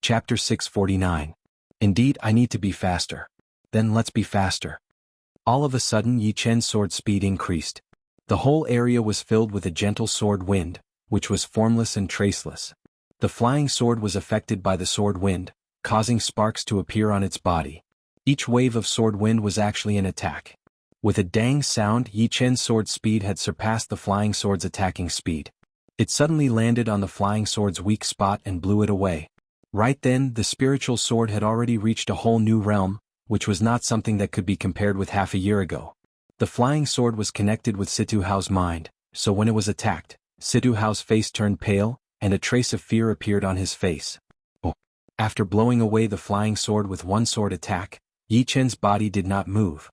Chapter 649. Indeed, I need to be faster. Then let's be faster. All of a sudden Yi Chen's sword speed increased. The whole area was filled with a gentle sword wind, which was formless and traceless. The flying sword was affected by the sword wind, causing sparks to appear on its body. Each wave of sword wind was actually an attack. With a dang sound, Yi Chen's sword speed had surpassed the flying sword's attacking speed. It suddenly landed on the flying sword's weak spot and blew it away. Right then, the spiritual sword had already reached a whole new realm, which was not something that could be compared with half a year ago. The flying sword was connected with Situ Hao's mind, so when it was attacked, Situ Hao's face turned pale, and a trace of fear appeared on his face. After blowing away the flying sword with one sword attack, Yi Chen's body did not move.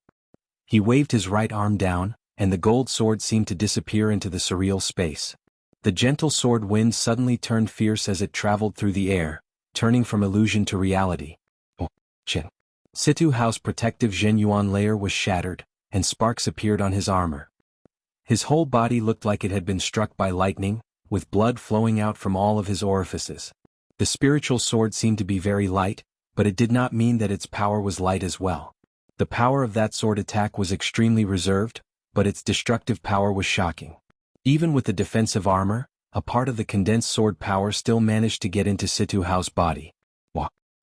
He waved his right arm down, and the gold sword seemed to disappear into the surreal space. The gentle sword wind suddenly turned fierce as it traveled through the air, turning from illusion to reality. Situ Hao's protective Zhenyuan layer was shattered, and sparks appeared on his armor. His whole body looked like it had been struck by lightning, with blood flowing out from all of his orifices. The spiritual sword seemed to be very light, but it did not mean that its power was light as well. The power of that sword attack was extremely reserved, but its destructive power was shocking. Even with the defensive armor, a part of the condensed sword power still managed to get into Situ Hao's body.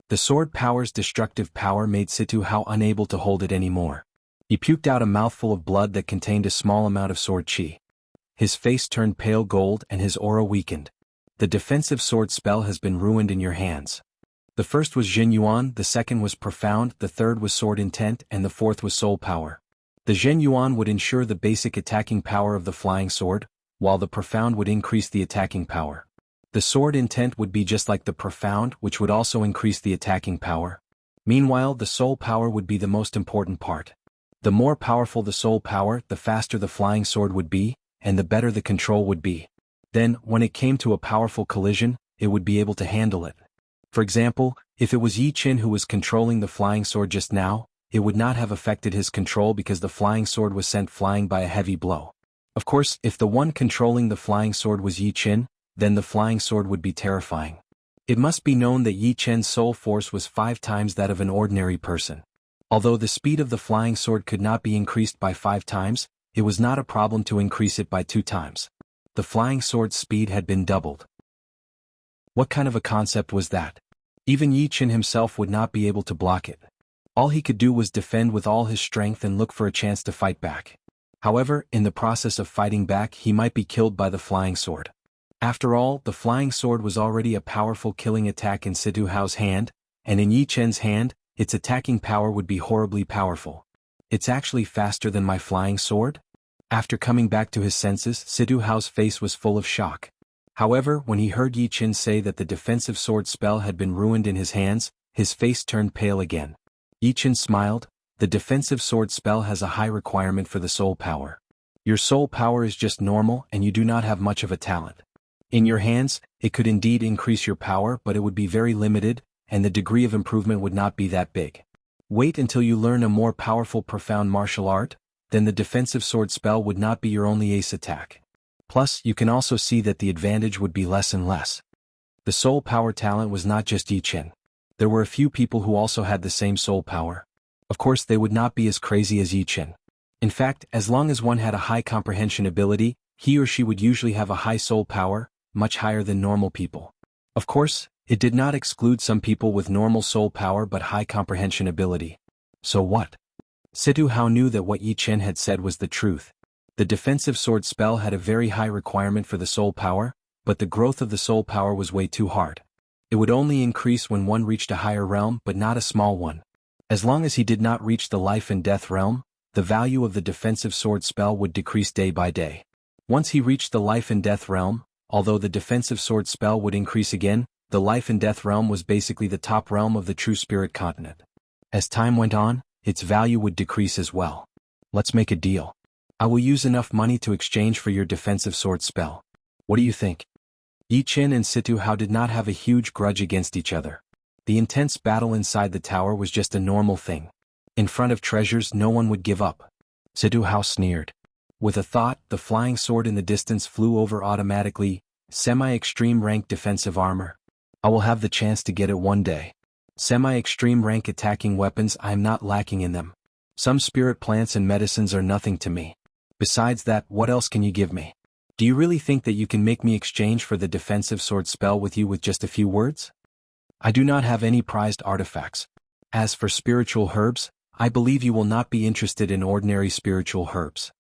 The sword power's destructive power made Situ Hao unable to hold it anymore. He puked out a mouthful of blood that contained a small amount of sword qi. His face turned pale gold and his aura weakened. The defensive sword spell has been ruined in your hands. The first was Zhenyuan, the second was profound, the third was sword intent, and the fourth was soul power. The Zhenyuan would ensure the basic attacking power of the flying sword, while the profound would increase the attacking power. The sword intent would be just like the profound, which would also increase the attacking power. Meanwhile, the soul power would be the most important part. The more powerful the soul power, the faster the flying sword would be, and the better the control would be. Then, when it came to a powerful collision, it would be able to handle it. For example, if it was Yi Chen who was controlling the flying sword just now, it would not have affected his control because the flying sword was sent flying by a heavy blow. Of course, if the one controlling the flying sword was Yi Chen, then the flying sword would be terrifying. It must be known that Yi Chen's soul force was 5 times that of an ordinary person. Although the speed of the flying sword could not be increased by 5 times, it was not a problem to increase it by 2 times. The flying sword's speed had been doubled. What kind of a concept was that? Even Yi Chen himself would not be able to block it. All he could do was defend with all his strength and look for a chance to fight back. However, in the process of fighting back, he might be killed by the flying sword. After all, the flying sword was already a powerful killing attack in Situ Hao's hand, and in Yi Chen's hand, its attacking power would be horribly powerful. It's actually faster than my flying sword? After coming back to his senses, Situ Hao's face was full of shock. However, when he heard Yi Chen say that the defensive sword spell had been ruined in his hands, his face turned pale again. Yi Chen smiled. The defensive sword spell has a high requirement for the soul power. Your soul power is just normal and you do not have much of a talent. In your hands, it could indeed increase your power, but it would be very limited, and the degree of improvement would not be that big. Wait until you learn a more powerful profound martial art, then the defensive sword spell would not be your only ace attack. Plus, you can also see that the advantage would be less and less. The soul power talent was not just Yi Chen. There were a few people who also had the same soul power. Of course, they would not be as crazy as Yi Chen. In fact, as long as one had a high comprehension ability, he or she would usually have a high soul power, much higher than normal people. Of course, it did not exclude some people with normal soul power but high comprehension ability. So what? Situ Hao knew that what Yi Chen had said was the truth. The defensive sword spell had a very high requirement for the soul power, but the growth of the soul power was way too hard. It would only increase when one reached a higher realm but not a small one. As long as he did not reach the life and death realm, the value of the defensive sword spell would decrease day by day. Once he reached the life and death realm, although the defensive sword spell would increase again, the life and death realm was basically the top realm of the true spirit continent. As time went on, its value would decrease as well. Let's make a deal. I will use enough money to exchange for your defensive sword spell. What do you think? Yi Chen and Situ Hao did not have a huge grudge against each other. The intense battle inside the tower was just a normal thing. In front of treasures, no one would give up. Situ Hao sneered. With a thought, the flying sword in the distance flew over automatically, semi-extreme rank defensive armor. I will have the chance to get it one day. Semi-extreme rank attacking weapons, I am not lacking in them. Some spirit plants and medicines are nothing to me. Besides that, what else can you give me? Do you really think that you can make me exchange for the defensive sword spell with you with just a few words? I do not have any prized artifacts. As for spiritual herbs, I believe you will not be interested in ordinary spiritual herbs.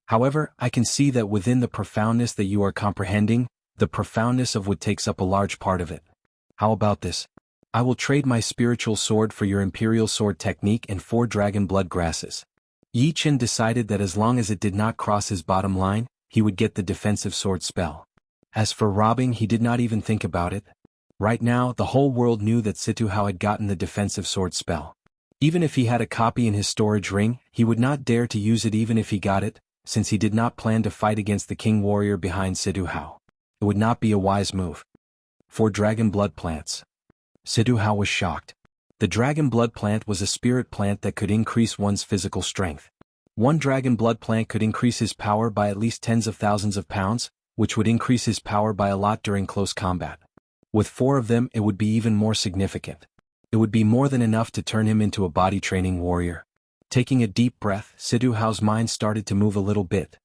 However, I can see that within the profoundness that you are comprehending, the profoundness of what takes up a large part of it. How about this? I will trade my spiritual sword for your imperial sword technique and 4 dragon blood grasses. Yi Chen decided that as long as it did not cross his bottom line, he would get the defensive sword spell. As for robbing, he did not even think about it. Right now, the whole world knew that Situ Hao had gotten the defensive sword spell. Even if he had a copy in his storage ring, he would not dare to use it even if he got it, since he did not plan to fight against the king warrior behind Situ Hao. It would not be a wise move. 4 dragon blood plants. Situ Hao was shocked. The dragon blood plant was a spirit plant that could increase one's physical strength. 1 dragon blood plant could increase his power by at least tens of thousands of pounds, which would increase his power by a lot during close combat. With 4 of them, it would be even more significant. It would be more than enough to turn him into a body training warrior. Taking a deep breath, Situ Hao's mind started to move a little bit.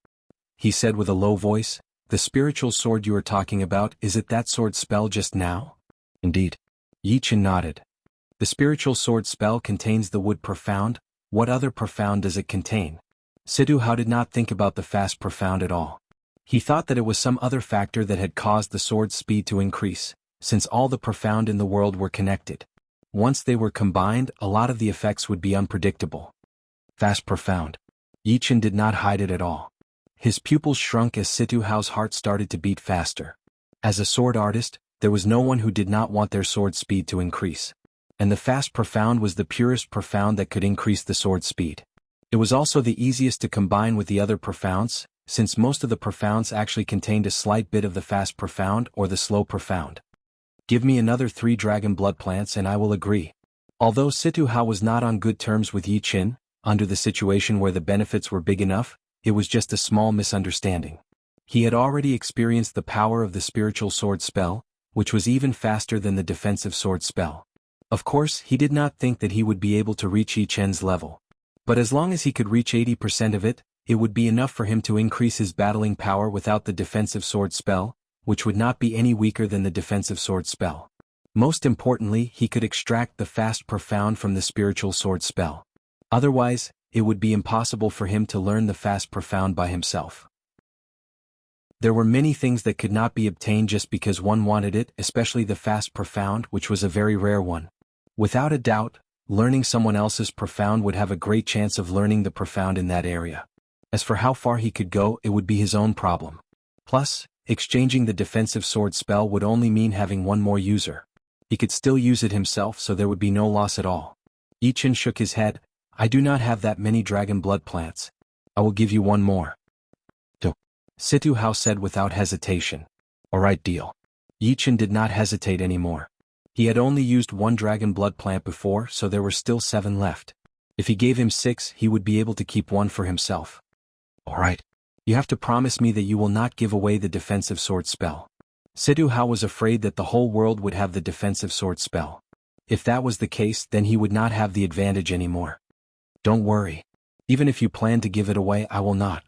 He said with a low voice, "The spiritual sword you are talking about, is it that sword spell just now?" "Indeed." Yi Chen nodded. "The spiritual sword spell contains the wood profound. What other profound does it contain?" Situ Hao did not think about the fast profound at all. He thought that it was some other factor that had caused the sword's speed to increase, since all the profound in the world were connected. Once they were combined, a lot of the effects would be unpredictable. Fast profound. Yi Chen did not hide it at all. His pupils shrunk as Situ Hao's heart started to beat faster. As a sword artist, there was no one who did not want their sword speed to increase. And the fast profound was the purest profound that could increase the sword speed. It was also the easiest to combine with the other profounds, since most of the profounds actually contained a slight bit of the fast profound or the slow profound. Give me another 3 dragon blood plants and I will agree. Although Situ Hao was not on good terms with Yi Chen, under the situation where the benefits were big enough, it was just a small misunderstanding. He had already experienced the power of the spiritual sword spell, which was even faster than the defensive sword spell. Of course, he did not think that he would be able to reach Yi Chen's level. But as long as he could reach 80% of it, it would be enough for him to increase his battling power without the defensive sword spell, which would not be any weaker than the defensive sword spell. Most importantly, he could extract the fast profound from the spiritual sword spell. Otherwise, it would be impossible for him to learn the fast profound by himself. There were many things that could not be obtained just because one wanted it, especially the fast profound, which was a very rare one. Without a doubt, learning someone else's profound would have a great chance of learning the profound in that area. As for how far he could go, it would be his own problem. Plus, exchanging the defensive sword spell would only mean having one more user. He could still use it himself, so there would be no loss at all. Yi Chen shook his head. "I do not have that many dragon blood plants. I will give you one more." Situ Hao said without hesitation. "Alright, deal." Yi Chen did not hesitate anymore. He had only used 1 dragon blood plant before, so there were still 7 left. If he gave him 6, he would be able to keep 1 for himself. "Alright. You have to promise me that you will not give away the defensive sword spell." Situ Hao was afraid that the whole world would have the defensive sword spell. If that was the case, then he would not have the advantage anymore. "Don't worry. Even if you plan to give it away, I will not."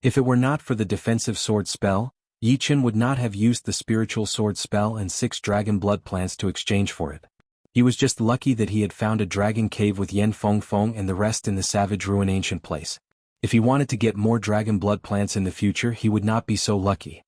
If it were not for the defensive sword spell, Yi Chen would not have used the spiritual sword spell and 6 dragon blood plants to exchange for it. He was just lucky that he had found a dragon cave with Yen Feng Feng and the rest in the savage ruin ancient place. If he wanted to get more dragon blood plants in the future, he would not be so lucky.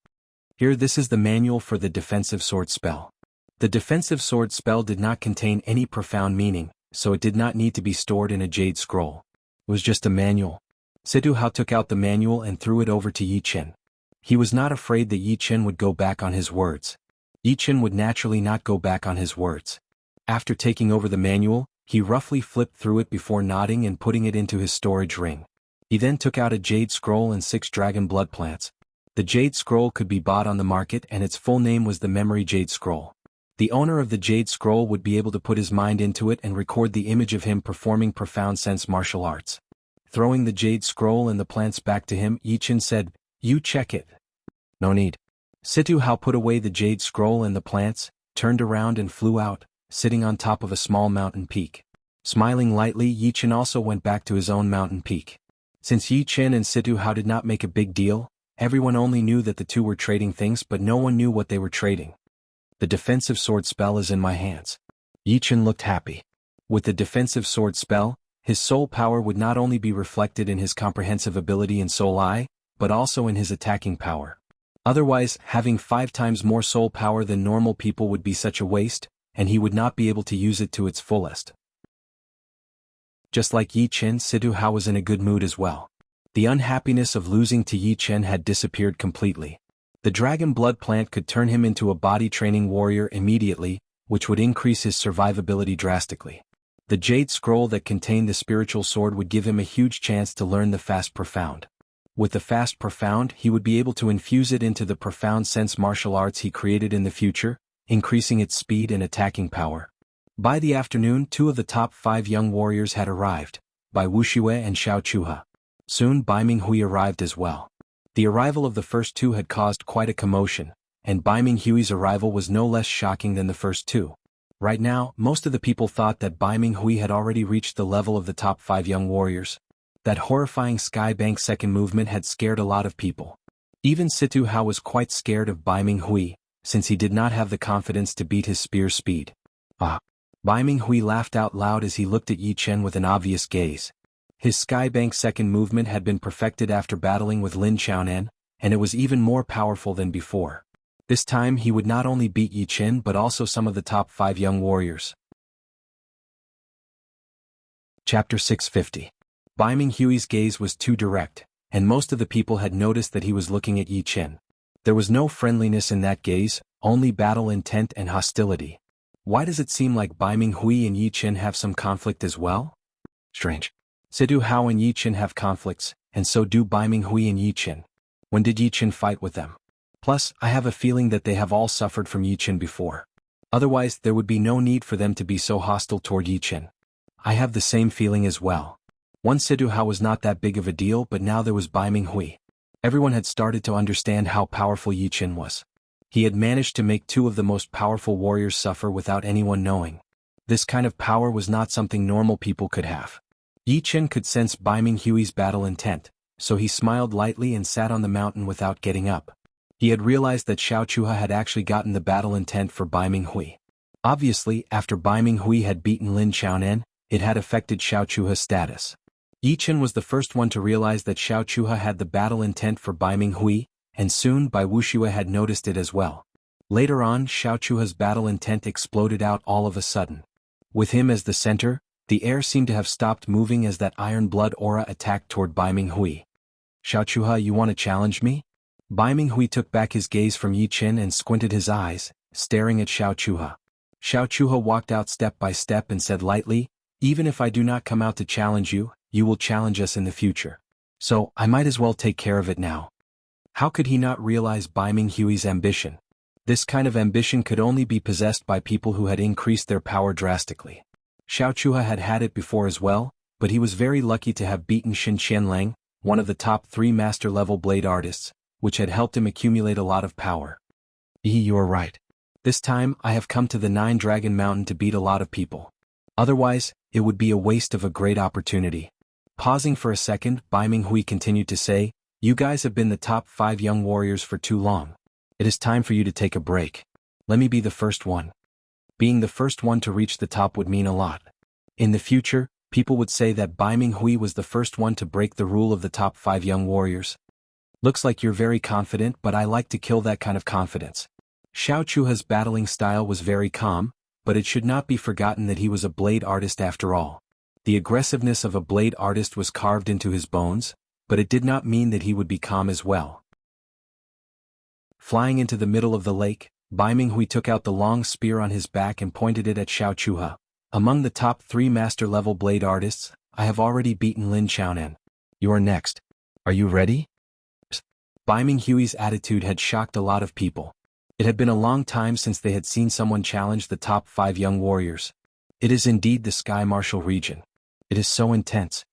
Here, this is the manual for the defensive sword spell. The defensive sword spell did not contain any profound meaning, so it did not need to be stored in a jade scroll. It was just a manual. Situ Hao took out the manual and threw it over to Yi Chen. He was not afraid that Yi Chen would go back on his words. Yi Chen would naturally not go back on his words. After taking over the manual, he roughly flipped through it before nodding and putting it into his storage ring. He then took out a jade scroll and 6 dragon blood plants. The jade scroll could be bought on the market and its full name was the Memory Jade Scroll. The owner of the jade scroll would be able to put his mind into it and record the image of him performing profound sense martial arts. Throwing the jade scroll and the plants back to him, Yi Chen said, "You check it." "No need." Situ Hao put away the jade scroll and the plants. turned around and flew out, sitting on top of a small mountain peak. Smiling lightly, Yi Chen also went back to his own mountain peak. Since Yi Chen and Situ Hao did not make a big deal, everyone only knew that the two were trading things, but no one knew what they were trading. The defensive sword spell is in my hands. Yi Chen looked happy. With the defensive sword spell, his soul power would not only be reflected in his comprehensive ability in Soul Eye, but also in his attacking power. Otherwise, having 5 times more soul power than normal people would be such a waste, and he would not be able to use it to its fullest. Just like Yi Chen, Situ Hao was in a good mood as well. The unhappiness of losing to Yi Chen had disappeared completely. The dragon blood plant could turn him into a body training warrior immediately, which would increase his survivability drastically. The jade scroll that contained the spiritual sword would give him a huge chance to learn the fast profound. With the fast profound, he would be able to infuse it into the profound sense martial arts he created in the future, increasing its speed and attacking power. By the afternoon, 2 of the top 5 young warriors had arrived, Bai Wuxia and Xiao Chuha. Soon Bai Minghui arrived as well. The arrival of the first 2 had caused quite a commotion, and Bai Minghui's arrival was no less shocking than the first 2. Right now, most of the people thought that Bai Minghui had already reached the level of the top 5 young warriors. That horrifying skybank second movement had scared a lot of people. Even Situ Hao was quite scared of Bai Minghui, since he did not have the confidence to beat his spear speed. Bai Minghui laughed out loud as he looked at Yi Chen with an obvious gaze. His skybank second movement had been perfected after battling with Lin Qiaonan, and it was even more powerful than before. This time he would not only beat Yi Chen but also some of the top 5 young warriors. Chapter 650. Bai Minghui's gaze was too direct, and most of the people had noticed that he was looking at Yi Chen. There was no friendliness in that gaze, only battle intent and hostility. Why does it seem like Bai Minghui and Yi Chen have some conflict as well? Strange. Situ Hao and Yi Chen have conflicts, and so do Bai Minghui and Yi Chen. When did Yi Chen fight with them? Plus, I have a feeling that they have all suffered from Yi Chen before. Otherwise, there would be no need for them to be so hostile toward Yi Chen. I have the same feeling as well. Once Situ Hao was not that big of a deal, but now there was Bai Minghui. Everyone had started to understand how powerful Yi Chen was. He had managed to make 2 of the most powerful warriors suffer without anyone knowing. This kind of power was not something normal people could have. Yi Chen could sense Bai Minghui's battle intent, so he smiled lightly and sat on the mountain without getting up. He had realized that Xiao Chuha had actually gotten the battle intent for Bai Minghui. Obviously, after Bai Minghui had beaten Lin Qiaonan, it had affected Xiao Chuha's status. Yi Chen was the first one to realize that Xiao Chuha had the battle intent for Bai Minghui, and soon Bai Wuxia had noticed it as well. Later on, Xiao Chuha's battle intent exploded out all of a sudden. With him as the center, the air seemed to have stopped moving as that iron blood aura attacked toward Bai Minghui. Xiao Chuha, you want to challenge me? Bai Minghui took back his gaze from Yi Chen and squinted his eyes, staring at Xiao Chuha. Xiao Chuha walked out step by step and said lightly, even if I do not come out to challenge you, you will challenge us in the future. So, I might as well take care of it now. How could he not realize Bai Minghui's ambition? This kind of ambition could only be possessed by people who had increased their power drastically. Xiao Chuha had had it before as well, but he was very lucky to have beaten Xin Qianlang, one of the top 3 master-level blade artists, which had helped him accumulate a lot of power. You are right. This time, I have come to the 9-Dragon Mountain to beat a lot of people. Otherwise, it would be a waste of a great opportunity. Pausing for a second, Bai Minghui continued to say, you guys have been the top 5 young warriors for too long. It is time for you to take a break. Let me be the first one. Being the first one to reach the top would mean a lot. In the future, people would say that Bai Minghui was the first one to break the rule of the top 5 young warriors. Looks like you're very confident, but I like to kill that kind of confidence. Xiao Chuha's battling style was very calm, but it should not be forgotten that he was a blade artist after all. The aggressiveness of a blade artist was carved into his bones, but it did not mean that he would be calm as well. Flying into the middle of the lake, Bai Minghui took out the long spear on his back and pointed it at Xiao Chuha. Among the top 3 master-level blade artists, I have already beaten Lin Qiaonan. You are next. Are you ready? Bai Minghui's attitude had shocked a lot of people. It had been a long time since they had seen someone challenge the top 5 young warriors. It is indeed the Sky Martial region. It is so intense.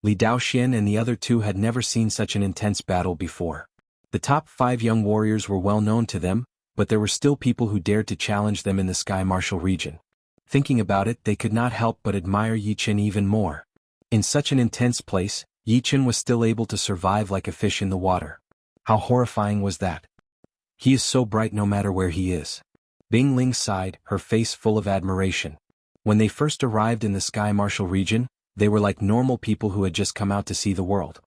Li Daoxian and the other 2 had never seen such an intense battle before. The top 5 young warriors were well known to them, but there were still people who dared to challenge them in the Sky Martial region. Thinking about it, they could not help but admire Yi Chen even more. In such an intense place, Yi Chen was still able to survive like a fish in the water. How horrifying was that? He is so bright no matter where he is. Bing Ling sighed, her face full of admiration. When they first arrived in the Sky Martial region, they were like normal people who had just come out to see the world.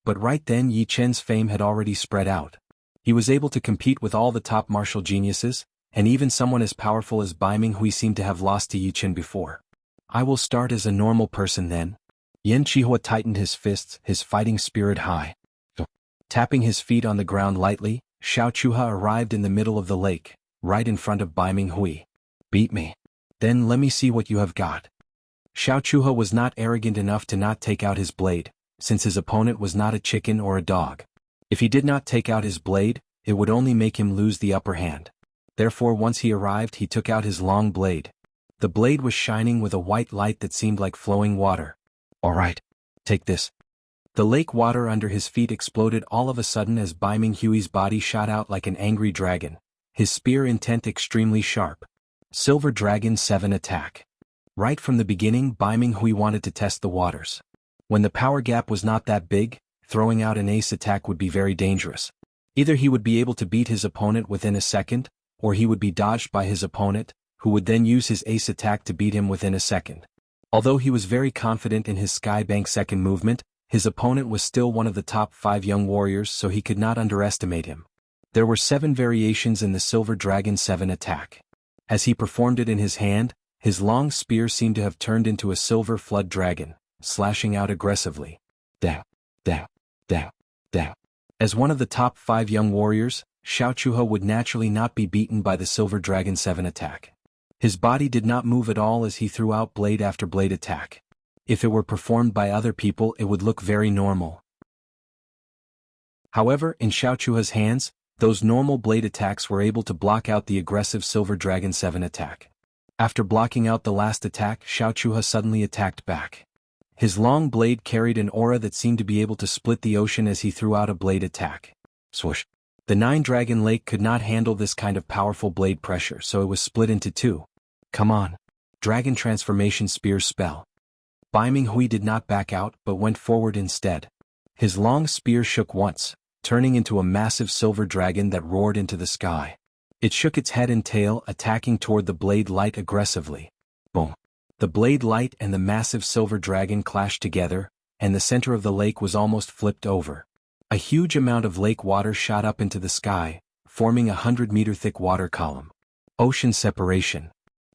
But right then Yi Chen's fame had already spread out. He was able to compete with all the top martial geniuses, and even someone as powerful as Bai Minghui seemed to have lost to Yi Chen before. I will start as a normal person then. Yan Qihua tightened his fists, his fighting spirit high. Tapping his feet on the ground lightly, Xiao Chuha arrived in the middle of the lake, right in front of Bai Minghui. Beat me. Then let me see what you have got. Xiao Chuha was not arrogant enough to not take out his blade, since his opponent was not a chicken or a dog. If he did not take out his blade, it would only make him lose the upper hand. Therefore once he arrived he took out his long blade. The blade was shining with a white light that seemed like flowing water. All right. Take this. The lake water under his feet exploded all of a sudden as Bai Minghui's body shot out like an angry dragon, his spear intent extremely sharp. Silver Dragon 7 attack. Right from the beginning Bai Minghui wanted to test the waters. When the power gap was not that big, throwing out an ace attack would be very dangerous. Either he would be able to beat his opponent within a second, or he would be dodged by his opponent, who would then use his ace attack to beat him within a second. Although he was very confident in his Skybank second movement, his opponent was still one of the top 5 young warriors, so he could not underestimate him. There were 7 variations in the Silver Dragon 7 attack. As he performed it in his hand, his long spear seemed to have turned into a silver flood dragon, slashing out aggressively. Down, down, down, down. As one of the top 5 young warriors, Xiao Chuha would naturally not be beaten by the Silver Dragon 7 attack. His body did not move at all as he threw out blade after blade attack. If it were performed by other people it would look very normal. However, in Xiao Chuha's hands, those normal blade attacks were able to block out the aggressive Silver Dragon 7 attack. After blocking out the last attack, Xiao Chuha suddenly attacked back. His long blade carried an aura that seemed to be able to split the ocean as he threw out a blade attack. Swoosh. The 9-Dragon Lake could not handle this kind of powerful blade pressure, so it was split into 2. Come on. Dragon Transformation Spear Spell. Bai Minghui did not back out but went forward instead. His long spear shook once, turning into a massive silver dragon that roared into the sky. It shook its head and tail, attacking toward the blade light aggressively. Boom. The blade light and the massive silver dragon clashed together, and the center of the lake was almost flipped over. A huge amount of lake water shot up into the sky, forming a 100-meter thick water column. Ocean separation.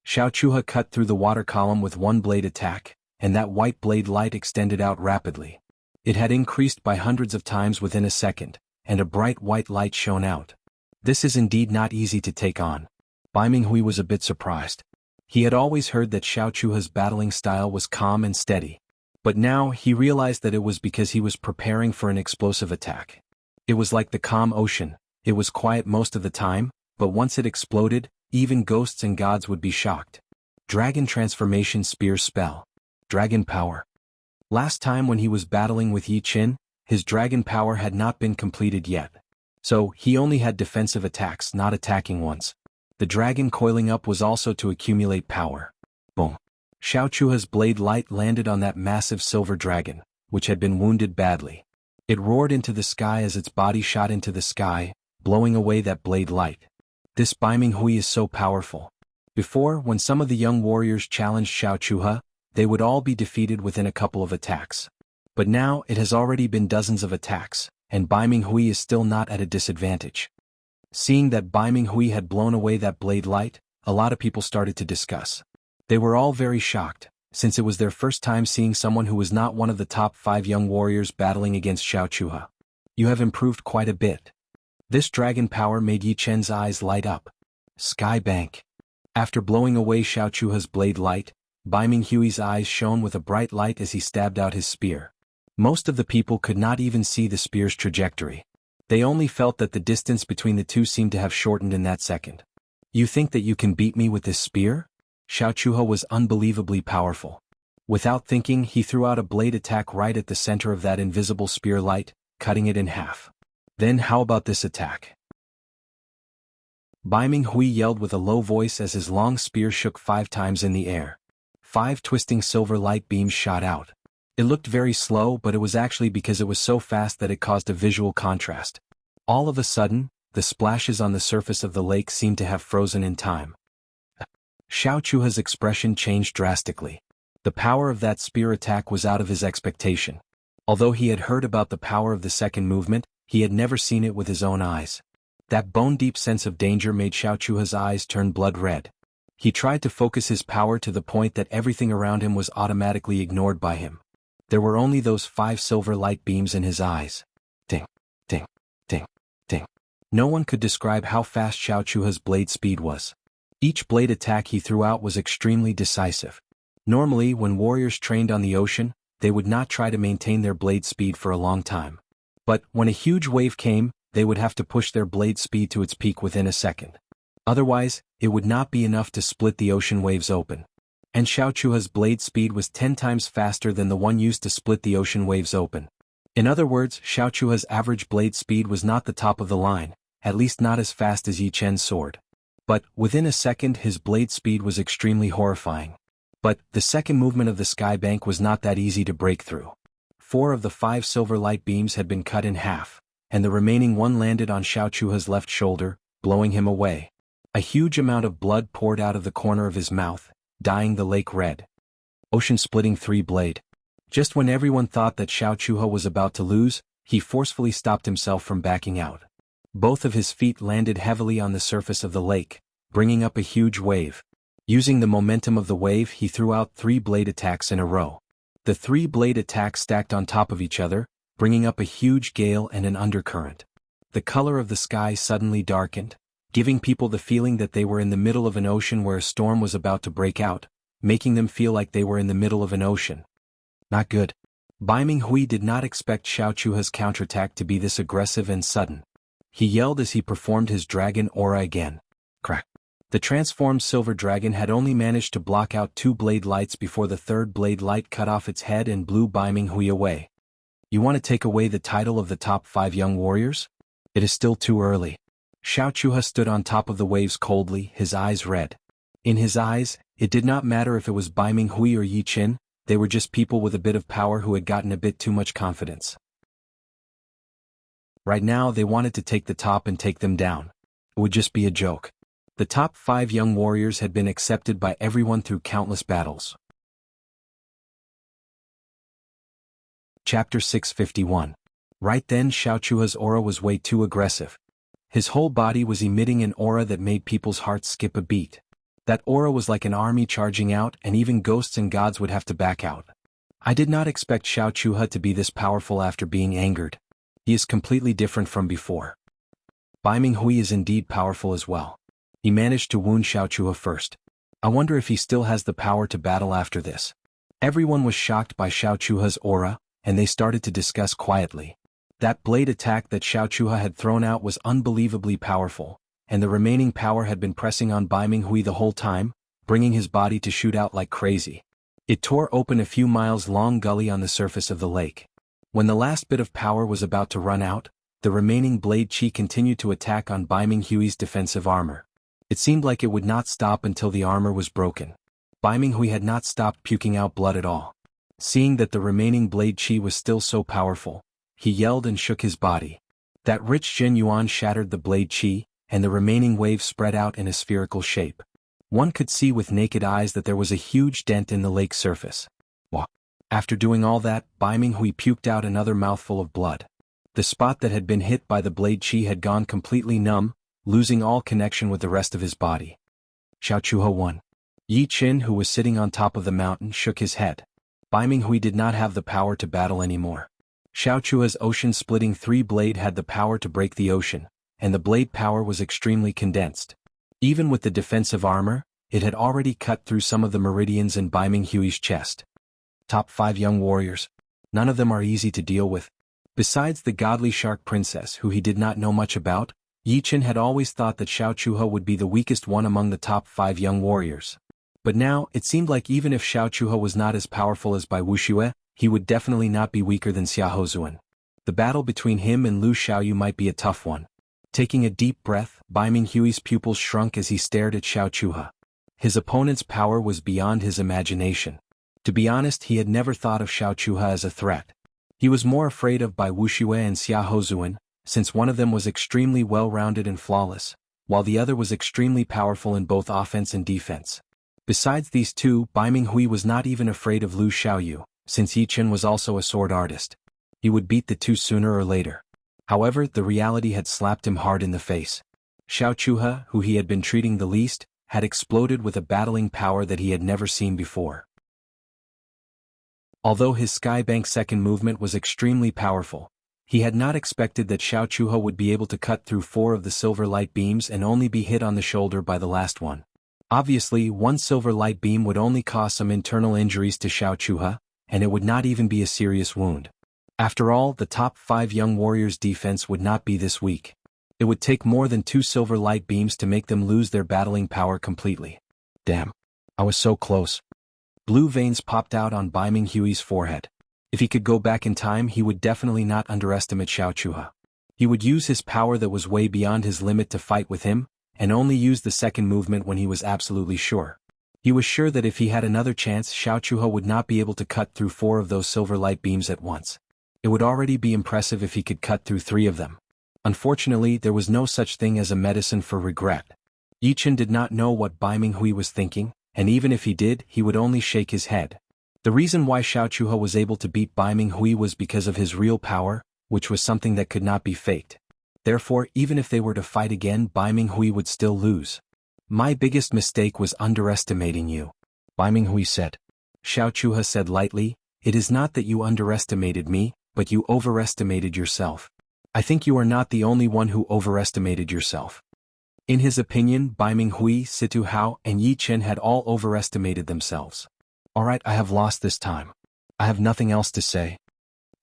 Xiao Chuha cut through the water column with one blade attack, and that white blade light extended out rapidly. It had increased by hundreds of times within a second, and a bright white light shone out. This is indeed not easy to take on. Bai Minghui was a bit surprised. He had always heard that Xiao Chuha's battling style was calm and steady. But now he realized that it was because he was preparing for an explosive attack. It was like the calm ocean, it was quiet most of the time, but once it exploded, even ghosts and gods would be shocked. Dragon Transformation Spear Spell. Dragon Power. Last time when he was battling with Yi Chen, his dragon power had not been completed yet. So, he only had defensive attacks, not attacking ones. The dragon coiling up was also to accumulate power. Boom. Xiao Chuha's blade light landed on that massive silver dragon, which had been wounded badly. It roared into the sky as its body shot into the sky, blowing away that blade light. This Bai Minghui is so powerful. Before, when some of the young warriors challenged Xiao Chuha, they would all be defeated within a couple of attacks. But now it has already been dozens of attacks, and Bai Minghui is still not at a disadvantage. Seeing that Bai Minghui had blown away that blade light, a lot of people started to discuss. They were all very shocked, since it was their first time seeing someone who was not one of the top 5 young warriors battling against Xiao Chuha. You have improved quite a bit. This dragon power made Yi Chen's eyes light up. Sky Bank. After blowing away Xiao Chuha's blade light, Bai Minghui's eyes shone with a bright light as he stabbed out his spear. Most of the people could not even see the spear's trajectory. They only felt that the distance between the two seemed to have shortened in that second. You think that you can beat me with this spear? Xiao Chuha was unbelievably powerful. Without thinking, he threw out a blade attack right at the center of that invisible spear light, cutting it in half. Then how about this attack? Bai Ming Hui yelled with a low voice as his long spear shook 5 times in the air. 5 twisting silver light beams shot out. It looked very slow, but it was actually because it was so fast that it caused a visual contrast. All of a sudden, the splashes on the surface of the lake seemed to have frozen in time. Xiao Chuha's expression changed drastically. The power of that spear attack was out of his expectation. Although he had heard about the power of the second movement, he had never seen it with his own eyes. That bone-deep sense of danger made Xiao Chuha's eyes turn blood red. He tried to focus his power to the point that everything around him was automatically ignored by him. There were only those 5 silver light beams in his eyes. Ding, ding, ding, ding. No one could describe how fast Xiao Chuha's blade speed was. Each blade attack he threw out was extremely decisive. Normally, when warriors trained on the ocean, they would not try to maintain their blade speed for a long time. But when a huge wave came, they would have to push their blade speed to its peak within a second. Otherwise, it would not be enough to split the ocean waves open. And Xiao Chuha's blade speed was 10 times faster than the one used to split the ocean waves open. In other words, Xiao Chuha's average blade speed was not the top of the line, at least not as fast as Yi Chen's sword. But, within a second his blade speed was extremely horrifying. But, the second movement of the sky bank was not that easy to break through. 4 of the 5 silver light beams had been cut in half, and the remaining one landed on Xiao Chuha's left shoulder, blowing him away. A huge amount of blood poured out of the corner of his mouth, dyeing the lake red. Ocean-splitting 3-blade. Just when everyone thought that Xiao Chuha was about to lose, he forcefully stopped himself from backing out. Both of his feet landed heavily on the surface of the lake, bringing up a huge wave. Using the momentum of the wave, he threw out 3 blade attacks in a row. The 3 blade attacks stacked on top of each other, bringing up a huge gale and an undercurrent. The color of the sky suddenly darkened, giving people the feeling that they were in the middle of an ocean where a storm was about to break out, making them feel like they were in the middle of an ocean. Not good. Bai Ming Hui did not expect Xiao Chuha's counterattack to be this aggressive and sudden. He yelled as he performed his dragon aura again. Crack. The transformed silver dragon had only managed to block out 2 blade lights before the 3rd blade light cut off its head and blew Bai Ming Hui away. You want to take away the title of the top 5 young warriors? It is still too early. Xiao Chuha stood on top of the waves coldly, his eyes red. In his eyes, it did not matter if it was Bai Ming Hui or Yi Chen, they were just people with a bit of power who had gotten a bit too much confidence. Right now they wanted to take the top and take them down. It would just be a joke. The top 5 young warriors had been accepted by everyone through countless battles. Chapter 651. Right then Xiao Chuha's aura was way too aggressive. His whole body was emitting an aura that made people's hearts skip a beat. That aura was like an army charging out, and even ghosts and gods would have to back out. I did not expect Xiao Chuha to be this powerful after being angered. He is completely different from before. Bai Ming Hui is indeed powerful as well. He managed to wound Xiao Chuha first. I wonder if he still has the power to battle after this. Everyone was shocked by Xiao Chuha's aura, and they started to discuss quietly. That blade attack that Xiao Chuha had thrown out was unbelievably powerful, and the remaining power had been pressing on Bai Ming Hui the whole time, bringing his body to shoot out like crazy. It tore open a few miles-long gully on the surface of the lake. When the last bit of power was about to run out, the remaining blade chi continued to attack on Bai Ming Hui's defensive armor. It seemed like it would not stop until the armor was broken. Bai Ming Hui had not stopped puking out blood at all. Seeing that the remaining blade chi was still so powerful, he yelled and shook his body. That rich Jin Yuan shattered the blade chi, and the remaining wave spread out in a spherical shape. One could see with naked eyes that there was a huge dent in the lake's surface. Wah. After doing all that, Bai Ming Hui puked out another mouthful of blood. The spot that had been hit by the blade chi had gone completely numb, losing all connection with the rest of his body. Xiao Chuha won. Yi Chen, who was sitting on top of the mountain, shook his head. Bai Ming Hui did not have the power to battle anymore. Xiao Chua's ocean-splitting 3-blade had the power to break the ocean, and the blade power was extremely condensed. Even with the defensive armor, it had already cut through some of the meridians in Bai Ming Hui's chest. Top 5 young warriors. None of them are easy to deal with. Besides the godly shark princess who he did not know much about, Yi Chen had always thought that Xiao Chuha would be the weakest one among the top 5 young warriors. But now, it seemed like even if Xiao Chuha was not as powerful as Bai Wuxia, he would definitely not be weaker than Xia Hozuan. The battle between him and Lu Xiaoyu might be a tough one. Taking a deep breath, Bai Minghui's pupils shrunk as he stared at Xiao Chuha. His opponent's power was beyond his imagination. To be honest, he had never thought of Xiao Chuha as a threat. He was more afraid of Bai Wuxia and Xia Hozuan, since one of them was extremely well-rounded and flawless, while the other was extremely powerful in both offense and defense. Besides these two, Bai Minghui was not even afraid of Lu Xiaoyu, since Yi Chen was also a sword artist. He would beat the two sooner or later. However, the reality had slapped him hard in the face. Xiao Chuha, who he had been treating the least, had exploded with a battling power that he had never seen before. Although his Skybank second movement was extremely powerful, he had not expected that Xiao Chuha would be able to cut through 4 of the silver light beams and only be hit on the shoulder by the last one. Obviously, one silver light beam would only cause some internal injuries to Xiao Chuha, and it would not even be a serious wound. After all, the top 5 young warriors' defense would not be this weak. It would take more than 2 silver light beams to make them lose their battling power completely. Damn. I was so close. Blue veins popped out on Bai Minghui's forehead. If he could go back in time, he would definitely not underestimate Xiao Chuha. He would use his power that was way beyond his limit to fight with him, and only use the second movement when he was absolutely sure. He was sure that if he had another chance, Xiao Chuha would not be able to cut through 4 of those silver light beams at once. It would already be impressive if he could cut through 3 of them. Unfortunately, there was no such thing as a medicine for regret. Yi Chen did not know what Bai Minghui was thinking, and even if he did, he would only shake his head. The reason why Xiao Chuha was able to beat Bai Minghui was because of his real power, which was something that could not be faked. Therefore, even if they were to fight again, Bai Minghui would still lose. My biggest mistake was underestimating you, Bai Minghui said. Xiao Chuha said lightly, it is not that you underestimated me, but you overestimated yourself. I think you are not the only one who overestimated yourself. In his opinion, Bai Minghui, Situ Hao, and Yi Chen had all overestimated themselves. Alright, I have lost this time. I have nothing else to say.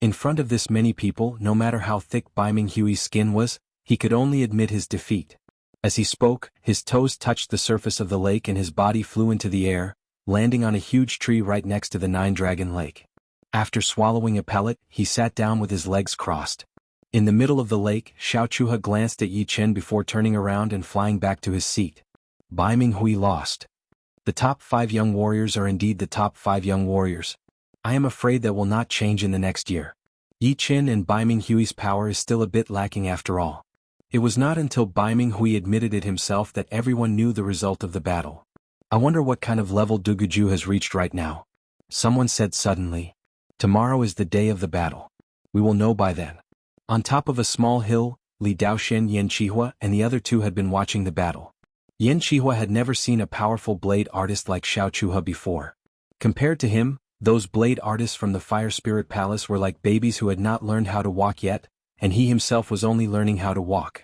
In front of this many people, no matter how thick Bai Minghui's skin was, he could only admit his defeat. As he spoke, his toes touched the surface of the lake and his body flew into the air, landing on a huge tree right next to the Nine-Dragon Lake. After swallowing a pellet, he sat down with his legs crossed. In the middle of the lake, Xiao Chuha glanced at Yi Chen before turning around and flying back to his seat. Bai Minghui lost. The top 5 young warriors are indeed the top 5 young warriors. I am afraid that will not change in the next year. Yi Chen and Bai Minghui's power is still a bit lacking after all. It was not until Bai Minghui admitted it himself that everyone knew the result of the battle. I wonder what kind of level Duguju has reached right now. Someone said suddenly. Tomorrow is the day of the battle. We will know by then. On top of a small hill, Li Daoxian, Yan Qihua, and the other 2 had been watching the battle. Yan Qihua had never seen a powerful blade artist like Xiao Chuha before. Compared to him, those blade artists from the Fire Spirit Palace were like babies who had not learned how to walk yet, and he himself was only learning how to walk.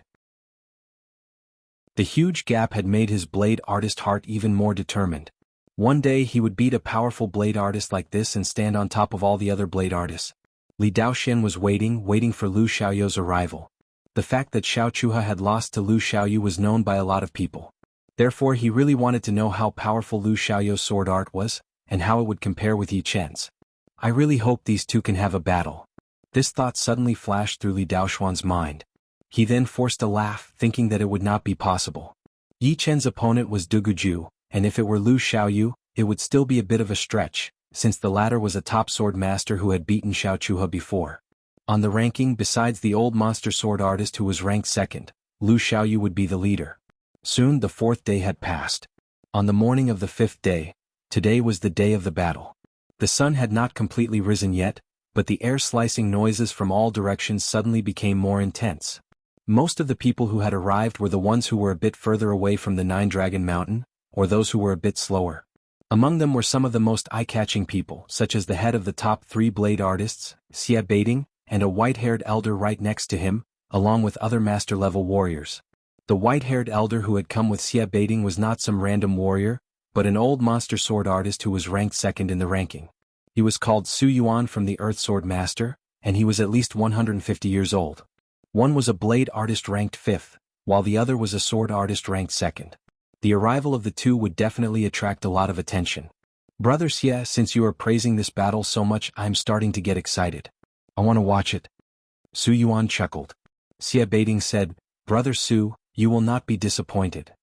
The huge gap had made his blade artist heart even more determined. One day he would beat a powerful blade artist like this and stand on top of all the other blade artists. Li Daoxian was waiting for Lu Xiaoyu's arrival. The fact that Xiao Chuha had lost to Lu Xiaoyu was known by a lot of people. Therefore he really wanted to know how powerful Lu Xiaoyu's sword art was, and how it would compare with Yi Chen's. I really hope these 2 can have a battle. This thought suddenly flashed through Li Daoxuan's mind. He then forced a laugh, thinking that it would not be possible. Yi Chen's opponent was Duguju, and if it were Lu Xiaoyu, it would still be a bit of a stretch, since the latter was a top sword master who had beaten Xiao Chuha before. On the ranking, besides the old monster sword artist who was ranked 2nd, Lu Xiaoyu would be the leader. Soon the 4th day had passed. On the morning of the 5th day, today was the day of the battle. The sun had not completely risen yet, but the air-slicing noises from all directions suddenly became more intense. Most of the people who had arrived were the ones who were a bit further away from the Nine-Dragon Mountain, or those who were a bit slower. Among them were some of the most eye-catching people, such as the head of the top 3 blade artists, Xie Baiting, and a white-haired elder right next to him, along with other master-level warriors. The white-haired elder who had come with Xie Baiting was not some random warrior, but an old monster sword artist who was ranked 2nd in the ranking. He was called Su Yuan from the Earth Sword Master, and he was at least 150 years old. One was a blade artist ranked 5th, while the other was a sword artist ranked 2nd. The arrival of the 2 would definitely attract a lot of attention. Brother Xie, since you are praising this battle so much, I'm starting to get excited. I want to watch it. Su Yuan chuckled. Xie Baiting said, Brother Su, you will not be disappointed.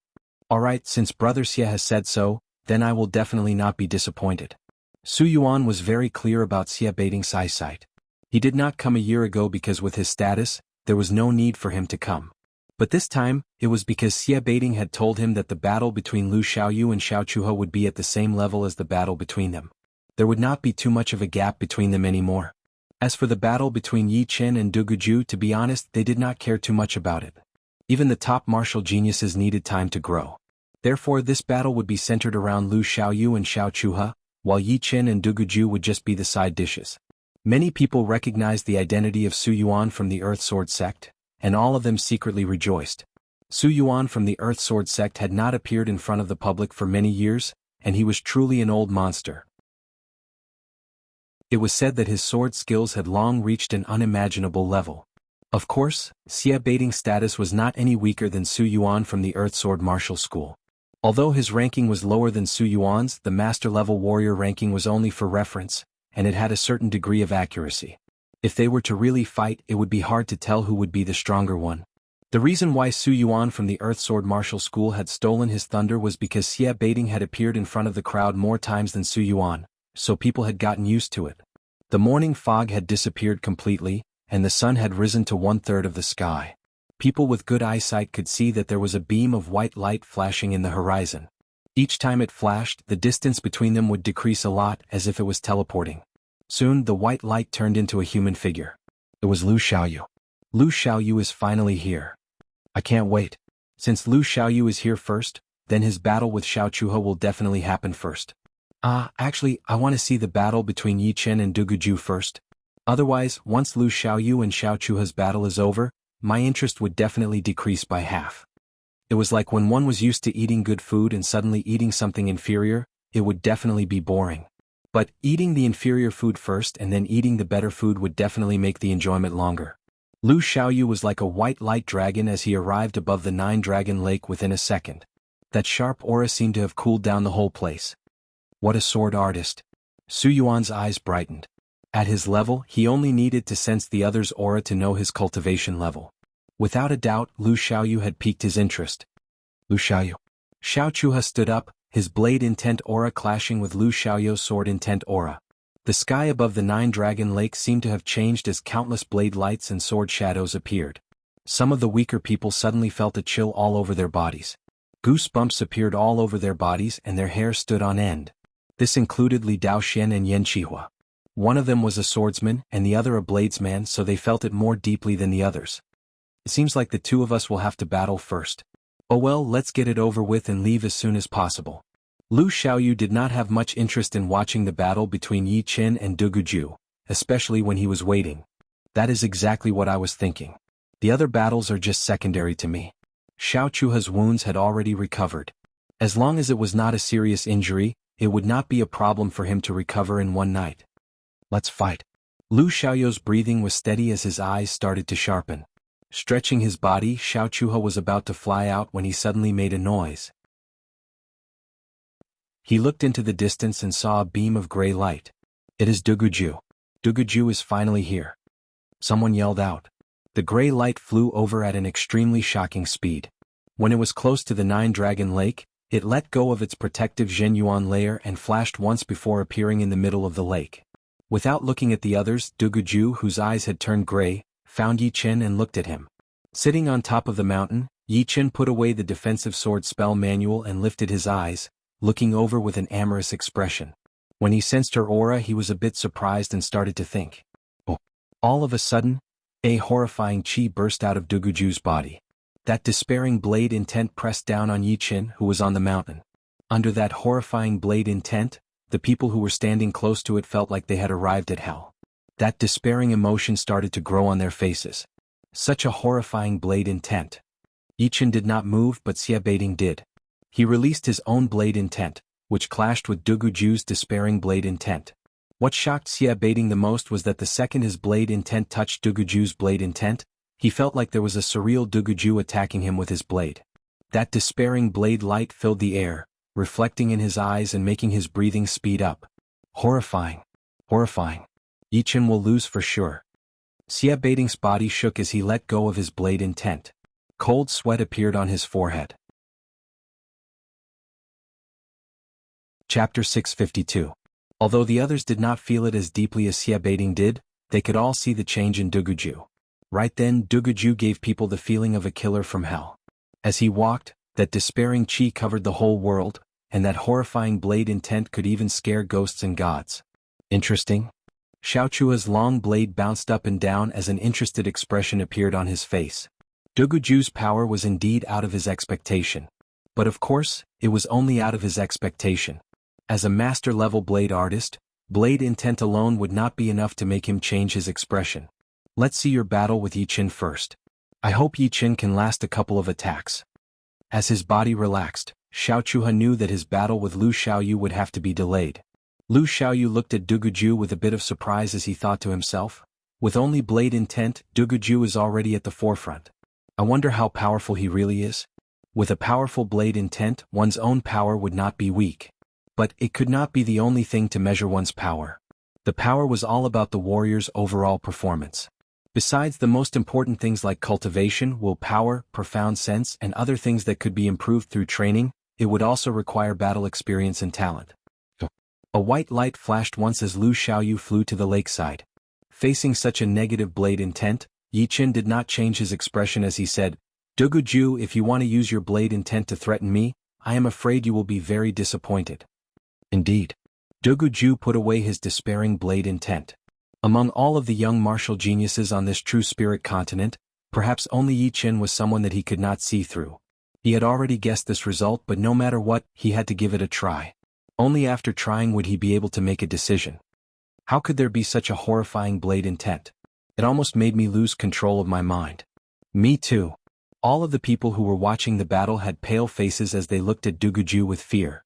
Alright, since Brother Xie has said so, then I will definitely not be disappointed. Su Yuan was very clear about Xie Baiting's eyesight. He did not come a year ago because with his status, there was no need for him to come. But this time, it was because Xie Baiting had told him that the battle between Lu Xiaoyu and Xiao Chuhe would be at the same level as the battle between them. There would not be too much of a gap between them anymore. As for the battle between Yi Chen and Du Guju, to be honest, they did not care too much about it. Even the top martial geniuses needed time to grow. Therefore, this battle would be centered around Lu Xiaoyu and Xiao Chuhe, while Yi Chen and Du Guju would just be the side dishes. Many people recognized the identity of Su Yuan from the Earth Sword sect, and all of them secretly rejoiced. Su Yuan from the Earth Sword sect had not appeared in front of the public for many years, and he was truly an old monster. It was said that his sword skills had long reached an unimaginable level. Of course, Xie Baiting's status was not any weaker than Su Yuan from the Earth Sword Martial School. Although his ranking was lower than Su Yuan's, the master-level warrior ranking was only for reference, and it had a certain degree of accuracy. If they were to really fight, it would be hard to tell who would be the stronger one. The reason why Su Yuan from the Earth Sword Martial School had stolen his thunder was because Xie Baiting had appeared in front of the crowd more times than Su Yuan, so people had gotten used to it. The morning fog had disappeared completely, and the sun had risen to 1/3 of the sky. People with good eyesight could see that there was a beam of white light flashing in the horizon. Each time it flashed, the distance between them would decrease a lot, as if it was teleporting. Soon, the white light turned into a human figure. It was Lu Xiaoyu. Lu Xiaoyu is finally here. I can't wait. Since Lu Xiaoyu is here first, then his battle with Xiao Chuhe will definitely happen first. Actually, I want to see the battle between Yi Chen and Du Guju first. Otherwise, once Lu Xiaoyu and Xiao Chuhe's battle is over, my interest would definitely decrease by half. It was like when one was used to eating good food and suddenly eating something inferior, it would definitely be boring. But eating the inferior food first and then eating the better food would definitely make the enjoyment longer. Lu Xiaoyu was like a white light dragon as he arrived above the 9-dragon lake within a second. That sharp aura seemed to have cooled down the whole place. What a sword artist. Su Yuan's eyes brightened. At his level, he only needed to sense the other's aura to know his cultivation level. Without a doubt, Lu Xiaoyu had piqued his interest. Lu Xiaoyu. Xiao Chuhe stood up, his blade intent aura clashing with Lu Xiaoyu's sword intent aura. The sky above the 9-dragon lake seemed to have changed as countless blade lights and sword shadows appeared. Some of the weaker people suddenly felt a chill all over their bodies. Goosebumps appeared all over their bodies and their hair stood on end. This included Li Daoxian and Yan Qihua. One of them was a swordsman and the other a bladesman, so they felt it more deeply than the others. It seems like the two of us will have to battle first. Oh well, let's get it over with and leave as soon as possible. Lu Xiaoyu did not have much interest in watching the battle between Yi Chen and Du Guju, especially when he was waiting. That is exactly what I was thinking. The other battles are just secondary to me. Xiao Chuhe's wounds had already recovered. As long as it was not a serious injury, it would not be a problem for him to recover in one night. Let's fight. Lu Xiaoyu's breathing was steady as his eyes started to sharpen. Stretching his body, Xiao Chuhe was about to fly out when he suddenly made a noise. He looked into the distance and saw a beam of gray light. It is Du Guju. Du Guju is finally here. Someone yelled out. The gray light flew over at an extremely shocking speed. When it was close to the 9-dragon lake, it let go of its protective Zhenyuan layer and flashed once before appearing in the middle of the lake. Without looking at the others, Du Guju, whose eyes had turned gray, found Yi Chen and looked at him. Sitting on top of the mountain, Yi Chen put away the defensive sword spell manual and lifted his eyes, looking over with an amorous expression. When he sensed her aura, he was a bit surprised and started to think. Oh. All of a sudden, a horrifying chi burst out of Du Guju's body. That despairing blade intent pressed down on Yi Chen, who was on the mountain. Under that horrifying blade intent, the people who were standing close to it felt like they had arrived at hell. That despairing emotion started to grow on their faces. Such a horrifying blade intent. Yi Chen did not move, but Xie Baiting did. He released his own blade intent, which clashed with Du Guju's despairing blade intent. What shocked Xie Baiting the most was that the second his blade intent touched Du Guju's blade intent, he felt like there was a surreal Du Guju attacking him with his blade. That despairing blade light filled the air, reflecting in his eyes and making his breathing speed up. Horrifying. Horrifying. Yi Chen will lose for sure. Xie Baiting's body shook as he let go of his blade intent. Cold sweat appeared on his forehead. Chapter 652. Although the others did not feel it as deeply as Xia Beiting did, they could all see the change in Duguju. Right then, Duguju gave people the feeling of a killer from hell. As he walked, that despairing chi covered the whole world, and that horrifying blade intent could even scare ghosts and gods. Interesting? Xiaochua's long blade bounced up and down as an interested expression appeared on his face. Duguju's power was indeed out of his expectation. But of course, it was only out of his expectation. As a master-level blade artist, blade intent alone would not be enough to make him change his expression. Let's see your battle with Yi Qin first. I hope Yi Qin can last a couple of attacks. As his body relaxed, Xiaochuha knew that his battle with Lu Xiaoyu would have to be delayed. Lu Xiaoyu looked at Duguju with a bit of surprise as he thought to himself, with only blade intent, Duguju is already at the forefront. I wonder how powerful he really is. With a powerful blade intent, one's own power would not be weak. But it could not be the only thing to measure one's power. The power was all about the warrior's overall performance. Besides the most important things like cultivation, willpower, profound sense, and other things that could be improved through training, it would also require battle experience and talent. A white light flashed once as Lu Xiaoyu flew to the lakeside. Facing such a negative blade intent, Yi Qin did not change his expression as he said, "Duguju, if you want to use your blade intent to threaten me, I am afraid you will be very disappointed." Indeed. Duguju put away his despairing blade intent. Among all of the young martial geniuses on this true spirit continent, perhaps only Yi Qin was someone that he could not see through. He had already guessed this result, but no matter what, he had to give it a try. Only after trying would he be able to make a decision. How could there be such a horrifying blade intent? It almost made me lose control of my mind. Me too. All of the people who were watching the battle had pale faces as they looked at Duguju with fear.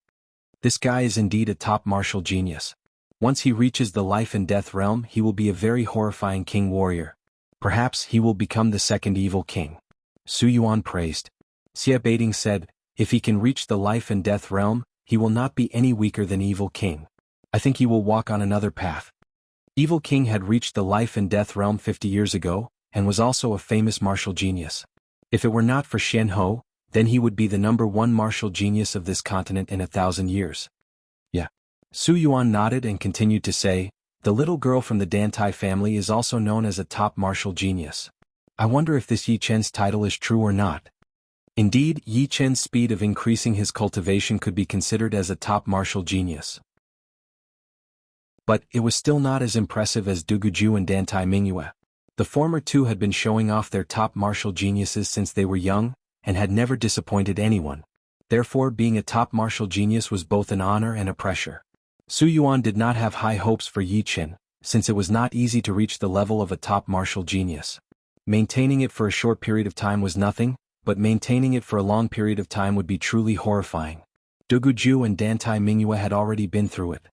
This guy is indeed a top martial genius. Once he reaches the life and death realm, he will be a very horrifying king warrior. Perhaps he will become the second evil king. Su Yuan praised. Xia Beiting said, if he can reach the life and death realm, he will not be any weaker than evil king. I think he will walk on another path. Evil king had reached the life and death realm 50 years ago, and was also a famous martial genius. If it were not for Xian Ho, then he would be the #1 martial genius of this continent in 1,000 years. Yeah. Su Yuan nodded and continued to say, the little girl from the Dantai family is also known as a top martial genius. I wonder if this Yi Chen's title is true or not. Indeed, Yi Chen's speed of increasing his cultivation could be considered as a top martial genius. But it was still not as impressive as Duguju and Dantai Mingyue. The former two had been showing off their top martial geniuses since they were young, and had never disappointed anyone. Therefore, being a top martial genius was both an honor and a pressure. Su Yuan did not have high hopes for Yi Qin, since it was not easy to reach the level of a top martial genius. Maintaining it for a short period of time was nothing, but maintaining it for a long period of time would be truly horrifying. Duguju and Dantai Mingyue had already been through it.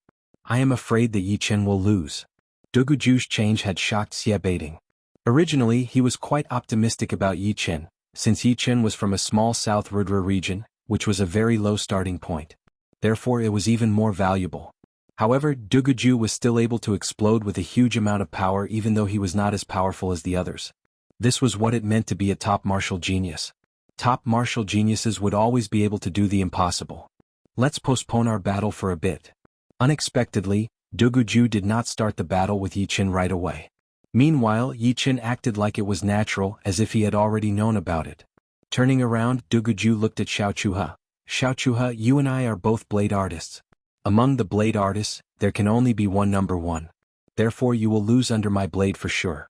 I am afraid that Yi Qin will lose. Duguju's change had shocked Xia Beiting. Originally, he was quite optimistic about Yi Qin, since Yi Qin was from a small South Rudra region, which was a very low starting point. Therefore it was even more valuable. However, Duguju was still able to explode with a huge amount of power even though he was not as powerful as the others. This was what it meant to be a top martial genius. Top martial geniuses would always be able to do the impossible. Let's postpone our battle for a bit. Unexpectedly, Duguju did not start the battle with Yi Qin right away. Meanwhile, Yi Qin acted like it was natural, as if he had already known about it. Turning around, Duguju looked at Xiaochuha. Xiaochuha, you and I are both blade artists. Among the blade artists, there can only be one #1. Therefore you will lose under my blade for sure.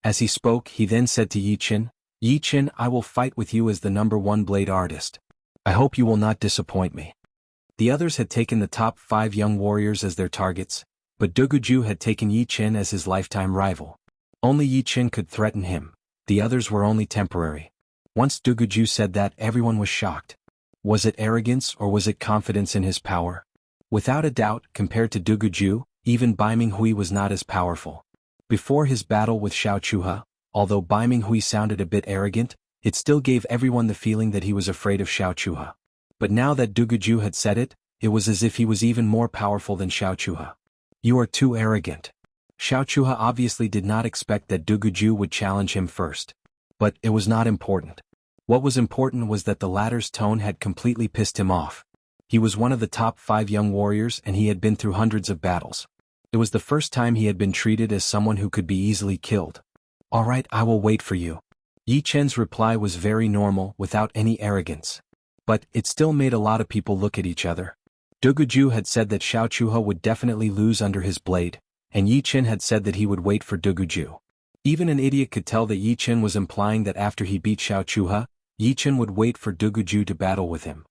As he spoke, he then said to Yi Qin, I will fight with you as the #1 blade artist. I hope you will not disappoint me. The others had taken the top 5 young warriors as their targets, but Duguju had taken Yi Qin as his lifetime rival. Only Yi Qin could threaten him, the others were only temporary. Once Duguju said that, everyone was shocked. Was it arrogance or was it confidence in his power? Without a doubt, compared to Duguju, even Bai Minghui was not as powerful. Before his battle with Xiaochuha, although Bai Minghui sounded a bit arrogant, it still gave everyone the feeling that he was afraid of Xiaochuha. But now that Duguju had said it, it was as if he was even more powerful than Xiaochuha. You are too arrogant. Xiaochuha obviously did not expect that Duguju would challenge him first. But it was not important. What was important was that the latter's tone had completely pissed him off. He was one of the top 5 young warriors and he had been through hundreds of battles. It was the first time he had been treated as someone who could be easily killed. "All right, I will wait for you." Yi Chen's reply was very normal, without any arrogance. But it still made a lot of people look at each other. Duguju had said that Xiao Chuhe would definitely lose under his blade, and Yi Chen had said that he would wait for Duguju. Even an idiot could tell that Yi Chen was implying that after he beat Xiao Chuhe, Yi Chen would wait for Duguju to battle with him.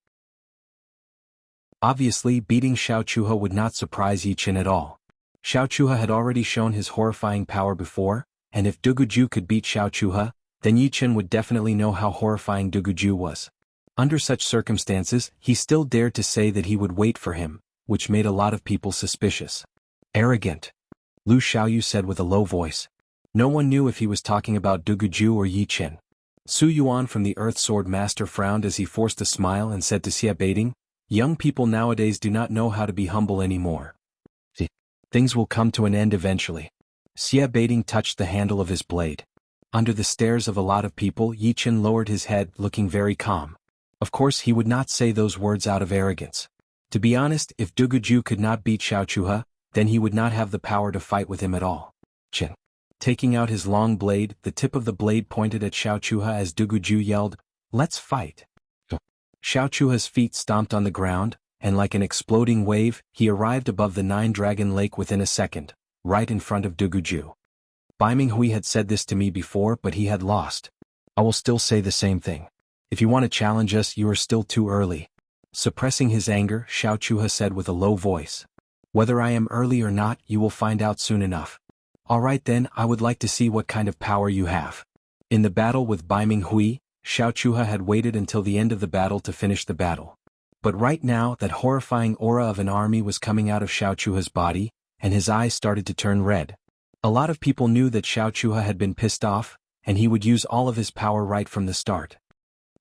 Obviously, beating Xiao Chuhe would not surprise Yi Chen at all. Xiao Chuhe had already shown his horrifying power before, and if Duguju could beat Xiao Chuhe, then Yi Chen would definitely know how horrifying Duguju was. Under such circumstances, he still dared to say that he would wait for him, which made a lot of people suspicious. "Arrogant," Lu Xiaoyu said with a low voice. No one knew if he was talking about Duguju or Yi Chen. Su Yuan from the Earth Sword Master frowned as he forced a smile and said to Xie Baiting, "Young people nowadays do not know how to be humble anymore. Things will come to an end eventually." Xie Baiting touched the handle of his blade. Under the stares of a lot of people, Yi Chen lowered his head, looking very calm. Of course he would not say those words out of arrogance. To be honest, if Duguju could not beat Xiao Chuhe, then he would not have the power to fight with him at all. Chen. Taking out his long blade, the tip of the blade pointed at Xiao Chuhe as Duguju yelled, "Let's fight." Xiao Chuhe's feet stomped on the ground, and like an exploding wave, he arrived above the Nine-Dragon Lake within a second, right in front of Duguju. Bai Minghui had said this to me before, but he had lost. I will still say the same thing. If you want to challenge us, you are still too early. Suppressing his anger, Xiao Chuhe said with a low voice. "Whether I am early or not, you will find out soon enough. All right then, I would like to see what kind of power you have." In the battle with Bai Minghui, Xiao Chuhe had waited until the end of the battle to finish the battle. But right now, that horrifying aura of an army was coming out of Xiao Chuhe's body, and his eyes started to turn red. A lot of people knew that Xiao Chuhe had been pissed off, and he would use all of his power right from the start.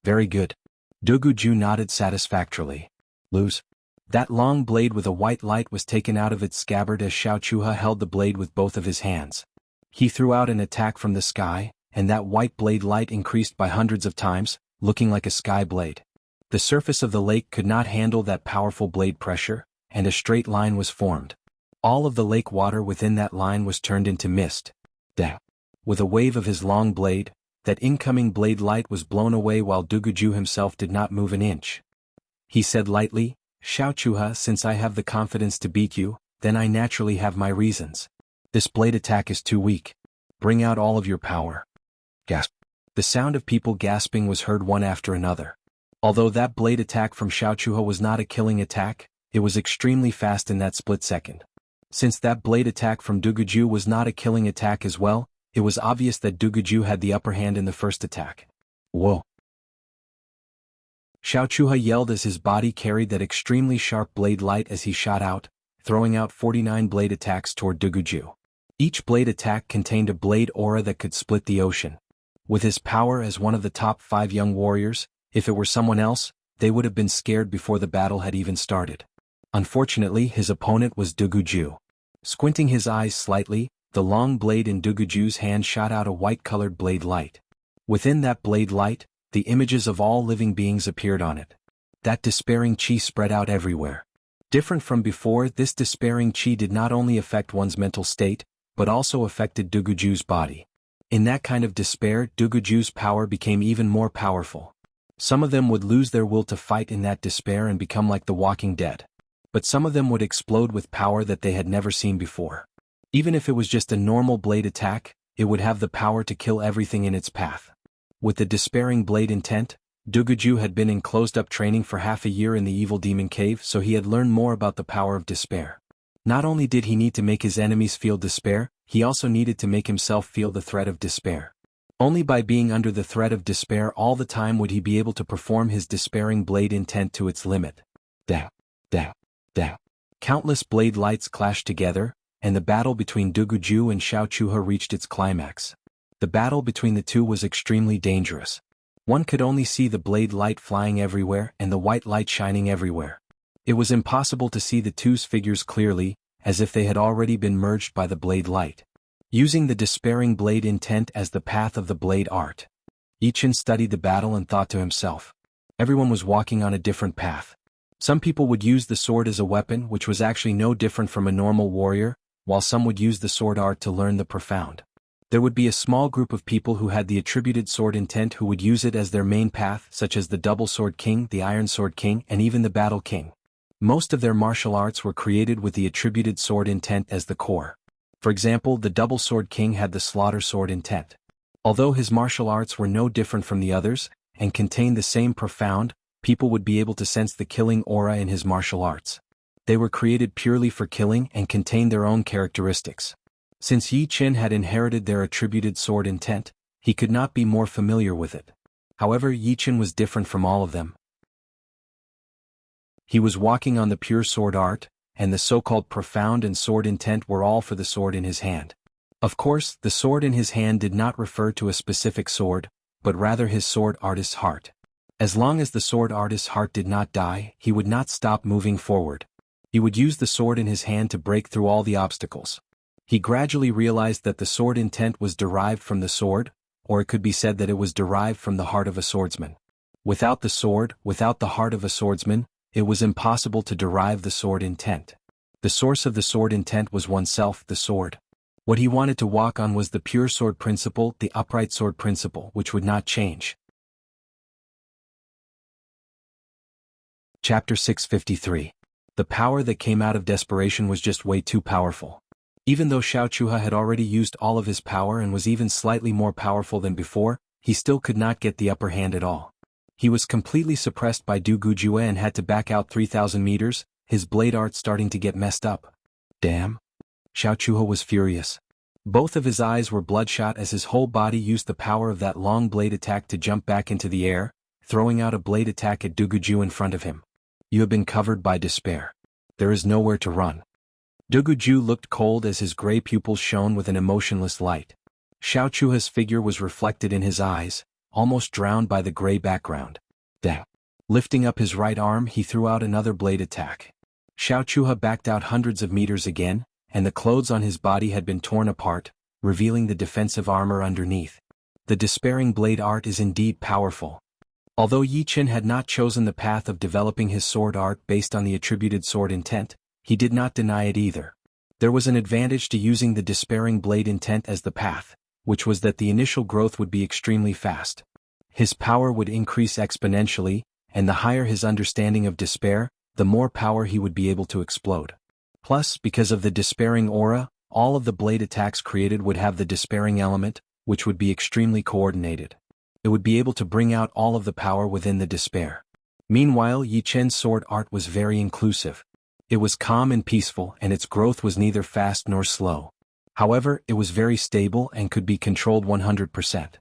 "Very good." Duguju nodded satisfactorily. "Lose." That long blade with a white light was taken out of its scabbard as Xiao Chuhe held the blade with both of his hands. He threw out an attack from the sky, and that white blade light increased by hundreds of times, looking like a sky blade. The surface of the lake could not handle that powerful blade pressure, and a straight line was formed. All of the lake water within that line was turned into mist. With a wave of his long blade, that incoming blade light was blown away while Duguju himself did not move an inch. He said lightly, "Xiao Chuhe, since I have the confidence to beat you, then I naturally have my reasons. This blade attack is too weak. Bring out all of your power." Gasp. The sound of people gasping was heard one after another. Although that blade attack from Xiao Chuhe was not a killing attack, it was extremely fast in that split second. Since that blade attack from Duguju was not a killing attack as well, it was obvious that Duguju had the upper hand in the first attack. Whoa! Xiao Chuhe yelled as his body carried that extremely sharp blade light as he shot out, throwing out 49 blade attacks toward Duguju. Each blade attack contained a blade aura that could split the ocean. With his power as one of the top 5 young warriors, if it were someone else, they would have been scared before the battle had even started. Unfortunately, his opponent was Duguju. Squinting his eyes slightly, the long blade in Duguju's hand shot out a white-colored blade light. Within that blade light, the images of all living beings appeared on it. That despairing chi spread out everywhere. Different from before, this despairing chi did not only affect one's mental state, but also affected Duguju's body. In that kind of despair, Duguju's power became even more powerful. Some of them would lose their will to fight in that despair and become like the Walking Dead. But some of them would explode with power that they had never seen before. Even if it was just a normal blade attack, it would have the power to kill everything in its path. With the despairing blade intent, Duguju had been in closed-up training for half a year in the Evil Demon Cave, so he had learned more about the power of despair. Not only did he need to make his enemies feel despair, he also needed to make himself feel the threat of despair. Only by being under the threat of despair all the time would he be able to perform his despairing blade intent to its limit. Countless blade lights clashed together, and the battle between Duguju and Xiao Chuhe reached its climax. The battle between the two was extremely dangerous. One could only see the blade light flying everywhere and the white light shining everywhere. It was impossible to see the two's figures clearly, as if they had already been merged by the blade light. Using the despairing blade intent as the path of the blade art. Yi Chen studied the battle and thought to himself. Everyone was walking on a different path. Some people would use the sword as a weapon, which was actually no different from a normal warrior, while some would use the sword art to learn the profound. There would be a small group of people who had the attributed sword intent who would use it as their main path, such as the Double Sword King, the Iron Sword King, and even the Battle King. Most of their martial arts were created with the attributed sword intent as the core. For example, the Double Sword King had the Slaughter Sword intent. Although his martial arts were no different from the others, and contained the same profound, people would be able to sense the killing aura in his martial arts. They were created purely for killing and contained their own characteristics. Since Yi Chen had inherited their attributed sword intent, he could not be more familiar with it. However, Yi Chen was different from all of them. He was walking on the pure sword art, and the so-called profound and sword intent were all for the sword in his hand. Of course, the sword in his hand did not refer to a specific sword, but rather his sword artist's heart. As long as the sword artist's heart did not die, he would not stop moving forward. He would use the sword in his hand to break through all the obstacles. He gradually realized that the sword intent was derived from the sword, or it could be said that it was derived from the heart of a swordsman. Without the sword, without the heart of a swordsman, it was impossible to derive the sword intent. The source of the sword intent was oneself, the sword. What he wanted to walk on was the pure sword principle, the upright sword principle, which would not change. Chapter 653. The power that came out of desperation was just way too powerful. Even though Xiao Chuha had already used all of his power and was even slightly more powerful than before, he still could not get the upper hand at all. He was completely suppressed by Du Gujue and had to back out 3,000 meters, his blade art starting to get messed up. Damn. Xiao Chuha was furious. Both of his eyes were bloodshot as his whole body used the power of that long blade attack to jump back into the air, throwing out a blade attack at Du Gujue in front of him. You have been covered by despair. There is nowhere to run. Du Gujue looked cold as his gray pupils shone with an emotionless light. Xiao Chuha's figure was reflected in his eyes, almost drowned by the gray background. Da. Lifting up his right arm, he threw out another blade attack. Xiao Chuha backed out hundreds of meters again, and the clothes on his body had been torn apart, revealing the defensive armor underneath. The despairing blade art is indeed powerful. Although Yi Chen had not chosen the path of developing his sword art based on the attributed sword intent, he did not deny it either. There was an advantage to using the despairing blade intent as the path, which was that the initial growth would be extremely fast. His power would increase exponentially, and the higher his understanding of despair, the more power he would be able to explode. Plus, because of the despairing aura, all of the blade attacks created would have the despairing element, which would be extremely coordinated. It would be able to bring out all of the power within the despair. Meanwhile, Yi Chen's sword art was very inclusive. It was calm and peaceful, and its growth was neither fast nor slow. However, it was very stable and could be controlled 100%.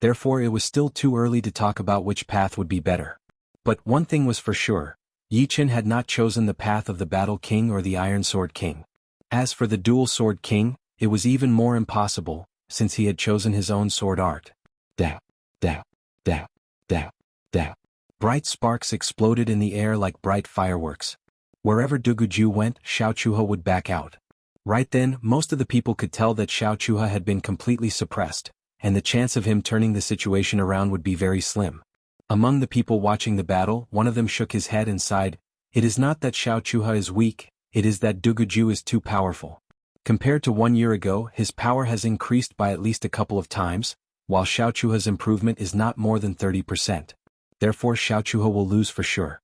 Therefore, it was still too early to talk about which path would be better. But one thing was for sure, Yi Chen had not chosen the path of the Battle King or the Iron Sword King. As for the Dual Sword King, it was even more impossible, since he had chosen his own sword art. Da, da, da, da, da. Bright sparks exploded in the air like bright fireworks. Wherever Du Gujue went, Xiao Chuha would back out. Right then, most of the people could tell that Xiao Chuha had been completely suppressed, and the chance of him turning the situation around would be very slim. Among the people watching the battle, one of them shook his head and sighed, "It is not that Xiao Chuha is weak, it is that Du Gujue is too powerful. Compared to 1 year ago, his power has increased by at least a couple of times, while Xiao Chuha's improvement is not more than 30%. Therefore Xiao Chuha will lose for sure."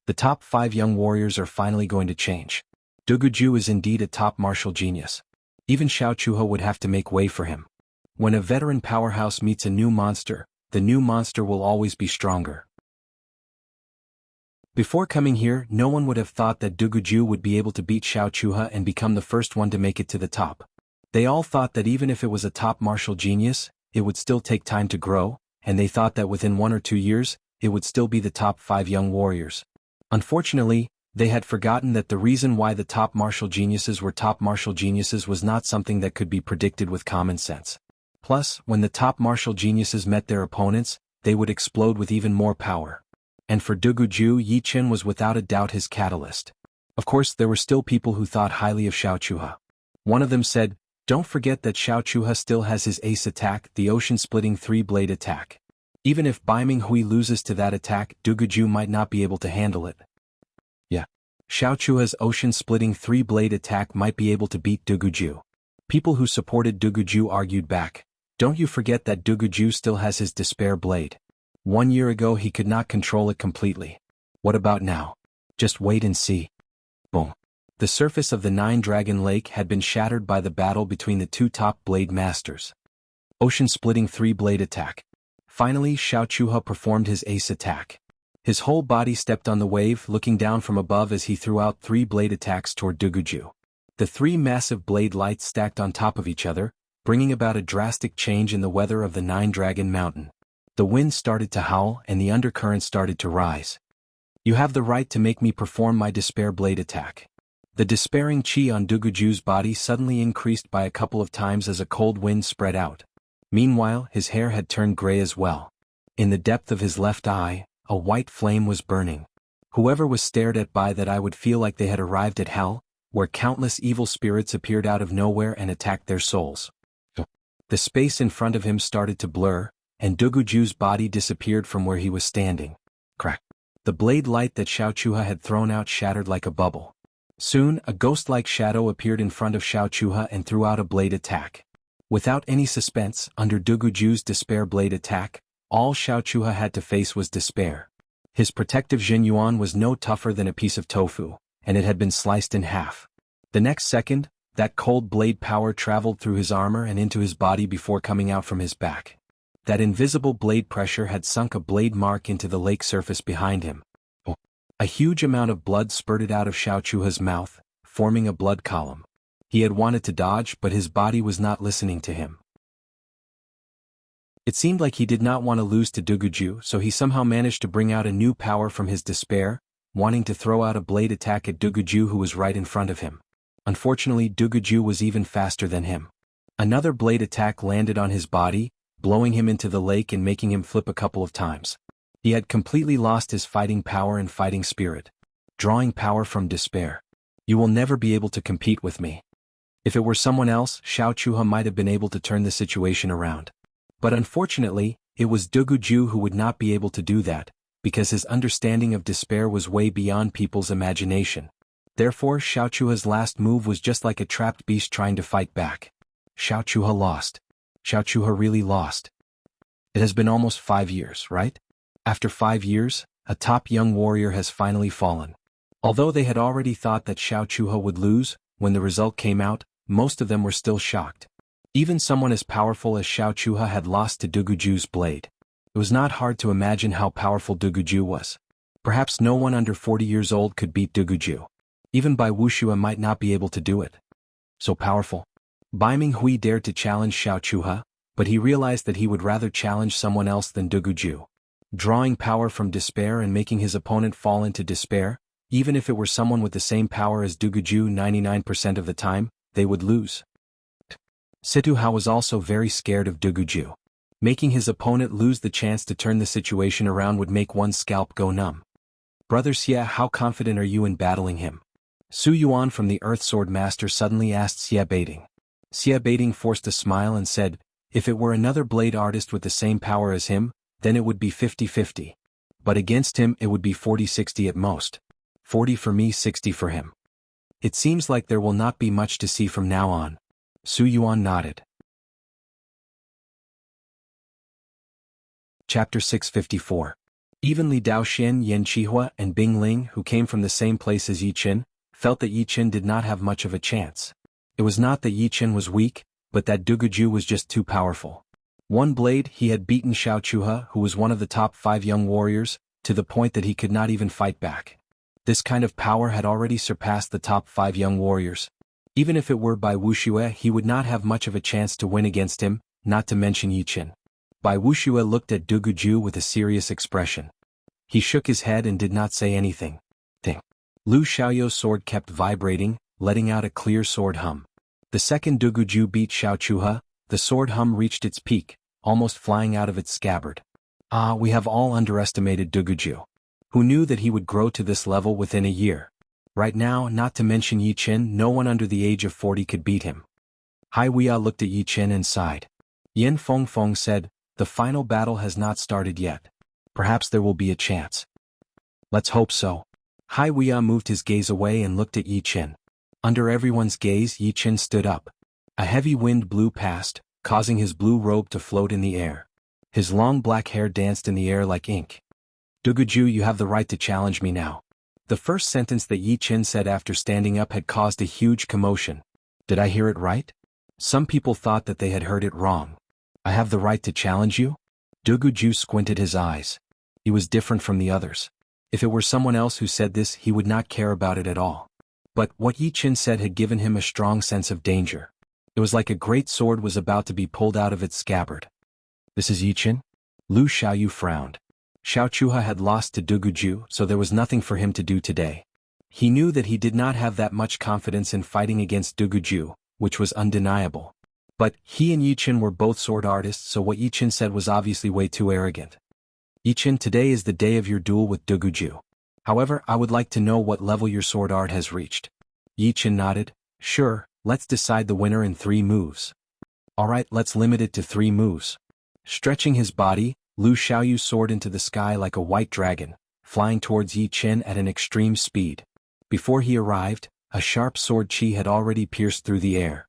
The top 5 young warriors are finally going to change. Du Gujue is indeed a top martial genius. Even Xiao Chuha would have to make way for him. When a veteran powerhouse meets a new monster, the new monster will always be stronger. Before coming here, no one would have thought that Du Gujue would be able to beat Xiao Chuha and become the first one to make it to the top. They all thought that even if it was a top martial genius, it would still take time to grow, and they thought that within 1 or 2 years, it would still be the top 5 young warriors. Unfortunately, they had forgotten that the reason why the top martial geniuses were top martial geniuses was not something that could be predicted with common sense. Plus, when the top martial geniuses met their opponents, they would explode with even more power. And for Du Gujue, Yi Chen was without a doubt his catalyst. Of course, there were still people who thought highly of Xiao Chuha. One of them said, Don't forget that Xiao Chuha still has his ace attack, the ocean-splitting three-blade attack. Even if Bai Ming Hui loses to that attack, Duguju might not be able to handle it. Yeah. Xiao Chuha's ocean-splitting three-blade attack might be able to beat Duguju. People who supported Duguju argued back. Don't you forget that Duguju still has his despair blade. 1 year ago he could not control it completely. What about now? Just wait and see. Boom. The surface of the Nine-Dragon Lake had been shattered by the battle between the two top blade masters. Ocean-splitting three-blade attack. Finally, Xiao Chuha performed his ace attack. His whole body stepped on the wave, looking down from above as he threw out three-blade attacks toward Duguju. The three massive blade lights stacked on top of each other, bringing about a drastic change in the weather of the Nine-Dragon Mountain. The wind started to howl and the undercurrent started to rise. You have the right to make me perform my despair blade attack. The despairing chi on Duguju's body suddenly increased by a couple of times as a cold wind spread out. Meanwhile, his hair had turned gray as well. In the depth of his left eye, a white flame was burning. Whoever was stared at by that eye would feel like they had arrived at hell, where countless evil spirits appeared out of nowhere and attacked their souls. The space in front of him started to blur, and Duguju's body disappeared from where he was standing. Crack. The blade light that Xiao Chuha had thrown out shattered like a bubble. Soon, a ghost-like shadow appeared in front of Xiao Chuha and threw out a blade attack. Without any suspense, under Duguju's despair blade attack, all Xiao Chuha had to face was despair. His protective Jin Yuan was no tougher than a piece of tofu, and it had been sliced in half. The next second, that cold blade power traveled through his armor and into his body before coming out from his back. That invisible blade pressure had sunk a blade mark into the lake surface behind him. A huge amount of blood spurted out of Xiao Chuha's mouth, forming a blood column. He had wanted to dodge, but his body was not listening to him. It seemed like he did not want to lose to Duguju, so he somehow managed to bring out a new power from his despair, wanting to throw out a blade attack at Duguju who was right in front of him. Unfortunately, Duguju was even faster than him. Another blade attack landed on his body, blowing him into the lake and making him flip a couple of times. He had completely lost his fighting power and fighting spirit. Drawing power from despair. You will never be able to compete with me. If it were someone else, Xiao Chuha might have been able to turn the situation around. But unfortunately, it was Duguju who would not be able to do that, because his understanding of despair was way beyond people's imagination. Therefore, Xiao Chuha's last move was just like a trapped beast trying to fight back. Xiao Chuha lost. Xiao Chuha really lost. It has been almost 5 years, right? After 5 years, a top young warrior has finally fallen. Although they had already thought that Xiao Chuha would lose, when the result came out, most of them were still shocked. Even someone as powerful as Xiao Chuha had lost to Duguju's blade. It was not hard to imagine how powerful Duguju was. Perhaps no one under 40 years old could beat Duguju. Even Bai Wuxia might not be able to do it. So powerful. Bai Ming Hui dared to challenge Xiao Chuha, but he realized that he would rather challenge someone else than Duguju. Drawing power from despair and making his opponent fall into despair, even if it were someone with the same power as Duguju 99% of the time, they would lose. Situ Hao was also very scared of Duguju. Making his opponent lose the chance to turn the situation around would make one's scalp go numb. Brother Xie, how confident are you in battling him? Su Yuan from the Earth Sword Master suddenly asked Xie Baiting. Xie Baiting forced a smile and said, if it were another blade artist with the same power as him, then it would be 50-50. But against him it would be 40-60 at most. 40 for me, 60 for him. It seems like there will not be much to see from now on. Su Yuan nodded. Chapter 654. Even Li Daoxian, Yan Qihua, and Bing Ling, who came from the same place as Yi Qin, felt that Yi Qin did not have much of a chance. It was not that Yi Qin was weak, but that Duguju was just too powerful. One blade, he had beaten Xiao Chuha, who was one of the top 5 young warriors, to the point that he could not even fight back. This kind of power had already surpassed the top 5 young warriors. Even if it were Bai Wuxia, he would not have much of a chance to win against him, not to mention Yi Qin. Bai Wuxia looked at Duguju with a serious expression. He shook his head and did not say anything. Ding. Lu Xiaoyou's sword kept vibrating, letting out a clear sword hum. The second Duguju beat Xiao Chuha, the sword hum reached its peak, almost flying out of its scabbard. Ah, we have all underestimated Duguju. Who knew that he would grow to this level within a year? Right now, not to mention Yi Qin, no one under the age of 40 could beat him. Hai Weia looked at Yi Chen and sighed. Yin Feng Feng said, "The final battle has not started yet. Perhaps there will be a chance." "Let's hope so." Hai Weia moved his gaze away and looked at Yi Chen. Under everyone's gaze, Yi Chen stood up. A heavy wind blew past, causing his blue robe to float in the air. His long black hair danced in the air like ink. "Duguju, you have the right to challenge me now." The first sentence that Yi Chen said after standing up had caused a huge commotion. Did I hear it right? Some people thought that they had heard it wrong. "I have the right to challenge you?" Duguju squinted his eyes. He was different from the others. If it were someone else who said this, he would not care about it at all. But what Yi Chen said had given him a strong sense of danger. It was like a great sword was about to be pulled out of its scabbard. "This is Yi Chen?" Lu Xiaoyu frowned. Xiao Chuha had lost to Duguju, so there was nothing for him to do today. He knew that he did not have that much confidence in fighting against Duguju, which was undeniable. But he and Yi Chen were both sword artists, so what Yi Chen said was obviously way too arrogant. "Yi Chen, today is the day of your duel with Duguju. However, I would like to know what level your sword art has reached." Yi Chen nodded. "Sure, let's decide the winner in 3 moves." "Alright, let's limit it to 3 moves." Stretching his body, Lu Xiaoyu soared into the sky like a white dragon, flying towards Yi Chen at an extreme speed. Before he arrived, a sharp sword chi had already pierced through the air.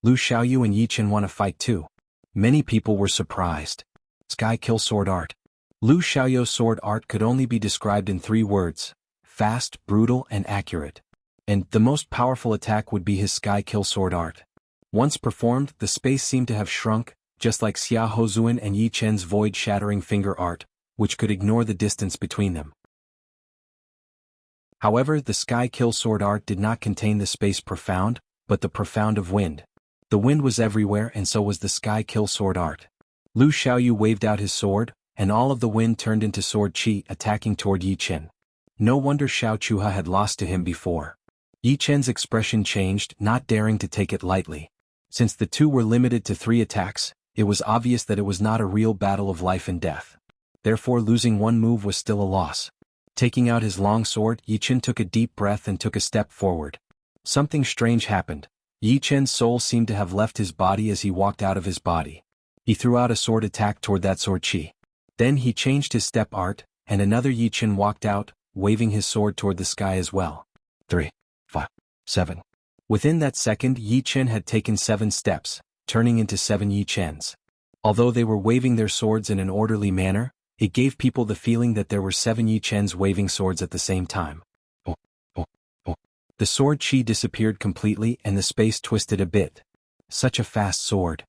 Lu Xiaoyu and Yi Chen want to fight too. Many people were surprised. Sky Kill Sword Art. Lu Xiaoyu's sword art could only be described in 3 words: fast, brutal, and accurate. And the most powerful attack would be his Sky Kill Sword art. Once performed, the space seemed to have shrunk, just like Xia Hozuan and Yi Chen's void-shattering finger art, which could ignore the distance between them. However, the Sky Kill Sword art did not contain the space profound, but the profound of wind. The wind was everywhere, and so was the Sky Kill Sword art. Lu Xiaoyu waved out his sword, and all of the wind turned into sword chi, attacking toward Yi Chen. No wonder Xiao Chuha had lost to him before. Yi Chen's expression changed, not daring to take it lightly. Since the two were limited to 3 attacks, it was obvious that it was not a real battle of life and death. Therefore, losing 1 move was still a loss. Taking out his long sword, Yi Chen took a deep breath and took a step forward. Something strange happened. Yi Chen's soul seemed to have left his body as he walked out of his body. He threw out a sword attack toward that sword chi. Then he changed his step art, and another Yi Chen walked out, waving his sword toward the sky as well. 3, 5, 7. Within that second, Yi Chen had taken 7 steps, turning into 7 Yi Chens. Although they were waving their swords in an orderly manner, it gave people the feeling that there were 7 Yi Chens waving swords at the same time. Oh, oh, oh. The sword chi disappeared completely and the space twisted a bit. Such a fast sword.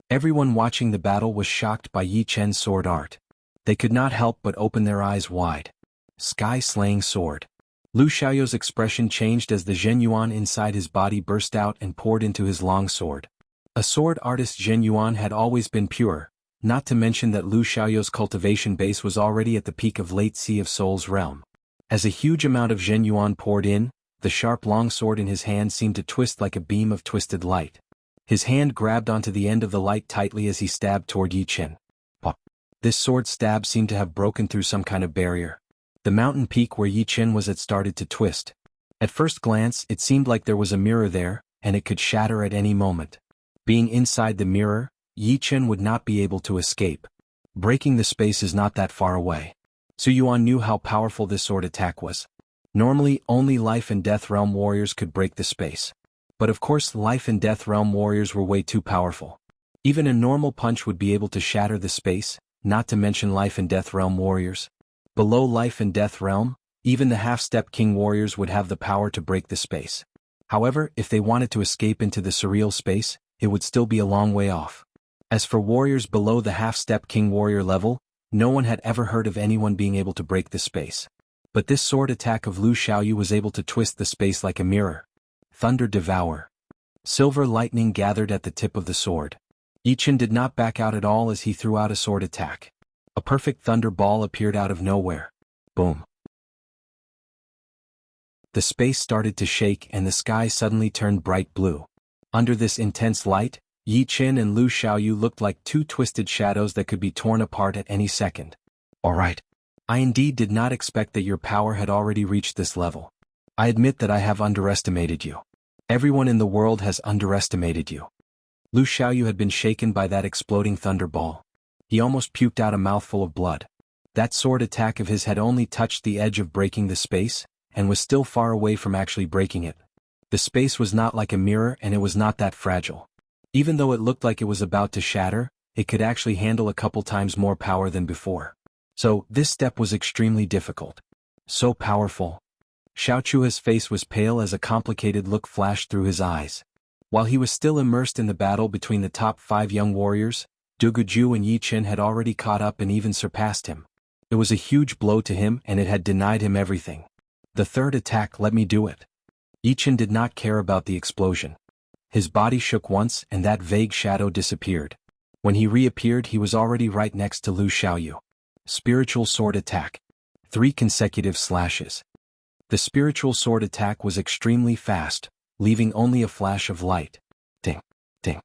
Everyone watching the battle was shocked by Yi Chen's sword art. They could not help but open their eyes wide. Sky-slaying sword. Lu Xiaoyu's expression changed as the Zhen Yuan inside his body burst out and poured into his long sword. A sword artist Zhen Yuan had always been pure, not to mention that Lu Xiaoyu's cultivation base was already at the peak of late Sea of Souls realm. As a huge amount of Zhen Yuan poured in, the sharp long sword in his hand seemed to twist like a beam of twisted light. His hand grabbed onto the end of the light tightly as he stabbed toward Yi Chen. Pop. This sword stab seemed to have broken through some kind of barrier. The mountain peak where Yi Chen was at started to twist. At first glance, it seemed like there was a mirror there, and it could shatter at any moment. Being inside the mirror, Yi Chen would not be able to escape. Breaking the space is not that far away. Su Yuan knew how powerful this sword attack was. Normally, only Life and Death Realm warriors could break the space. But of course, Life and Death Realm warriors were way too powerful. Even a normal punch would be able to shatter the space, not to mention Life and Death Realm warriors. Below Life and Death Realm, even the half-step king warriors would have the power to break the space. However, if they wanted to escape into the surreal space, it would still be a long way off. As for warriors below the half-step king warrior level, no one had ever heard of anyone being able to break the space. But this sword attack of Lu Xiaoyu was able to twist the space like a mirror. Thunder Devour. Silver lightning gathered at the tip of the sword. Yi Chen did not back out at all as he threw out a sword attack. A perfect thunder ball appeared out of nowhere. Boom. The space started to shake and the sky suddenly turned bright blue. Under this intense light, Yi Chen and Lu Xiaoyu looked like 2 twisted shadows that could be torn apart at any second. Alright. I indeed did not expect that your power had already reached this level. I admit that I have underestimated you. Everyone in the world has underestimated you. Lu Xiaoyu had been shaken by that exploding thunderball. He almost puked out a mouthful of blood. That sword attack of his had only touched the edge of breaking the space, and was still far away from actually breaking it. The space was not like a mirror and it was not that fragile. Even though it looked like it was about to shatter, it could actually handle a couple times more power than before. So, this step was extremely difficult. So powerful. Xiao Chua's face was pale as a complicated look flashed through his eyes. While he was still immersed in the battle between the top 5 young warriors, Duguju and Yi Qin had already caught up and even surpassed him. It was a huge blow to him and it had denied him everything. The third attack, let me do it. Yi Qin did not care about the explosion. His body shook once and that vague shadow disappeared. When he reappeared he was already right next to Lu Xiaoyu. Spiritual sword attack. 3 consecutive slashes. The spiritual sword attack was extremely fast, leaving only a flash of light. Ding, ding.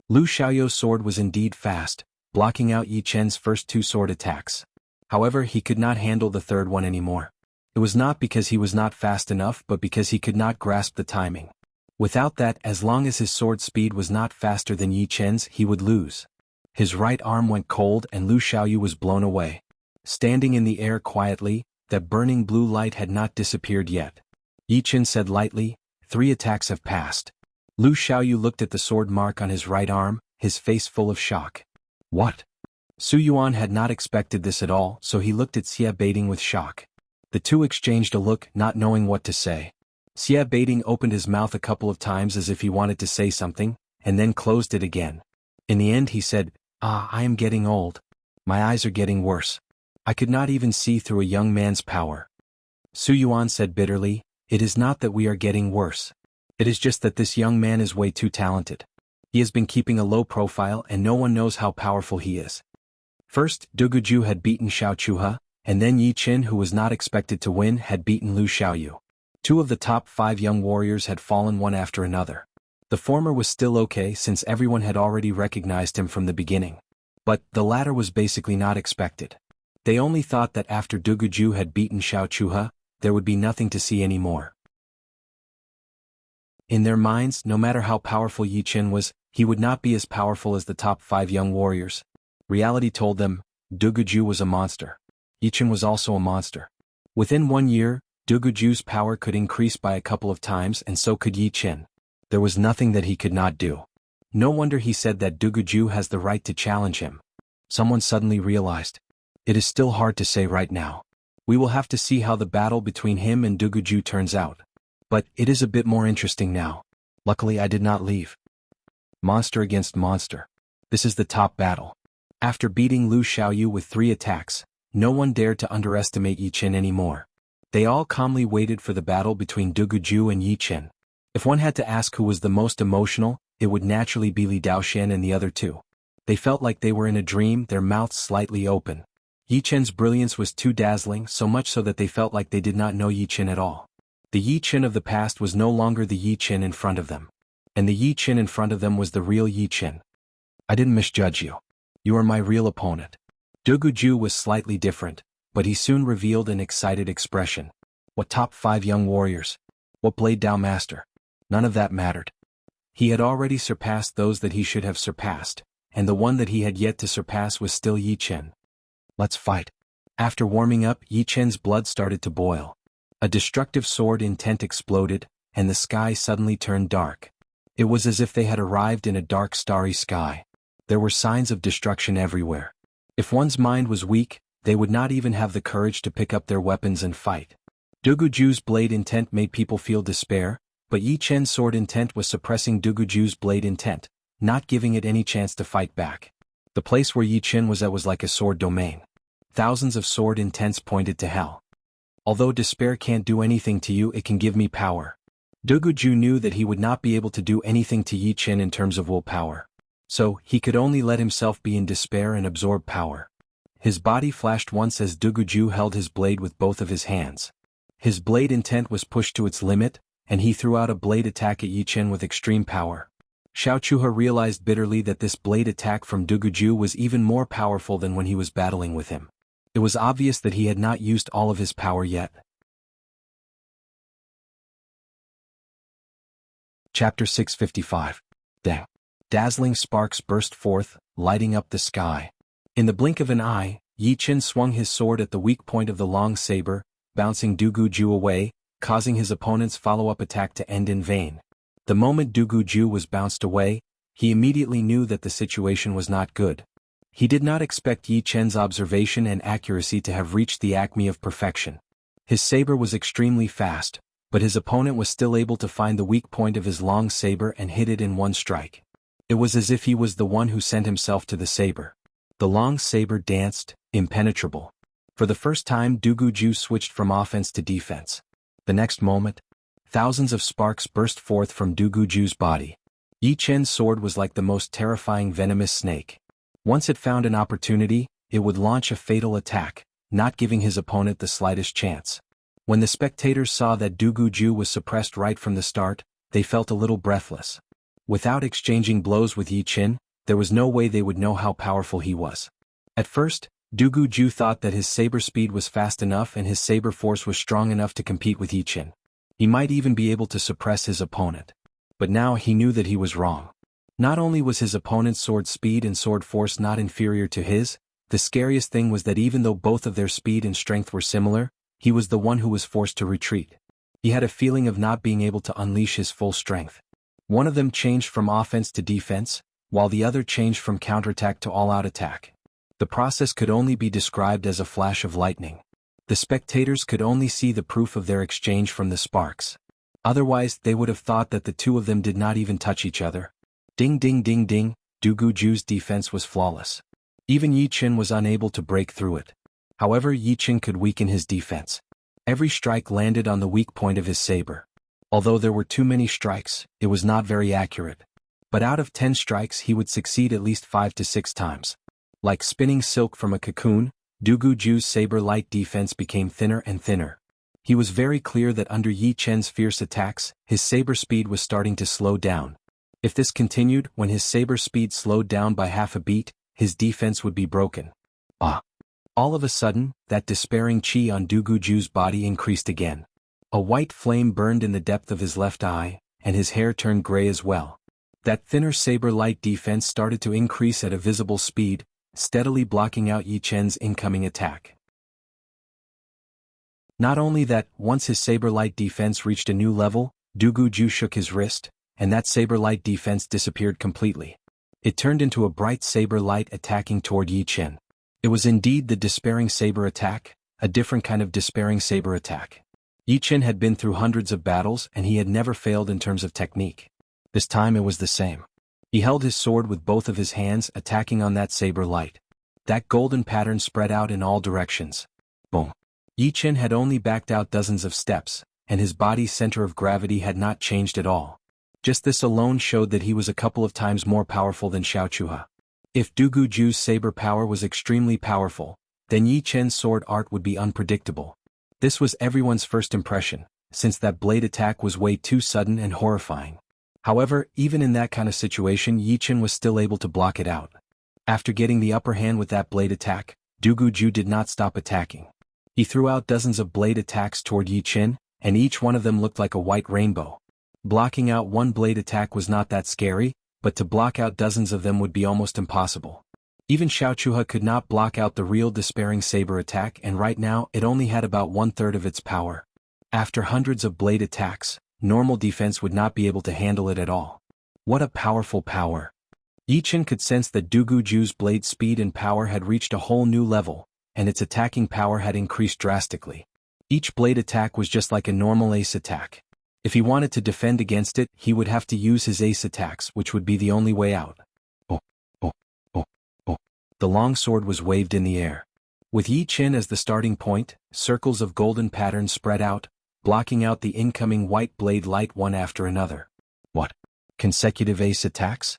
Lu Xiaoyu's sword was indeed fast, blocking out Yi Qin's first 2 sword attacks. However, he could not handle the third one anymore. It was not because he was not fast enough but because he could not grasp the timing. Without that, as long as his sword speed was not faster than Yi Qin's, he would lose. His right arm went cold and Lu Xiaoyu was blown away. Standing in the air quietly, that burning blue light had not disappeared yet. Yi Qin said lightly, 3 attacks have passed. Lu Xiaoyu looked at the sword mark on his right arm, his face full of shock. What? Su Yuan had not expected this at all, so he looked at Xia Baiting with shock. The two exchanged a look, not knowing what to say. Xia Baiting opened his mouth a couple of times as if he wanted to say something, and then closed it again. In the end he said, I am getting old. My eyes are getting worse. I could not even see through a young man's power. Su Yuan said bitterly, it is not that we are getting worse. It is just that this young man is way too talented. He has been keeping a low profile and no one knows how powerful he is. First, Duguju had beaten Xiao Chuha, and then Yi Qin, who was not expected to win, had beaten Lu Xiaoyu. 2 of the top 5 young warriors had fallen one after another. The former was still okay since everyone had already recognized him from the beginning. But the latter was basically not expected. They only thought that after Duguju had beaten Xiao Chuha, there would be nothing to see anymore. In their minds, no matter how powerful Yi Qin was, he would not be as powerful as the top 5 young warriors. Reality told them, Duguju was a monster. Yi Qin was also a monster. Within 1 year, Duguju's power could increase by a couple of times and so could Yi Qin. There was nothing that he could not do. No wonder he said that Duguju has the right to challenge him. Someone suddenly realized. It is still hard to say right now. We will have to see how the battle between him and Duguju turns out. But it is a bit more interesting now. Luckily I did not leave. Monster against monster. This is the top battle. After beating Lu Xiaoyu with 3 attacks, no one dared to underestimate Yi Qin anymore. They all calmly waited for the battle between Duguju and Yi Qin. If one had to ask who was the most emotional, it would naturally be Li Daoxian and the other 2. They felt like they were in a dream, their mouths slightly open. Yi Qin's brilliance was too dazzling, so much so that they felt like they did not know Yi Qin at all. The Yi Qin of the past was no longer the Yi Qin in front of them. And the Yi Qin in front of them was the real Yi Qin. I didn't misjudge you. You are my real opponent. Duguju was slightly different, but he soon revealed an excited expression. What top 5 young warriors? What Blade Dao Master? None of that mattered. He had already surpassed those that he should have surpassed, and the one that he had yet to surpass was still Yi Qin. Let's fight. After warming up, Yi Qin's blood started to boil. A destructive sword intent exploded, and the sky suddenly turned dark. It was as if they had arrived in a dark starry sky. There were signs of destruction everywhere. If one's mind was weak, they would not even have the courage to pick up their weapons and fight. Duguju's blade intent made people feel despair, but Yi Qin's sword intent was suppressing Duguju's blade intent, not giving it any chance to fight back. The place where Yi Qin was at was like a sword domain. Thousands of sword intents pointed to hell. Although despair can't do anything to you, it can give me power. Duguju knew that he would not be able to do anything to Yi Qin in terms of willpower. So, he could only let himself be in despair and absorb power. His body flashed once as Duguju held his blade with both of his hands. His blade intent was pushed to its limit, and he threw out a blade attack at Yi Qin with extreme power. Xiao Chuha realized bitterly that this blade attack from Duguju was even more powerful than when he was battling with him. It was obvious that he had not used all of his power yet. Chapter 655. Dang. Dazzling sparks burst forth, lighting up the sky. In the blink of an eye, Yi Chen swung his sword at the weak point of the long saber, bouncing Du Guju away, causing his opponent's follow-up attack to end in vain. The moment Du Guju was bounced away, he immediately knew that the situation was not good. He did not expect Yi Chen's observation and accuracy to have reached the acme of perfection. His saber was extremely fast, but his opponent was still able to find the weak point of his long saber and hit it in one strike. It was as if he was the one who sent himself to the saber. The long saber danced, impenetrable. For the first time, Du Guju switched from offense to defense. The next moment, thousands of sparks burst forth from Du Guju's body. Yi Chen's sword was like the most terrifying venomous snake. Once it found an opportunity, it would launch a fatal attack, not giving his opponent the slightest chance. When the spectators saw that Du Guju was suppressed right from the start, they felt a little breathless. Without exchanging blows with Yi Chen, there was no way they would know how powerful he was. At first, Du Guju thought that his saber speed was fast enough and his saber force was strong enough to compete with Yi Chen. He might even be able to suppress his opponent. But now he knew that he was wrong. Not only was his opponent's sword speed and sword force not inferior to his, the scariest thing was that even though both of their speed and strength were similar, he was the one who was forced to retreat. He had a feeling of not being able to unleash his full strength. One of them changed from offense to defense, while the other changed from counterattack to all-out attack. The process could only be described as a flash of lightning. The spectators could only see the proof of their exchange from the sparks. Otherwise, they would have thought that the two of them did not even touch each other. Ding ding ding ding, Du Guju's defense was flawless. Even Yi Chen was unable to break through it. However, Yi Chen could weaken his defense. Every strike landed on the weak point of his saber. Although there were too many strikes, it was not very accurate. But out of 10 strikes he would succeed at least 5 to 6 times. Like spinning silk from a cocoon, Du Guju's saber-light defense became thinner and thinner. He was very clear that under Yi Chen's fierce attacks, his saber speed was starting to slow down. If this continued, when his saber speed slowed down by half a beat, his defense would be broken. All of a sudden, that despairing chi on Du Guju's body increased again. A white flame burned in the depth of his left eye, and his hair turned gray as well. That thinner saber-light defense started to increase at a visible speed, steadily blocking out Yi Chen's incoming attack. Not only that, once his saber-light defense reached a new level, Du Guju shook his wrist, and that saber-light defense disappeared completely. It turned into a bright saber-light attacking toward Yi Chen. It was indeed the despairing saber attack, a different kind of despairing saber attack. Yi Chen had been through hundreds of battles and he had never failed in terms of technique. This time it was the same. He held his sword with both of his hands, attacking on that saber light. That golden pattern spread out in all directions. Boom. Yi Chen had only backed out dozens of steps, and his body's center of gravity had not changed at all. Just this alone showed that he was a couple of times more powerful than Xiaochuha. If Du Guju's saber power was extremely powerful, then Yi Chen's sword art would be unpredictable. This was everyone's first impression, since that blade attack was way too sudden and horrifying. However, even in that kind of situation, Yi Chen was still able to block it out. After getting the upper hand with that blade attack, Du Guju did not stop attacking. He threw out dozens of blade attacks toward Yi Chen, and each one of them looked like a white rainbow. Blocking out one blade attack was not that scary, but to block out dozens of them would be almost impossible. Even Xiaochuha could not block out the real despairing saber attack, and right now it only had about 1/3 of its power. After hundreds of blade attacks, normal defense would not be able to handle it at all. What a powerful power. Yi Chen could sense that Du Guju's blade speed and power had reached a whole new level, and its attacking power had increased drastically. Each blade attack was just like a normal ace attack. If he wanted to defend against it, he would have to use his ace attacks, which would be the only way out. The long sword was waved in the air. With Yi Chen as the starting point, circles of golden patterns spread out, blocking out the incoming white blade light one after another. What? Consecutive ace attacks?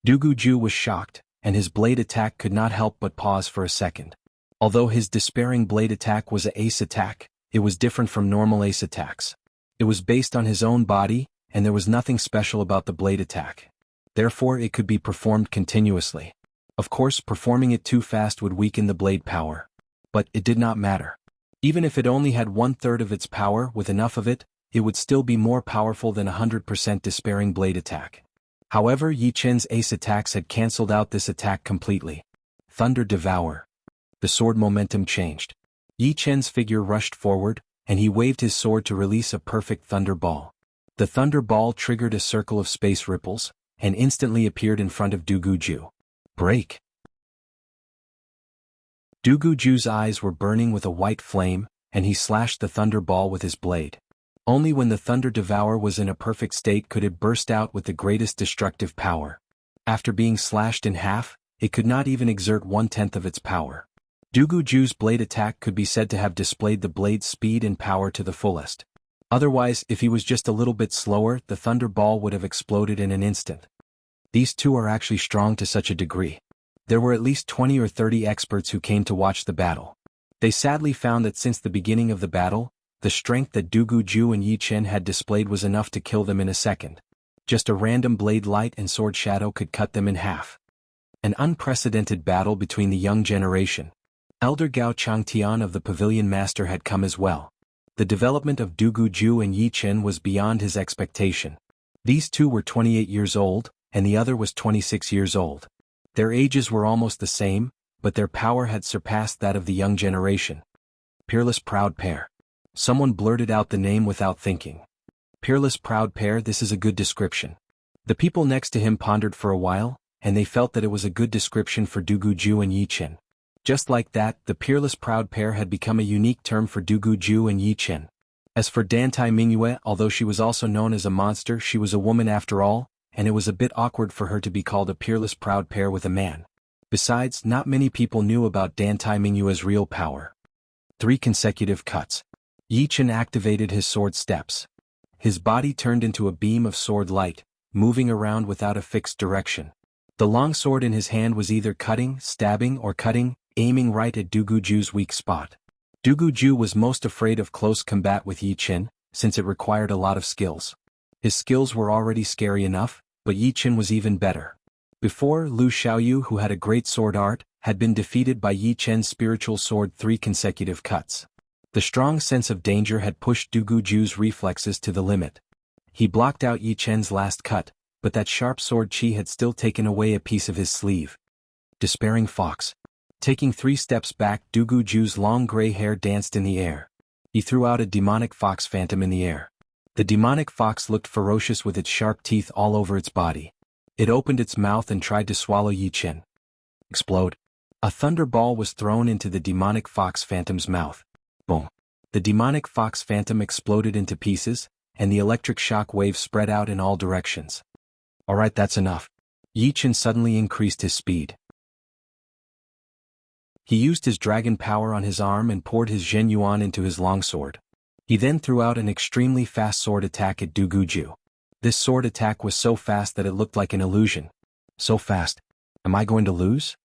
Du Guju was shocked, and his blade attack could not help but pause for a second. Although his despairing blade attack was an ace attack, it was different from normal ace attacks. It was based on his own body, and there was nothing special about the blade attack. Therefore, it could be performed continuously. Of course, performing it too fast would weaken the blade power. But it did not matter. Even if it only had 1/3 of its power, with enough of it, it would still be more powerful than 100% despairing blade attack. However, Yi Chen's ace attacks had cancelled out this attack completely. Thunder Devour. The sword momentum changed. Yi Chen's figure rushed forward, and he waved his sword to release a perfect thunder ball. The thunder ball triggered a circle of space ripples, and instantly appeared in front of Duguju. Break! Duguju's eyes were burning with a white flame, and he slashed the thunder ball with his blade. Only when the Thunder Devour was in a perfect state could it burst out with the greatest destructive power. After being slashed in half, it could not even exert 1/10 of its power. Duguju's blade attack could be said to have displayed the blade's speed and power to the fullest. Otherwise, if he was just a little bit slower, the thunder ball would have exploded in an instant. These two are actually strong to such a degree. There were at least 20 or 30 experts who came to watch the battle. They sadly found that since the beginning of the battle, the strength that Duguju and Yi Chen had displayed was enough to kill them in a second. Just a random blade light and sword shadow could cut them in half. An unprecedented battle between the young generation. Elder Gao Changtian of the Pavilion Master had come as well. The development of Duguju and Yi Chen was beyond his expectation. These two were 28 years old, and the other was 26 years old. Their ages were almost the same, but their power had surpassed that of the young generation. Peerless Proud Pair. Someone blurted out the name without thinking. Peerless Proud Pair, this is a good description. The people next to him pondered for a while, and they felt that it was a good description for Duguju and Yi Chen. Just like that, the Peerless Proud Pair had become a unique term for Duguju and Yi Chen. As for Dantai Mingyue, although she was also known as a monster, she was a woman after all, and it was a bit awkward for her to be called a Peerless Proud Pair with a man. Besides, not many people knew about Dantai Mingyue's real power. 3 consecutive cuts. Yi Chen activated his sword steps. His body turned into a beam of sword light, moving around without a fixed direction. The long sword in his hand was either cutting, stabbing, or cutting, aiming right at Duguju's weak spot. Duguju was most afraid of close combat with Yi Chen, since it required a lot of skills. His skills were already scary enough, but Yi Chen was even better. Before, Lu Xiaoyu, who had a great sword art, had been defeated by Yi Chen's spiritual sword 3 consecutive cuts. The strong sense of danger had pushed Duguju's reflexes to the limit. He blocked out Yi Chen's last cut, but that sharp sword chi had still taken away a piece of his sleeve. Despairing Fox. Taking 3 steps back, Duguju's long gray hair danced in the air. He threw out a demonic fox phantom in the air. The demonic fox looked ferocious with its sharp teeth all over its body. It opened its mouth and tried to swallow Yi Chen. Explode. A thunder ball was thrown into the demonic fox phantom's mouth. Boom. The demonic fox phantom exploded into pieces, and the electric shock wave spread out in all directions. Alright, that's enough. Yi Chen suddenly increased his speed. He used his dragon power on his arm and poured his Zhen Yuan into his longsword. He then threw out an extremely fast sword attack at Duguju. This sword attack was so fast that it looked like an illusion. So fast. Am I going to lose?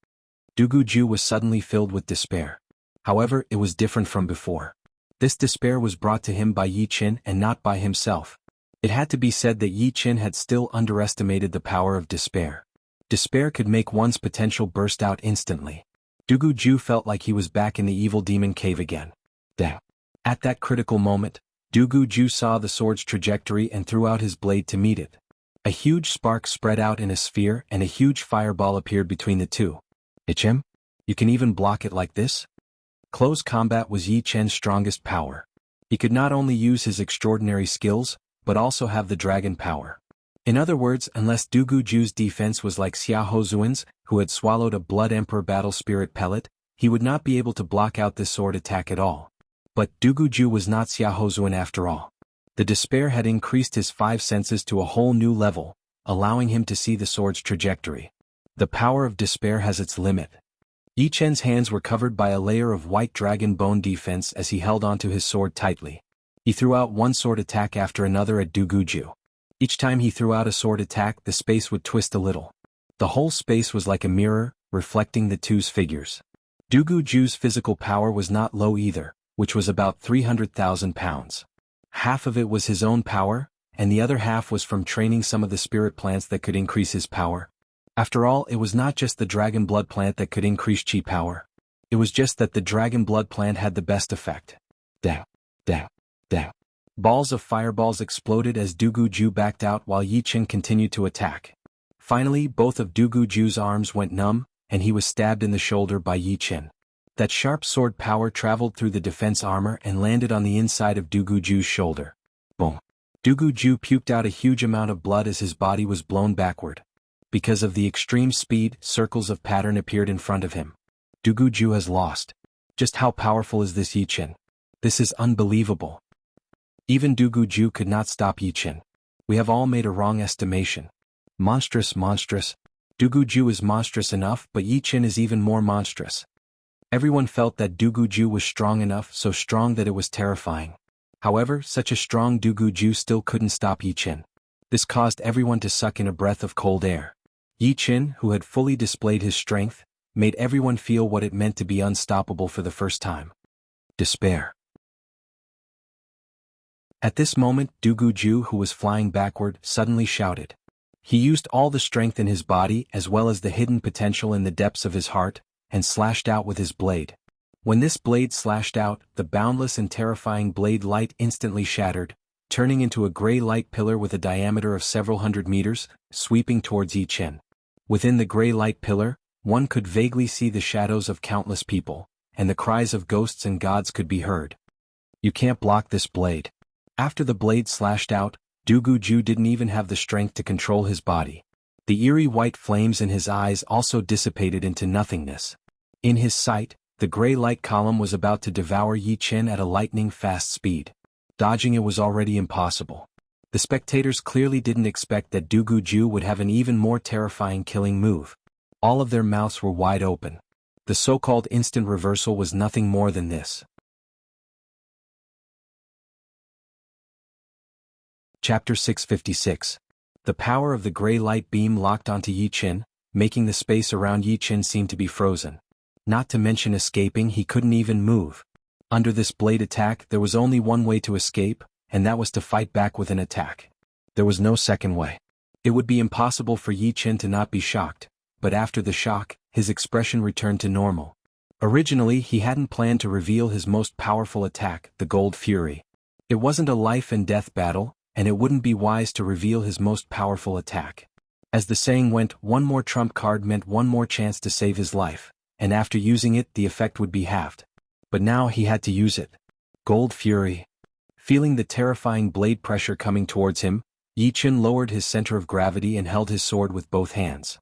Duguju was suddenly filled with despair. However, it was different from before. This despair was brought to him by Yi Chen and not by himself. It had to be said that Yi Chen had still underestimated the power of despair. Despair could make one's potential burst out instantly. Duguju felt like he was back in the evil demon cave again. Damn. At that critical moment, Duguju saw the sword's trajectory and threw out his blade to meet it. A huge spark spread out in a sphere and a huge fireball appeared between the two. Ichem? You can even block it like this? Close combat was Yi Chen's strongest power. He could not only use his extraordinary skills, but also have the dragon power. In other words, unless Duguju's defense was like Xiahou Zuan's, who had swallowed a Blood Emperor battle spirit pellet, he would not be able to block out this sword attack at all. But Duguju was not Xiahou Zuan after all. The despair had increased his 5 senses to a whole new level, allowing him to see the sword's trajectory. The power of despair has its limit. Yi Chen's hands were covered by a layer of white dragon bone defense as he held onto his sword tightly. He threw out one sword attack after another at Duguju. Each time he threw out a sword attack, the space would twist a little. The whole space was like a mirror, reflecting the two's figures. Duguju's physical power was not low either, which was about 300,000 pounds. Half of it was his own power, and the other half was from training some of the spirit plants that could increase his power. After all, it was not just the dragon blood plant that could increase chi power. It was just that the dragon blood plant had the best effect. Dab, dab, dab. Balls of fireballs exploded as Duguju backed out while Yi Chen continued to attack. Finally, both of Duguju's arms went numb, and he was stabbed in the shoulder by Yi Chen. That sharp sword power traveled through the defense armor and landed on the inside of Duguju's shoulder. Boom. Duguju puked out a huge amount of blood as his body was blown backward. Because of the extreme speed, circles of pattern appeared in front of him. Duguju has lost. Just how powerful is this Yi Chen? This is unbelievable. Even Duguju could not stop Yi Chen. We have all made a wrong estimation. Monstrous, monstrous. Duguju is monstrous enough, but Yi Chen is even more monstrous. Everyone felt that Duguju was strong enough, so strong that it was terrifying. However, such a strong Duguju still couldn't stop Yi Chen. This caused everyone to suck in a breath of cold air. Yi Chen, who had fully displayed his strength, made everyone feel what it meant to be unstoppable for the first time. Despair. At this moment, Duguju, who was flying backward, suddenly shouted. He used all the strength in his body as well as the hidden potential in the depths of his heart, and slashed out with his blade. When this blade slashed out, the boundless and terrifying blade light instantly shattered, turning into a gray light pillar with a diameter of several hundred meters, sweeping towards Yi Chen. Within the gray light pillar, one could vaguely see the shadows of countless people, and the cries of ghosts and gods could be heard. You can't block this blade. After the blade slashed out, Duguju didn't even have the strength to control his body. The eerie white flames in his eyes also dissipated into nothingness. In his sight, the gray light column was about to devour Yi Chen at a lightning-fast speed. Dodging it was already impossible. The spectators clearly didn't expect that Duguju would have an even more terrifying killing move. All of their mouths were wide open. The so-called instant reversal was nothing more than this. Chapter 656. The power of the gray light beam locked onto Yi Chen, making the space around Yi Chen seem to be frozen. Not to mention escaping, he couldn't even move. Under this blade attack, there was only one way to escape, and that was to fight back with an attack. There was no second way. It would be impossible for Yi Chen to not be shocked, but after the shock, his expression returned to normal. Originally, he hadn't planned to reveal his most powerful attack, the Gold Fury. It wasn't a life and death battle, and it wouldn't be wise to reveal his most powerful attack. As the saying went, one more trump card meant one more chance to save his life, and after using it the effect would be halved. But now he had to use it. Gold Fury. Feeling the terrifying blade pressure coming towards him, Yi Chen lowered his center of gravity and held his sword with both hands.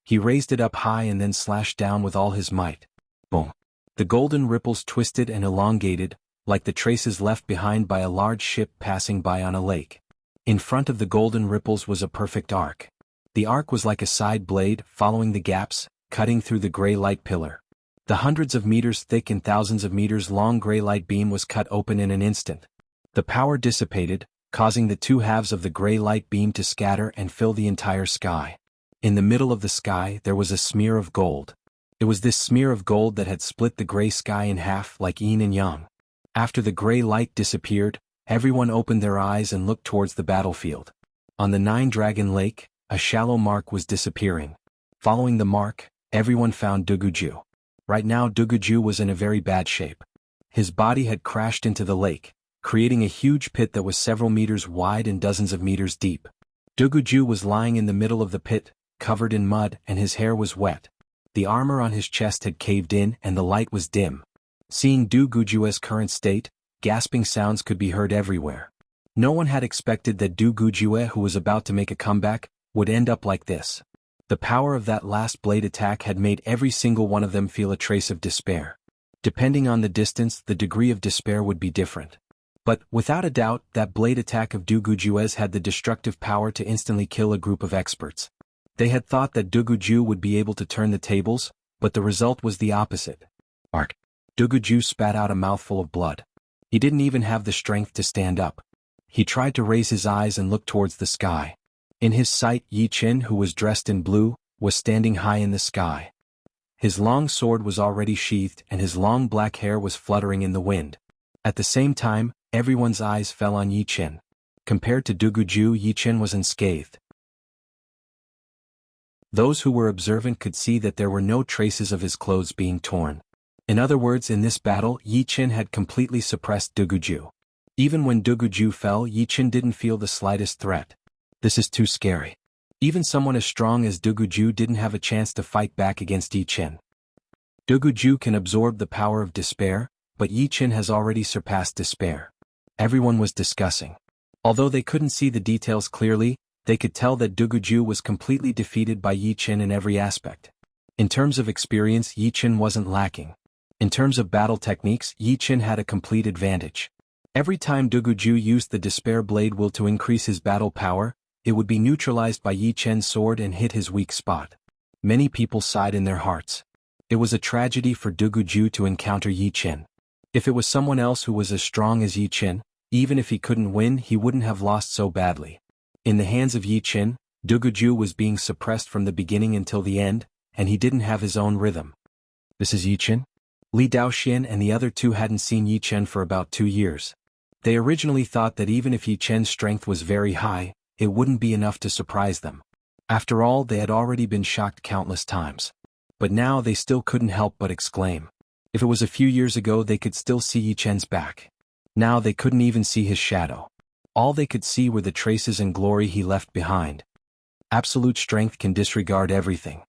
He raised it up high and then slashed down with all his might. Boom. The golden ripples twisted and elongated, like the traces left behind by a large ship passing by on a lake. In front of the golden ripples was a perfect arc. The arc was like a side blade, following the gaps, cutting through the gray light pillar. The hundreds of meters thick and thousands of meters long gray light beam was cut open in an instant. The power dissipated, causing the two halves of the gray light beam to scatter and fill the entire sky. In the middle of the sky there was a smear of gold. It was this smear of gold that had split the gray sky in half like yin and yang. After the gray light disappeared, everyone opened their eyes and looked towards the battlefield. On the Nine-Dragon Lake, a shallow mark was disappearing. Following the mark, everyone found Duguju. Right now Duguju was in a very bad shape. His body had crashed into the lake, creating a huge pit that was several meters wide and dozens of meters deep. Duguju was lying in the middle of the pit, covered in mud, and his hair was wet. The armor on his chest had caved in and the light was dim. Seeing Duguju's current state, gasping sounds could be heard everywhere. No one had expected that Duguju, who was about to make a comeback, would end up like this. The power of that last blade attack had made every single one of them feel a trace of despair. Depending on the distance, the degree of despair would be different. But, without a doubt, that blade attack of Duguju's had the destructive power to instantly kill a group of experts. They had thought that Duguju would be able to turn the tables, but the result was the opposite. Ark. Duguju spat out a mouthful of blood. He didn't even have the strength to stand up. He tried to raise his eyes and look towards the sky. In his sight, Yi Chen, who was dressed in blue, was standing high in the sky. His long sword was already sheathed and his long black hair was fluttering in the wind. At the same time, everyone's eyes fell on Yi Chen. Compared to Duguju, Yi Chen was unscathed. Those who were observant could see that there were no traces of his clothes being torn. In other words, in this battle, Yi Chen had completely suppressed Duguju. Even when Duguju fell, Yi Chen didn't feel the slightest threat. This is too scary. Even someone as strong as Duguju didn't have a chance to fight back against Yi Chen. Duguju can absorb the power of despair, but Yi Chen has already surpassed despair. Everyone was discussing. Although they couldn't see the details clearly, they could tell that Duguju was completely defeated by Yi Chen in every aspect. In terms of experience, Yi Chen wasn't lacking. In terms of battle techniques, Yi Chen had a complete advantage. Every time Duguju used the Despair Blade Will to increase his battle power, it would be neutralized by Yi Chen's sword and hit his weak spot. Many people sighed in their hearts. It was a tragedy for Duguju to encounter Yi Chen. If it was someone else who was as strong as Yi Chen, even if he couldn't win, he wouldn't have lost so badly. In the hands of Yi Chen, Duguju was being suppressed from the beginning until the end, and he didn't have his own rhythm. This is Yi Chen? Li Daoxian and the other two hadn't seen Yi Chen for about 2 years. They originally thought that even if Yi Chen's strength was very high, it wouldn't be enough to surprise them. After all, they had already been shocked countless times. But now they still couldn't help but exclaim. If it was a few years ago, they could still see Yi Chen's back. Now they couldn't even see his shadow. All they could see were the traces and glory he left behind. Absolute strength can disregard everything.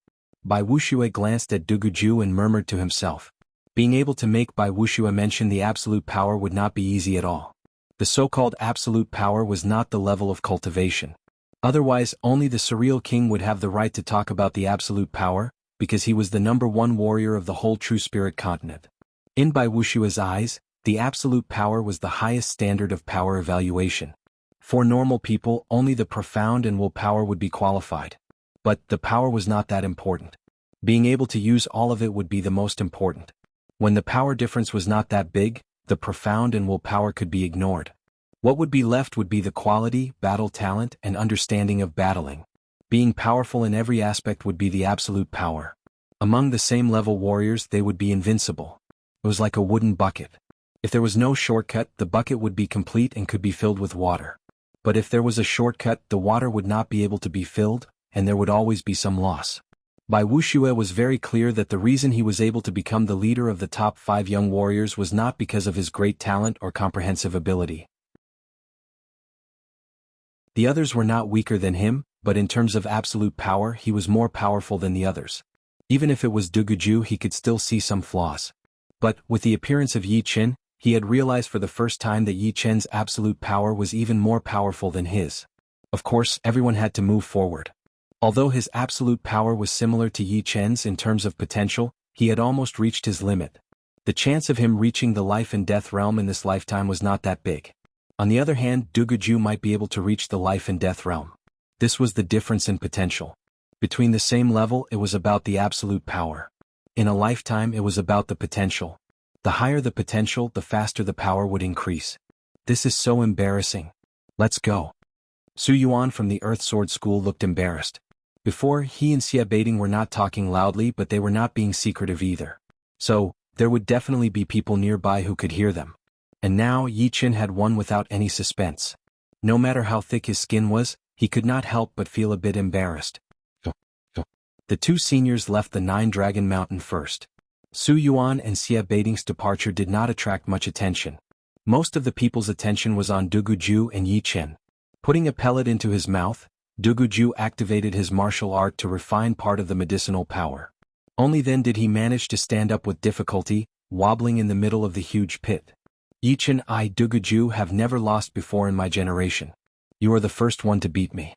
Bai Wuxia glanced at Duguju and murmured to himself. Being able to make Bai Wuxia mention the absolute power would not be easy at all. The so-called absolute power was not the level of cultivation. Otherwise, only the Surreal King would have the right to talk about the absolute power, because he was the #1 warrior of the whole True Spirit continent. In Bai Wuxia's eyes, the absolute power was the highest standard of power evaluation. For normal people, only the profound and will power would be qualified. But the power was not that important. Being able to use all of it would be the most important. When the power difference was not that big, the profound and will power could be ignored. What would be left would be the quality, battle talent, and understanding of battling. Being powerful in every aspect would be the absolute power. Among the same level warriors, they would be invincible. It was like a wooden bucket. If there was no shortcut, the bucket would be complete and could be filled with water. But if there was a shortcut, the water would not be able to be filled, and there would always be some loss. Bai Wuxia was very clear that the reason he was able to become the leader of the top 5 young warriors was not because of his great talent or comprehensive ability. The others were not weaker than him, but in terms of absolute power, he was more powerful than the others. Even if it was Duguju, he could still see some flaws. But, with the appearance of Yi Chen, he had realized for the first time that Yi Chen's absolute power was even more powerful than his. Of course, everyone had to move forward. Although his absolute power was similar to Yi Chen's in terms of potential, he had almost reached his limit. The chance of him reaching the life and death realm in this lifetime was not that big. On the other hand, Duguju might be able to reach the life and death realm. This was the difference in potential. Between the same level, it was about the absolute power. In a lifetime, it was about the potential. The higher the potential, the faster the power would increase. This is so embarrassing. Let's go. Su Yuan from the Earth Sword School looked embarrassed. Before, he and Xia Baiting were not talking loudly, but they were not being secretive either. So, there would definitely be people nearby who could hear them. And now Yi Chen had won without any suspense. No matter how thick his skin was, he could not help but feel a bit embarrassed. The 2 seniors left the 9-Dragon Mountain first. Su Yuan and Xia Baiting's departure did not attract much attention. Most of the people's attention was on Duguju and Yi Chen. Putting a pellet into his mouth, Duguju activated his martial art to refine part of the medicinal power. Only then did he manage to stand up with difficulty, wobbling in the middle of the huge pit. Yi Chen, I, Duguju, have never lost before in my generation. You are the first one to beat me.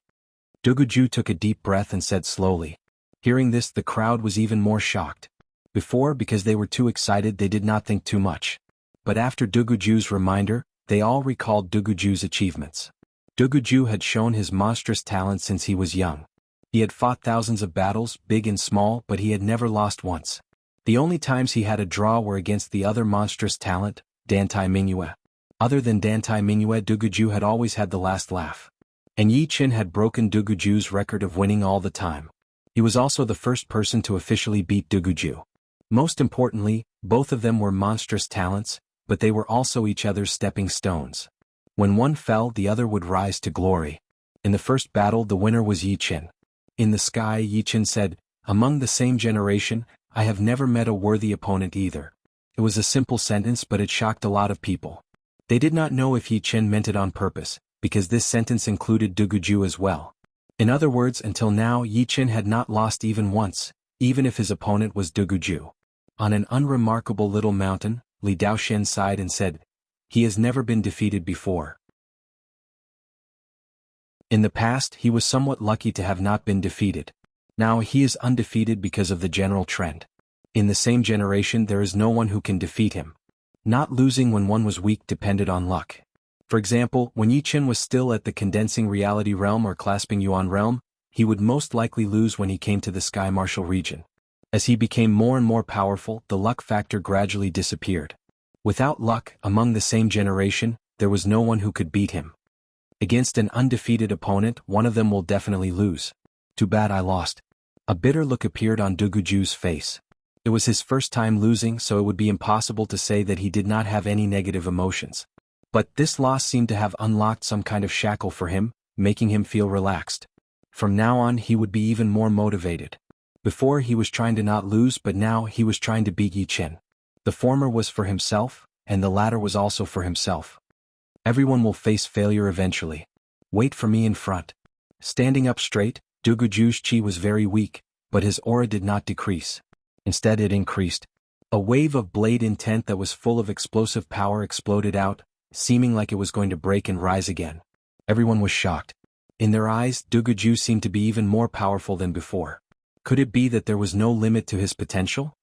Duguju took a deep breath and said slowly. Hearing this, the crowd was even more shocked. Before, because they were too excited, they did not think too much. But after Duguju's reminder, they all recalled Duguju's achievements. Duguju had shown his monstrous talent since he was young. He had fought thousands of battles, big and small, but he had never lost once. The only times he had a draw were against the other monstrous talent, Dantai Mingyue. Other than Dantai Mingyue, Duguju had always had the last laugh. And Yi Chen had broken Duguju's record of winning all the time. He was also the first person to officially beat Duguju. Most importantly, both of them were monstrous talents, but they were also each other's stepping stones. When one fell, the other would rise to glory. In the first battle, the winner was Yi Chen. In the sky, Yi Chen said, among the same generation, I have never met a worthy opponent either. It was a simple sentence, but it shocked a lot of people. They did not know if Yi Chen meant it on purpose, because this sentence included Duguju as well. In other words, until now Yi Qin had not lost even once, even if his opponent was Duguju. On an unremarkable little mountain, Li Daoxian sighed and said, "He has never been defeated before." In the past he was somewhat lucky to have not been defeated. Now he is undefeated because of the general trend. In the same generation there is no one who can defeat him. Not losing when one was weak depended on luck. For example, when Yi Qin was still at the condensing reality realm or clasping yuan realm, he would most likely lose when he came to the sky martial region. As he became more and more powerful, the luck factor gradually disappeared. Without luck, among the same generation, there was no one who could beat him. Against an undefeated opponent, one of them will definitely lose. Too bad I lost. A bitter look appeared on Duguju's face. It was his first time losing, so it would be impossible to say that he did not have any negative emotions. But this loss seemed to have unlocked some kind of shackle for him, making him feel relaxed. From now on he would be even more motivated. Before he was trying to not lose, but now he was trying to beat Yi Qin. The former was for himself, and the latter was also for himself. Everyone will face failure eventually. Wait for me in front. Standing up straight, Duguju's chi was very weak, but his aura did not decrease. Instead it increased. A wave of blade intent that was full of explosive power exploded out, seeming like it was going to break and rise again. Everyone was shocked. In their eyes, Duguju seemed to be even more powerful than before. Could it be that there was no limit to his potential?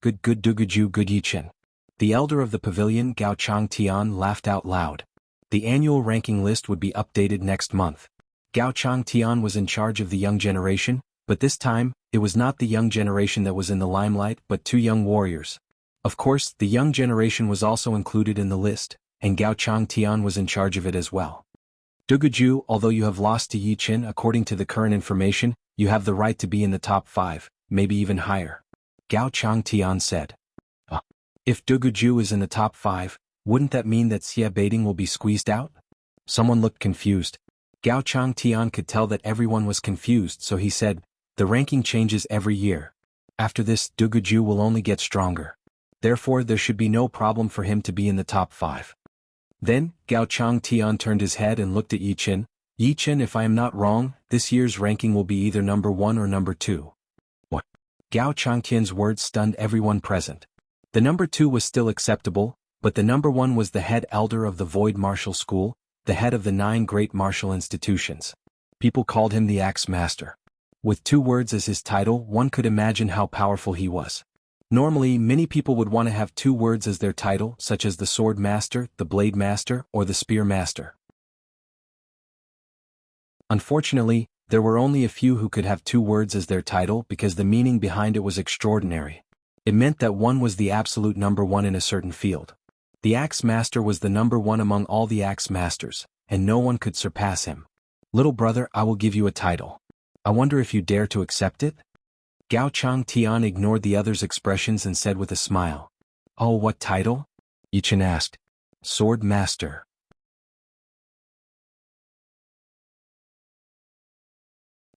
Good Duguju, good Yi Qin. The elder of the pavilion, Gao Changtian, laughed out loud. The annual ranking list would be updated next month. Gao Changtian was in charge of the young generation, but this time, it was not the young generation that was in the limelight but two young warriors. Of course, the young generation was also included in the list, and Gao Changtian was in charge of it as well. Duguju, although you have lost to Yi Qin according to the current information, you have the right to be in the top 5, maybe even higher. Gao Changtian said. If Duguju is in the top 5, wouldn't that mean that Xie Beiding will be squeezed out? Someone looked confused. Gao Changtian could tell that everyone was confused, so he said, the ranking changes every year. After this, Duguju will only get stronger. Therefore there should be no problem for him to be in the top 5. Then, Gao Changtian turned his head and looked at Yi Qin. Yi Qin, if I am not wrong, this year's ranking will be either number 1 or number 2. What? Gao Changtian's words stunned everyone present. The number 2 was still acceptable, but the number 1 was the head elder of the Void Martial School, the head of the 9 great martial institutions. People called him the Axe Master. With 2 words as his title, one could imagine how powerful he was. Normally, many people would want to have 2 words as their title, such as the Sword Master, the Blade Master, or the Spear Master. Unfortunately, there were only a few who could have 2 words as their title because the meaning behind it was extraordinary. It meant that one was the absolute number 1 in a certain field. The Axe Master was the number 1 among all the Axe Masters, and no one could surpass him. Little brother, I will give you a title. I wonder if you dare to accept it? Gao Changtian ignored the other's expressions and said with a smile. Oh, what title? Yi Qin asked. Sword Master.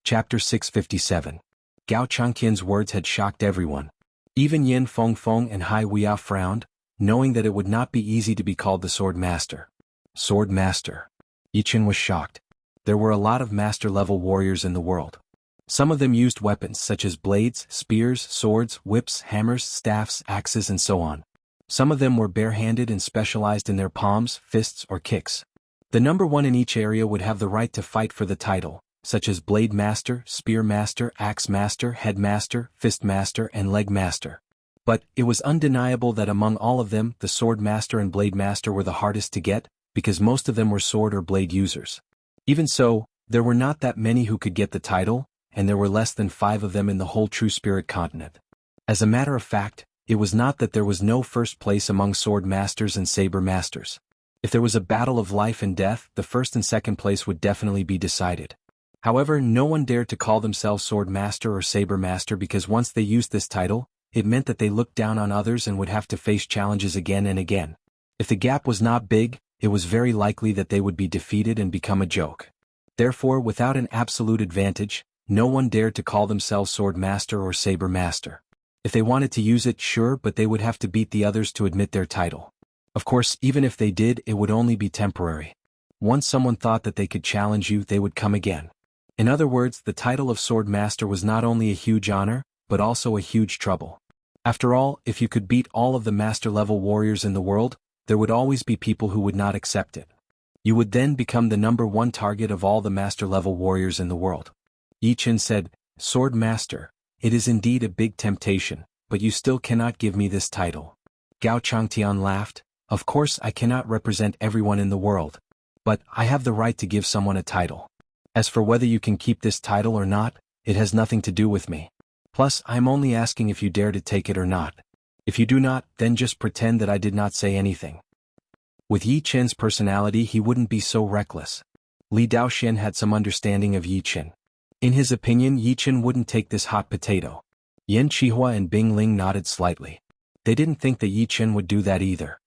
Chapter 657. Gao Changtian's words had shocked everyone. Even Yin Fengfeng and Hai Weia frowned, knowing that it would not be easy to be called the Sword Master. Sword Master. Yi Qin was shocked. There were a lot of master-level warriors in the world. Some of them used weapons such as blades, spears, swords, whips, hammers, staffs, axes, and so on. Some of them were bare-handed and specialized in their palms, fists, or kicks. The number 1 in each area would have the right to fight for the title, such as Blade Master, Spear Master, Axe Master, Head Master, Fist Master, and Leg Master. But it was undeniable that among all of them, the Sword Master and Blade Master were the hardest to get, because most of them were sword or blade users. Even so, there were not that many who could get the title, and there were less than 5 of them in the whole True Spirit continent. As a matter of fact, it was not that there was no first place among Sword Masters and Saber Masters. If there was a battle of life and death, the first and second place would definitely be decided. However, no one dared to call themselves Sword Master or Saber Master because once they used this title, it meant that they looked down on others and would have to face challenges again and again. If the gap was not big, it was very likely that they would be defeated and become a joke. Therefore, without an absolute advantage, no one dared to call themselves Sword Master or Saber Master. If they wanted to use it, sure, but they would have to beat the others to admit their title. Of course, even if they did, it would only be temporary. Once someone thought that they could challenge you, they would come again. In other words, the title of Sword Master was not only a huge honor, but also a huge trouble. After all, if you could beat all of the master-level warriors in the world, there would always be people who would not accept it. You would then become the #1 target of all the master-level warriors in the world. Yi Chen said, "Sword Master, it is indeed a big temptation, but you still cannot give me this title." Gao Changtian laughed, "Of course I cannot represent everyone in the world. But I have the right to give someone a title. As for whether you can keep this title or not, it has nothing to do with me. Plus, I'm only asking if you dare to take it or not. If you do not, then just pretend that I did not say anything." With Yi Chen's personality, he wouldn't be so reckless. Li Daoxian had some understanding of Yi Chen. In his opinion, Yi Chen wouldn't take this hot potato. Yan Qihua and Bing Ling nodded slightly. They didn't think that Yi Chen would do that either.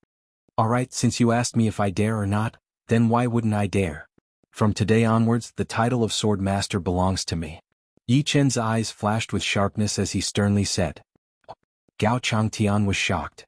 "Alright, since you asked me if I dare or not, then why wouldn't I dare? From today onwards, the title of Sword Master belongs to me." Yi Chen's eyes flashed with sharpness as he sternly said. Gao Changtian was shocked.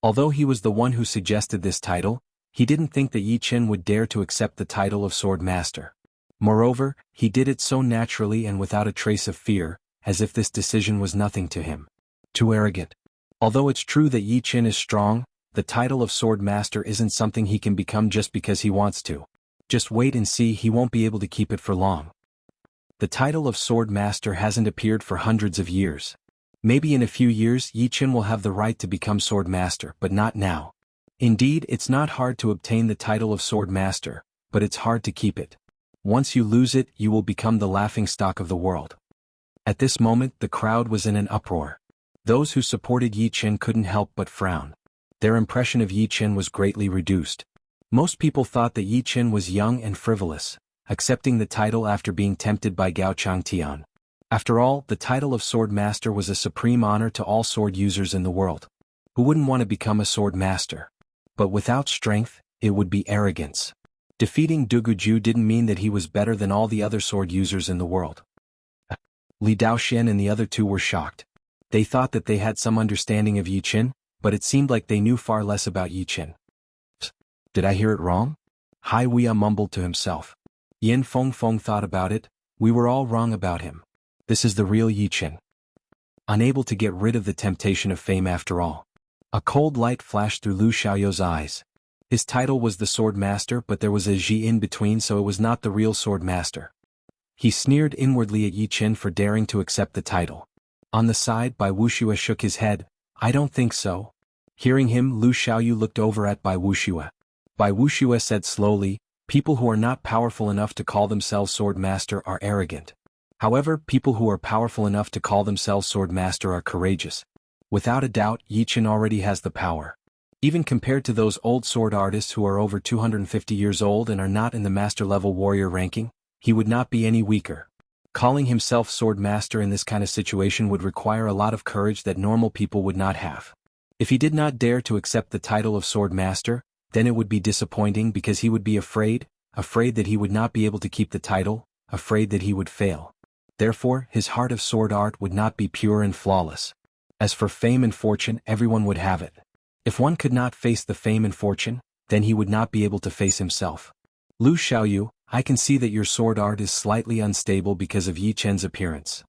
Although he was the one who suggested this title, he didn't think that Yi Chen would dare to accept the title of Sword Master. Moreover, he did it so naturally and without a trace of fear, as if this decision was nothing to him. Too arrogant. Although it's true that Yi Chen is strong, the title of Sword Master isn't something he can become just because he wants to. Just wait and see, he won't be able to keep it for long. The title of Sword Master hasn't appeared for hundreds of years. Maybe in a few years Yi Chen will have the right to become Sword Master, but not now. Indeed, it's not hard to obtain the title of Sword Master, but it's hard to keep it. Once you lose it, you will become the laughingstock of the world. At this moment, the crowd was in an uproar. Those who supported Yi Chen couldn't help but frown. Their impression of Yi Chen was greatly reduced. Most people thought that Yi Chen was young and frivolous, accepting the title after being tempted by Gao Changtian. After all, the title of Sword Master was a supreme honor to all sword users in the world. Who wouldn't want to become a Sword Master? But without strength, it would be arrogance. Defeating Duguju didn't mean that he was better than all the other sword users in the world. Li Daoxian and the other two were shocked. They thought that they had some understanding of Yi Chen, but it seemed like they knew far less about Yi Chen. Did I hear it wrong? Hai Weia mumbled to himself. Yin Fengfeng thought about it. We were all wrong about him. This is the real Yi Chen. Unable to get rid of the temptation of fame after all. A cold light flashed through Lu Xiaoyou's eyes. His title was the Sword Master, but there was a Ji in between, so it was not the real Sword Master. He sneered inwardly at Yi Chen for daring to accept the title. On the side, Bai Wuxia shook his head. "I don't think so." Hearing him, Lu Xiaoyu looked over at Bai Wuxia. Bai Wuxia said slowly, "People who are not powerful enough to call themselves Sword Master are arrogant. However, people who are powerful enough to call themselves Sword Master are courageous." Without a doubt, Yi Chen already has the power. Even compared to those old sword artists who are over 250 years old and are not in the master-level warrior ranking, he would not be any weaker. Calling himself Sword Master in this kind of situation would require a lot of courage that normal people would not have. If he did not dare to accept the title of Sword Master, then it would be disappointing because he would be afraid that he would not be able to keep the title, afraid that he would fail. Therefore, his heart of sword art would not be pure and flawless. As for fame and fortune, everyone would have it. If one could not face the fame and fortune, then he would not be able to face himself. Lu Xiaoyu, I can see that your sword art is slightly unstable because of Yi Chen's appearance.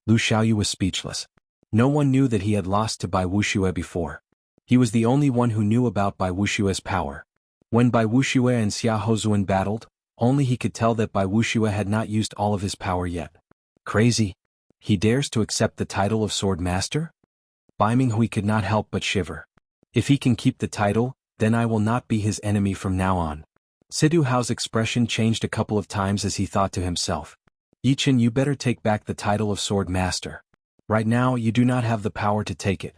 Lu Xiaoyu was speechless. No one knew that he had lost to Bai Wuxia before. He was the only one who knew about Bai Wuxia's power. When Bai Wuxia and Xia Hozuan battled, only he could tell that Bai Wuxia had not used all of his power yet. Crazy. He dares to accept the title of Sword Master? Bai Minghui could not help but shiver. If he can keep the title, then I will not be his enemy from now on. Sidu Hao's expression changed a couple of times as he thought to himself. Yi Chen, you better take back the title of Sword Master. Right now, you do not have the power to take it.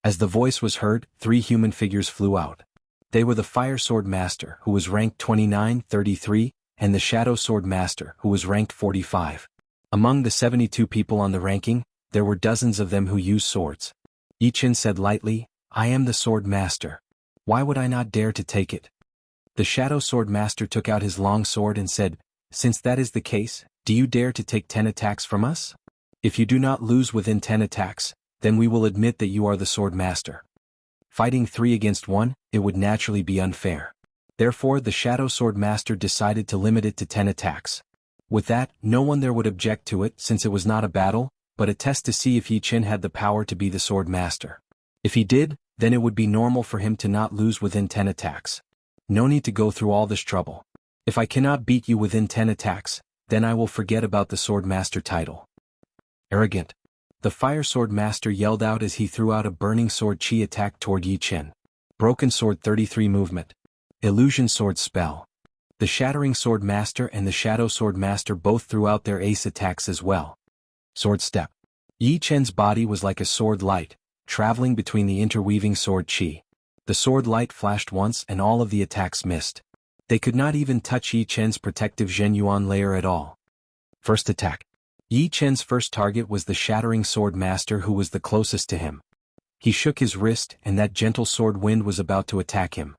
As the voice was heard, 3 human figures flew out. They were the Fire Sword Master, who was ranked 29-33, and the Shadow Sword Master, who was ranked 45. Among the 72 people on the ranking, there were dozens of them who used swords. Yi Chen said lightly, I am the Sword Master. Why would I not dare to take it? The Shadow Sword Master took out his long sword and said, Since that is the case, do you dare to take 10 attacks from us? If you do not lose within 10 attacks, then we will admit that you are the Sword Master. Fighting 3 against 1, it would naturally be unfair. Therefore the Shadow Sword Master decided to limit it to 10 attacks. With that, no one there would object to it since it was not a battle, but a test to see if Yi Chen had the power to be the Sword Master. If he did, then it would be normal for him to not lose within 10 attacks. No need to go through all this trouble. If I cannot beat you within 10 attacks, then I will forget about the Sword Master title. Arrogant. The Fire Sword Master yelled out as he threw out a burning sword chi attack toward Yi Chen. Broken Sword 33 movement. Illusion Sword spell. The Shattering Sword Master and the Shadow Sword Master both threw out their ace attacks as well. Sword step. Yi Chen's body was like a sword light, traveling between the interweaving sword chi. The sword light flashed once and all of the attacks missed. They could not even touch Yi Chen's protective Zhenyuan layer at all. First attack. Yi Chen's first target was the Shattering Sword Master who was the closest to him. He shook his wrist and that gentle sword wind was about to attack him.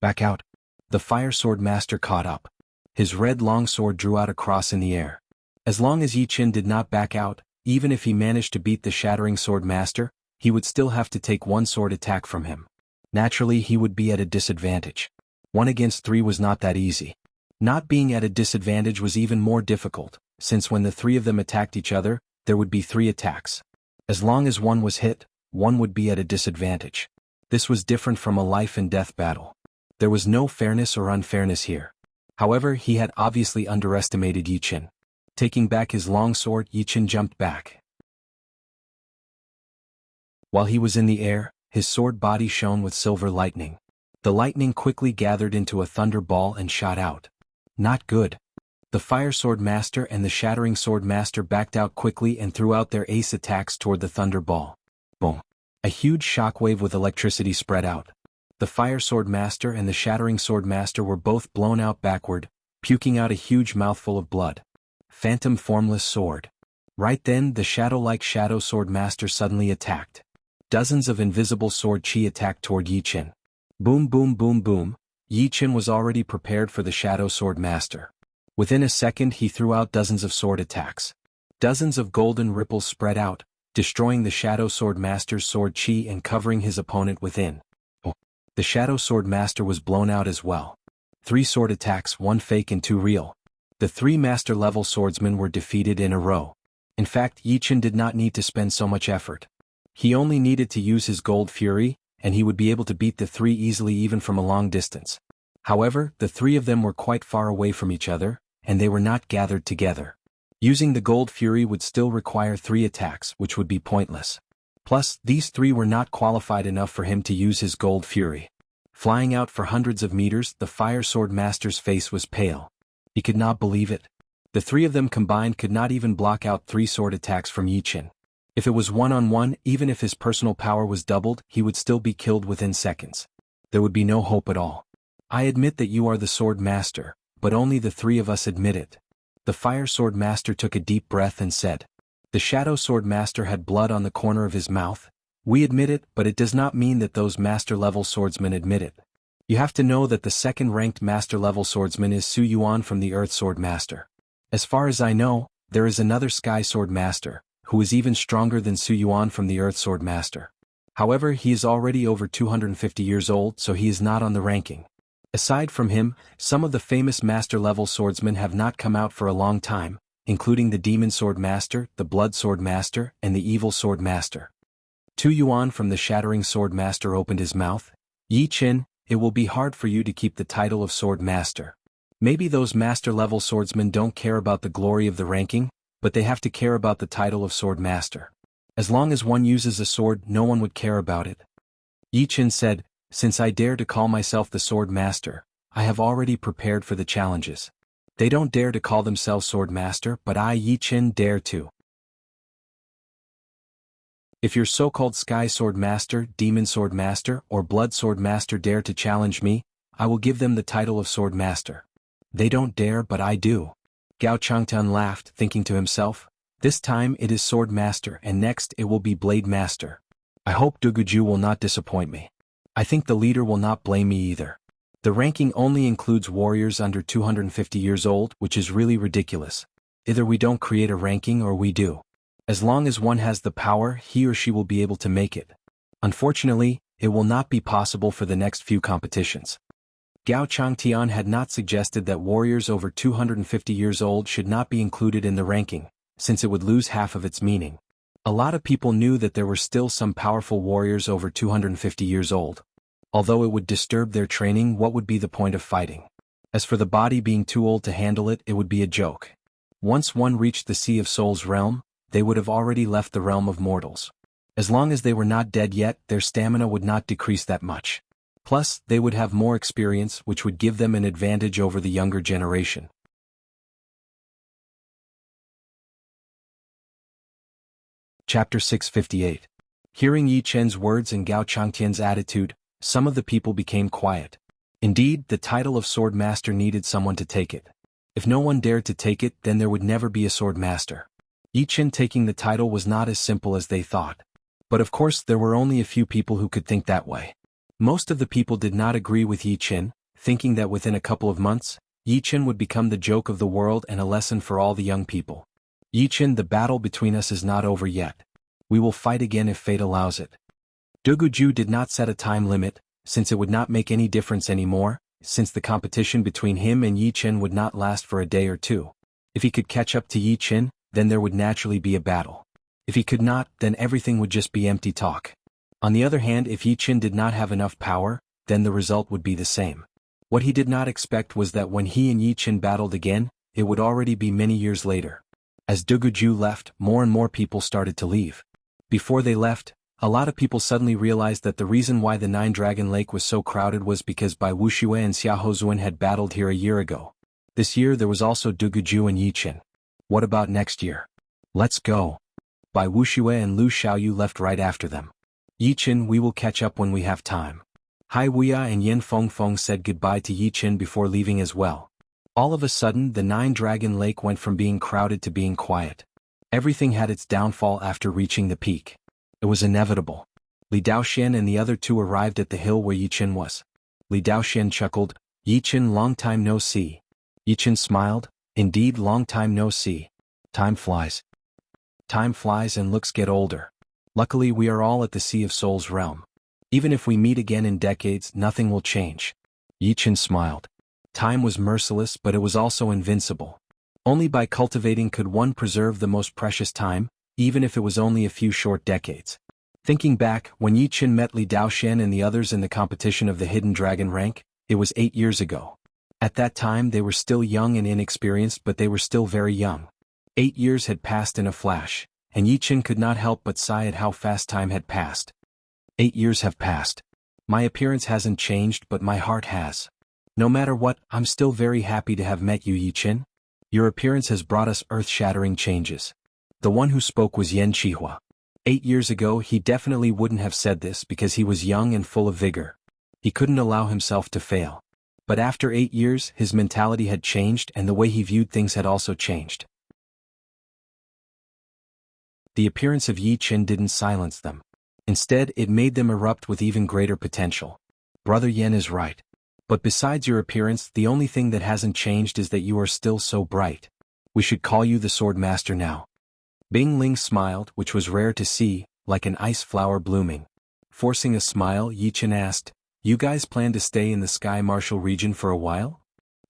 Back out. The Fire Sword Master caught up. His red long sword drew out a cross in the air. As long as Yi Chen did not back out, even if he managed to beat the Shattering Sword Master, he would still have to take one sword attack from him. Naturally he would be at a disadvantage. 1 against 3 was not that easy. Not being at a disadvantage was even more difficult, since when the 3 of them attacked each other, there would be 3 attacks. As long as one was hit, one would be at a disadvantage. This was different from a life and death battle. There was no fairness or unfairness here. However, he had obviously underestimated Yi Chen. Taking back his long sword, Yi Chen jumped back. While he was in the air, his sword body shone with silver lightning. The lightning quickly gathered into a thunder ball and shot out. Not good. The Fire Sword Master and the Shattering Sword Master backed out quickly and threw out their ace attacks toward the thunder ball. Boom. A huge shockwave with electricity spread out. The Fire Sword Master and the Shattering Sword Master were both blown out backward, puking out a huge mouthful of blood. Phantom Formless Sword. Right then the shadow-like Shadow Sword Master suddenly attacked. Dozens of invisible sword chi attacked toward Yi Chen. Boom boom boom boom. Yi Chen was already prepared for the Shadow Sword Master. Within a second he threw out dozens of sword attacks. Dozens of golden ripples spread out, destroying the Shadow Sword Master's sword chi and covering his opponent within. The Shadow Sword Master was blown out as well. 3 sword attacks, 1 fake and 2 real. The 3 master-level swordsmen were defeated in a row. In fact, Yi Chen did not need to spend so much effort. He only needed to use his Gold Fury, and he would be able to beat the 3 easily even from a long distance. However, the 3 of them were quite far away from each other, and they were not gathered together. Using the Gold Fury would still require 3 attacks, which would be pointless. Plus, these 3 were not qualified enough for him to use his Gold Fury. Flying out for hundreds of meters, the Fire Sword Master's face was pale. He could not believe it. The 3 of them combined could not even block out 3 sword attacks from Yi Chen. If it was one-on-one, even if his personal power was doubled, he would still be killed within seconds. There would be no hope at all. I admit that you are the Sword Master, but only the 3 of us admit it. The Fire Sword Master took a deep breath and said. The Shadow Sword Master had blood on the corner of his mouth. We admit it, but it does not mean that those master-level swordsmen admit it. You have to know that the second-ranked master-level swordsman is Su Yuan from the Earth Sword Master. As far as I know, there is another Sky Sword Master, who is even stronger than Su Yuan from the Earth Sword Master. However, he is already over 250 years old, so he is not on the ranking. Aside from him, some of the famous master-level swordsmen have not come out for a long time, including the Demon Sword Master, the Blood Sword Master, and the Evil Sword Master. Tu Yuan from the Shattering Sword Master opened his mouth. Yi Chen, it will be hard for you to keep the title of Sword Master. Maybe those master-level swordsmen don't care about the glory of the ranking, but they have to care about the title of Sword Master. As long as one uses a sword, no one would care about it. Yi Chen said, since I dare to call myself the Sword Master, I have already prepared for the challenges. They don't dare to call themselves Sword Master, but I, Yi Chen, dare to. If your so-called Sky Sword Master, Demon Sword Master, or Blood Sword Master dare to challenge me, I will give them the title of Sword Master. They don't dare, but I do. Gao Changtun laughed, thinking to himself, this time it is Sword Master and next it will be Blade Master. I hope Duguju will not disappoint me. I think the leader will not blame me either. The ranking only includes warriors under 250 years old, which is really ridiculous. Either we don't create a ranking or we do. As long as one has the power, he or she will be able to make it. Unfortunately, it will not be possible for the next few competitions. Gao Changtian had not suggested that warriors over 250 years old should not be included in the ranking, since it would lose half of its meaning. A lot of people knew that there were still some powerful warriors over 250 years old. Although it would disturb their training, what would be the point of fighting? As for the body being too old to handle it, it would be a joke. Once one reached the Sea of Souls realm, they would have already left the realm of mortals. As long as they were not dead yet, their stamina would not decrease that much. Plus, they would have more experience, which would give them an advantage over the younger generation. Chapter 658. Hearing Yi Chen's words and Gao Changtian's attitude, some of the people became quiet. Indeed, the title of Sword Master needed someone to take it. If no one dared to take it, then there would never be a Sword Master. Yi Chen taking the title was not as simple as they thought. But of course there were only a few people who could think that way. Most of the people did not agree with Yi Chen, thinking that within a couple of months, Yi Chen would become the joke of the world and a lesson for all the young people. Yi Chen, the battle between us is not over yet. We will fight again if fate allows it. Duguju did not set a time limit, since it would not make any difference anymore, since the competition between him and Yi Chen would not last for a day or two. If he could catch up to Yi Chen, then there would naturally be a battle. If he could not, then everything would just be empty talk. On the other hand, if Yi Chen did not have enough power, then the result would be the same. What he did not expect was that when he and Yi Chen battled again, it would already be many years later. As Duguju left, more and more people started to leave. Before they left, a lot of people suddenly realized that the reason why the Nine-Dragon Lake was so crowded was because Bai Wuxia and Xiaohozuan had battled here a year ago. This year there was also Duguju and Yi Chen. What about next year? Let's go. Bai Wuxia and Lu Xiaoyu left right after them. Yi Chen, we will catch up when we have time. Hai Wuya and Yen Fengfeng said goodbye to Yi Chen before leaving as well. All of a sudden, the Nine-Dragon Lake went from being crowded to being quiet. Everything had its downfall after reaching the peak. It was inevitable. Li Daoxian and the other two arrived at the hill where Yi Chen was. Li Daoxian chuckled, Yi Chen, long time no see. Yi Chen smiled, indeed long time no see. Time flies. Time flies and looks get older. Luckily we are all at the Sea of Souls realm. Even if we meet again in decades, nothing will change. Yi Chen smiled. Time was merciless, but it was also invincible. Only by cultivating could one preserve the most precious time, even if it was only a few short decades. Thinking back, when Yi Chen met Li Daoxian and the others in the competition of the Hidden Dragon rank, it was 8 years ago. At that time they were still young and inexperienced, but they were still very young. 8 years had passed in a flash, and Yi Chen could not help but sigh at how fast time had passed. 8 years have passed. My appearance hasn't changed, but my heart has. No matter what, I'm still very happy to have met you, Yi Chen. Your appearance has brought us earth-shattering changes. The one who spoke was Yan Qihua. 8 years ago he definitely wouldn't have said this because he was young and full of vigor. He couldn't allow himself to fail. But after 8 years, his mentality had changed and the way he viewed things had also changed. The appearance of Yi Chen didn't silence them. Instead, it made them erupt with even greater potential. Brother Yan is right. But besides your appearance, the only thing that hasn't changed is that you are still so bright. We should call you the Sword Master now. Bing Ling smiled, which was rare to see, like an ice flower blooming. Forcing a smile, Yi Chen asked, You guys plan to stay in the Sky Martial region for a while?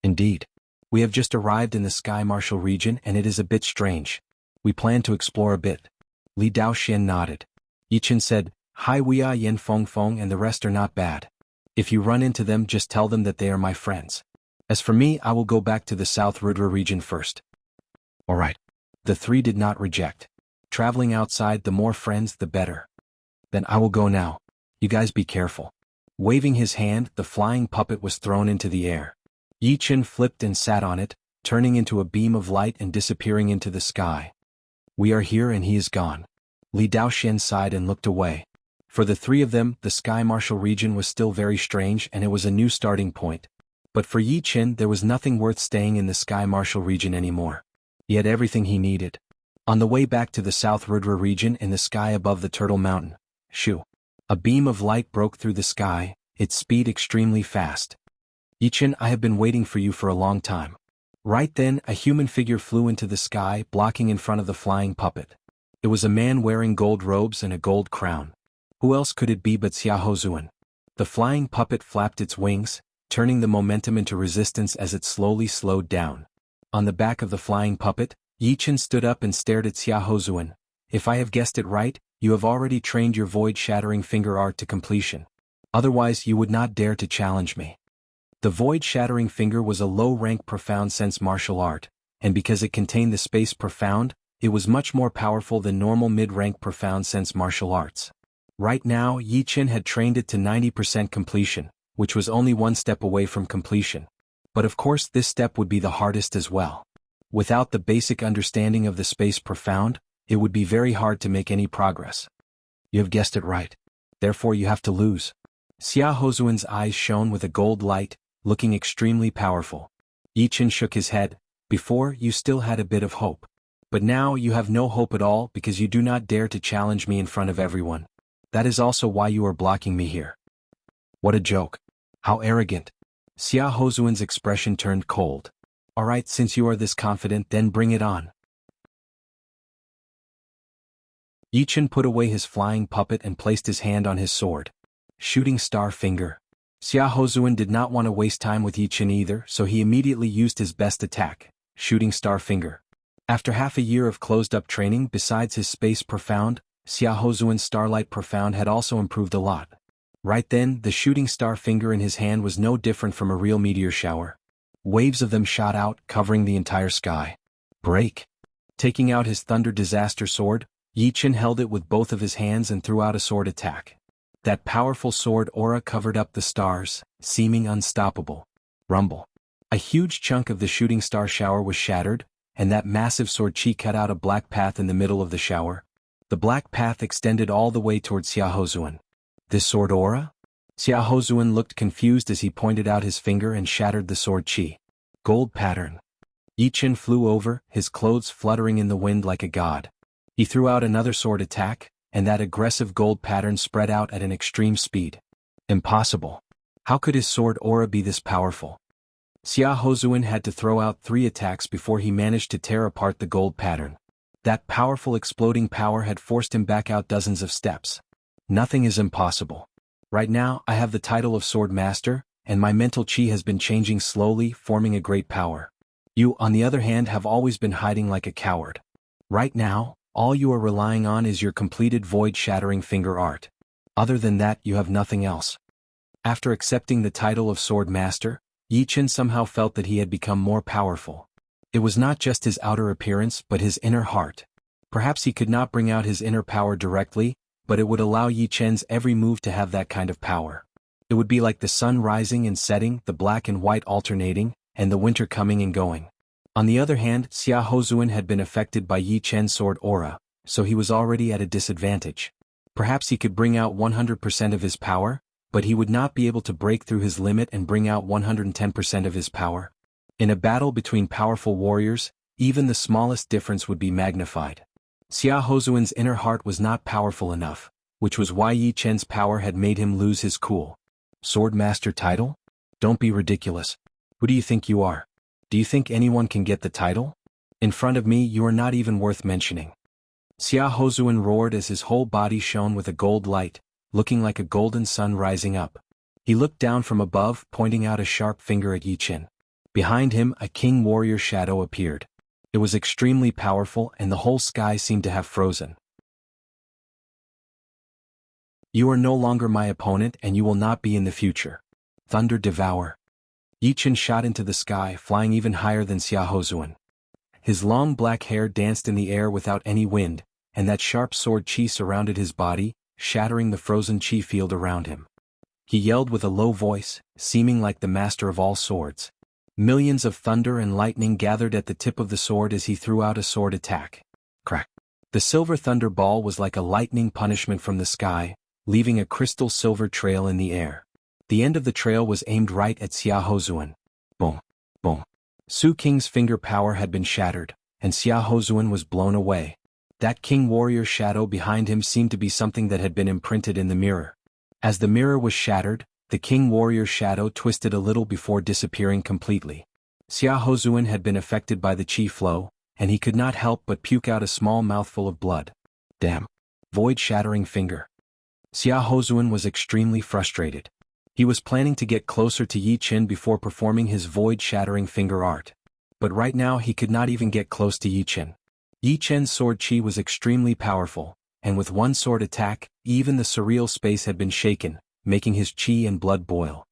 Indeed. We have just arrived in the Sky Martial region and it is a bit strange. We plan to explore a bit. Li Daoxian nodded. Yi Chen said, Hai Wuya Yen Fengfeng and the rest are not bad. If you run into them, just tell them that they are my friends. As for me, I will go back to the South Rudra region first. Alright. The three did not reject. Traveling outside, the more friends the better. Then I will go now. You guys be careful. Waving his hand, the flying puppet was thrown into the air. Yi Chen flipped and sat on it, turning into a beam of light and disappearing into the sky. We are here and he is gone. Li Daoxian sighed and looked away. For the three of them, the Sky Martial region was still very strange and it was a new starting point. But for Yi Chen, there was nothing worth staying in the Sky Martial region anymore. He had everything he needed. On the way back to the South Rudra region in the sky above the Turtle Mountain, shoo! A beam of light broke through the sky, its speed extremely fast. Yi Chen, I have been waiting for you for a long time. Right then, a human figure flew into the sky, blocking in front of the flying puppet. It was a man wearing gold robes and a gold crown. Who else could it be but Xiaohozuan? The flying puppet flapped its wings, turning the momentum into resistance as it slowly slowed down. On the back of the flying puppet, Yi Chen stood up and stared at Xia Hozuan. If I have guessed it right, you have already trained your void-shattering finger art to completion. Otherwise you would not dare to challenge me. The void-shattering finger was a low-rank profound sense martial art, and because it contained the space profound, it was much more powerful than normal mid-rank profound sense martial arts. Right now Yi Chen had trained it to 90% completion, which was only one step away from completion. But of course this step would be the hardest as well. Without the basic understanding of the space profound, it would be very hard to make any progress. You have guessed it right. Therefore you have to lose. Xia Hozuan's eyes shone with a gold light, looking extremely powerful. Yi Chen shook his head. Before, you still had a bit of hope. But now you have no hope at all because you do not dare to challenge me in front of everyone. That is also why you are blocking me here. What a joke. How arrogant. Xia Hozuan's expression turned cold. Alright, since you are this confident, then bring it on. Yi Chen put away his flying puppet and placed his hand on his sword. Shooting star finger. Xia Hozuan did not want to waste time with Yi Chen either, so he immediately used his best attack, shooting star finger. After half a year of closed-up training, besides his space profound, Xia Hozuan's starlight profound had also improved a lot. Right then, the shooting star finger in his hand was no different from a real meteor shower. Waves of them shot out, covering the entire sky. Break. Taking out his thunder disaster sword, Yi Chen held it with both of his hands and threw out a sword attack. That powerful sword aura covered up the stars, seeming unstoppable. Rumble. A huge chunk of the shooting star shower was shattered, and that massive sword chi cut out a black path in the middle of the shower. The black path extended all the way towards Xia Hozuan. This sword aura? Xia Hozuan looked confused as he pointed out his finger and shattered the sword chi. Gold pattern. Yi Chen flew over, his clothes fluttering in the wind like a god. He threw out another sword attack, and that aggressive gold pattern spread out at an extreme speed. Impossible. How could his sword aura be this powerful? Xia Hozuan had to throw out 3 attacks before he managed to tear apart the gold pattern. That powerful exploding power had forced him back out dozens of steps. Nothing is impossible. Right now, I have the title of Sword Master, and my mental chi has been changing slowly, forming a great power. You, on the other hand, have always been hiding like a coward. Right now, all you are relying on is your completed void-shattering finger art. Other than that, you have nothing else. After accepting the title of Sword Master, Yi Chen somehow felt that he had become more powerful. It was not just his outer appearance but his inner heart. Perhaps he could not bring out his inner power directly, but it would allow Yi Chen's every move to have that kind of power. It would be like the sun rising and setting, the black and white alternating, and the winter coming and going. On the other hand, Xia Hozuan had been affected by Yi Chen's sword aura, so he was already at a disadvantage. Perhaps he could bring out 100% of his power, but he would not be able to break through his limit and bring out 110% of his power. In a battle between powerful warriors, even the smallest difference would be magnified. Xia Hozuan's inner heart was not powerful enough, which was why Yi Chen's power had made him lose his cool. Sword Master title? Don't be ridiculous. Who do you think you are? Do you think anyone can get the title? In front of me you are not even worth mentioning. Xia Hozuan roared as his whole body shone with a gold light, looking like a golden sun rising up. He looked down from above, pointing out a sharp finger at Yi Chen. Behind him, a king warrior shadow appeared. It was extremely powerful and the whole sky seemed to have frozen. You are no longer my opponent and you will not be in the future. Thunder Devour. Yi Chen shot into the sky, flying even higher than Xia Hozuan. His long black hair danced in the air without any wind, and that sharp sword chi surrounded his body, shattering the frozen chi field around him. He yelled with a low voice, seeming like the master of all swords. Millions of thunder and lightning gathered at the tip of the sword as he threw out a sword attack. Crack. The silver thunder ball was like a lightning punishment from the sky, leaving a crystal silver trail in the air. The end of the trail was aimed right at Xia Hozuan. Boom. Boom. Su King's finger power had been shattered, and Xia Hozuan was blown away. That king warrior shadow behind him seemed to be something that had been imprinted in the mirror. As the mirror was shattered, the king warrior shadow twisted a little before disappearing completely. Xia Hozuan had been affected by the chi flow, and he could not help but puke out a small mouthful of blood. Damn. Void-shattering finger. Xia Hozuan was extremely frustrated. He was planning to get closer to Yi Chen before performing his void-shattering finger art. But right now he could not even get close to Yi Chen. Yi Chen's sword chi was extremely powerful, and with one sword attack, even the surreal space had been shaken, making his chi and blood boil.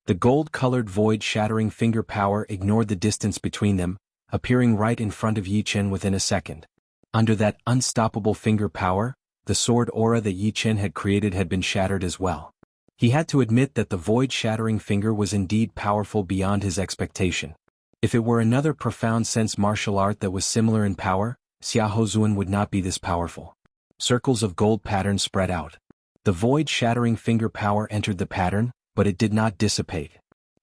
The gold-colored void-shattering finger power ignored the distance between them, appearing right in front of Yi Chen within a second. Under that unstoppable finger power, the sword aura that Yi Chen had created had been shattered as well. He had to admit that the void-shattering finger was indeed powerful beyond his expectation. If it were another profound sense martial art that was similar in power, Xiaozuan would not be this powerful. Circles of gold pattern spread out. The void-shattering finger power entered the pattern, but it did not dissipate.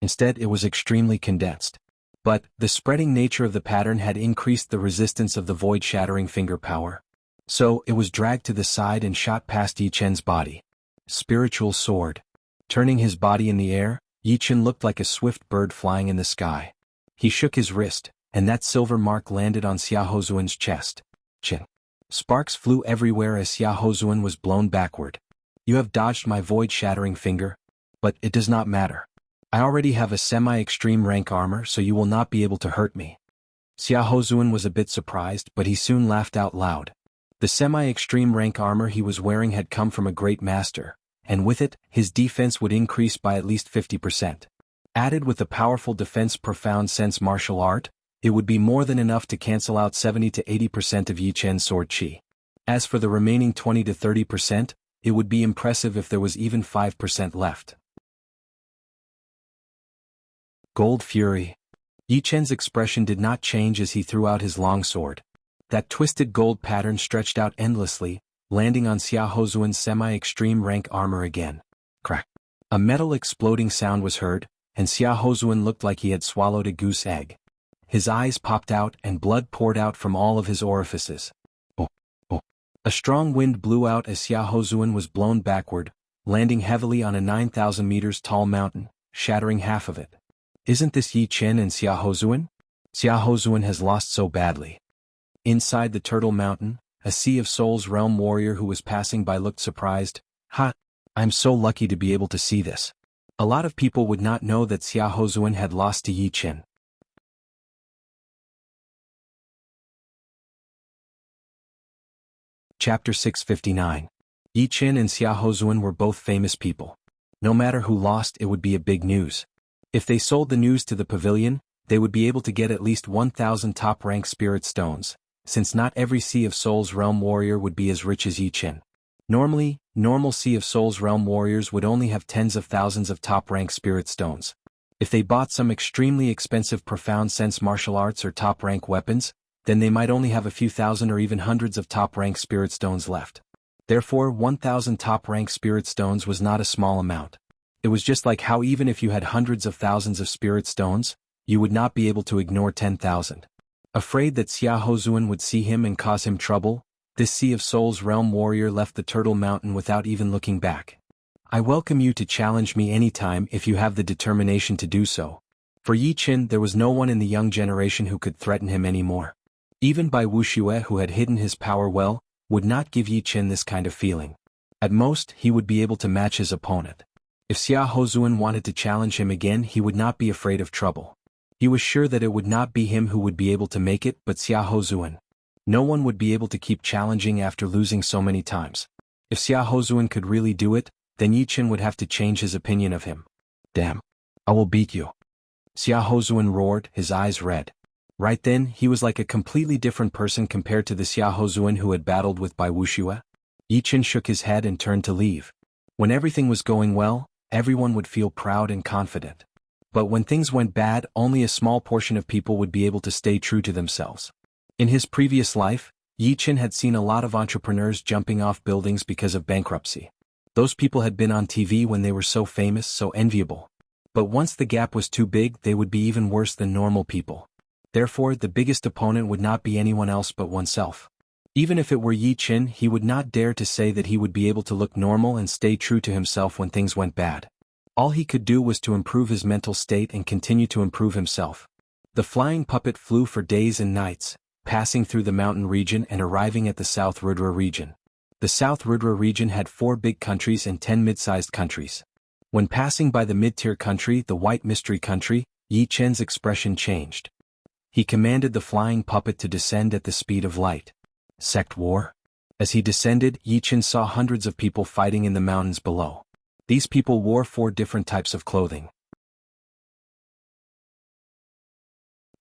Instead, it was extremely condensed. But, the spreading nature of the pattern had increased the resistance of the void-shattering finger power. So, it was dragged to the side and shot past Yi Chen's body. Spiritual sword. Turning his body in the air, Yi Chen looked like a swift bird flying in the sky. He shook his wrist, and that silver mark landed on Xiaozuan's chest. Chin. Sparks flew everywhere as Xiaozuan was blown backward. You have dodged my void-shattering finger. But it does not matter. I already have a semi-extreme rank armor, so you will not be able to hurt me. Xiaozuan was a bit surprised, but he soon laughed out loud. The semi-extreme rank armor he was wearing had come from a great master, and with it, his defense would increase by at least 50%. Added with the powerful defense profound sense martial art, it would be more than enough to cancel out 70 to 80% of Yi Chen's sword chi. As for the remaining 20 to 30%, it would be impressive if there was even 5% left. Gold Fury. Yi Chen's expression did not change as he threw out his long sword. That twisted gold pattern stretched out endlessly, landing on Xiaozuan's semi-extreme rank armor again. Crack. A metal exploding sound was heard, and Xiaozuan looked like he had swallowed a goose egg. His eyes popped out and blood poured out from all of his orifices. Oh, oh. A strong wind blew out as Xiaozuan was blown backward, landing heavily on a 9,000 meters tall mountain, shattering half of it. Isn't this Yi Chen and Xiaozuan? Xiaozuan has lost so badly. Inside the Turtle Mountain, a Sea of Souls realm warrior who was passing by looked surprised. Ha! I'm so lucky to be able to see this. A lot of people would not know that Xiaozuan had lost to Yi Chen. Chapter 659. Yi Chen and Xiaozuan were both famous people. No matter who lost, it would be a big news. If they sold the news to the pavilion, they would be able to get at least 1,000 top-rank spirit stones, since not every Sea of Souls realm warrior would be as rich as Yi Chen. Normally, normal Sea of Souls realm warriors would only have tens of thousands of top-rank spirit stones. If they bought some extremely expensive profound sense martial arts or top-rank weapons, then they might only have a few thousand or even hundreds of top-rank spirit stones left. Therefore, 1,000 top-rank spirit stones was not a small amount. It was just like how even if you had hundreds of thousands of spirit stones, you would not be able to ignore 10,000. Afraid that Xiaozuan would see him and cause him trouble, this Sea of Souls realm warrior left the Turtle Mountain without even looking back. I welcome you to challenge me anytime if you have the determination to do so. For Yi Chen, there was no one in the young generation who could threaten him anymore. Even Bai Wuxia, who had hidden his power well, would not give Yi Chen this kind of feeling. At most, he would be able to match his opponent. If Xiaozuan wanted to challenge him again, he would not be afraid of trouble. He was sure that it would not be him who would be able to make it, but Xiaozuan. No one would be able to keep challenging after losing so many times. If Xiaozuan could really do it, then Yi Chen would have to change his opinion of him. Damn. I will beat you. Xiaozuan roared, his eyes red. Right then, he was like a completely different person compared to the Xiaozuan who had battled with Bai Wuxia. Yi Chen shook his head and turned to leave. When everything was going well, everyone would feel proud and confident. But when things went bad, only a small portion of people would be able to stay true to themselves. In his previous life, Yi Chen had seen a lot of entrepreneurs jumping off buildings because of bankruptcy. Those people had been on TV when they were so famous, so enviable. But once the gap was too big, they would be even worse than normal people. Therefore, the biggest opponent would not be anyone else but oneself. Even if it were Yi Chen, he would not dare to say that he would be able to look normal and stay true to himself when things went bad. All he could do was to improve his mental state and continue to improve himself. The flying puppet flew for days and nights, passing through the mountain region and arriving at the South Rudra region. The South Rudra region had 4 big countries and 10 mid-sized countries. When passing by the mid-tier country, the White Mystery Country, Yi Chen's expression changed. He commanded the flying puppet to descend at the speed of light. Sect war? As he descended, Yi Chen saw hundreds of people fighting in the mountains below. These people wore 4 different types of clothing.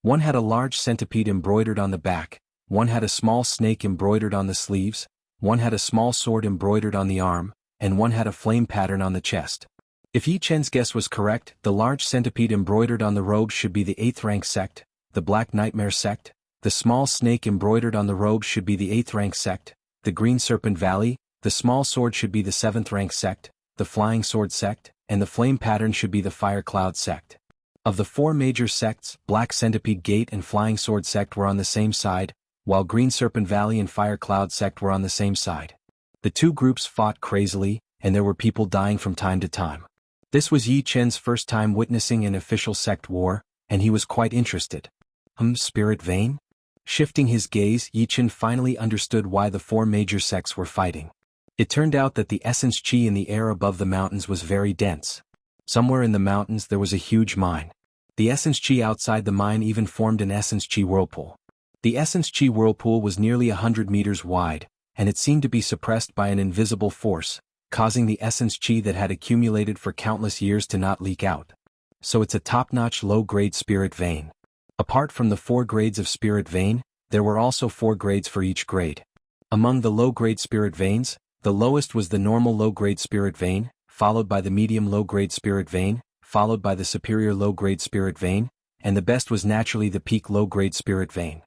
One had a large centipede embroidered on the back, one had a small snake embroidered on the sleeves, one had a small sword embroidered on the arm, and one had a flame pattern on the chest. If Yi Chen's guess was correct, the large centipede embroidered on the robe should be the 8th rank sect, the Black Nightmare sect, the small snake embroidered on the robe should be the 8th rank sect, the Green Serpent Valley, the small sword should be the 7th rank sect, the Flying Sword sect, and the flame pattern should be the Fire Cloud sect. Of the 4 major sects, Black Centipede Gate and Flying Sword sect were on the same side, while Green Serpent Valley and Fire Cloud sect were on the same side. The 2 groups fought crazily, and there were people dying from time to time. This was Yi Chen's first time witnessing an official sect war, and he was quite interested. Spirit vein? Shifting his gaze, Yi Chen finally understood why the 4 major sects were fighting. It turned out that the essence chi in the air above the mountains was very dense. Somewhere in the mountains there was a huge mine. The essence chi outside the mine even formed an essence chi whirlpool. The essence chi whirlpool was nearly 100 meters wide, and it seemed to be suppressed by an invisible force, causing the essence chi that had accumulated for countless years to not leak out. So it's a top-notch low-grade spirit vein. Apart from the 4 grades of spirit vein, there were also 4 grades for each grade. Among the low-grade spirit veins, the lowest was the normal low-grade spirit vein, followed by the medium low-grade spirit vein, followed by the superior low-grade spirit vein, and the best was naturally the peak low-grade spirit vein.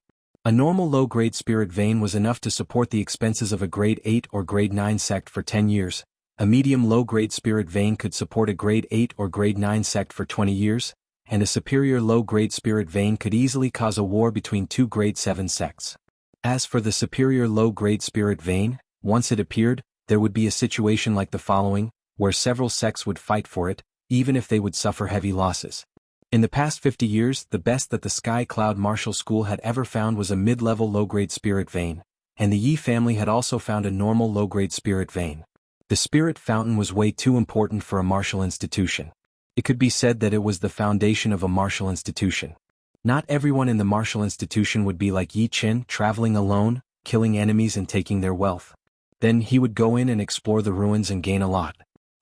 A normal low-grade spirit vein was enough to support the expenses of a grade 8 or grade 9 sect for 10 years, a medium low-grade spirit vein could support a grade 8 or grade 9 sect for 20 years, and a superior low-grade spirit vein could easily cause a war between 2 grade 7 sects. As for the superior low-grade spirit vein, once it appeared, there would be a situation like the following, where several sects would fight for it, even if they would suffer heavy losses. In the past 50 years, the best that the Sky Cloud Martial School had ever found was a mid-level low-grade spirit vein, and the Yi family had also found a normal low-grade spirit vein. The spirit fountain was way too important for a martial institution. It could be said that it was the foundation of a martial institution. Not everyone in the martial institution would be like Yi Chen, traveling alone, killing enemies and taking their wealth. Then he would go in and explore the ruins and gain a lot.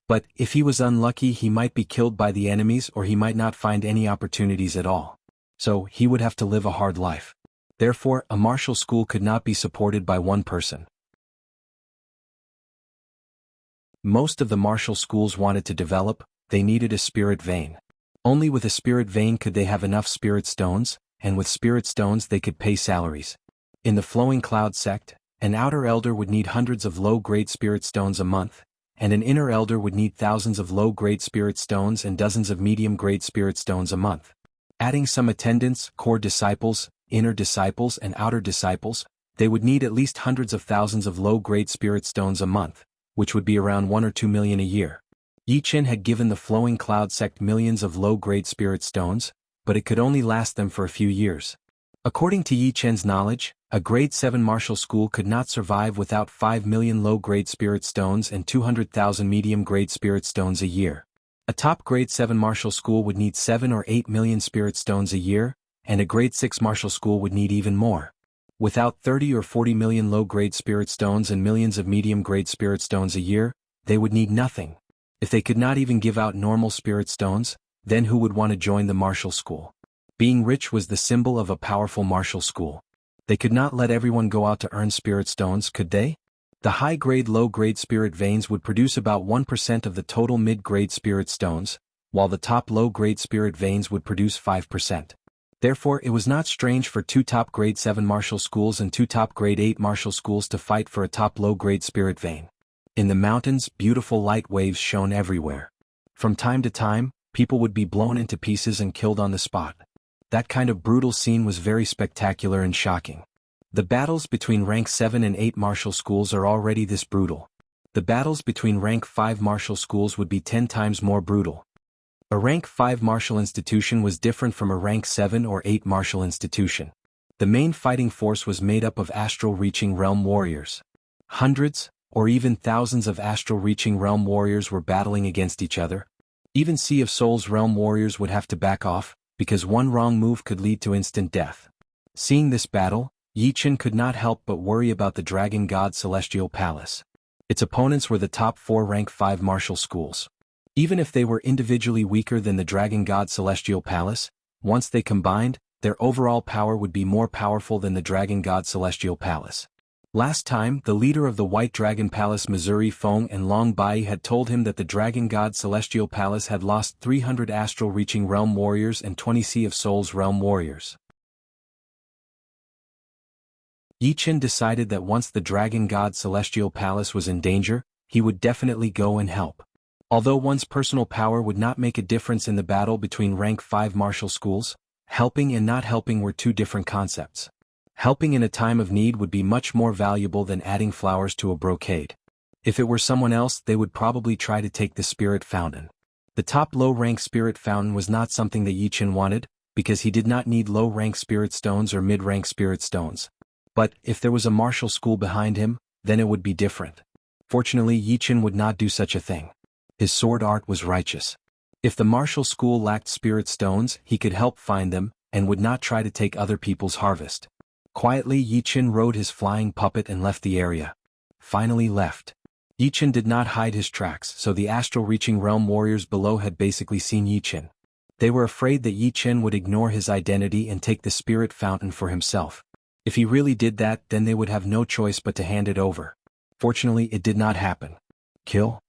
But if he was unlucky, he might be killed by the enemies or he might not find any opportunities at all. So he would have to live a hard life. Therefore, a martial school could not be supported by one person. Most of the martial schools wanted to develop, they needed a spirit vein. Only with a spirit vein could they have enough spirit stones, and with spirit stones they could pay salaries. In the Flowing Cloud sect, an outer elder would need hundreds of low-grade spirit stones a month, and an inner elder would need thousands of low-grade spirit stones and dozens of medium-grade spirit stones a month. Adding some attendants, core disciples, inner disciples and outer disciples, they would need at least hundreds of thousands of low-grade spirit stones a month, which would be around 1 or 2 million a year. Yi Chen had given the Flowing Cloud sect millions of low-grade spirit stones, but it could only last them for a few years. According to Yi Chen's knowledge, a grade 7 martial school could not survive without 5 million low-grade spirit stones and 200,000 medium-grade spirit stones a year. A top grade 7 martial school would need 7 or 8 million spirit stones a year, and a grade 6 martial school would need even more. Without 30 or 40 million low-grade spirit stones and millions of medium-grade spirit stones a year, they would need nothing. If they could not even give out normal spirit stones, then who would want to join the martial school? Being rich was the symbol of a powerful martial school. They could not let everyone go out to earn spirit stones, could they? The high-grade low-grade spirit veins would produce about 1% of the total mid-grade spirit stones, while the top low-grade spirit veins would produce 5%. Therefore, it was not strange for 2 top grade 7 martial schools and 2 top grade 8 martial schools to fight for a top low-grade spirit vein. In the mountains, beautiful light waves shone everywhere. From time to time, people would be blown into pieces and killed on the spot. That kind of brutal scene was very spectacular and shocking. The battles between rank 7 and 8 martial schools are already this brutal. The battles between rank 5 martial schools would be 10 times more brutal. A rank 5 martial institution was different from a rank 7 or 8 martial institution. The main fighting force was made up of astral-reaching realm warriors. Hundreds, or even thousands of astral-reaching realm warriors were battling against each other. Even Sea of Souls realm warriors would have to back off, because one wrong move could lead to instant death. Seeing this battle, Yi Chen could not help but worry about the Dragon God Celestial Palace. Its opponents were the top 4 rank 5 martial schools. Even if they were individually weaker than the Dragon God Celestial Palace, once they combined, their overall power would be more powerful than the Dragon God Celestial Palace. Last time, the leader of the White Dragon Palace Missouri Feng and Long Bai had told him that the Dragon God Celestial Palace had lost 300 astral-reaching realm warriors and 20 Sea of Souls realm warriors. Yi Chen decided that once the Dragon God Celestial Palace was in danger, he would definitely go and help. Although one's personal power would not make a difference in the battle between rank 5 martial schools, helping and not helping were two different concepts. Helping in a time of need would be much more valuable than adding flowers to a brocade. If it were someone else, they would probably try to take the Spirit Fountain. The top low-rank Spirit Fountain was not something that Yi Chen wanted, because he did not need low-rank Spirit Stones or mid-rank Spirit Stones. But, if there was a martial school behind him, then it would be different. Fortunately, Yi Chen would not do such a thing. His sword art was righteous. If the martial school lacked Spirit Stones, he could help find them, and would not try to take other people's harvest. Quietly, Yi Chen rode his flying puppet and left the area. Finally left. Yi Chen did not hide his tracks, so the astral-reaching realm warriors below had basically seen Yi Chen. They were afraid that Yi Chen would ignore his identity and take the Spirit Fountain for himself. If he really did that, then they would have no choice but to hand it over. Fortunately, it did not happen. Kill?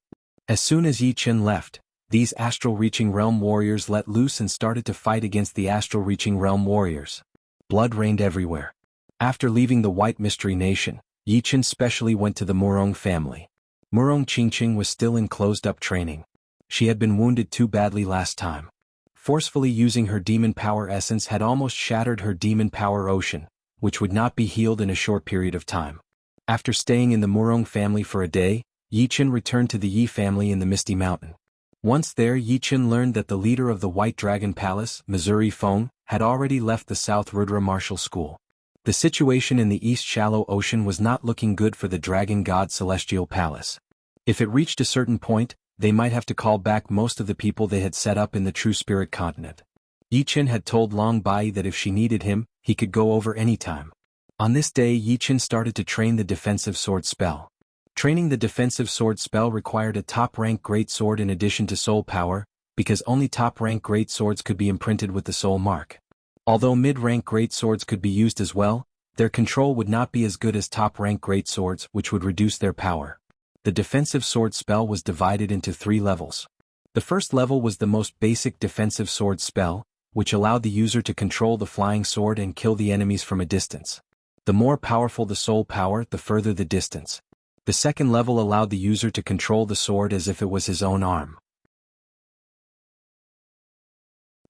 As soon as Yi Chen left, these astral-reaching realm warriors let loose and started to fight against the astral-reaching realm warriors. Blood rained everywhere. After leaving the White Mystery Nation, Yi Chen specially went to the Murong family. Murong Qingqing was still in closed-up training. She had been wounded too badly last time. Forcefully using her demon power essence had almost shattered her demon power ocean, which would not be healed in a short period of time. After staying in the Murong family for a day, Yi Chen returned to the Yi family in the Misty Mountain. Once there, Yi Chen learned that the leader of the White Dragon Palace, Missouri Feng, had already left the South Rudra Martial School. The situation in the East Shallow Ocean was not looking good for the Dragon God Celestial Palace. If it reached a certain point, they might have to call back most of the people they had set up in the True Spirit Continent. Yi Chen had told Long Bai that if she needed him, he could go over any time. On this day, Yi Chen started to train the defensive sword spell. Training the defensive sword spell required a top-rank great sword in addition to soul power, because only top-rank great swords could be imprinted with the soul mark. Although mid-rank great swords could be used as well, their control would not be as good as top-rank great swords, which would reduce their power. The defensive sword spell was divided into 3 levels. The first level was the most basic defensive sword spell, which allowed the user to control the flying sword and kill the enemies from a distance. The more powerful the soul power, the further the distance. The second level allowed the user to control the sword as if it was his own arm.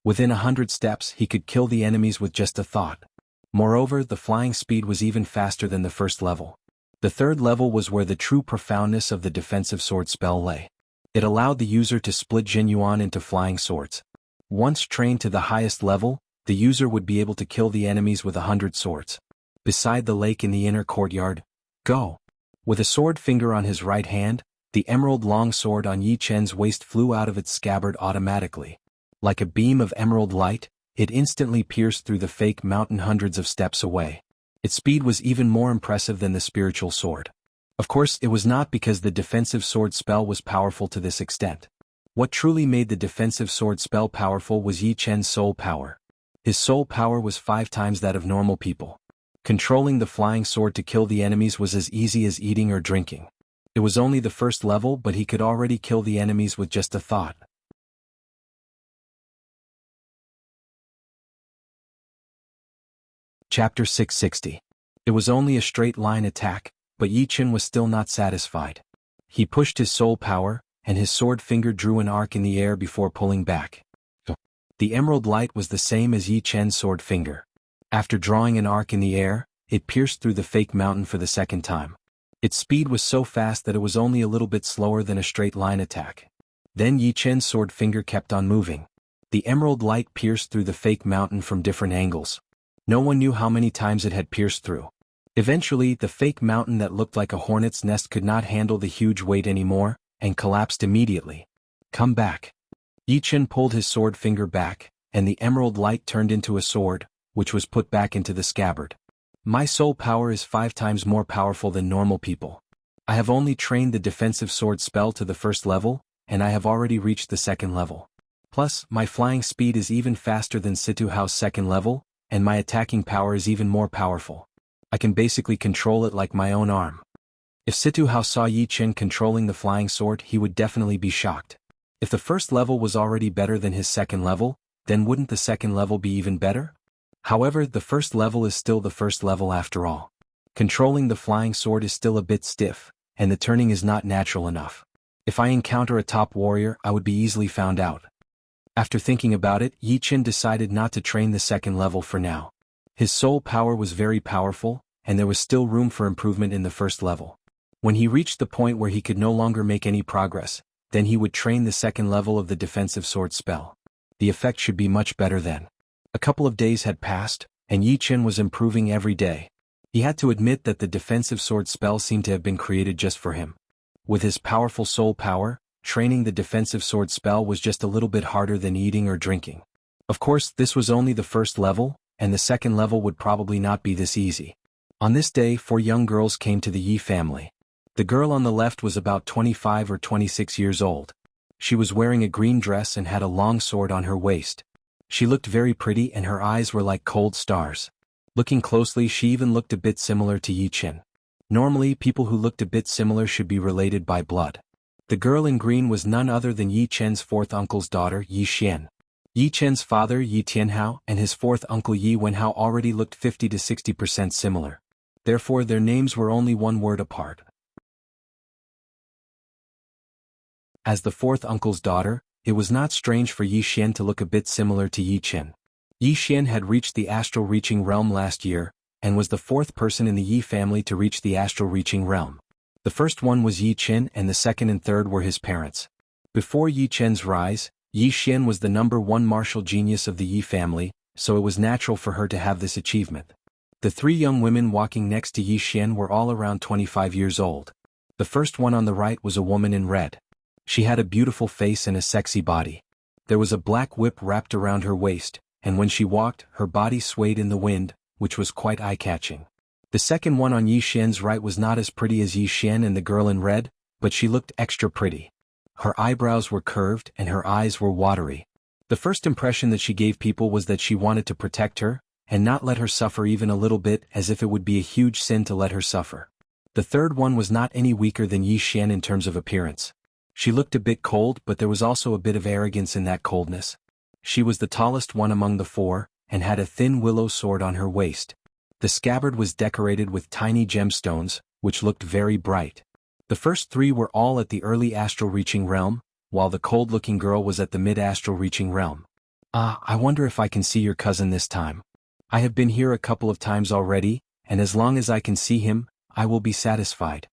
Within 100 steps, he could kill the enemies with just a thought. Moreover, the flying speed was even faster than the first level. The third level was where the true profoundness of the defensive sword spell lay. It allowed the user to split Jinyuan into flying swords. Once trained to the highest level, the user would be able to kill the enemies with 100 swords. Beside the lake in the inner courtyard, go! With a sword finger on his right hand, the emerald long sword on Yi Chen's waist flew out of its scabbard automatically. Like a beam of emerald light, it instantly pierced through the fake mountain hundreds of steps away. Its speed was even more impressive than the spiritual sword. Of course, it was not because the defensive sword spell was powerful to this extent. What truly made the defensive sword spell powerful was Yi Chen's soul power. His soul power was 5 times that of normal people. Controlling the flying sword to kill the enemies was as easy as eating or drinking. It was only the first level, but he could already kill the enemies with just a thought. Chapter 660. It was only a straight line attack, but Yi Chen was still not satisfied. He pushed his soul power, and his sword finger drew an arc in the air before pulling back. The emerald light was the same as Yi Chen's sword finger. After drawing an arc in the air, it pierced through the fake mountain for the second time. Its speed was so fast that it was only a little bit slower than a straight line attack. Then Yi Chen's sword finger kept on moving. The emerald light pierced through the fake mountain from different angles. No one knew how many times it had pierced through. Eventually, the fake mountain that looked like a hornet's nest could not handle the huge weight anymore, and collapsed immediately. Come back. Yi Chen pulled his sword finger back, and the emerald light turned into a sword, which was put back into the scabbard. My soul power is 5 times more powerful than normal people. I have only trained the defensive sword spell to the first level, and I have already reached the second level. Plus, my flying speed is even faster than Situ Hao's second level, and my attacking power is even more powerful. I can basically control it like my own arm. If Situ Hao saw Yi Chen controlling the flying sword, he would definitely be shocked. If the first level was already better than his second level, then wouldn't the second level be even better? However, the first level is still the first level after all. Controlling the flying sword is still a bit stiff, and the turning is not natural enough. If I encounter a top warrior, I would be easily found out. After thinking about it, Yi Chen decided not to train the second level for now. His soul power was very powerful, and there was still room for improvement in the first level. When he reached the point where he could no longer make any progress, then he would train the second level of the defensive sword spell. The effect should be much better then. A couple of days had passed, and Yi Chen was improving every day. He had to admit that the defensive sword spell seemed to have been created just for him. With his powerful soul power, training the defensive sword spell was just a little bit harder than eating or drinking. Of course, this was only the first level, and the second level would probably not be this easy. On this day, 4 young girls came to the Yi family. The girl on the left was about 25 or 26 years old. She was wearing a green dress and had a long sword on her waist. She looked very pretty and her eyes were like cold stars. Looking closely, she even looked a bit similar to Yi Chen. Normally, people who looked a bit similar should be related by blood. The girl in green was none other than Yi Chen's 4th uncle's daughter, Yi Xian. Yi Chen's father, Yi Tianhao, and his 4th uncle Yi Wenhao already looked 50 to 60% similar. Therefore, their names were only one word apart. As the 4th uncle's daughter, it was not strange for Yi Xian to look a bit similar to Yi Chen. Yi Xian had reached the astral reaching realm last year, and was the 4th person in the Yi family to reach the astral reaching realm. The first one was Yi Chen and the second and third were his parents. Before Yi Chen's rise, Yi Xian was the #1 martial genius of the Yi family, so it was natural for her to have this achievement. The 3 young women walking next to Yi Xian were all around 25 years old. The first one on the right was a woman in red. She had a beautiful face and a sexy body. There was a black whip wrapped around her waist, and when she walked, her body swayed in the wind, which was quite eye-catching. The second one on Yi Xian's right was not as pretty as Yi Xian and the girl in red, but she looked extra pretty. Her eyebrows were curved and her eyes were watery. The first impression that she gave people was that she wanted to protect her, and not let her suffer even a little bit, as if it would be a huge sin to let her suffer. The third one was not any weaker than Yi Xian in terms of appearance. She looked a bit cold, but there was also a bit of arrogance in that coldness. She was the tallest one among the 4, and had a thin willow sword on her waist. The scabbard was decorated with tiny gemstones, which looked very bright. The first 3 were all at the early astral reaching realm, while the cold-looking girl was at the mid-astral reaching realm. I wonder if I can see your cousin this time. I have been here a couple of times already, and as long as I can see him, I will be satisfied.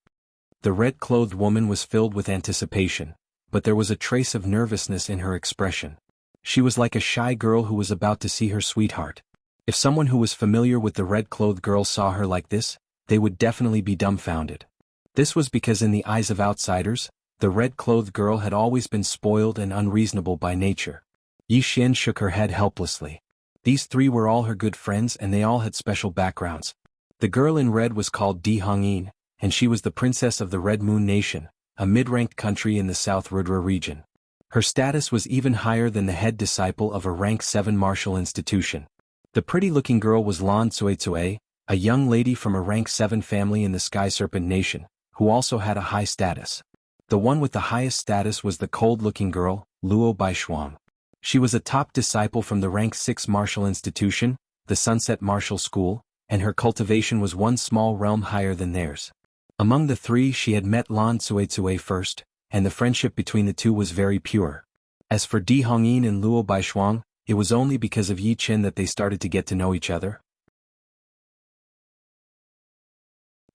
The red-clothed woman was filled with anticipation, but there was a trace of nervousness in her expression. She was like a shy girl who was about to see her sweetheart. If someone who was familiar with the red-clothed girl saw her like this, they would definitely be dumbfounded. This was because in the eyes of outsiders, the red-clothed girl had always been spoiled and unreasonable by nature. Yi Xian shook her head helplessly. These 3 were all her good friends and they all had special backgrounds. The girl in red was called Di Hongyin, and she was the princess of the Red Moon Nation, a mid-ranked country in the South Rudra region. Her status was even higher than the head disciple of a rank 7 martial institution. The pretty-looking girl was Lan Cuizue, a young lady from a rank 7 family in the Sky Serpent Nation, who also had a high status. The one with the highest status was the cold-looking girl, Luo Baishuang. She was a top disciple from the rank 6 martial institution, the Sunset Martial School, and her cultivation was one small realm higher than theirs. Among the 3 she had met Lan Cuizue first, and the friendship between the 2 was very pure. As for Di Hongyin and Luo Baishuang, it was only because of Yi Chen that they started to get to know each other.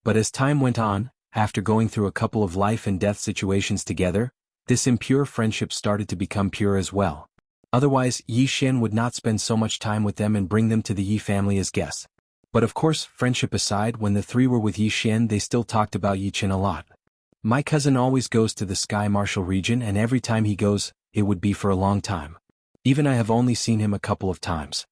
But as time went on, after going through a couple of life and death situations together, this impure friendship started to become pure as well. Otherwise, Yi Xian would not spend so much time with them and bring them to the Yi family as guests. But of course, friendship aside, when the 3 were with Yi Xian they still talked about Yi Chen a lot. My cousin always goes to the Sky Martial region and every time he goes, it would be for a long time. Even I have only seen him a couple of times.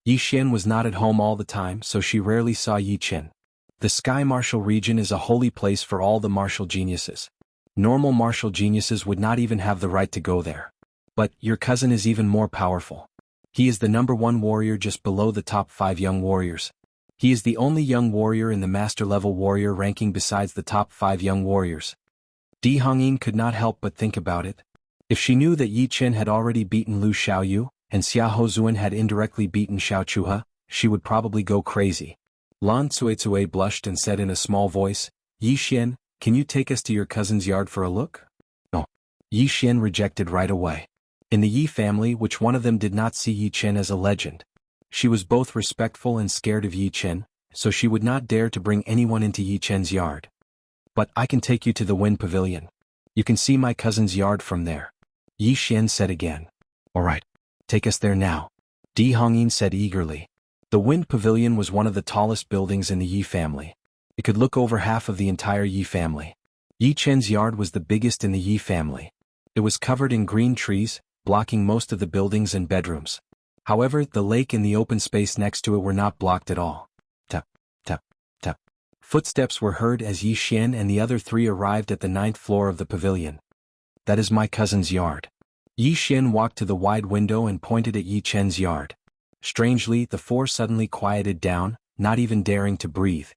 Yi Xian was not at home all the time, so she rarely saw Yi Chen. The Sky Martial region is a holy place for all the martial geniuses. Normal martial geniuses would not even have the right to go there. But your cousin is even more powerful. He is the #1 warrior just below the top 5 young warriors. He is the only young warrior in the master-level warrior ranking besides the top 5 young warriors. Di Hongyin could not help but think about it. If she knew that Yi Chen had already beaten Lu Xiaoyu, and Xia Hozuan had indirectly beaten Xiao Chuhe, she would probably go crazy. Lan Cuizue blushed and said in a small voice, "Yi Xian, can you take us to your cousin's yard for a look?" No. Yi Xian rejected right away. In the Yi family, which one of them did not see Yi Chen as a legend? She was both respectful and scared of Yi Chen, so she would not dare to bring anyone into Yi Chen's yard. "But I can take you to the Wind Pavilion. You can see my cousin's yard from there," Yi Xian said again. "All right. Take us there now," Di Hongyin said eagerly. The Wind Pavilion was one of the tallest buildings in the Yi family. It could look over half of the entire Yi family. Yi Chen's yard was the biggest in the Yi family. It was covered in green trees, blocking most of the buildings and bedrooms. However, the lake and the open space next to it were not blocked at all. Tap, tap, tap. Footsteps were heard as Yi Xian and the other 3 arrived at the 9th floor of the pavilion. "That is my cousin's yard." Yi Xian walked to the wide window and pointed at Yi Chen's yard. Strangely, the 4 suddenly quieted down, not even daring to breathe.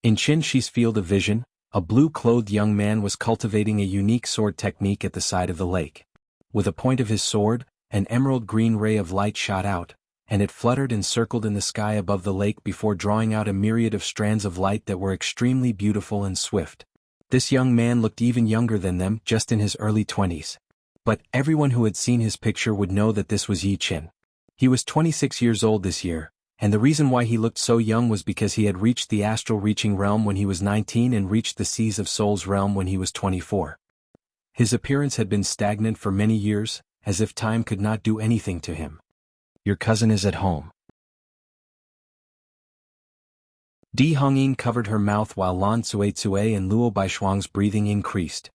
In Qin Shi's field of vision, a blue-clothed young man was cultivating a unique sword technique at the side of the lake. With a point of his sword, an emerald-green ray of light shot out, and it fluttered and circled in the sky above the lake before drawing out a myriad of strands of light that were extremely beautiful and swift. This young man looked even younger than them, just in his early 20s. But everyone who had seen his picture would know that this was Yi Chen. He was 26 years old this year, and the reason why he looked so young was because he had reached the astral reaching realm when he was 19 and reached the Seas of Souls realm when he was 24. His appearance had been stagnant for many years, as if time could not do anything to him. "Your cousin is at home." Di Hongyin covered her mouth while Lan Cuizue and Luo Baishuang's breathing increased.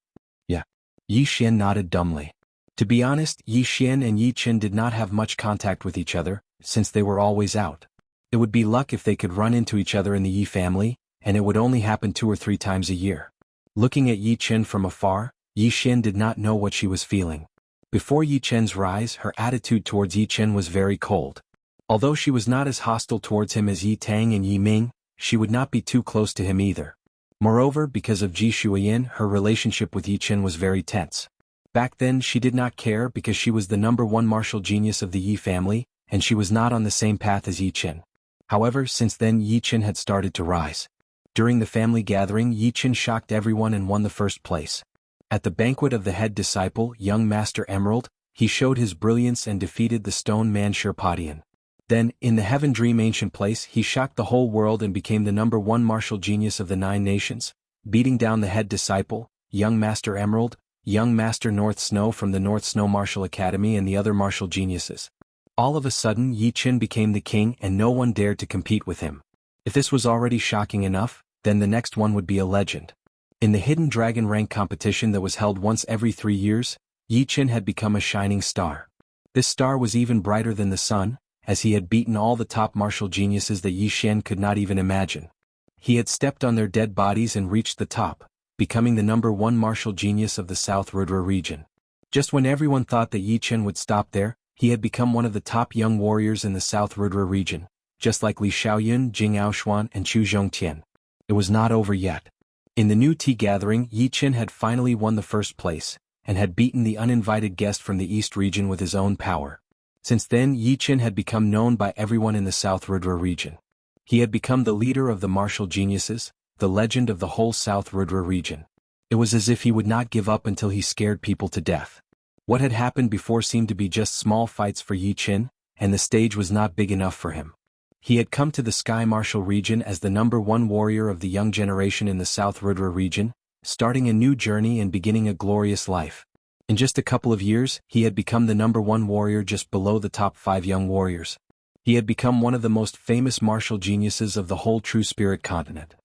"Yeah." Yi Xian nodded dumbly. To be honest, Yi Xian and Yi Chen did not have much contact with each other, since they were always out. It would be luck if they could run into each other in the Yi family, and it would only happen 2 or 3 times a year. Looking at Yi Chen from afar, Yi Xian did not know what she was feeling. Before Yi Chen's rise, her attitude towards Yi Chen was very cold. Although she was not as hostile towards him as Yi Tang and Yi Ming, she would not be too close to him either. Moreover, because of Ji Shuiyin, her relationship with Yi Chen was very tense. Back then she did not care because she was the #1 martial genius of the Yi family, and she was not on the same path as Yi Chen. However, since then Yi Chen had started to rise. During the family gathering, Yi Chen shocked everyone and won the first place. At the banquet of the head disciple, young Master Emerald, he showed his brilliance and defeated the stone man Shirpadian. Then, in the Heaven Dream Ancient Place, he shocked the whole world and became the #1 martial genius of the 9 nations, beating down the head disciple, young Master Emerald, young Master North Snow from the North Snow Martial Academy and the other martial geniuses. All of a sudden Yi Chen became the king and no one dared to compete with him. If this was already shocking enough, then the next one would be a legend. In the Hidden Dragon rank competition that was held once every 3 years, Yi Chen had become a shining star. This star was even brighter than the sun, as he had beaten all the top martial geniuses that Yi Xian could not even imagine. He had stepped on their dead bodies and reached the top, becoming the #1 martial genius of the South Rudra region. Just when everyone thought that Yi Chen would stop there, he had become one of the top young warriors in the South Rudra region, just like Li Xiaoyun, Jing Aoshuan and Chu Zhongtian. It was not over yet. In the new tea gathering, Yi Chen had finally won the first place, and had beaten the uninvited guest from the East region with his own power. Since then Yi Chen had become known by everyone in the South Rudra region. He had become the leader of the martial geniuses, the legend of the whole South Rudra region. It was as if he would not give up until he scared people to death. What had happened before seemed to be just small fights for Yi Chen, and the stage was not big enough for him. He had come to the Sky Martial region as the #1 warrior of the young generation in the South Rudra region, starting a new journey and beginning a glorious life. In just a couple of years, he had become the #1 warrior just below the top 5 young warriors. He had become one of the most famous martial geniuses of the whole True Spirit continent.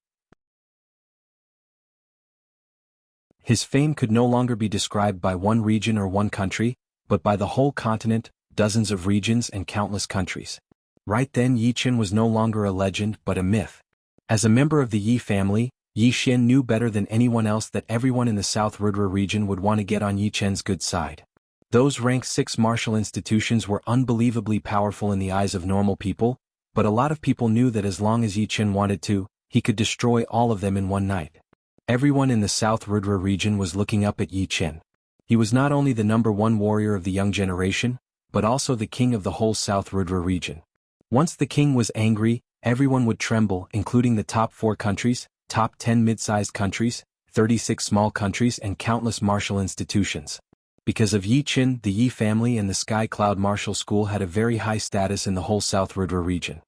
His fame could no longer be described by one region or one country, but by the whole continent, dozens of regions and countless countries. Right then Yi Chen was no longer a legend but a myth. As a member of the Yi family, Yi Xian knew better than anyone else that everyone in the South Rudra region would want to get on Yi Chen's good side. Those rank 6 martial institutions were unbelievably powerful in the eyes of normal people, but a lot of people knew that as long as Yi Chen wanted to, he could destroy all of them in one night. Everyone in the South Rudra region was looking up at Yi Chen. He was not only the #1 warrior of the young generation, but also the king of the whole South Rudra region. Once the king was angry, everyone would tremble, including the top 4 countries, top 10 mid-sized countries, 36 small countries and countless martial institutions. Because of Yi Chen, the Yi family and the Sky Cloud Martial School had a very high status in the whole South Rudra region.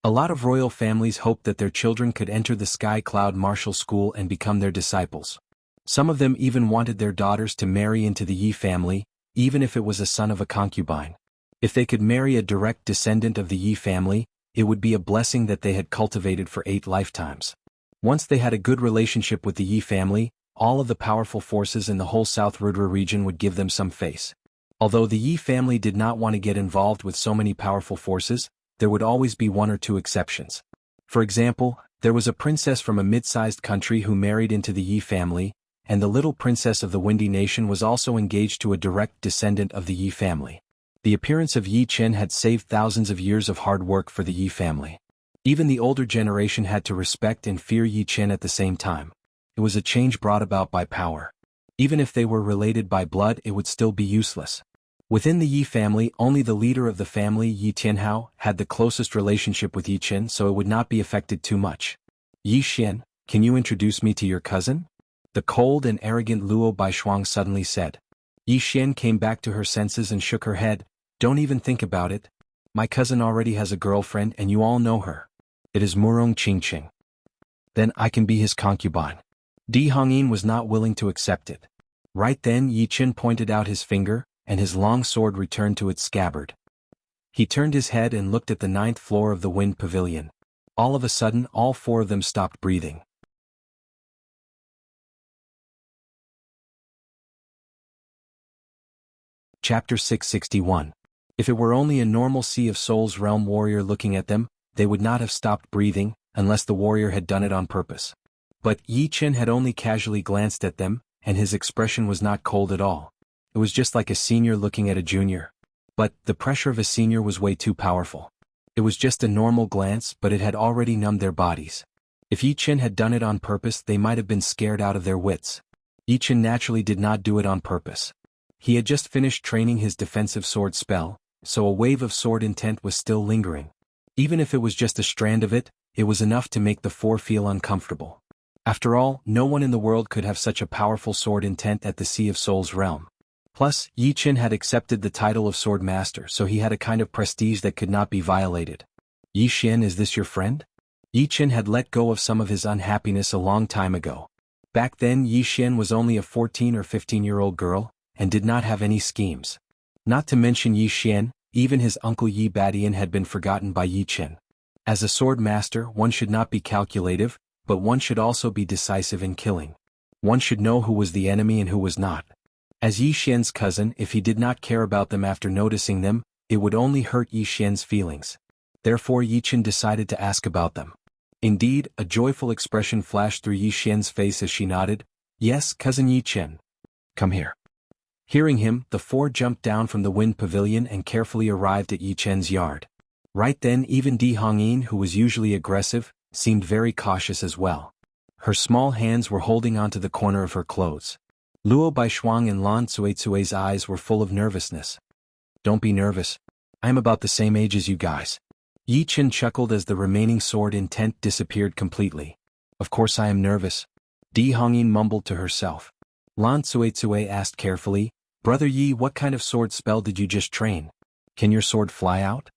A lot of royal families hoped that their children could enter the Sky Cloud Martial School and become their disciples. Some of them even wanted their daughters to marry into the Yi family, even if it was a son of a concubine. If they could marry a direct descendant of the Yi family, it would be a blessing that they had cultivated for 8 lifetimes. Once they had a good relationship with the Yi family, all of the powerful forces in the whole South Rudra region would give them some face. Although the Yi family did not want to get involved with so many powerful forces, there would always be 1 or 2 exceptions. For example, there was a princess from a mid-sized country who married into the Yi family, and the little princess of the Windy Nation was also engaged to a direct descendant of the Yi family. The appearance of Yi Chen had saved thousands of years of hard work for the Yi family. Even the older generation had to respect and fear Yi Chen at the same time. It was a change brought about by power. Even if they were related by blood, it would still be useless. Within the Yi family, only the leader of the family, Yi Tianhao, had the closest relationship with Yi Chen, so it would not be affected too much. Yi Xian, can you introduce me to your cousin? The cold and arrogant Luo Baishuang suddenly said. Yi Xian came back to her senses and shook her head. Don't even think about it. My cousin already has a girlfriend and you all know her. It is Murong Qingqing. Then I can be his concubine. Di Hongyin was not willing to accept it. Right then Yi Chen pointed out his finger, and his long sword returned to its scabbard. He turned his head and looked at the 9th floor of the Wind Pavilion. All of a sudden all 4 of them stopped breathing. Chapter 661. If it were only a normal Sea of Souls realm warrior looking at them, they would not have stopped breathing, unless the warrior had done it on purpose. But Yi Chen had only casually glanced at them, and his expression was not cold at all. It was just like a senior looking at a junior. But the pressure of a senior was way too powerful. It was just a normal glance, but it had already numbed their bodies. If Yi Chen had done it on purpose, they might have been scared out of their wits. Yi Chen naturally did not do it on purpose. He had just finished training his defensive sword spell, so a wave of sword intent was still lingering. Even if it was just a strand of it, it was enough to make the 4 feel uncomfortable. After all, no one in the world could have such a powerful sword intent at the Sea of Souls realm. Plus, Yi Chen had accepted the title of Sword Master, so he had a kind of prestige that could not be violated. Yi Xian, is this your friend? Yi Chen had let go of some of his unhappiness a long time ago. Back then Yi Xian was only a 14 or 15-year-old girl, and did not have any schemes. Not to mention Yi Xian, even his uncle Yi Badian had been forgotten by Yi Chen. As a sword master, one should not be calculative, but one should also be decisive in killing. One should know who was the enemy and who was not. As Yi Xian's cousin, if he did not care about them after noticing them, it would only hurt Yi Xian's feelings. Therefore Yi Chen decided to ask about them. Indeed, a joyful expression flashed through Yi Xian's face as she nodded. Yes, cousin Yi Chen. Come here. Hearing him, the 4 jumped down from the Wind Pavilion and carefully arrived at Yi Chen's yard. Right then even Di Hongyin, who was usually aggressive, seemed very cautious as well. Her small hands were holding onto the corner of her clothes. Luo Baishuang and Lan Cuicui's eyes were full of nervousness. Don't be nervous. I am about the same age as you guys. Yi Chen chuckled as the remaining sword intent disappeared completely. Of course I am nervous. Di Hongyin mumbled to herself. Lan Cuicui asked carefully, Brother Yi, what kind of sword spell did you just train? Can your sword fly out?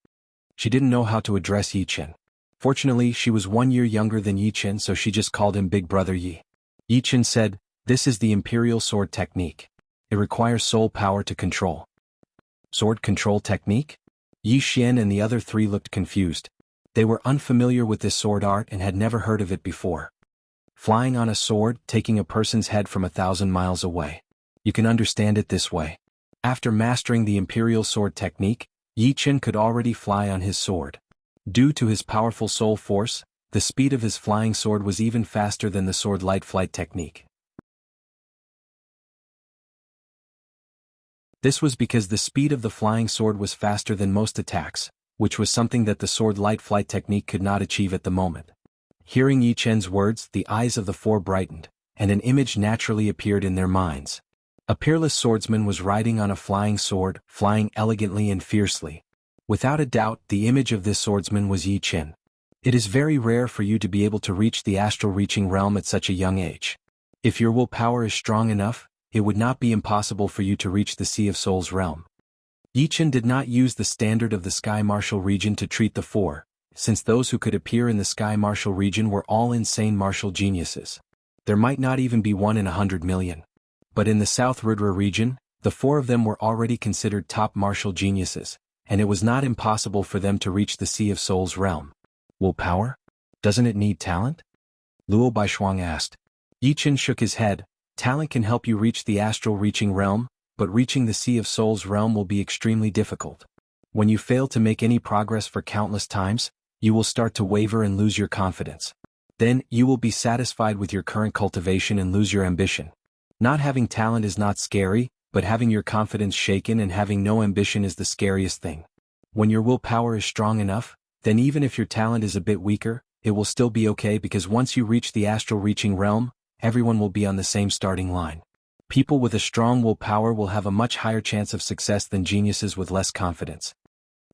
She didn't know how to address Yi Chen. Fortunately, she was 1 year younger than Yi Chen, so she just called him Big Brother Yi. Yi Chen said, This is the Imperial Sword Technique. It requires soul power to control. Sword control technique? Yi Xian and the other 3 looked confused. They were unfamiliar with this sword art and had never heard of it before. Flying on a sword, taking a person's head from 1,000 miles away. You can understand it this way. After mastering the imperial sword technique, Yi Chen could already fly on his sword. Due to his powerful soul force, the speed of his flying sword was even faster than the sword light flight technique. This was because the speed of the flying sword was faster than most attacks, which was something that the sword light flight technique could not achieve at the moment. Hearing Yi Chen's words, the eyes of the four brightened, and an image naturally appeared in their minds. A peerless swordsman was riding on a flying sword, flying elegantly and fiercely. Without a doubt, the image of this swordsman was Yi Chen. It is very rare for you to be able to reach the astral reaching realm at such a young age. If your willpower is strong enough, it would not be impossible for you to reach the Sea of Souls realm. Yi Chen did not use the standard of the Sky Martial region to treat the four, since those who could appear in the Sky Martial region were all insane martial geniuses. There might not even be 1 in 100 million. But in the South Rudra region, the four of them were already considered top martial geniuses, and it was not impossible for them to reach the Sea of Souls realm. Willpower? Doesn't it need talent? Luo Baishuang asked. Yi Chen shook his head. Talent can help you reach the astral reaching realm, but reaching the Sea of Souls realm will be extremely difficult. When you fail to make any progress for countless times, you will start to waver and lose your confidence. Then, you will be satisfied with your current cultivation and lose your ambition. Not having talent is not scary, but having your confidence shaken and having no ambition is the scariest thing. When your willpower is strong enough, then even if your talent is a bit weaker, it will still be okay because once you reach the astral reaching realm, everyone will be on the same starting line. People with a strong willpower will have a much higher chance of success than geniuses with less confidence.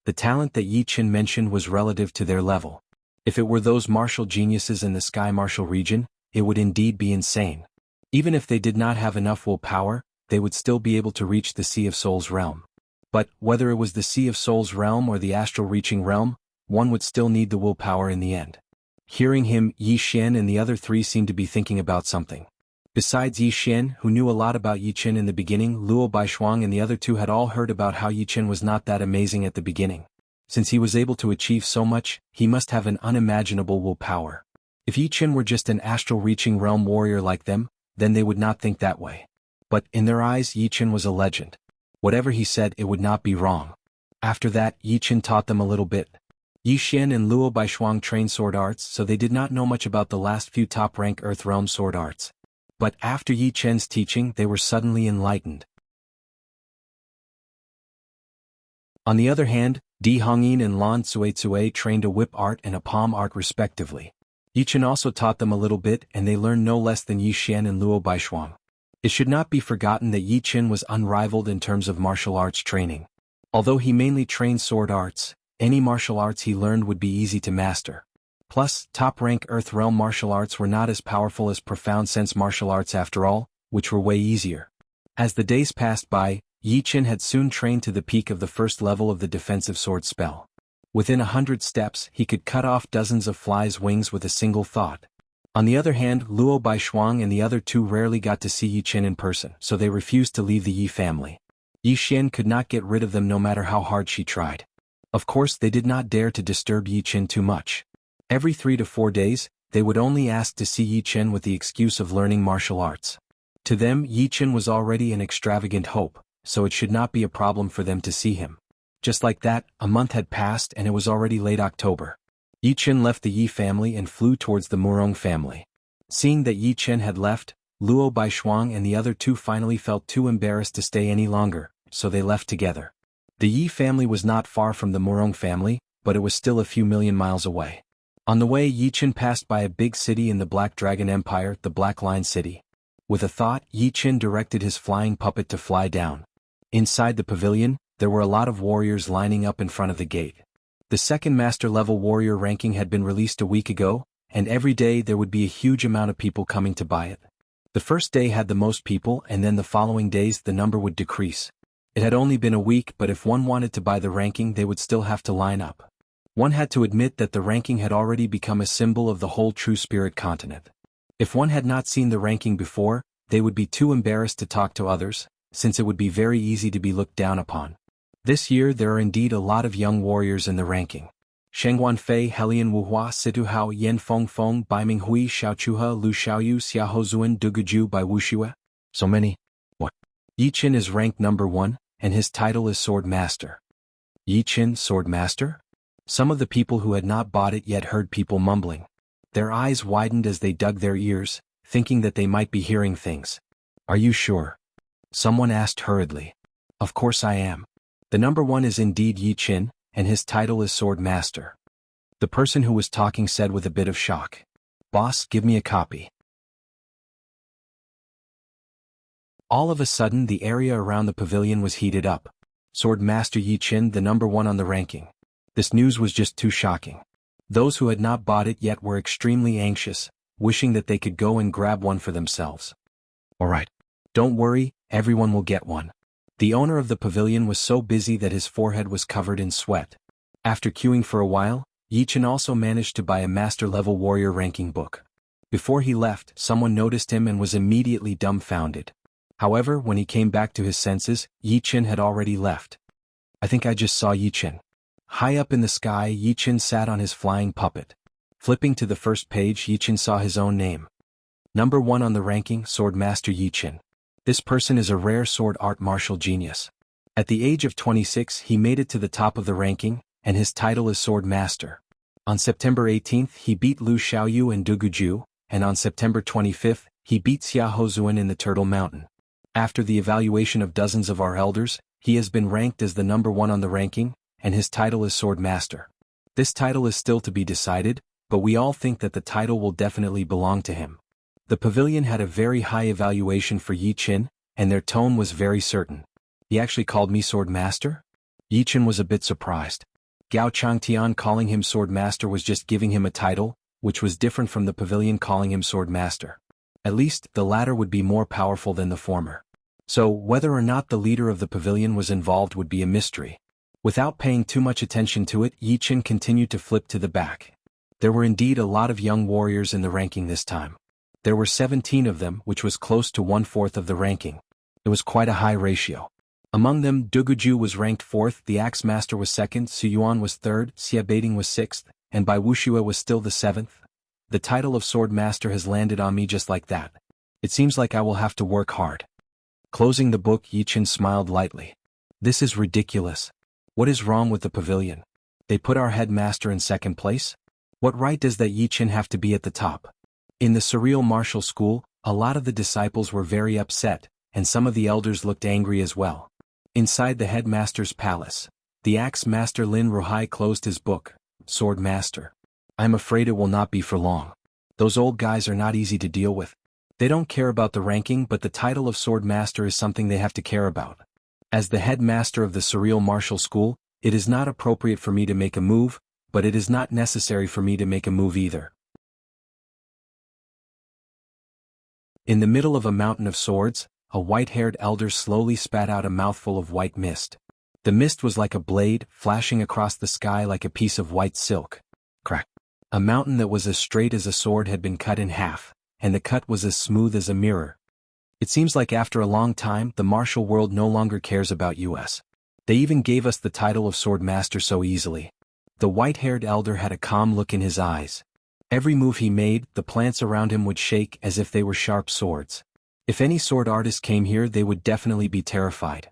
The talent that Yi Chen mentioned was relative to their level. If it were those martial geniuses in the Sky Martial region, it would indeed be insane. Even if they did not have enough willpower, they would still be able to reach the Sea of Souls realm. But, whether it was the Sea of Souls realm or the astral reaching realm, one would still need the willpower in the end. Hearing him, Yi Xian and the other three seemed to be thinking about something. Besides Yi Xian, who knew a lot about Yi Chen in the beginning, Luo Baishuang and the other two had all heard about how Yi Chen was not that amazing at the beginning. Since he was able to achieve so much, he must have an unimaginable willpower. If Yi Chen were just an astral reaching realm warrior like them, then they would not think that way. But, in their eyes, Yi Chen was a legend. Whatever he said, it would not be wrong. After that, Yi Chen taught them a little bit. Yi Xian and Luo Baishuang trained sword arts, so they did not know much about the last few top-rank Earth Realm sword arts. But after Yi Chen's teaching, they were suddenly enlightened. On the other hand, Di Hongyin and Lan Tsuei trained a whip art and a palm art respectively. Yi Chen also taught them a little bit and they learned no less than Yi Xian and Luo Baishuang. It should not be forgotten that Yi Chen was unrivaled in terms of martial arts training. Although he mainly trained sword arts, any martial arts he learned would be easy to master. Plus, top-rank Earth Realm martial arts were not as powerful as profound sense martial arts after all, which were way easier. As the days passed by, Yi Chen had soon trained to the peak of the first level of the defensive sword spell. Within 100 steps, he could cut off dozens of flies' wings with a single thought. On the other hand, Luo Baishuang and the other two rarely got to see Yi Chen in person, so they refused to leave the Yi family. Yi Xian could not get rid of them no matter how hard she tried. Of course, they did not dare to disturb Yi Chen too much. Every 3 to 4 days, they would only ask to see Yi Chen with the excuse of learning martial arts. To them, Yi Chen was already an extravagant hope, so it should not be a problem for them to see him. Just like that, a month had passed and it was already late October. Yi Chen left the Yi family and flew towards the Murong family. Seeing that Yi Chen had left, Luo Baishuang and the other two finally felt too embarrassed to stay any longer, so they left together. The Yi family was not far from the Murong family, but it was still a few million miles away. On the way, Yi Chen passed by a big city in the Black Dragon Empire, the Black Line City. With a thought, Yi Chen directed his flying puppet to fly down. Inside the pavilion, there were a lot of warriors lining up in front of the gate. The second master-level warrior ranking had been released a week ago, and every day there would be a huge amount of people coming to buy it. The first day had the most people and then the following days the number would decrease. It had only been a week, but if one wanted to buy the ranking they would still have to line up. One had to admit that the ranking had already become a symbol of the whole True Spirit continent. If one had not seen the ranking before, they would be too embarrassed to talk to others, since it would be very easy to be looked down upon. This year there are indeed a lot of young warriors in the ranking. Shengguan Fei, Helian Wuhua, Situ Hao, Yen Feng Feng, Baiming Hui, Xiaochuhe, Lu Xiaoyu, Xiaohozuan, Duguju, Bai Wuxia. So many. What? Yi Chen is ranked number 1, and his title is Sword Master. Yi Qin, Sword Master? Some of the people who had not bought it yet heard people mumbling. Their eyes widened as they dug their ears, thinking that they might be hearing things. Are you sure? Someone asked hurriedly. Of course I am. The number one is indeed Yi Qin, and his title is Sword Master. The person who was talking said with a bit of shock. Boss, give me a copy. All of a sudden the area around the pavilion was heated up. Sword Master Yi Qin, the number one on the ranking. This news was just too shocking. Those who had not bought it yet were extremely anxious, wishing that they could go and grab one for themselves. Alright. Don't worry, everyone will get one. The owner of the pavilion was so busy that his forehead was covered in sweat. After queuing for a while, Yi Qin also managed to buy a master-level warrior ranking book. Before he left, someone noticed him and was immediately dumbfounded. However, when he came back to his senses, Yi Qin had already left. I think I just saw Yi Qin. High up in the sky, Yi Qin sat on his flying puppet. Flipping to the first page, Yi Qin saw his own name. Number one on the ranking, Sword Master Yi Qin. This person is a rare sword art martial genius. At the age of 26, he made it to the top of the ranking, and his title is Sword Master. On September 18th, he beat Lu Xiaoyu and Duguju, and on September 25th, he beat Xia Hozuan in the Turtle Mountain. After the evaluation of dozens of our elders, he has been ranked as the number one on the ranking, and his title is Sword Master. This title is still to be decided, but we all think that the title will definitely belong to him. The pavilion had a very high evaluation for Yi Qin, and their tone was very certain. He actually called me Sword Master? Yi Qin was a bit surprised. Gao Changtian calling him Sword Master was just giving him a title, which was different from the pavilion calling him Sword Master. At least, the latter would be more powerful than the former. So, whether or not the leader of the pavilion was involved would be a mystery. Without paying too much attention to it, Yi Qin continued to flip to the back. There were indeed a lot of young warriors in the ranking this time. There were 17 of them, which was close to 1/4 of the ranking. It was quite a high ratio. Among them, Duguju was ranked 4th, the Axe Master was 2nd, Su Yuan was 3rd, Xia Baiting was 6th, and Bai Wuxia was still the 7th. The title of Sword Master has landed on me just like that. It seems like I will have to work hard. Closing the book, Yi Qin smiled lightly. This is ridiculous. What is wrong with the pavilion? They put our headmaster in 2nd place? What right does that Yi Qin have to be at the top? In the surreal martial school, a lot of the disciples were very upset, and some of the elders looked angry as well. Inside the headmaster's palace, the Axe Master Lin Ruhai closed his book, Sword Master. I'm afraid it will not be for long. Those old guys are not easy to deal with. They don't care about the ranking, but the title of Sword Master is something they have to care about. As the headmaster of the surreal martial school, it is not appropriate for me to make a move, but it is not necessary for me to make a move either. In the middle of a mountain of swords, a white-haired elder slowly spat out a mouthful of white mist. The mist was like a blade, flashing across the sky like a piece of white silk. Crack. A mountain that was as straight as a sword had been cut in half, and the cut was as smooth as a mirror. It seems like after a long time, the martial world no longer cares about us. They even gave us the title of Sword Master so easily. The white-haired elder had a calm look in his eyes. Every move he made, the plants around him would shake as if they were sharp swords. If any sword artist came here, they would definitely be terrified.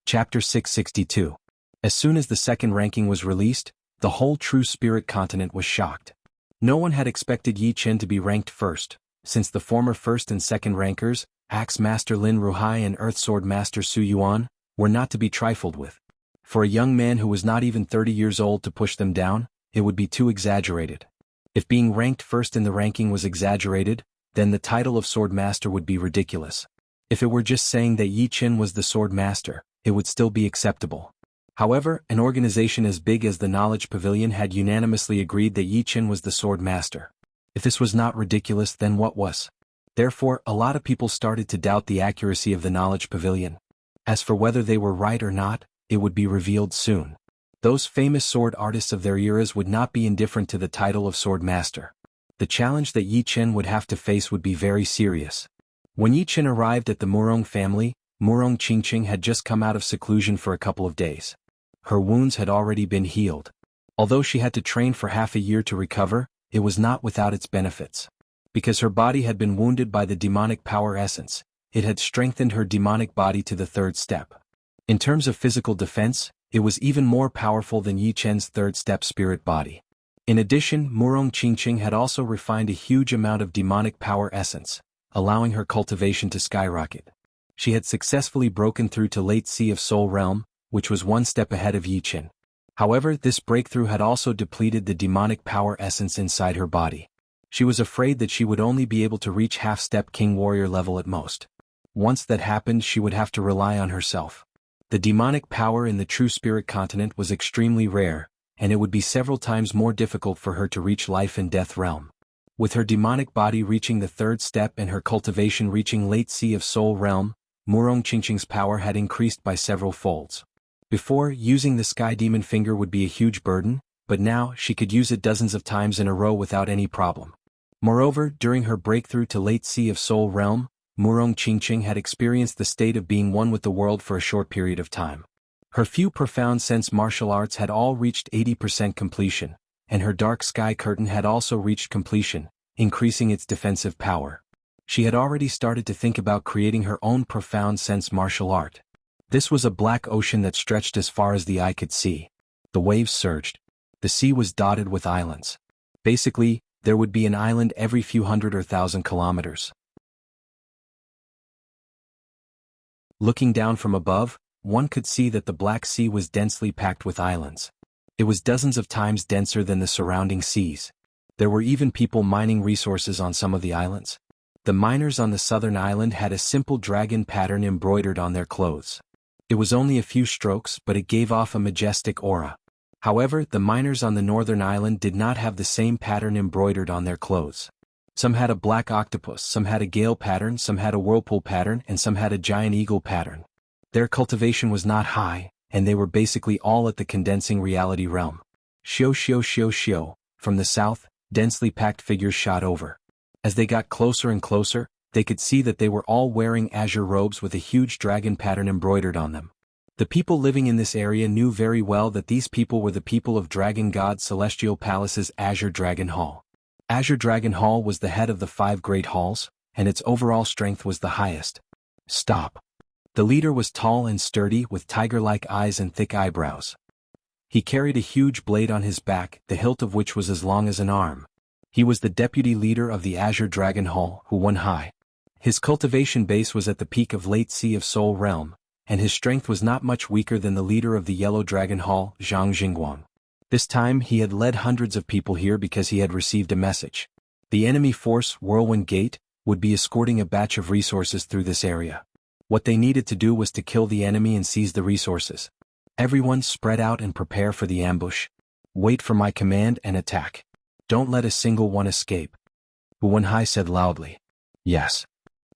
Chapter 662. As soon as the second ranking was released, the whole True Spirit continent was shocked. No one had expected Yi Qin to be ranked first, since the former first and second rankers, Axe Master Lin Ruhai and Earth Sword Master Su Yuan, were not to be trifled with. For a young man who was not even 30 years old to push them down, it would be too exaggerated. If being ranked first in the ranking was exaggerated, then the title of Sword Master would be ridiculous. If it were just saying that Yi Qin was the Sword Master, it would still be acceptable. However, an organization as big as the Knowledge Pavilion had unanimously agreed that Yi Qin was the Sword Master. If this was not ridiculous, then what was? Therefore, a lot of people started to doubt the accuracy of the Knowledge Pavilion. As for whether they were right or not, it would be revealed soon. Those famous sword artists of their eras would not be indifferent to the title of Sword Master. The challenge that Yi Qin would have to face would be very serious. When Yi Qin arrived at the Murong family, Murong Qingqing had just come out of seclusion for a couple of days. Her wounds had already been healed. Although she had to train for half a year to recover, it was not without its benefits. Because her body had been wounded by the demonic power essence, it had strengthened her demonic body to the third step. In terms of physical defense, it was even more powerful than Yi Chen's third step spirit body. In addition, Murong Qingqing had also refined a huge amount of demonic power essence, allowing her cultivation to skyrocket. She had successfully broken through to late Sea of Soul realm, which was one step ahead of Yi Chen. However, this breakthrough had also depleted the demonic power essence inside her body. She was afraid that she would only be able to reach half-step King Warrior level at most. Once that happened, she would have to rely on herself. The demonic power in the true spirit continent was extremely rare, and it would be several times more difficult for her to reach life and death realm. With her demonic body reaching the third step and her cultivation reaching late Sea of Soul realm, Murong Qingqing's power had increased by several folds. Before, using the Sky Demon Finger would be a huge burden, but now she could use it dozens of times in a row without any problem. Moreover, during her breakthrough to late Sea of Soul realm, Murong Qingqing had experienced the state of being one with the world for a short period of time. Her few profound sense martial arts had all reached 80% completion, and her dark sky curtain had also reached completion, increasing its defensive power. She had already started to think about creating her own profound sense martial art. This was a black ocean that stretched as far as the eye could see. The waves surged. The sea was dotted with islands. Basically, there would be an island every few hundred or thousand kilometers. Looking down from above, one could see that the Black Sea was densely packed with islands. It was dozens of times denser than the surrounding seas. There were even people mining resources on some of the islands. The miners on the southern island had a simple dragon pattern embroidered on their clothes. It was only a few strokes, but it gave off a majestic aura. However, the miners on the northern island did not have the same pattern embroidered on their clothes. Some had a black octopus, some had a gale pattern, some had a whirlpool pattern, and some had a giant eagle pattern. Their cultivation was not high, and they were basically all at the condensing reality realm. Shio shio shio shio, from the south, densely packed figures shot over. As they got closer and closer, they could see that they were all wearing azure robes with a huge dragon pattern embroidered on them. The people living in this area knew very well that these people were the people of Dragon God Celestial Palace's Azure Dragon Hall. Azure Dragon Hall was the head of the 5 great halls, and its overall strength was the highest. Stop. The leader was tall and sturdy with tiger-like eyes and thick eyebrows. He carried a huge blade on his back, the hilt of which was as long as an arm. He was the deputy leader of the Azure Dragon Hall, Hu Wenhai. His cultivation base was at the peak of late Sea of Soul realm, and his strength was not much weaker than the leader of the Yellow Dragon Hall, Zhang Jingguang. This time he had led hundreds of people here because he had received a message. The enemy force, Whirlwind Gate, would be escorting a batch of resources through this area. What they needed to do was to kill the enemy and seize the resources. Everyone spread out and prepare for the ambush. Wait for my command and attack. Don't let a single one escape. Hu Wenhai said loudly. Yes.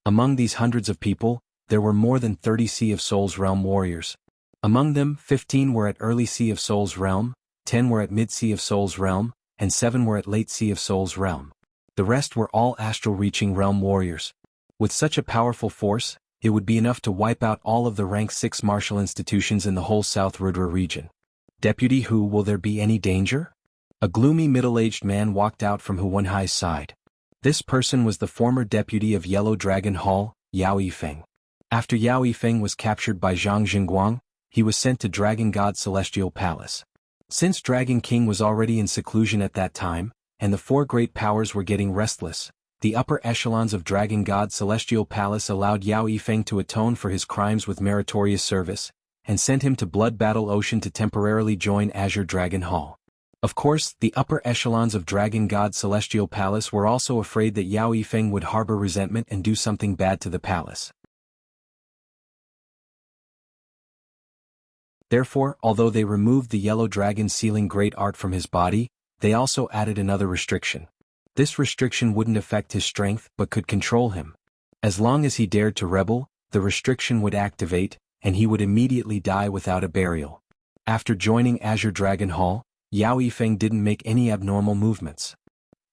Among these hundreds of people, there were more than 30 Sea of Souls realm warriors. Among them, 15 were at early Sea of Souls realm, 10 were at mid Sea of Souls realm, and 7 were at late Sea of Souls realm. The rest were all astral-reaching realm warriors. With such a powerful force, it would be enough to wipe out all of the rank 6 martial institutions in the whole South Rudra region. Deputy Hu, will there be any danger? A gloomy middle-aged man walked out from Hu Wenhai's side. This person was the former deputy of Yellow Dragon Hall, Yao Yifeng. After Yao Yifeng was captured by Zhang Jingguang, he was sent to Dragon God Celestial Palace. Since Dragon King was already in seclusion at that time, and the 4 great powers were getting restless, the upper echelons of Dragon God Celestial Palace allowed Yao Yifeng to atone for his crimes with meritorious service, and sent him to Blood Battle Ocean to temporarily join Azure Dragon Hall. Of course, the upper echelons of Dragon God Celestial Palace were also afraid that Yao Yifeng would harbor resentment and do something bad to the palace. Therefore, although they removed the yellow dragon sealing great art from his body, they also added another restriction. This restriction wouldn't affect his strength but could control him. As long as he dared to rebel, the restriction would activate, and he would immediately die without a burial. After joining Azure Dragon Hall, Yao Yifeng didn't make any abnormal movements.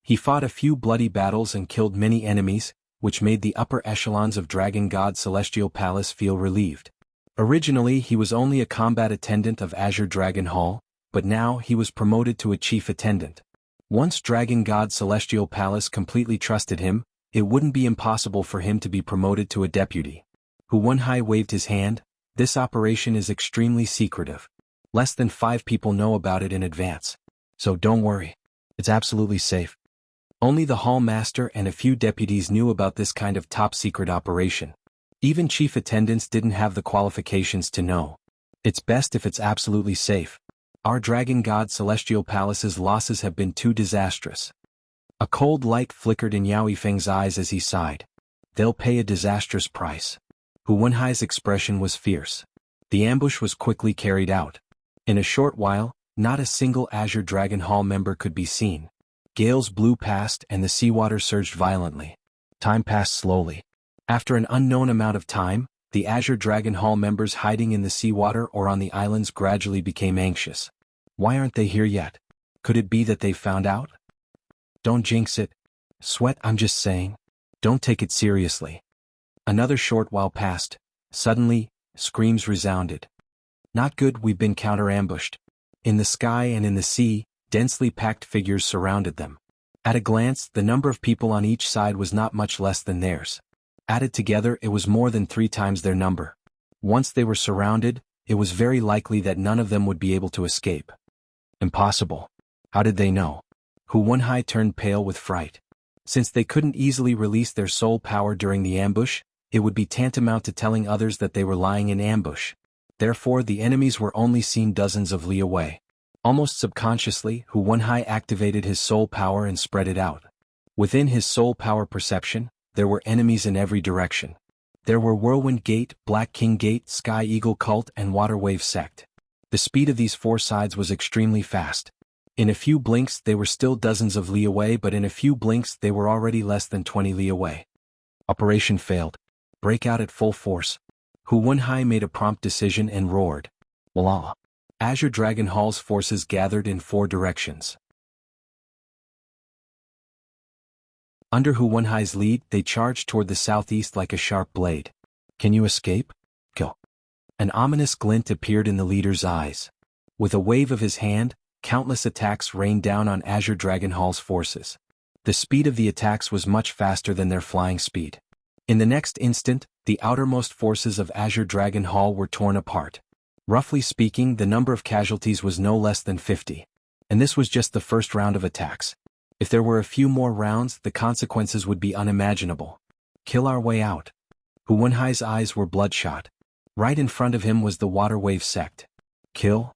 He fought a few bloody battles and killed many enemies, which made the upper echelons of Dragon God Celestial Palace feel relieved. Originally he was only a combat attendant of Azure Dragon Hall, but now he was promoted to a chief attendant. Once Dragon God Celestial Palace completely trusted him, it wouldn't be impossible for him to be promoted to a deputy. Hu Wenhai waved his hand. This operation is extremely secretive. Less than 5 people know about it in advance. So don't worry. It's absolutely safe. Only the hall master and a few deputies knew about this kind of top-secret operation. Even chief attendants didn't have the qualifications to know. It's best if it's absolutely safe. Our Dragon God Celestial Palace's losses have been too disastrous. A cold light flickered in Yao Yifeng's eyes as he sighed. They'll pay a disastrous price. Hu Wenhai's expression was fierce. The ambush was quickly carried out. In a short while, not a single Azure Dragon Hall member could be seen. Gales blew past and the seawater surged violently. Time passed slowly. After an unknown amount of time, the Azure Dragon Hall members hiding in the seawater or on the islands gradually became anxious. Why aren't they here yet? Could it be that they've found out? Don't jinx it. Sweat, I'm just saying. Don't take it seriously. Another short while passed. Suddenly, screams resounded. Not good, we've been counter-ambushed. In the sky and in the sea, densely packed figures surrounded them. At a glance, the number of people on each side was not much less than theirs. Added together, it was more than 3 times their number. Once they were surrounded, it was very likely that none of them would be able to escape. Impossible. How did they know? Hu Wenhai turned pale with fright. Since they couldn't easily release their soul power during the ambush, it would be tantamount to telling others that they were lying in ambush. Therefore, the enemies were only seen dozens of li away. Almost subconsciously, Hu Wenhai activated his soul power and spread it out. Within his soul power perception, there were enemies in every direction. There were Whirlwind Gate, Black King Gate, Sky Eagle Cult, and Water Wave Sect. The speed of these 4 sides was extremely fast. In a few blinks they were still dozens of li away, but in a few blinks they were already less than 20 li away. Operation failed. Break out at full force. Hu Wenhai made a prompt decision and roared. Voila! Azure Dragon Hall's forces gathered in 4 directions. Under Hu Wenhai's lead, they charged toward the southeast like a sharp blade. Can you escape? Go. An ominous glint appeared in the leader's eyes. With a wave of his hand, countless attacks rained down on Azure Dragon Hall's forces. The speed of the attacks was much faster than their flying speed. In the next instant, the outermost forces of Azure Dragon Hall were torn apart. Roughly speaking, the number of casualties was no less than 50. And this was just the first round of attacks. If there were a few more rounds, the consequences would be unimaginable. Kill our way out. Hu Wenhai's eyes were bloodshot. Right in front of him was the Water Wave Sect. Kill?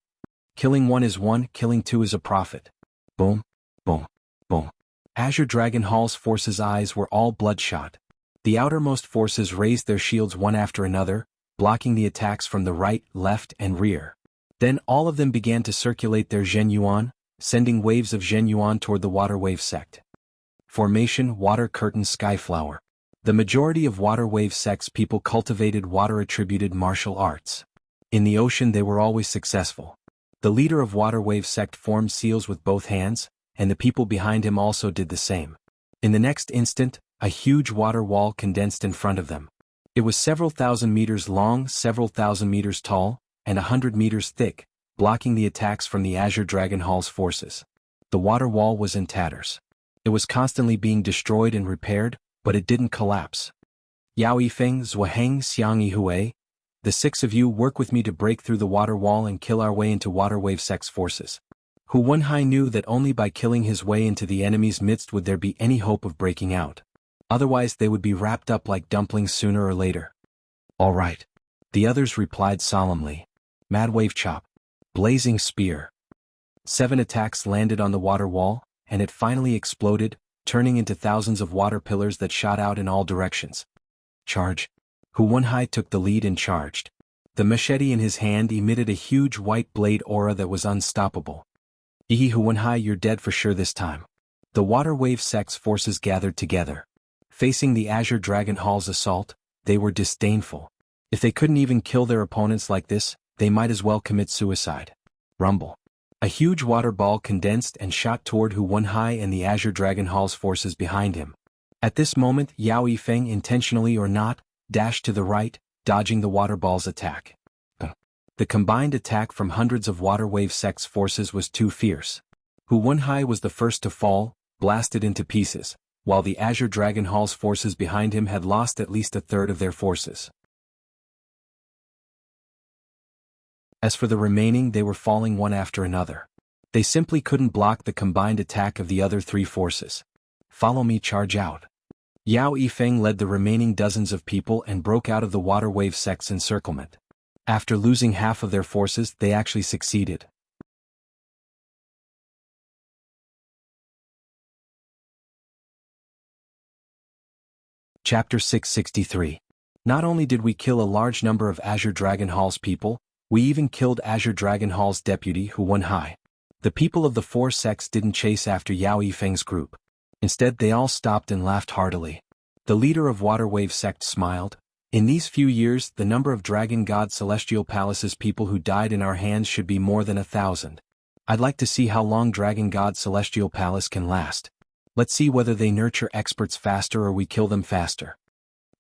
Killing 1 is 1, killing 2 is a profit. Boom, boom, boom. Azure Dragon Hall's forces' eyes were all bloodshot. The outermost forces raised their shields one after another, blocking the attacks from the right, left, and rear. Then all of them began to circulate their Zhen Yuan, sending waves of Zhen Yuan toward the Water Wave Sect. Formation: Water Curtain Skyflower. The majority of Water Wave Sect's people cultivated water-attributed martial arts. In the ocean they were always successful. The leader of Water Wave Sect formed seals with both hands, and the people behind him also did the same. In the next instant, a huge water wall condensed in front of them. It was several thousand meters long, several thousand meters tall, and 100 meters thick, blocking the attacks from the Azure Dragon Hall's forces. The water wall was in tatters. It was constantly being destroyed and repaired, but it didn't collapse. Yao Yifeng, Zhuaheng, Xiang Yihui, the 6 of you work with me to break through the water wall and kill our way into Water Wave Sect's forces. Hu Wenhai knew that only by killing his way into the enemy's midst would there be any hope of breaking out. Otherwise they would be wrapped up like dumplings sooner or later. All right. The others replied solemnly. Mad Wave Chop. Blazing Spear. 7 attacks landed on the water wall, and it finally exploded, turning into thousands of water pillars that shot out in all directions. Charge. Hu Wenhai took the lead and charged. The machete in his hand emitted a huge white blade aura that was unstoppable. Hu Wenhai, you're dead for sure this time. The Water Wave Sect's forces gathered together. Facing the Azure Dragon Hall's assault, they were disdainful. If they couldn't even kill their opponents like this, they might as well commit suicide. Rumble. A huge water ball condensed and shot toward Hu Wenhai and the Azure Dragon Hall's forces behind him. At this moment, Yao Yifeng, intentionally or not, dashed to the right, dodging the water ball's attack. The combined attack from hundreds of Water Wave Sect's forces was too fierce. Hu Wenhai was the first to fall, blasted into pieces, while the Azure Dragon Hall's forces behind him had lost at least a third of their forces. As for the remaining, they were falling one after another. They simply couldn't block the combined attack of the other three forces. Follow me, charge out. Yao Yifeng led the remaining dozens of people and broke out of the water wave sect's encirclement. After losing half of their forces, they actually succeeded. Chapter 663. Not only did we kill a large number of Azure Dragon Hall's people, we even killed Azure Dragon Hall's deputy Hu Wenhai. The people of the four sects didn't chase after Yao Yifeng's group. Instead, they all stopped and laughed heartily. The leader of Water Wave sect smiled. In these few years, the number of Dragon God Celestial Palace's people who died in our hands should be more than 1,000. I'd like to see how long Dragon God Celestial Palace can last. Let's see whether they nurture experts faster or we kill them faster.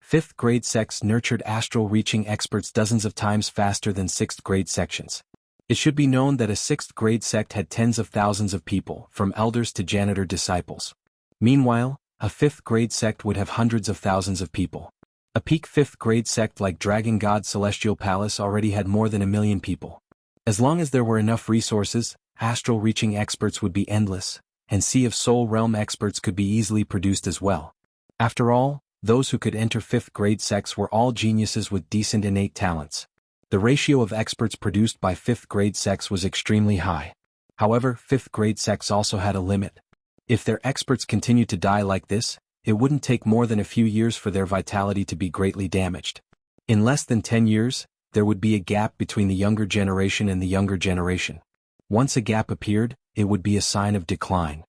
5th grade sects nurtured astral-reaching experts dozens of times faster than 6th grade sections. It should be known that a 6th grade sect had tens of thousands of people, from elders to janitor disciples. Meanwhile, a 5th grade sect would have hundreds of thousands of people. A peak 5th grade sect like Dragon God Celestial Palace already had more than 1 million people. As long as there were enough resources, astral-reaching experts would be endless, and Sea of Soul Realm experts could be easily produced as well. After all, those who could enter 5th grade sects were all geniuses with decent innate talents. The ratio of experts produced by 5th grade sects was extremely high. However, 5th grade sects also had a limit. If their experts continued to die like this, it wouldn't take more than a few years for their vitality to be greatly damaged. In less than 10 years, there would be a gap between the younger generation and the younger generation. Once a gap appeared, it would be a sign of decline.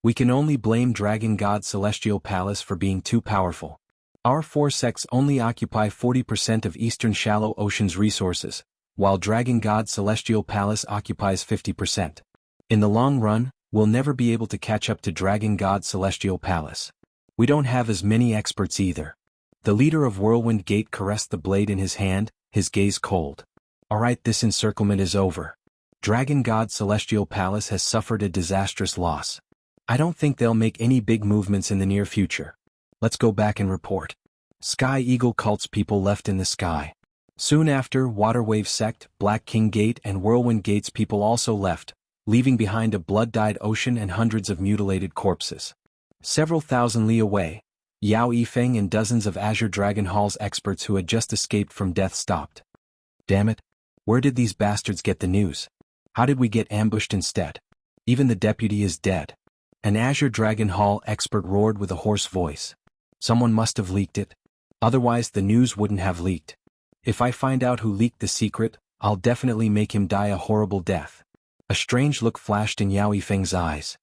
We can only blame Dragon God Celestial Palace for being too powerful. Our four sects only occupy 40% of Eastern Shallow Ocean's resources, while Dragon God Celestial Palace occupies 50%. In the long run, we'll never be able to catch up to Dragon God Celestial Palace. We don't have as many experts either. The leader of Whirlwind Gate caressed the blade in his hand, his gaze cold. Alright, this encirclement is over. Dragon God Celestial Palace has suffered a disastrous loss. I don't think they'll make any big movements in the near future. Let's go back and report. Sky Eagle Cult's people left in the sky. Soon after, Water Wave Sect, Black King Gate and Whirlwind Gate's people also left, leaving behind a blood-dyed ocean and hundreds of mutilated corpses. Several thousand li away, Yao Yifeng and dozens of Azure Dragon Hall's experts who had just escaped from death stopped. Damn it! Where did these bastards get the news? How did we get ambushed instead? Even the deputy is dead. An Azure Dragon Hall expert roared with a hoarse voice. Someone must have leaked it. Otherwise the news wouldn't have leaked. If I find out who leaked the secret, I'll definitely make him die a horrible death. A strange look flashed in Yao Yifeng's eyes.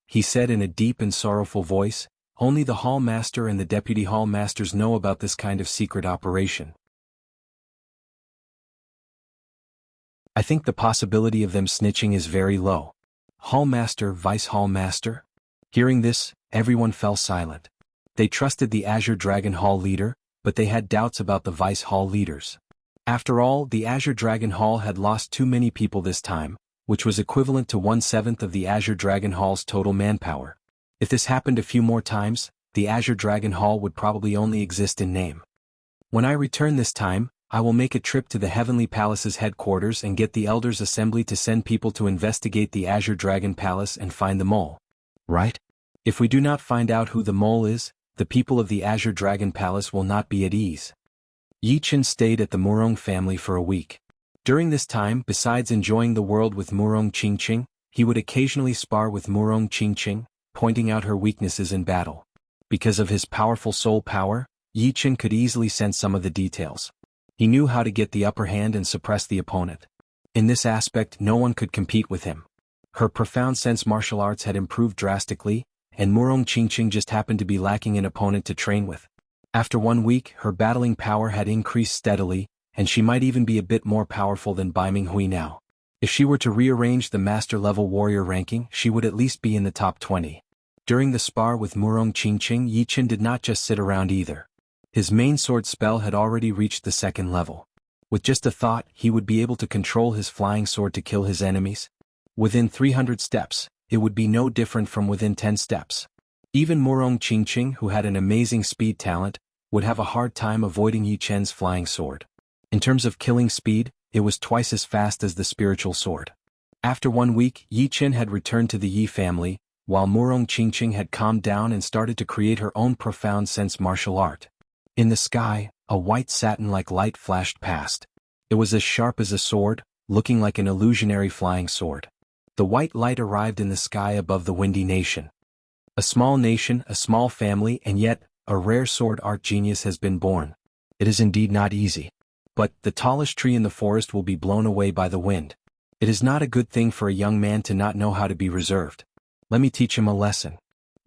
He said in a deep and sorrowful voice, only the Hall Master and the Deputy Hall Masters know about this kind of secret operation. I think the possibility of them snitching is very low. Hall Master, Vice Hall Master? Hearing this, everyone fell silent. They trusted the Azure Dragon Hall leader, but they had doubts about the Vice Hall leaders. After all, the Azure Dragon Hall had lost too many people this time, which was equivalent to 1/7 of the Azure Dragon Hall's total manpower. If this happened a few more times, the Azure Dragon Hall would probably only exist in name. When I return this time, I will make a trip to the Heavenly Palace's headquarters and get the Elders' Assembly to send people to investigate the Azure Dragon Palace and find the mole. Right? If we do not find out who the mole is, the people of the Azure Dragon Palace will not be at ease. Yi Chen stayed at the Murong family for a week. During this time, besides enjoying the world with Murong Qingqing, he would occasionally spar with Murong Qingqing, pointing out her weaknesses in battle. Because of his powerful soul power, Yi Chen could easily sense some of the details. He knew how to get the upper hand and suppress the opponent. In this aspect, no one could compete with him. Her profound sense martial arts had improved drastically, and Murong Qingqing just happened to be lacking an opponent to train with. After 1 week, her battling power had increased steadily, and she might even be a bit more powerful than Bai Minghui now. If she were to rearrange the master-level warrior ranking, she would at least be in the top 20. During the spar with Murong Qingqing, Yi Chen did not just sit around either. His main sword spell had already reached the 2nd level. With just a thought, he would be able to control his flying sword to kill his enemies. Within 300 steps, it would be no different from within 10 steps. Even Murong Qingqing, who had an amazing speed talent, would have a hard time avoiding Yi Chen's flying sword. In terms of killing speed, it was twice as fast as the spiritual sword. After 1 week, Yi Chen had returned to the Yi family, while Murong Qingqing had calmed down and started to create her own profound sense martial art. In the sky, a white satin-like light flashed past. It was as sharp as a sword, looking like an illusionary flying sword. The white light arrived in the sky above the windy nation. A small nation, a small family, and yet, a rare sword art genius has been born. It is indeed not easy. But, the tallest tree in the forest will be blown away by the wind. It is not a good thing for a young man to not know how to be reserved. Let me teach him a lesson.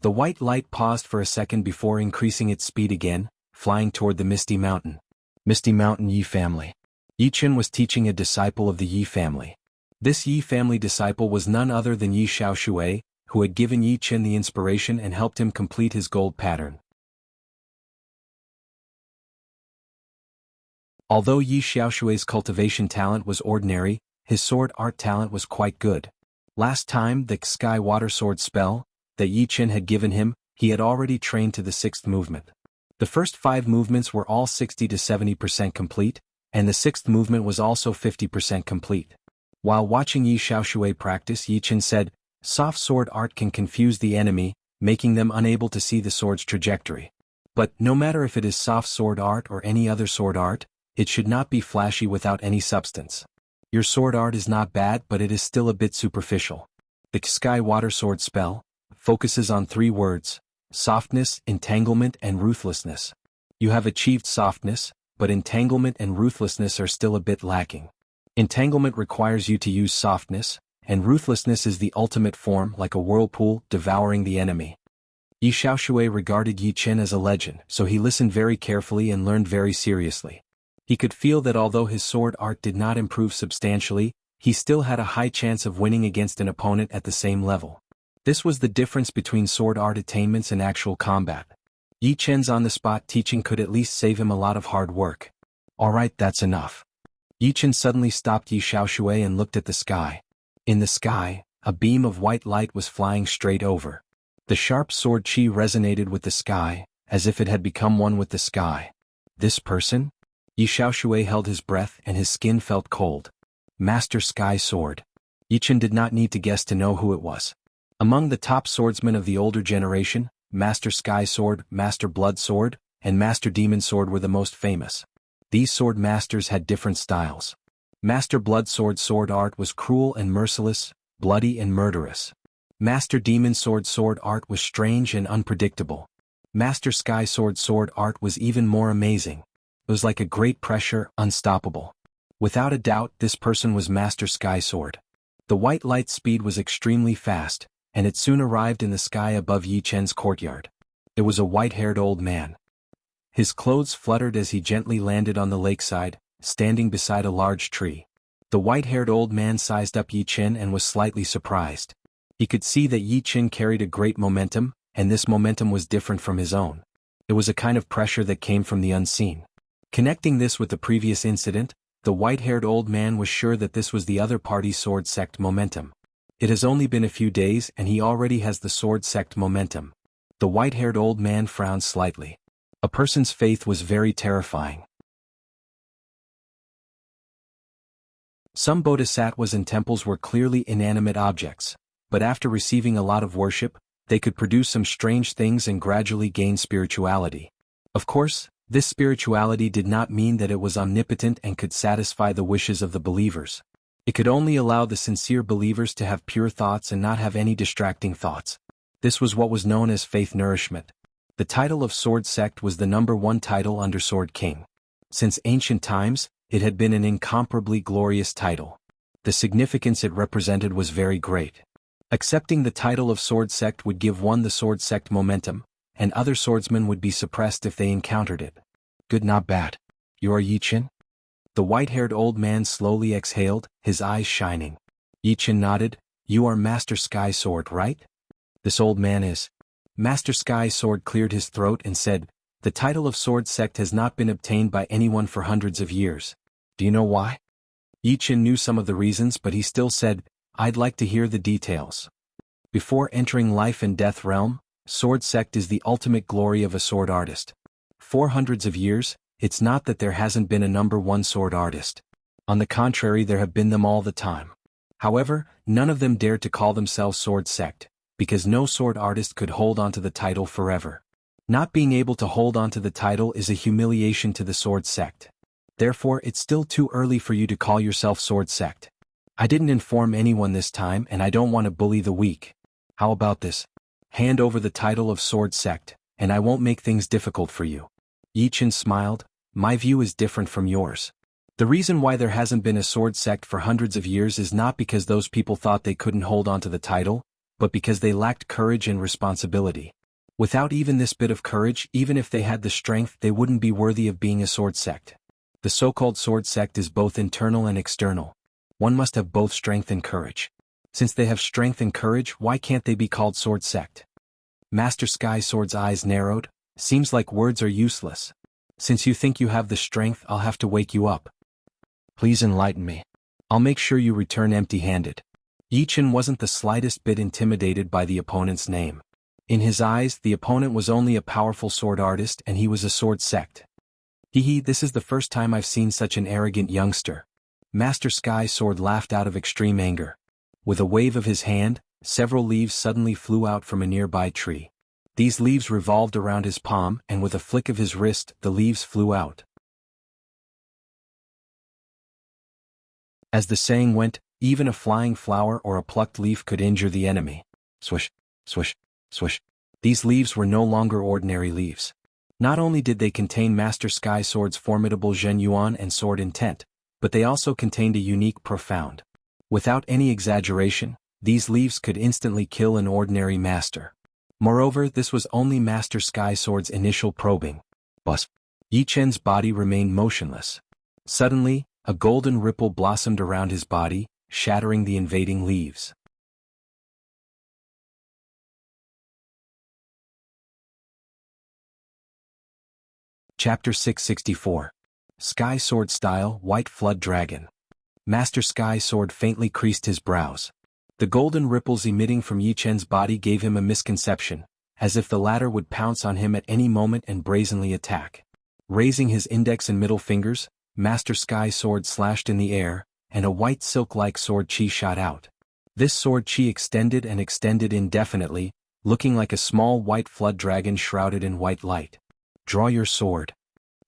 The white light paused for a second before increasing its speed again, flying toward the Misty Mountain. Misty Mountain Yi family. Yi Chen was teaching a disciple of the Yi family. This Yi family disciple was none other than Yi Xiaoshui, who had given Yi Chen the inspiration and helped him complete his gold pattern. Although Yi Xiaoshui's cultivation talent was ordinary, his sword art talent was quite good. Last time, the Sky Water Sword spell that Yi Chen had given him, he had already trained to the 6th movement. The first 5 movements were all 60 to 70% complete, and the 6th movement was also 50% complete. While watching Yi Xiaoshui practice, Yi Chen said, "Soft sword art can confuse the enemy, making them unable to see the sword's trajectory. But, no matter if it is soft sword art or any other sword art, it should not be flashy without any substance. Your sword art is not bad, but it is still a bit superficial." The Sky Water Sword spell focuses on 3 words: softness, entanglement, and ruthlessness. You have achieved softness, but entanglement and ruthlessness are still a bit lacking. Entanglement requires you to use softness, and ruthlessness is the ultimate form, like a whirlpool, devouring the enemy. Yi Xiaoshui regarded Yi Chen as a legend, so he listened very carefully and learned very seriously. He could feel that although his sword art did not improve substantially, he still had a high chance of winning against an opponent at the same level. This was the difference between sword art attainments and actual combat. Yi Chen's on-the-spot teaching could at least save him a lot of hard work. Alright, that's enough. Yi Chen suddenly stopped Yi Xiaoshui and looked at the sky. In the sky, a beam of white light was flying straight over. The sharp sword chi resonated with the sky, as if it had become one with the sky. This person? Yi Xiaoshui held his breath and his skin felt cold. Master Sky Sword. Yi Chen did not need to guess to know who it was. Among the top swordsmen of the older generation, Master Sky Sword, Master Blood Sword, and Master Demon Sword were the most famous. These sword masters had different styles. Master Blood Sword sword art was cruel and merciless, bloody and murderous. Master Demon Sword sword art was strange and unpredictable. Master Sky Sword sword art was even more amazing. It was like a great pressure, unstoppable. Without a doubt, this person was Master Sky Sword. The white light's speed was extremely fast, and it soon arrived in the sky above Yi Chen's courtyard. It was a white-haired old man. His clothes fluttered as he gently landed on the lakeside, standing beside a large tree. The white-haired old man sized up Yi Chen and was slightly surprised. He could see that Yi Chen carried a great momentum, and this momentum was different from his own. It was a kind of pressure that came from the unseen. Connecting this with the previous incident, the white-haired old man was sure that this was the other party's sword sect momentum. It has only been a few days and he already has the sword sect momentum. The white-haired old man frowned slightly. A person's faith was very terrifying. Some bodhisattvas and temples were clearly inanimate objects, but after receiving a lot of worship, they could produce some strange things and gradually gain spirituality. Of course, this spirituality did not mean that it was omnipotent and could satisfy the wishes of the believers. It could only allow the sincere believers to have pure thoughts and not have any distracting thoughts. This was what was known as faith nourishment. The title of Sword Sect was the #1 title under Sword King. Since ancient times, it had been an incomparably glorious title. The significance it represented was very great. Accepting the title of Sword Sect would give one the Sword Sect momentum, and other swordsmen would be suppressed if they encountered it. Good, not bad. You are Yi Chen? The white-haired old man slowly exhaled, his eyes shining. Yi Chen nodded. You are Master Sky Sword, right? This old man is. Master Sky Sword cleared his throat and said, the title of Sword Sect has not been obtained by anyone for hundreds of years. Do you know why? Yi Chen knew some of the reasons, but he still said, I'd like to hear the details. Before entering life and death realm, sword sect is the ultimate glory of a sword artist. For hundreds of years, it's not that there hasn't been a number one sword artist. On the contrary, there have been them all the time. However, none of them dared to call themselves sword sect, because no sword artist could hold onto the title forever. Not being able to hold onto the title is a humiliation to the sword sect. Therefore, it's still too early for you to call yourself sword sect. I didn't inform anyone this time, and I don't want to bully the weak. How about this? Hand over the title of sword sect, and I won't make things difficult for you. Yi Chen smiled. My view is different from yours. The reason why there hasn't been a sword sect for hundreds of years is not because those people thought they couldn't hold onto the title, but because they lacked courage and responsibility. Without even this bit of courage, even if they had the strength, they wouldn't be worthy of being a sword sect. The so-called sword sect is both internal and external. One must have both strength and courage. Since they have strength and courage, why can't they be called sword sect? Master Sky Sword's eyes narrowed. Seems like words are useless. Since you think you have the strength, I'll have to wake you up. Please enlighten me. I'll make sure you return empty-handed. Yi Chen wasn't the slightest bit intimidated by the opponent's name. In his eyes, the opponent was only a powerful sword artist and he was a sword sect. This is the first time I've seen such an arrogant youngster. Master Sky Sword laughed out of extreme anger. With a wave of his hand, several leaves suddenly flew out from a nearby tree. These leaves revolved around his palm, and with a flick of his wrist, the leaves flew out. As the saying went, even a flying flower or a plucked leaf could injure the enemy. Swish, swish, swish. These leaves were no longer ordinary leaves. Not only did they contain Master Sky Sword's formidable Zhen Yuan and sword intent, but they also contained a unique profound. Without any exaggeration, these leaves could instantly kill an ordinary master. Moreover, this was only Master Sky Sword's initial probing. Bus. Yi Chen's body remained motionless. Suddenly, a golden ripple blossomed around his body, shattering the invading leaves. Chapter 664. Sky Sword Style White Flood Dragon. Master Sky Sword faintly creased his brows. The golden ripples emitting from Yi Chen's body gave him a misconception, as if the latter would pounce on him at any moment and brazenly attack. Raising his index and middle fingers, Master Sky Sword slashed in the air, and a white silk-like sword chi shot out. This sword chi extended and extended indefinitely, looking like a small white flood dragon shrouded in white light. Draw your sword.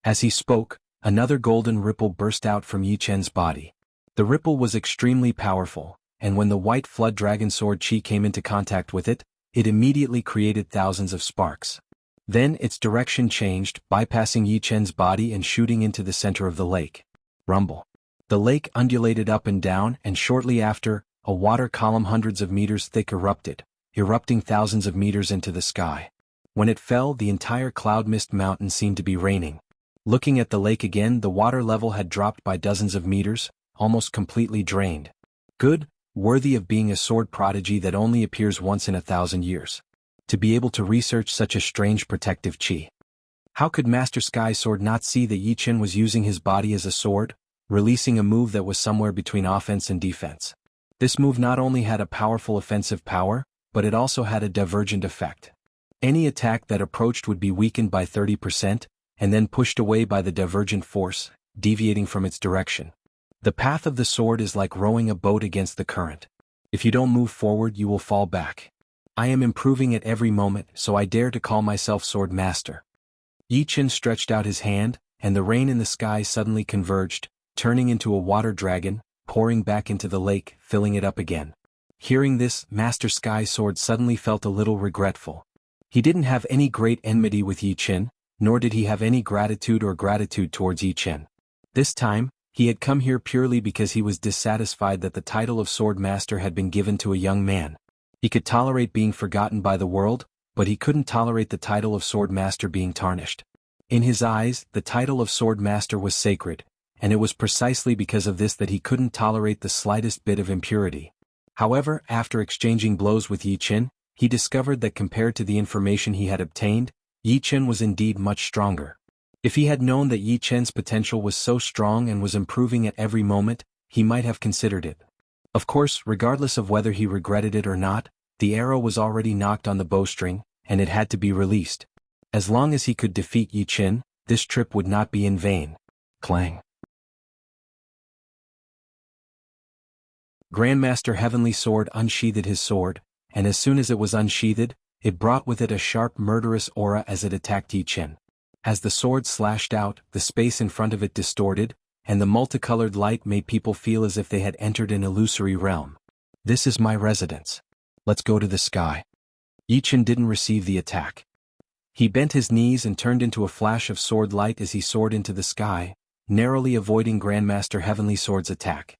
As he spoke, another golden ripple burst out from Yi Chen's body. The ripple was extremely powerful, and when the white flood dragon sword chi came into contact with it, it immediately created thousands of sparks. Then its direction changed, bypassing Yi Chen's body and shooting into the center of the lake. Rumble. The lake undulated up and down, and shortly after, a water column hundreds of meters thick erupted, erupting thousands of meters into the sky. When it fell, the entire cloud mist mountain seemed to be raining. Looking at the lake again, the water level had dropped by dozens of meters, almost completely drained. Good, worthy of being a sword prodigy that only appears once in 1,000 years. To be able to research such a strange protective chi. How could Master Sky Sword not see that Yi Chen was using his body as a sword, releasing a move that was somewhere between offense and defense? This move not only had a powerful offensive power, but it also had a divergent effect. Any attack that approached would be weakened by 30%, and then pushed away by the divergent force, deviating from its direction. The path of the sword is like rowing a boat against the current. If you don't move forward, you will fall back. I am improving at every moment, so I dare to call myself Sword Master. Yi Chen stretched out his hand, and the rain in the sky suddenly converged, turning into a water dragon, pouring back into the lake, filling it up again. Hearing this, Master Sky Sword suddenly felt a little regretful. He didn't have any great enmity with Yi Chen, nor did he have any gratitude towards Yi Chen. This time, he had come here purely because he was dissatisfied that the title of Sword Master had been given to a young man. He could tolerate being forgotten by the world, but he couldn't tolerate the title of Sword Master being tarnished. In his eyes, the title of Sword Master was sacred, and it was precisely because of this that he couldn't tolerate the slightest bit of impurity. However, after exchanging blows with Yi Chen, he discovered that compared to the information he had obtained, Yi Chen was indeed much stronger. If he had known that Yi Chen's potential was so strong and was improving at every moment, he might have considered it. Of course, regardless of whether he regretted it or not, The arrow was already knocked on the bowstring, and it had to be released. As long as he could defeat Yi Qin, this trip would not be in vain. Clang. Grandmaster Heavenly Sword unsheathed his sword, and as soon as it was unsheathed, it brought with it a sharp murderous aura as it attacked Yi Qin. As the sword slashed out, the space in front of it distorted, and the multicolored light made people feel as if they had entered an illusory realm. This is my residence. Let's go to the sky. Yi Qin didn't receive the attack. He bent his knees and turned into a flash of sword light as he soared into the sky, narrowly avoiding Grandmaster Heavenly Sword's attack.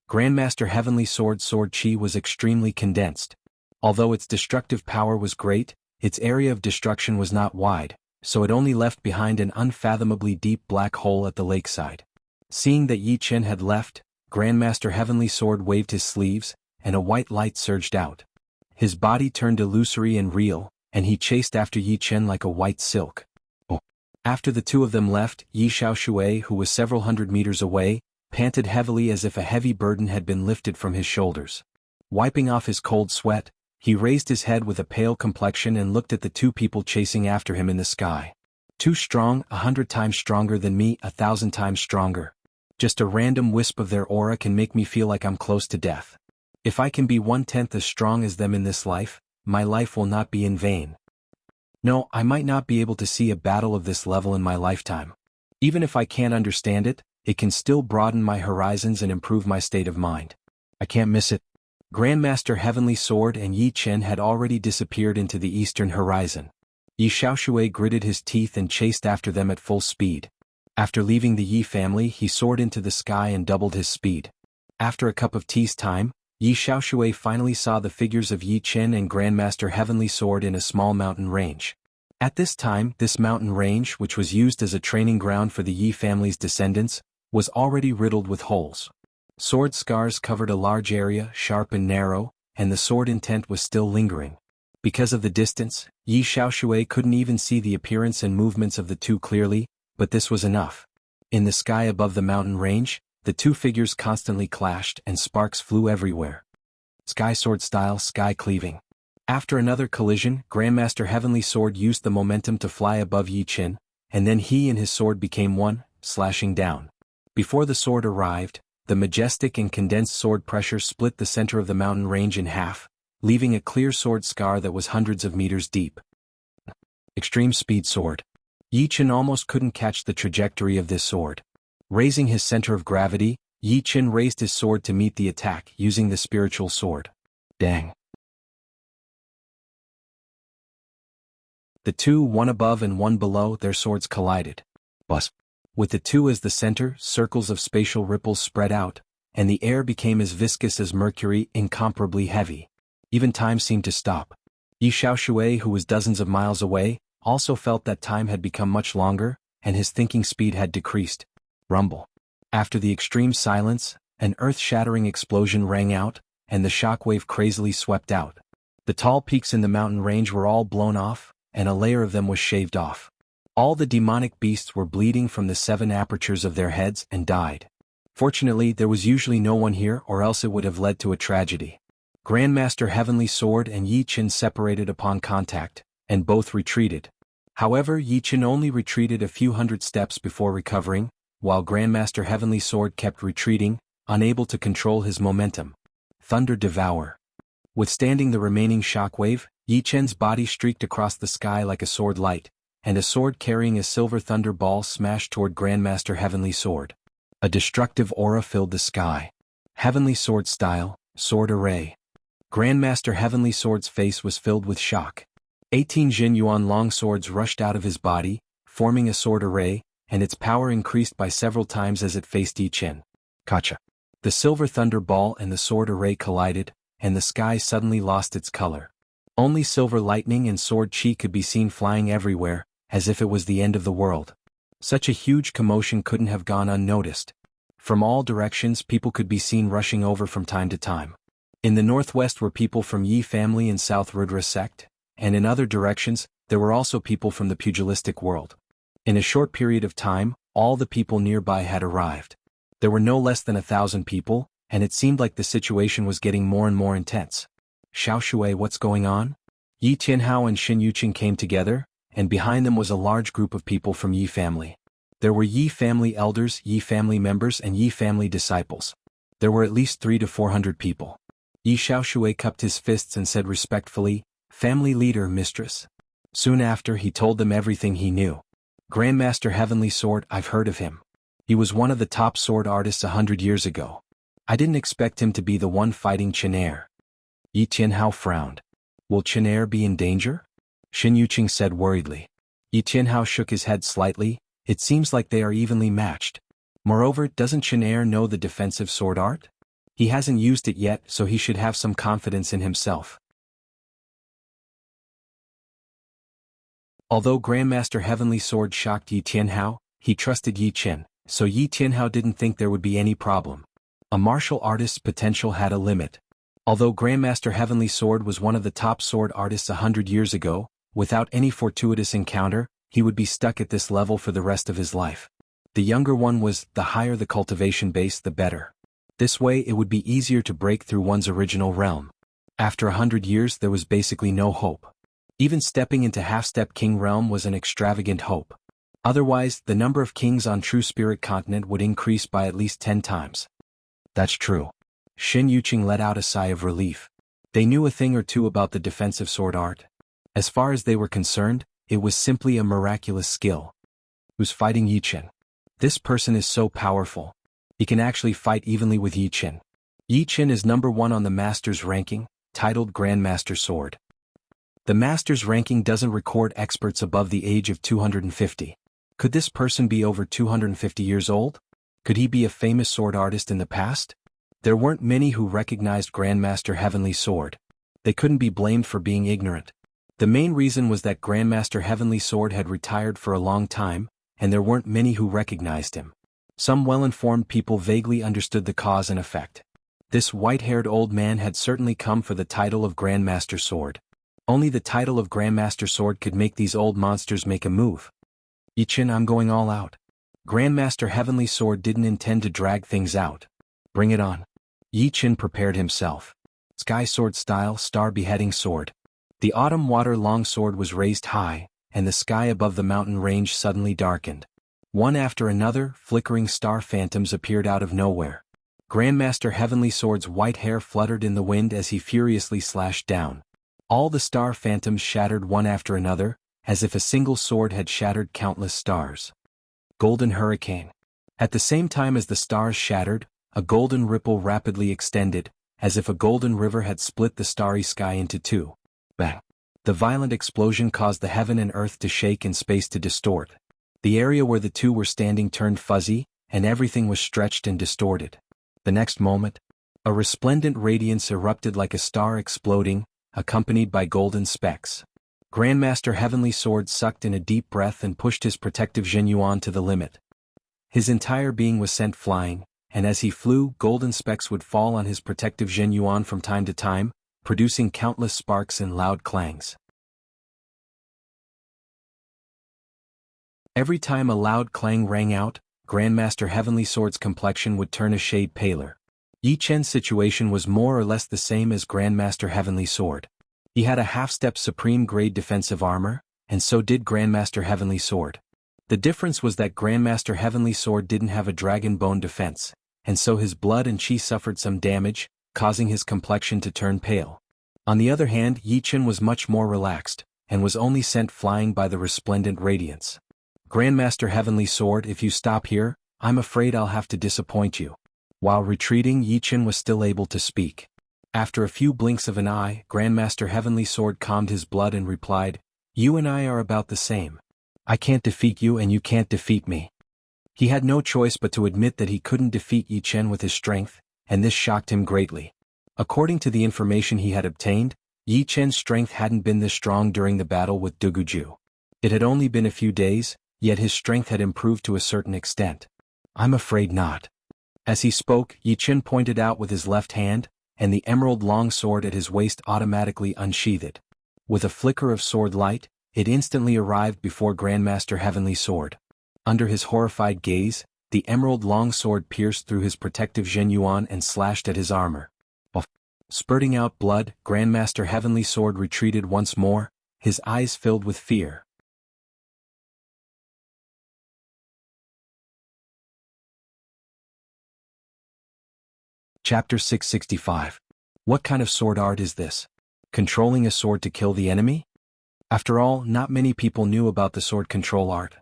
Grandmaster Heavenly Sword's sword chi was extremely condensed. Although its destructive power was great, its area of destruction was not wide, so it only left behind an unfathomably deep black hole at the lakeside. Seeing that Yi Qin had left, Grandmaster Heavenly Sword waved his sleeves, and a white light surged out. His body turned illusory and real, and he chased after Yi Qin like a white silk. After the two of them left, Yi Xiaoshui, who was several hundred meters away, panted heavily as if a heavy burden had been lifted from his shoulders. Wiping off his cold sweat, he raised his head with a pale complexion and looked at the two people chasing after him in the sky. Too strong, 100 times stronger than me, 1,000 times stronger. Just a random wisp of their aura can make me feel like I'm close to death. If I can be 1/10 as strong as them in this life, my life will not be in vain. No, I might not be able to see a battle of this level in my lifetime. Even if I can't understand it, it can still broaden my horizons and improve my state of mind. I can't miss it. Grandmaster Heavenly Sword and Yi Qin had already disappeared into the eastern horizon. Yi Xiaoshui gritted his teeth and chased after them at full speed. After leaving the Yi family, he soared into the sky and doubled his speed. After a cup of tea's time, Yi Xiaoshui finally saw the figures of Yi Qin and Grandmaster Heavenly Sword in a small mountain range. At this time, this mountain range, which was used as a training ground for the Yi family's descendants, was already riddled with holes. Sword scars covered a large area, sharp and narrow, and the sword intent was still lingering. Because of the distance, Yi Xiaoshui couldn't even see the appearance and movements of the two clearly, but this was enough. In the sky above the mountain range, the two figures constantly clashed and sparks flew everywhere. Sky sword style sky cleaving. After another collision, Grandmaster Heavenly Sword used the momentum to fly above Yi Qin, and then he and his sword became one, slashing down. Before the sword arrived, the majestic and condensed sword pressure split the center of the mountain range in half, leaving a clear sword scar that was hundreds of meters deep. Extreme speed sword. Yi Qin almost couldn't catch the trajectory of this sword. Raising his center of gravity, Yi Qin raised his sword to meet the attack using the spiritual sword. Dang. The two, one above and one below, their swords collided. Bus. With the two as the center, circles of spatial ripples spread out, and the air became as viscous as mercury, incomparably heavy. Even time seemed to stop. Yi Xiaoshui, who was dozens of miles away, also felt that time had become much longer, and his thinking speed had decreased. Rumble. After the extreme silence, an earth-shattering explosion rang out, and the shockwave crazily swept out. The tall peaks in the mountain range were all blown off, and a layer of them was shaved off. All the demonic beasts were bleeding from the 7 apertures of their heads and died. Fortunately, there was usually no one here, or else it would have led to a tragedy. Grandmaster Heavenly Sword and Yi Qin separated upon contact, and both retreated. However, Yi Qin only retreated a few hundred steps before recovering, while Grandmaster Heavenly Sword kept retreating, unable to control his momentum. Thunder Devour. Withstanding the remaining shockwave, Yi Qin's body streaked across the sky like a sword light, and a sword carrying a silver thunder ball smashed toward Grandmaster Heavenly Sword. A destructive aura filled the sky. Heavenly Sword style, sword array. Grandmaster Heavenly Sword's face was filled with shock. 18 Jin Yuan long swords rushed out of his body, forming a sword array, and its power increased by several times as it faced Yi Qin. Kacha. The silver thunder ball and the sword array collided, and the sky suddenly lost its color. Only silver lightning and sword chi could be seen flying everywhere, as if it was the end of the world. Such a huge commotion couldn't have gone unnoticed. From all directions people could be seen rushing over from time to time. In the northwest were people from Yi family and South Rudra sect, and in other directions, there were also people from the pugilistic world. In a short period of time, all the people nearby had arrived. There were no less than 1,000 people, and it seemed like the situation was getting more and more intense. Xiaoshui, what's going on? Yi Tianhao and Xin Yuqing came together, and behind them was a large group of people from Yi family. There were Yi family elders, Yi family members and Yi family disciples. There were at least 300 to 400 people. Yi Xiaoshui cupped his fists and said respectfully, "Family leader, mistress." Soon after, he told them everything he knew. "Grandmaster Heavenly Sword, I've heard of him. He was one of the top sword artists 100 years ago. I didn't expect him to be the one fighting Chenair." Yi Tianhao frowned. "Will Chenair be in danger?" Xin Yuqing said worriedly. Yi Tianhao shook his head slightly. "It seems like they are evenly matched. Moreover, doesn't Chenair know the defensive sword art? He hasn't used it yet, so he should have some confidence in himself." Although Grandmaster Heavenly Sword shocked Yi Tianhao, he trusted Yi Chen, so Yi Tianhao didn't think there would be any problem. A martial artist's potential had a limit. Although Grandmaster Heavenly Sword was one of the top sword artists 100 years ago, without any fortuitous encounter, he would be stuck at this level for the rest of his life. The younger one was, the higher the cultivation base the better. This way it would be easier to break through one's original realm. After 100 years there was basically no hope. Even stepping into half-step king realm was an extravagant hope. Otherwise, the number of kings on True Spirit Continent would increase by at least 10 times. That's true. Xin Yuqing let out a sigh of relief. They knew a thing or two about the defensive sword art. As far as they were concerned, it was simply a miraculous skill. Who's fighting Yi Chen? This person is so powerful. He can actually fight evenly with Yi Chen. Yi Chen is number 1 on the Master's ranking, titled Grandmaster Sword. The Master's ranking doesn't record experts above the age of 250. Could this person be over 250 years old? Could he be a famous sword artist in the past? There weren't many who recognized Grandmaster Heavenly Sword. They couldn't be blamed for being ignorant. The main reason was that Grandmaster Heavenly Sword had retired for a long time, and there weren't many who recognized him. Some well-informed people vaguely understood the cause and effect. This white-haired old man had certainly come for the title of Grandmaster Sword. Only the title of Grandmaster Sword could make these old monsters make a move. "Yi Chen, I'm going all out." Grandmaster Heavenly Sword didn't intend to drag things out. "Bring it on." Yi Chen prepared himself. Sky sword style star beheading sword. The autumn water long sword was raised high, and the sky above the mountain range suddenly darkened. One after another, flickering star phantoms appeared out of nowhere. Grandmaster Heavenly Sword's white hair fluttered in the wind as he furiously slashed down. All the star phantoms shattered one after another, as if a single sword had shattered countless stars. Golden Hurricane. At the same time as the stars shattered, a golden ripple rapidly extended, as if a golden river had split the starry sky into two. Bang! The violent explosion caused the heaven and earth to shake and space to distort. The area where the two were standing turned fuzzy, and everything was stretched and distorted. The next moment, a resplendent radiance erupted like a star exploding, accompanied by golden specks. Grandmaster Heavenly Sword sucked in a deep breath and pushed his protective Zhenyuan to the limit. His entire being was sent flying, and as he flew, golden specks would fall on his protective Zhenyuan from time to time, producing countless sparks and loud clangs. Every time a loud clang rang out, Grandmaster Heavenly Sword's complexion would turn a shade paler. Yi Chen's situation was more or less the same as Grandmaster Heavenly Sword. He had a half-step supreme-grade defensive armor, and so did Grandmaster Heavenly Sword. The difference was that Grandmaster Heavenly Sword didn't have a dragon bone defense, and so his blood and chi suffered some damage, causing his complexion to turn pale. On the other hand, Yi Chen was much more relaxed, and was only sent flying by the resplendent radiance. Grandmaster Heavenly Sword, if you stop here, I'm afraid I'll have to disappoint you. While retreating, Yi Chen was still able to speak. After a few blinks of an eye, Grandmaster Heavenly Sword calmed his blood and replied, "You and I are about the same. I can't defeat you and you can't defeat me." He had no choice but to admit that he couldn't defeat Yi Chen with his strength, and this shocked him greatly. According to the information he had obtained, Yi Chen's strength hadn't been this strong during the battle with Duguju. It had only been a few days, yet his strength had improved to a certain extent. "I'm afraid not." As he spoke, Yi Chen pointed out with his left hand, and the emerald long sword at his waist automatically unsheathed. With a flicker of sword light, it instantly arrived before Grandmaster Heavenly Sword. Under his horrified gaze, the emerald long sword pierced through his protective Zhenyuan and slashed at his armor. Spurting out blood, Grandmaster Heavenly Sword retreated once more, his eyes filled with fear. Chapter 665. What kind of sword art is this? Controlling a sword to kill the enemy? After all, not many people knew about the sword control art.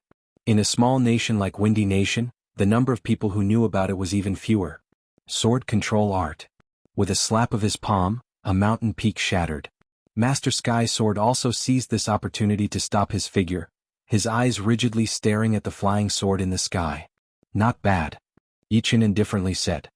In a small nation like Windy Nation, the number of people who knew about it was even fewer. Sword control art. With a slap of his palm, a mountain peak shattered. Master Sky Sword also seized this opportunity to stop his figure, his eyes rigidly staring at the flying sword in the sky. Not bad. Yichen indifferently said.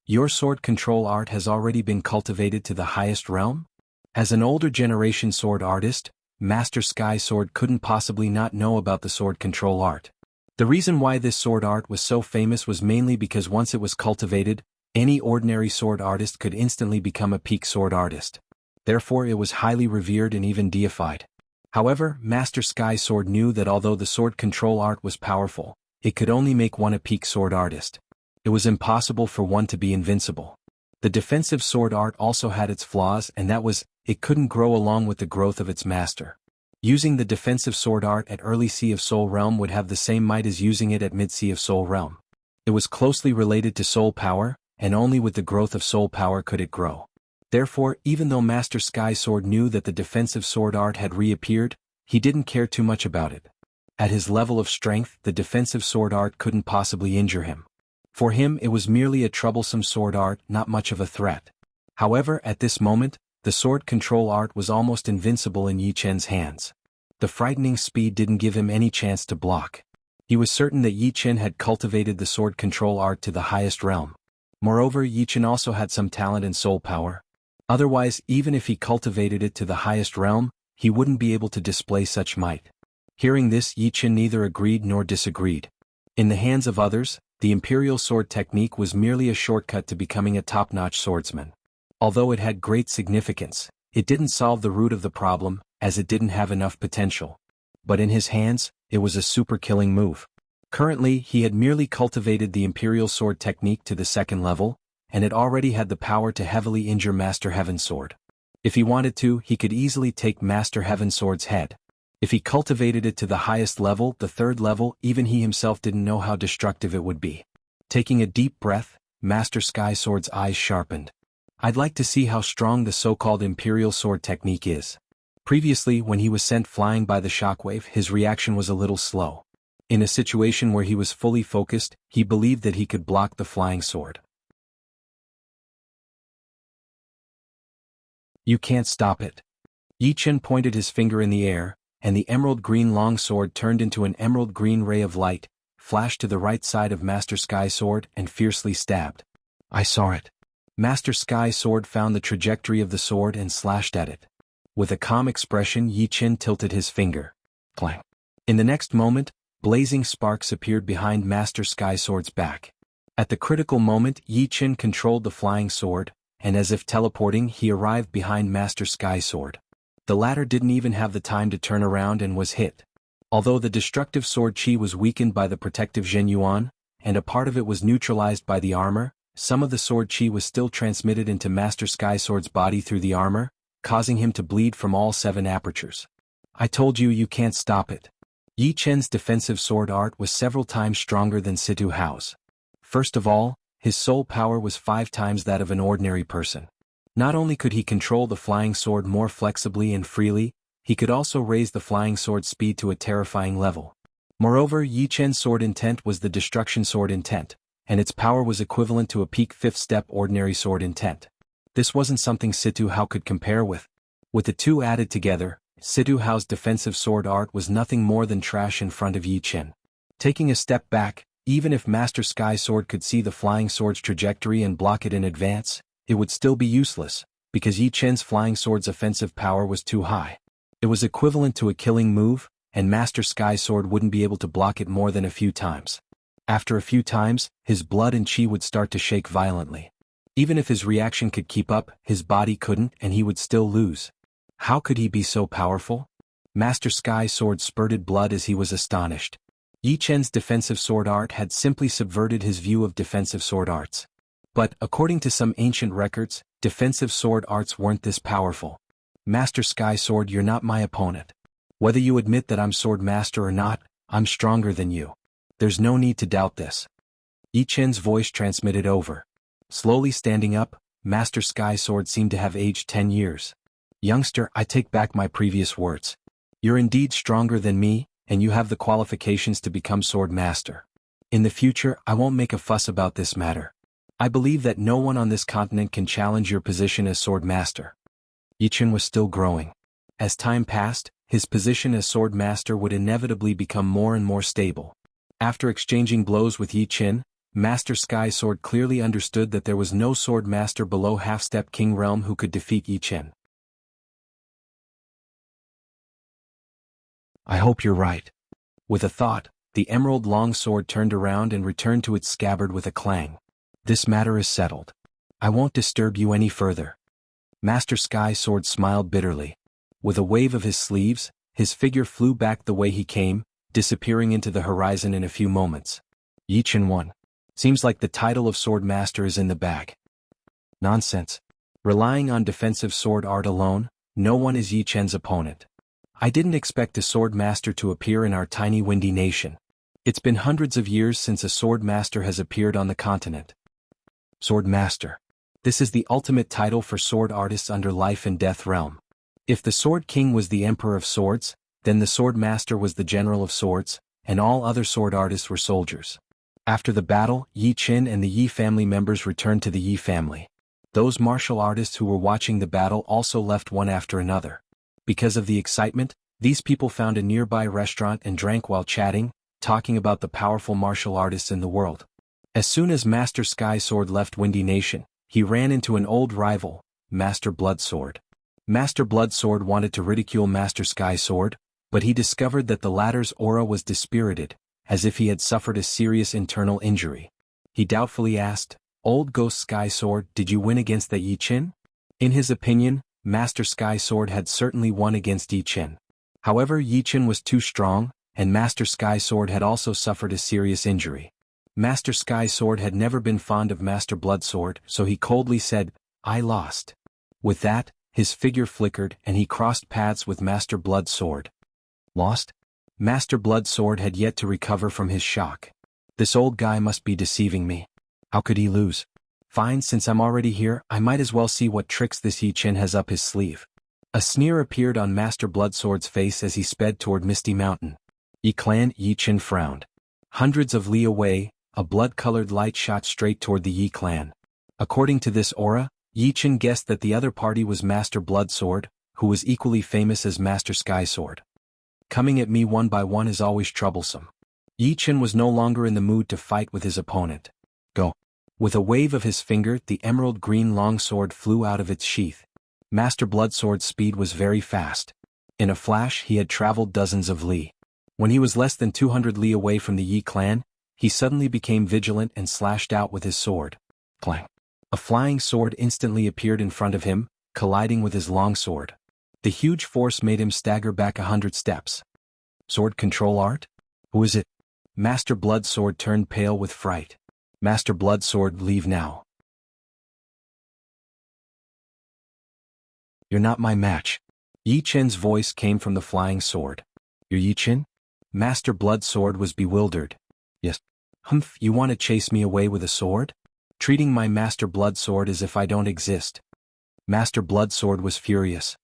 Your sword control art has already been cultivated to the highest realm? As an older generation sword artist, Master Sky Sword couldn't possibly not know about the sword control art. The reason why this sword art was so famous was mainly because once it was cultivated, any ordinary sword artist could instantly become a peak sword artist. Therefore it was highly revered and even deified. However, Master Sky Sword knew that although the sword control art was powerful, it could only make one a peak sword artist. It was impossible for one to be invincible. The defensive sword art also had its flaws, and that was, it couldn't grow along with the growth of its master. Using the defensive sword art at early Sea of Soul Realm would have the same might as using it at mid Sea of Soul Realm. It was closely related to soul power, and only with the growth of soul power could it grow. Therefore, even though Master Sky Sword knew that the defensive sword art had reappeared, he didn't care too much about it. At his level of strength, the defensive sword art couldn't possibly injure him. For him it was merely a troublesome sword art, not much of a threat. However, at this moment, the sword control art was almost invincible in Yichen's hands. The frightening speed didn't give him any chance to block. He was certain that Yichen had cultivated the sword control art to the highest realm. Moreover, Yichen also had some talent and soul power. Otherwise, even if he cultivated it to the highest realm, he wouldn't be able to display such might. Hearing this, Yichen neither agreed nor disagreed. In the hands of others, the imperial sword technique was merely a shortcut to becoming a top-notch swordsman. Although it had great significance, it didn't solve the root of the problem, as it didn't have enough potential. But in his hands, it was a super-killing move. Currently, he had merely cultivated the imperial sword technique to the second level, and it already had the power to heavily injure Master Heaven Sword. If he wanted to, he could easily take Master Heaven Sword's head. If he cultivated it to the highest level, the third level, even he himself didn't know how destructive it would be. Taking a deep breath, Master Sky Sword's eyes sharpened. I'd like to see how strong the so-called Imperial Sword technique is. Previously, when he was sent flying by the shockwave, his reaction was a little slow. In a situation where he was fully focused, he believed that he could block the flying sword. You can't stop it. Yichen pointed his finger in the air, and the emerald green long sword turned into an emerald green ray of light, flashed to the right side of Master Sky Sword and fiercely stabbed. I saw it. Master Sky Sword found the trajectory of the sword and slashed at it. With a calm expression, Yichen tilted his finger. Clang. In the next moment, blazing sparks appeared behind Master Sky Sword's back. At the critical moment, Yichen controlled the flying sword, and as if teleporting, he arrived behind Master Sky Sword. The latter didn't even have the time to turn around and was hit. Although the destructive sword chi was weakened by the protective Zhen Yuan, and a part of it was neutralized by the armor, some of the sword chi was still transmitted into Master Sky Sword's body through the armor, causing him to bleed from all 7 apertures. I told you, you can't stop it. Yi Chen's defensive sword art was several times stronger than Situ Hao's. First of all, his soul power was 5 times that of an ordinary person. Not only could he control the flying sword more flexibly and freely, he could also raise the flying sword's speed to a terrifying level. Moreover, Yi Chen's sword intent was the destruction sword intent, and its power was equivalent to a peak 5th step ordinary sword intent. This wasn't something Situ Hao could compare with. With the two added together, Situ Hao's defensive sword art was nothing more than trash in front of Yi Chen. Taking a step back, even if Master Sky Sword could see the flying sword's trajectory and block it in advance, it would still be useless, because Yi Chen's flying sword's offensive power was too high. It was equivalent to a killing move, and Master Sky Sword wouldn't be able to block it more than a few times. After a few times, his blood and chi would start to shake violently. Even if his reaction could keep up, his body couldn't, and he would still lose. How could he be so powerful? Master Sky Sword spurted blood as he was astonished. Yi Chen's defensive sword art had simply subverted his view of defensive sword arts. But, according to some ancient records, Defensive sword arts weren't this powerful. Master Sky Sword, you're not my opponent. Whether you admit that I'm Sword Master or not, I'm stronger than you. There's no need to doubt this. Yi Chen's voice transmitted over. Slowly standing up, Master Sky Sword seemed to have aged 10 years. Youngster, I take back my previous words. You're indeed stronger than me, and you have the qualifications to become Sword Master. In the future, I won't make a fuss about this matter. I believe that no one on this continent can challenge your position as Sword Master. Yi Chen was still growing. As time passed, his position as Sword Master would inevitably become more and more stable. After exchanging blows with Yi Chen, Master Sky Sword clearly understood that there was no Sword Master below Half-Step King Realm who could defeat Yi Chen. I hope you're right. With a thought, the emerald long sword turned around and returned to its scabbard with a clang. This matter is settled. I won't disturb you any further. Master Sky Sword smiled bitterly. With a wave of his sleeves, his figure flew back the way he came, disappearing into the horizon in a few moments. Yi Chen won. Seems like the title of Sword Master is in the bag. Nonsense. Relying on defensive sword art alone, no one is Yi Chen's opponent. I didn't expect a Sword Master to appear in our tiny windy nation. It's been hundreds of years since a Sword Master has appeared on the continent. Sword Master. This is the ultimate title for sword artists under Life and Death Realm. If the Sword King was the Emperor of Swords, then the Sword Master was the General of Swords, and all other sword artists were soldiers. After the battle, Yi Chen and the Yi family members returned to the Yi family. Those martial artists who were watching the battle also left one after another. Because of the excitement, these people found a nearby restaurant and drank while chatting, talking about the powerful martial artists in the world. As soon as Master Sky Sword left Windy Nation, he ran into an old rival, Master Blood Sword. Master Blood Sword wanted to ridicule Master Sky Sword, but he discovered that the latter's aura was dispirited, as if he had suffered a serious internal injury. He doubtfully asked, "Old Ghost Sky Sword, did you win against that Yi Chen?" In his opinion, Master Sky Sword had certainly won against Yi Chen. However, Yi Chen was too strong, and Master Sky Sword had also suffered a serious injury. Master Sky Sword had never been fond of Master Blood Sword, so he coldly said, "I lost." With that, his figure flickered and he crossed paths with Master Blood Sword. Lost? Master Blood Sword had yet to recover from his shock. This old guy must be deceiving me. How could he lose? Fine, since I'm already here, I might as well see what tricks this Yi Chen has up his sleeve. A sneer appeared on Master Blood Sword's face as he sped toward Misty Mountain. Yi Clan, Yi Chen frowned. Hundreds of li away, a blood-colored light shot straight toward the Yi Clan. According to this aura, Yi Chen guessed that the other party was Master Blood Sword, who was equally famous as Master Sky Sword. Coming at me one by one is always troublesome. Yi Chen was no longer in the mood to fight with his opponent. Go. With a wave of his finger, the emerald green longsword flew out of its sheath. Master Blood Sword's speed was very fast. In a flash, he had traveled dozens of li. When he was less than 200 li away from the Yi Clan, he suddenly became vigilant and slashed out with his sword. Clang. A flying sword instantly appeared in front of him, colliding with his longsword. The huge force made him stagger back 100 steps. Sword control art? Who is it? Master Blood Sword turned pale with fright. Master Blood Sword, leave now. You're not my match. Yi Chen's voice came from the flying sword. You're Yi Chen? Master Blood Sword was bewildered. Yes. Humph, you want to chase me away with a sword? Treating my Master Blood Sword as if I don't exist. Master Blood Sword was furious.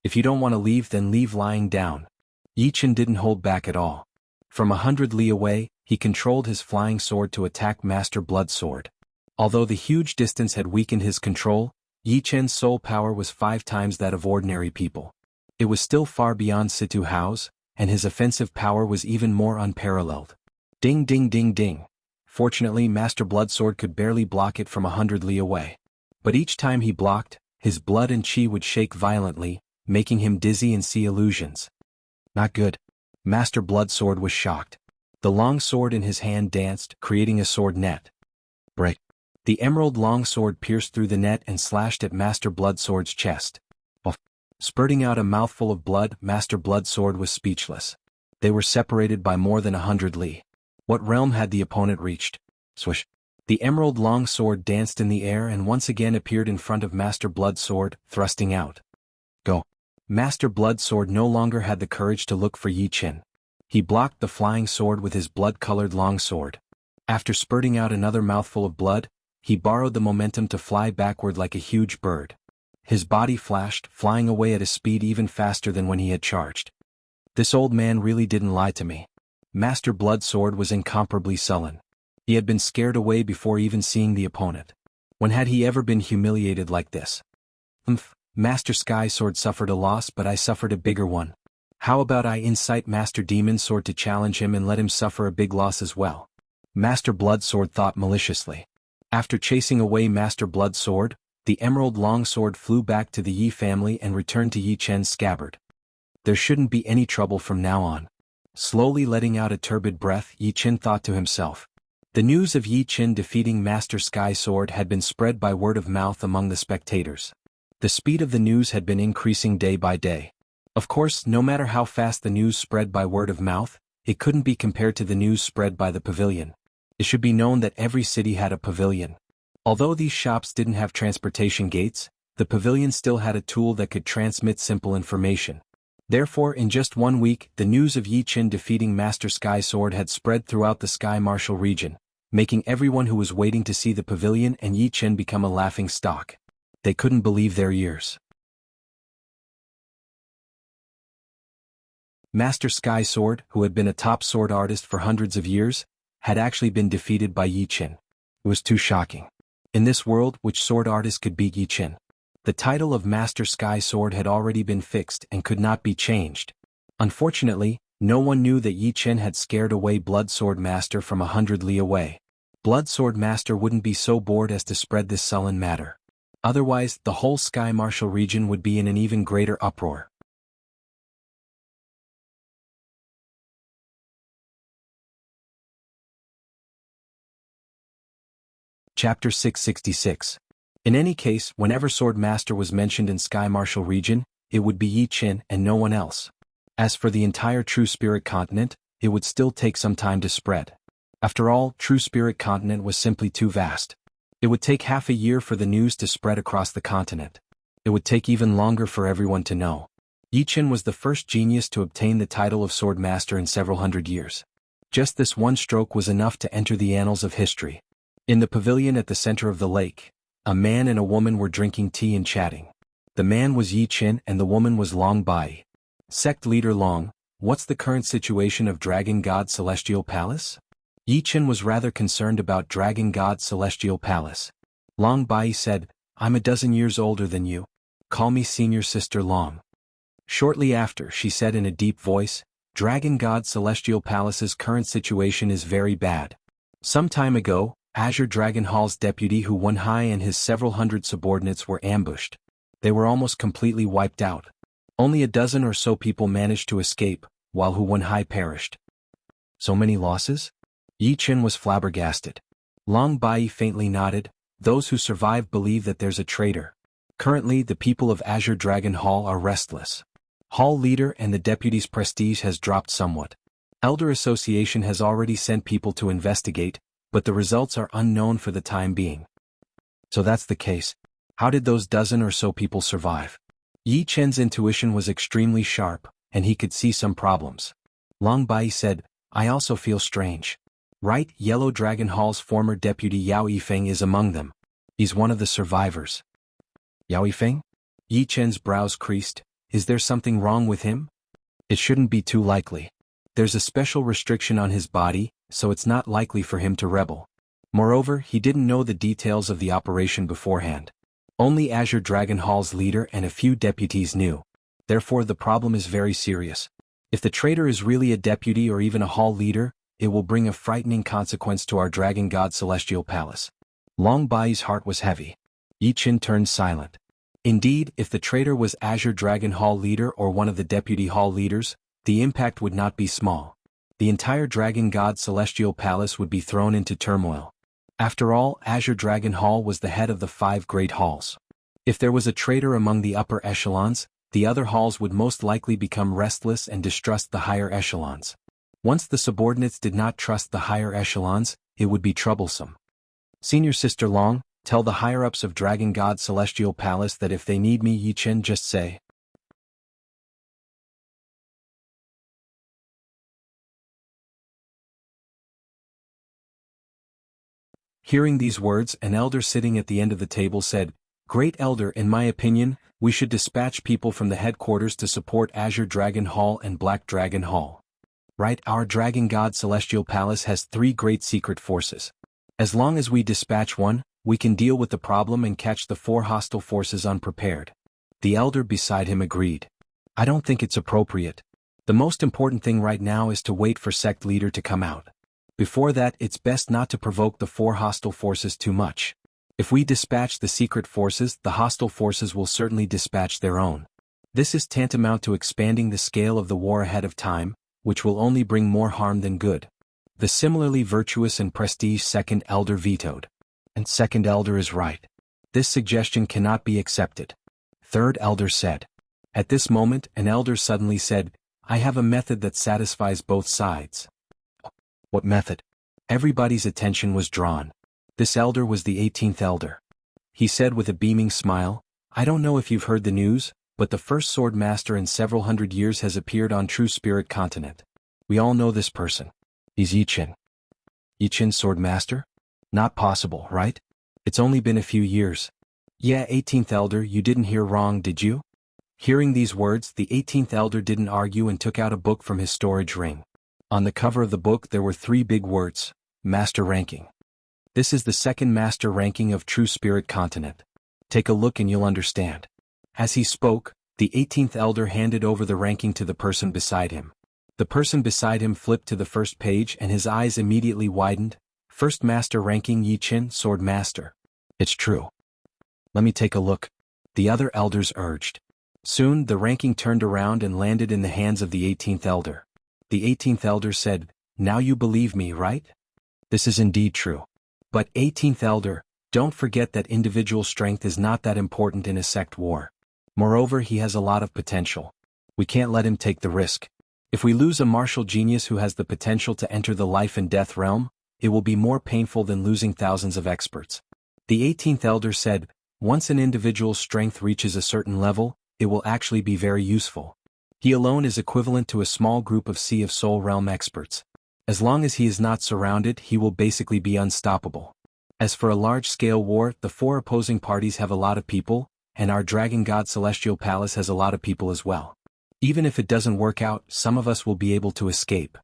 If you don't want to leave, then leave lying down. Yi Chen didn't hold back at all. From 100 li away, he controlled his flying sword to attack Master Blood Sword. Although the huge distance had weakened his control, Yi Chen's soul power was 5 times that of ordinary people. It was still far beyond Situ Hao's, and his offensive power was even more unparalleled. Ding ding ding ding. Fortunately, Master Blood Sword could barely block it from 100 li away. But each time he blocked, his blood and chi would shake violently, making him dizzy and see illusions. Not good. Master Blood Sword was shocked. The long sword in his hand danced, creating a sword net. Break. The emerald long sword pierced through the net and slashed at Master Blood Sword's chest. Spurting out a mouthful of blood, Master Blood Sword was speechless. They were separated by more than 100 li. What realm had the opponent reached? Swish. The emerald long sword danced in the air and once again appeared in front of Master Blood Sword, thrusting out. Go. Master Blood Sword no longer had the courage to look for Yi Qin. He blocked the flying sword with his blood-colored long sword. After spurting out another mouthful of blood, he borrowed the momentum to fly backward like a huge bird. His body flashed, flying away at a speed even faster than when he had charged. This old man really didn't lie to me. Master Blood Sword was incomparably sullen. He had been scared away before even seeing the opponent. When had he ever been humiliated like this? Master Sky Sword suffered a loss, but I suffered a bigger one. How about I incite Master Demon Sword to challenge him and let him suffer a big loss as well? Master Blood Sword thought maliciously. After chasing away Master Blood Sword, the emerald long sword flew back to the Yi family and returned to Yi Chen's scabbard. There shouldn't be any trouble from now on. Slowly letting out a turbid breath, Yi Chen thought to himself. The news of Yi Chen defeating Master Sky Sword had been spread by word of mouth among the spectators. The speed of the news had been increasing day by day. Of course, no matter how fast the news spread by word of mouth, it couldn't be compared to the news spread by the pavilion. It should be known that every city had a pavilion. Although these shops didn't have transportation gates, the pavilion still had a tool that could transmit simple information. Therefore, in just 1 week, the news of Yi Chen defeating Master Sky Sword had spread throughout the Sky Martial region, making everyone who was waiting to see the pavilion and Yi Chen become a laughing stock. They couldn't believe their ears. Master Sky Sword, who had been a top sword artist for hundreds of years, had actually been defeated by Yi Chen. It was too shocking. In this world, which sword artist could beat Yi Chen? The title of Master Sky Sword had already been fixed and could not be changed. Unfortunately, no one knew that Yi Chen had scared away Blood Sword Master from 100 li away. Blood Sword Master wouldn't be so bored as to spread this sullen matter. Otherwise, the whole Sky Martial region would be in an even greater uproar. Chapter 666. In any case, whenever Sword Master was mentioned in Sky Martial region, it would be Yi Chen and no one else. As for the entire True Spirit continent, it would still take some time to spread. After all, True Spirit continent was simply too vast. It would take half a year for the news to spread across the continent. It would take even longer for everyone to know. Yi Chen was the first genius to obtain the title of Sword Master in several hundred years. Just this one stroke was enough to enter the annals of history. In the pavilion at the center of the lake, a man and a woman were drinking tea and chatting. The man was Yi Chen and the woman was Long Bai. Sect leader Long, what's the current situation of Dragon God Celestial Palace? Yi Chen was rather concerned about Dragon God Celestial Palace. Long Bai said, I'm a dozen years older than you. Call me Senior Sister Long. Shortly after, she said in a deep voice, Dragon God Celestial Palace's current situation is very bad. Some time ago, Azure Dragon Hall's deputy Hu Wenhai and his several hundred subordinates were ambushed. They were almost completely wiped out. Only a dozen or so people managed to escape, while Hu Wenhai perished. So many losses? Yi Chen was flabbergasted. Long Bai faintly nodded. Those who survive believe that there's a traitor. Currently, the people of Azure Dragon Hall are restless. Hall leader and the deputy's prestige has dropped somewhat. Elder Association has already sent people to investigate, but the results are unknown for the time being. So that's the case. How did those dozen or so people survive? Yi Chen's intuition was extremely sharp, and he could see some problems. Long Bai said, I also feel strange. Right, Yellow Dragon Hall's former deputy Yao Yifeng is among them. He's one of the survivors. Yao Yifeng? Yi Chen's brows creased. Is there something wrong with him? It shouldn't be too likely. There's a special restriction on his body, so it's not likely for him to rebel. Moreover, he didn't know the details of the operation beforehand. Only Azure Dragon Hall's leader and a few deputies knew. Therefore, the problem is very serious. If the traitor is really a deputy or even a hall leader, it will bring a frightening consequence to our Dragon God Celestial Palace. Long Bai's heart was heavy. Yi Chen turned silent. Indeed, if the traitor was Azure Dragon Hall leader or one of the deputy hall leaders, the impact would not be small. The entire Dragon God Celestial Palace would be thrown into turmoil. After all, Azure Dragon Hall was the head of the 5 great halls. If there was a traitor among the upper echelons, the other halls would most likely become restless and distrust the higher echelons. Once the subordinates did not trust the higher echelons, it would be troublesome. Senior Sister Long, tell the higher-ups of Dragon God Celestial Palace that if they need me, Yi Chen, just say. Hearing these words, an elder sitting at the end of the table said, Great Elder, in my opinion, we should dispatch people from the headquarters to support Azure Dragon Hall and Black Dragon Hall. Right, our Dragon God Celestial Palace has 3 great secret forces. As long as we dispatch one, we can deal with the problem and catch the 4 hostile forces unprepared. The elder beside him agreed. I don't think it's appropriate. The most important thing right now is to wait for sect leader to come out. Before that, it's best not to provoke the 4 hostile forces too much. If we dispatch the secret forces, the hostile forces will certainly dispatch their own. This is tantamount to expanding the scale of the war ahead of time, which will only bring more harm than good. The similarly virtuous and prestige second elder vetoed. And second elder is right. This suggestion cannot be accepted. Third elder said. At this moment, an elder suddenly said, I have a method that satisfies both sides. What method? Everybody's attention was drawn. This elder was the 18th elder. He said with a beaming smile, I don't know if you've heard the news, but the first sword master in several hundred years has appeared on True Spirit continent. We all know this person. He's Yi Chen. Yi Chen sword master? Not possible, right? It's only been a few years. Yeah, 18th elder, you didn't hear wrong, did you? Hearing these words, the 18th elder didn't argue and took out a book from his storage ring. On the cover of the book there were 3 big words, Master Ranking. This is the second Master Ranking of True Spirit Continent. Take a look and you'll understand. As he spoke, the 18th elder handed over the ranking to the person beside him. The person beside him flipped to the first page and his eyes immediately widened. First Master Ranking Yi Chen, Sword Master. It's true. Let me take a look. The other elders urged. Soon the ranking turned around and landed in the hands of the 18th elder. The 18th elder said, Now you believe me, right? This is indeed true. But 18th elder, don't forget that individual strength is not that important in a sect war. Moreover, he has a lot of potential. We can't let him take the risk. If we lose a martial genius who has the potential to enter the life and death realm, it will be more painful than losing thousands of experts. The 18th elder said, Once an individual's strength reaches a certain level, it will actually be very useful. He alone is equivalent to a small group of Sea of Soul realm experts. As long as he is not surrounded, he will basically be unstoppable. As for a large-scale war, the 4 opposing parties have a lot of people, and our Dragon God Celestial Palace has a lot of people as well. Even if it doesn't work out, some of us will be able to escape.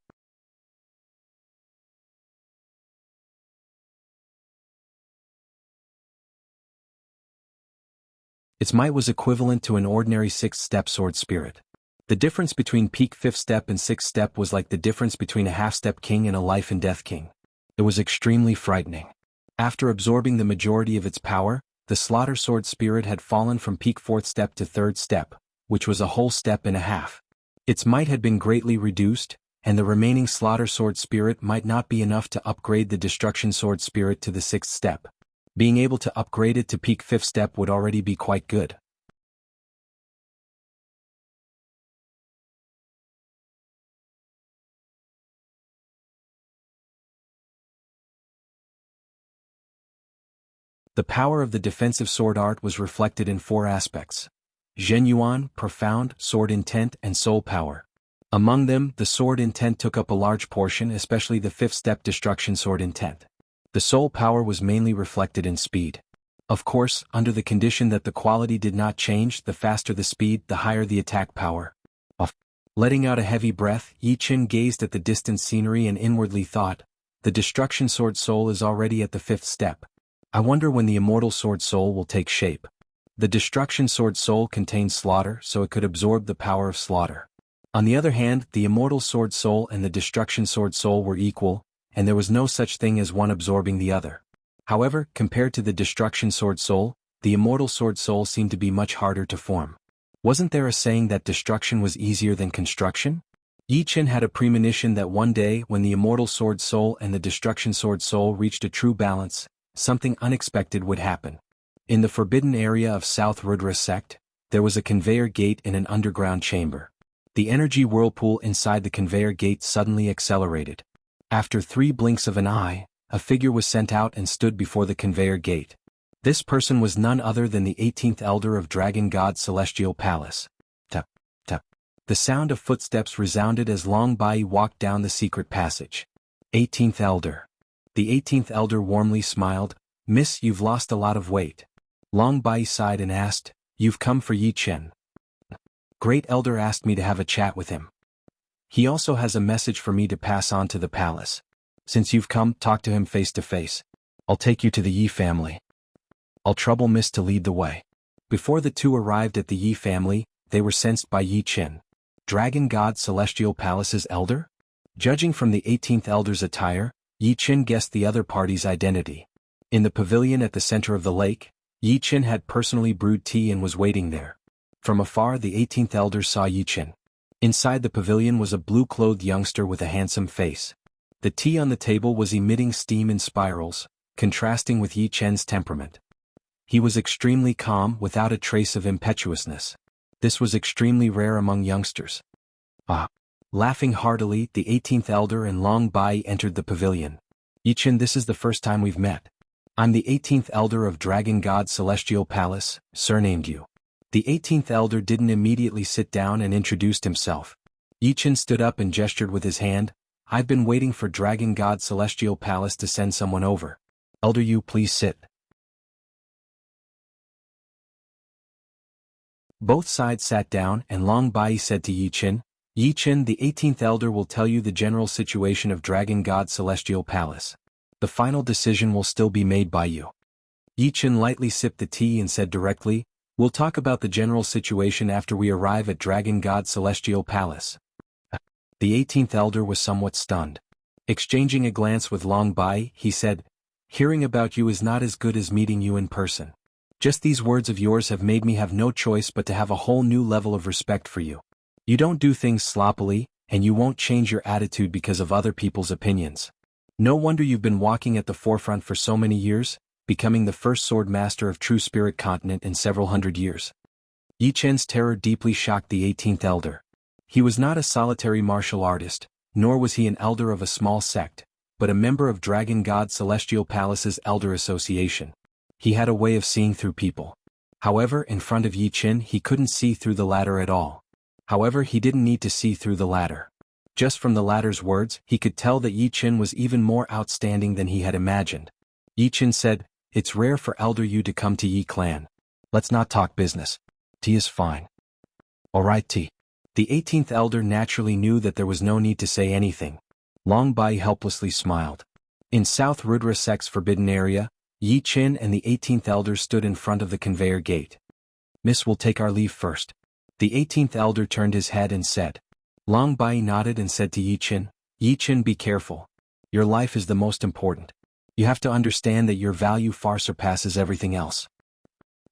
Its might was equivalent to an ordinary 6th-step sword spirit. The difference between peak 5th step and 6th step was like the difference between a half-step king and a life and death king. It was extremely frightening. After absorbing the majority of its power, the slaughter sword spirit had fallen from peak 4th step to 3rd step, which was a whole step and a half. Its might had been greatly reduced, and the remaining slaughter sword spirit might not be enough to upgrade the destruction sword spirit to the 6th step. Being able to upgrade it to peak 5th step would already be quite good. The power of the defensive sword art was reflected in 4 aspects. Genuine, profound, sword intent, and soul power. Among them, the sword intent took up a large portion, especially the 5th step destruction sword intent. The soul power was mainly reflected in speed. Of course, under the condition that the quality did not change, the faster the speed, the higher the attack power. Letting out a heavy breath, Yi Chen gazed at the distant scenery and inwardly thought, the destruction sword soul is already at the 5th step. I wonder when the immortal sword soul will take shape. The destruction sword soul contained slaughter, so it could absorb the power of slaughter. On the other hand, the immortal sword soul and the destruction sword soul were equal, and there was no such thing as one absorbing the other. However, compared to the destruction sword soul, the immortal sword soul seemed to be much harder to form. Wasn't there a saying that destruction was easier than construction? Yi Chen had a premonition that one day when the immortal sword soul and the destruction sword soul reached a true balance, something unexpected would happen. In the forbidden area of South Rudra sect, there was a conveyor gate in an underground chamber. The energy whirlpool inside the conveyor gate suddenly accelerated. After 3 blinks of an eye, a figure was sent out and stood before the conveyor gate. This person was none other than the 18th Elder of Dragon God's Celestial Palace. Tap, tap. The sound of footsteps resounded as Long Bai walked down the secret passage. 18th Elder. The 18th Elder warmly smiled. Miss, you've lost a lot of weight. Long Bai sighed and asked, you've come for Yi Chen. Great Elder asked me to have a chat with him. He also has a message for me to pass on to the palace. Since you've come, talk to him face to face. I'll take you to the Yi family. I'll trouble Miss to lead the way. Before the two arrived at the Yi family, they were sensed by Yi Chen, Dragon God Celestial Palace's elder? Judging from the 18th Elder's attire, Yi Chen guessed the other party's identity. In the pavilion at the center of the lake, Yi Chen had personally brewed tea and was waiting there. From afar the 18th Elder saw Yi Chen. Inside the pavilion was a blue-clothed youngster with a handsome face. The tea on the table was emitting steam in spirals, contrasting with Yi Chen's temperament. He was extremely calm without a trace of impetuousness. This was extremely rare among youngsters. Ah! Laughing heartily, the 18th Elder and Long Bai entered the pavilion. Yi Chen, this is the first time we've met. I'm the 18th Elder of Dragon God's Celestial Palace, surnamed you. The 18th Elder didn't immediately sit down and introduced himself. Yi Chen stood up and gestured with his hand. I've been waiting for Dragon God's Celestial Palace to send someone over. Elder Yu, please sit. Both sides sat down and Long Bai said to Yi Chen, the 18th Elder will tell you the general situation of Dragon God's Celestial Palace. The final decision will still be made by you. Yi Chen lightly sipped the tea and said directly, we'll talk about the general situation after we arrive at Dragon God's Celestial Palace. The 18th Elder was somewhat stunned. Exchanging a glance with Long Bai, he said, hearing about you is not as good as meeting you in person. Just these words of yours have made me have no choice but to have a whole new level of respect for you. You don't do things sloppily, and you won't change your attitude because of other people's opinions. No wonder you've been walking at the forefront for so many years, becoming the first sword master of True Spirit Continent in several hundred years. Yi Chen's terror deeply shocked the 18th Elder. He was not a solitary martial artist, nor was he an elder of a small sect, but a member of Dragon God Celestial Palace's Elder Association. He had a way of seeing through people. However, in front of Yi Chen he couldn't see through the latter at all. However, he didn't need to see through the latter. Just from the latter's words, he could tell that Yi Chen was even more outstanding than he had imagined. Yi Chen said, it's rare for Elder Yu to come to Yi Clan. Let's not talk business. Tea is fine. Alright tea. The 18th Elder naturally knew that there was no need to say anything. Long Bai helplessly smiled. In South Rudra Sect's forbidden area, Yi Chen and the 18th Elder stood in front of the conveyor gate. Miss will take our leave first. The 18th Elder turned his head and said. Long Bai nodded and said to Yi Chen, be careful. Your life is the most important. You have to understand that your value far surpasses everything else.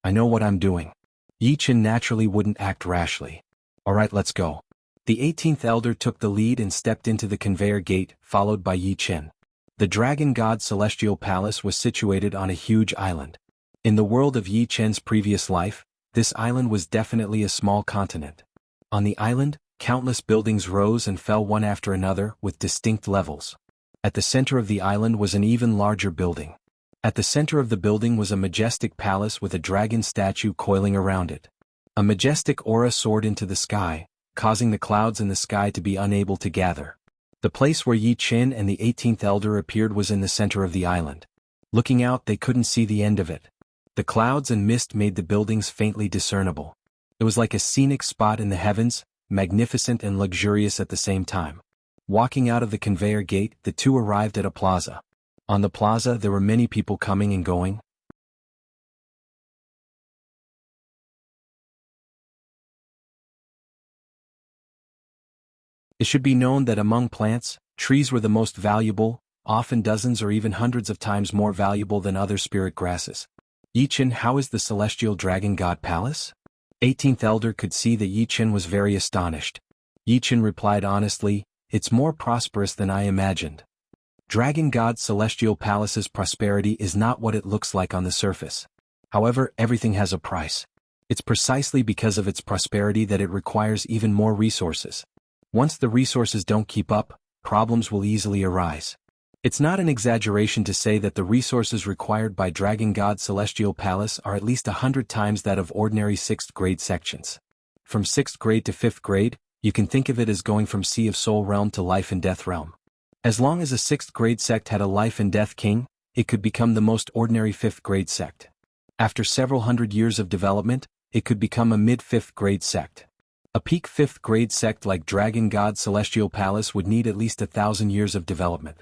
I know what I'm doing. Yi Chen naturally wouldn't act rashly. Alright, let's go. The 18th Elder took the lead and stepped into the conveyor gate, followed by Yi Chen. The Dragon God Celestial Palace was situated on a huge island. In the world of Yi Chen's previous life, this island was definitely a small continent. On the island, countless buildings rose and fell one after another with distinct levels. At the center of the island was an even larger building. At the center of the building was a majestic palace with a dragon statue coiling around it. A majestic aura soared into the sky, causing the clouds in the sky to be unable to gather. The place where Yi Chen and the 18th Elder appeared was in the center of the island. Looking out, they couldn't see the end of it. The clouds and mist made the buildings faintly discernible. It was like a scenic spot in the heavens, magnificent and luxurious at the same time. Walking out of the conveyor gate, the two arrived at a plaza. On the plaza there were many people coming and going. It should be known that among plants, trees were the most valuable, often dozens or even hundreds of times more valuable than other spirit grasses. Yi Chen, how is the Celestial Dragon God Palace? 18th Elder could see that Yi Chen was very astonished. Yi Chen replied honestly, it's more prosperous than I imagined. Dragon God Celestial Palace's prosperity is not what it looks like on the surface. However, everything has a price. It's precisely because of its prosperity that it requires even more resources. Once the resources don't keep up, problems will easily arise. It's not an exaggeration to say that the resources required by Dragon God Celestial Palace are at least 100 times that of ordinary 6th grade sections. From 6th grade to 5th grade, you can think of it as going from Sea of Soul Realm to Life and Death Realm. As long as a 6th grade sect had a Life and Death King, it could become the most ordinary 5th grade sect. After several hundred years of development, it could become a mid-5th grade sect. A peak 5th grade sect like Dragon God Celestial Palace would need at least 1,000 years of development.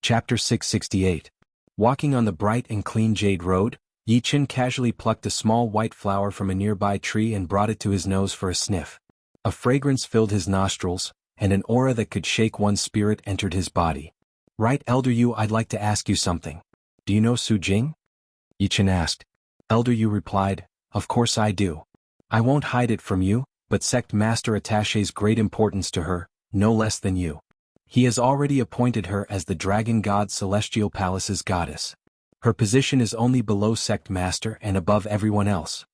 Chapter 668. Walking on the bright and clean jade road, Yi Chen casually plucked a small white flower from a nearby tree and brought it to his nose for a sniff. A fragrance filled his nostrils, and an aura that could shake one's spirit entered his body. Right, Elder Yu, I'd like to ask you something. Do you know Su Jing? Yi Chen asked. Elder Yu replied, of course I do. I won't hide it from you, but Sect Master attaches great importance to her, no less than you. He has already appointed her as the Dragon God Celestial Palace's goddess. Her position is only below Sect Master and above everyone else.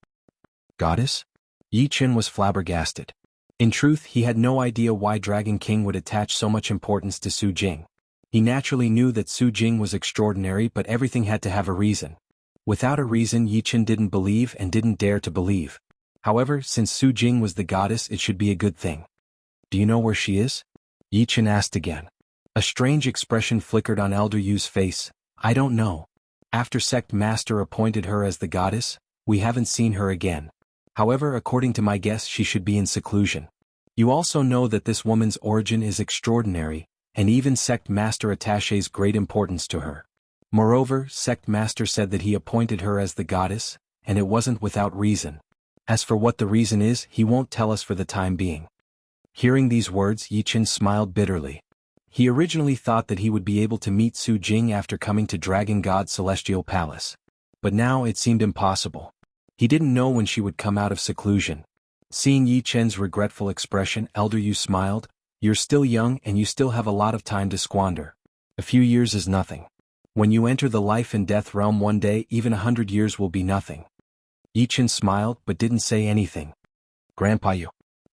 Goddess? Yi Chen was flabbergasted. In truth, he had no idea why Dragon King would attach so much importance to Su Jing. He naturally knew that Su Jing was extraordinary, but everything had to have a reason. Without a reason, Yi Chen didn't believe and didn't dare to believe. However, since Su Jing was the goddess, it should be a good thing. Do you know where she is? Yi Chen asked again. A strange expression flickered on Elder Yu's face. I don't know. After Sect Master appointed her as the goddess, we haven't seen her again. However, according to my guess, she should be in seclusion. You also know that this woman's origin is extraordinary, and even Sect Master attaches great importance to her. Moreover, Sect Master said that he appointed her as the goddess, and it wasn't without reason. As for what the reason is, he won't tell us for the time being. Hearing these words, Yi Chen smiled bitterly. He originally thought that he would be able to meet Su Jing after coming to Dragon God Celestial Palace. But now it seemed impossible. He didn't know when she would come out of seclusion. Seeing Yi Chen's regretful expression, Elder Yu smiled. You're still young and you still have a lot of time to squander. A few years is nothing. When you enter the life and death realm one day, even 100 years will be nothing. Yi Chen smiled but didn't say anything. Grandpa Yu.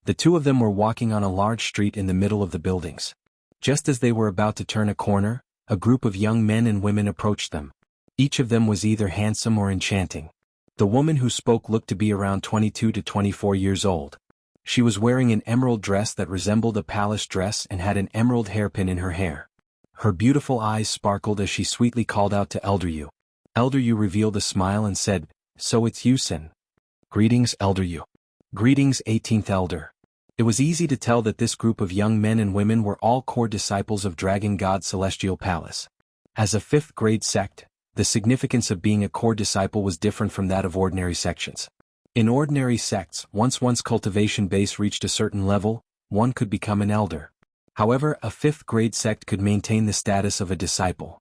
The two of them were walking on a large street in the middle of the buildings. Just as they were about to turn a corner, a group of young men and women approached them. Each of them was either handsome or enchanting. The woman who spoke looked to be around 22 to 24 years old. She was wearing an emerald dress that resembled a palace dress and had an emerald hairpin in her hair. Her beautiful eyes sparkled as she sweetly called out to Elder Yu. Elder Yu revealed a smile and said, So it's you, Sin. Greetings, Elder Yu. Greetings, 18th Elder. It was easy to tell that this group of young men and women were all core disciples of Dragon God Celestial Palace. As a 5th grade sect, the significance of being a core disciple was different from that of ordinary sections. In ordinary sects, once one's cultivation base reached a certain level, one could become an elder. However, a 5th grade sect could maintain the status of a disciple.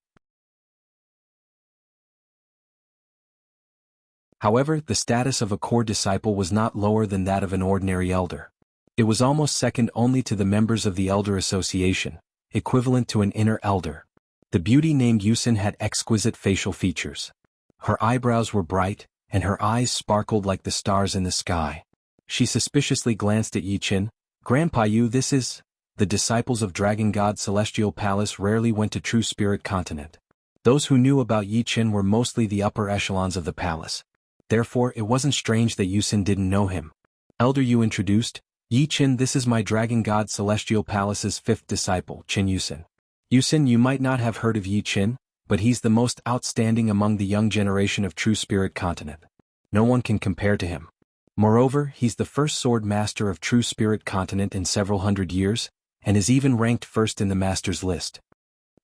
However, the status of a core disciple was not lower than that of an ordinary elder. It was almost second only to the members of the Elder Association, equivalent to an inner elder. The beauty named Yusin had exquisite facial features. Her eyebrows were bright, and her eyes sparkled like the stars in the sky. She suspiciously glanced at Yi Chen. Grandpa Yu, this is... The disciples of Dragon God Celestial Palace rarely went to True Spirit Continent. Those who knew about Yi Chen were mostly the upper echelons of the palace. Therefore, it wasn't strange that Yusin didn't know him. Elder Yu introduced, Yi Chen, this is my Dragon God Celestial Palace's 5th disciple, Chen Yusin. Yusin, you might not have heard of Yi Chen, but he's the most outstanding among the young generation of True Spirit Continent. No one can compare to him. Moreover, he's the first sword master of True Spirit Continent in several hundred years, and is even ranked first in the master's list.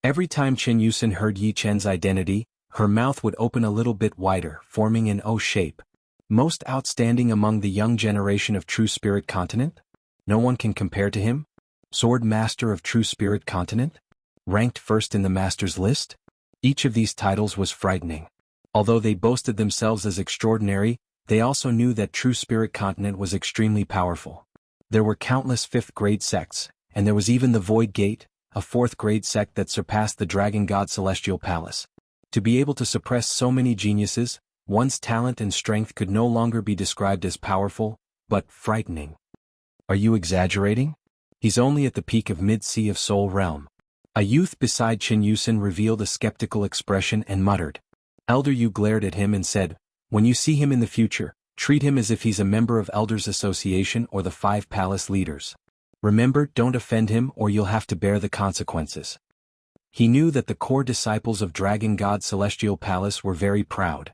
Every time Chen Yusin heard Yi Chen's identity, her mouth would open a little bit wider, forming an O shape. Most outstanding among the young generation of True Spirit Continent? No one can compare to him? Sword Master of True Spirit Continent? Ranked first in the Master's list? Each of these titles was frightening. Although they boasted themselves as extraordinary, they also knew that True Spirit Continent was extremely powerful. There were countless 5th grade sects, and there was even the Void Gate, a 4th grade sect that surpassed the Dragon God Celestial Palace. To be able to suppress so many geniuses, One's talent and strength could no longer be described as powerful, but frightening. Are you exaggerating? He's only at the peak of mid-sea of Soul Realm. A youth beside Qin Yusin revealed a skeptical expression and muttered. Elder Yu glared at him and said, when you see him in the future, treat him as if he's a member of Elders Association or the 5 Palace leaders. Remember, don't offend him or you'll have to bear the consequences. He knew that the core disciples of Dragon God Celestial Palace were very proud.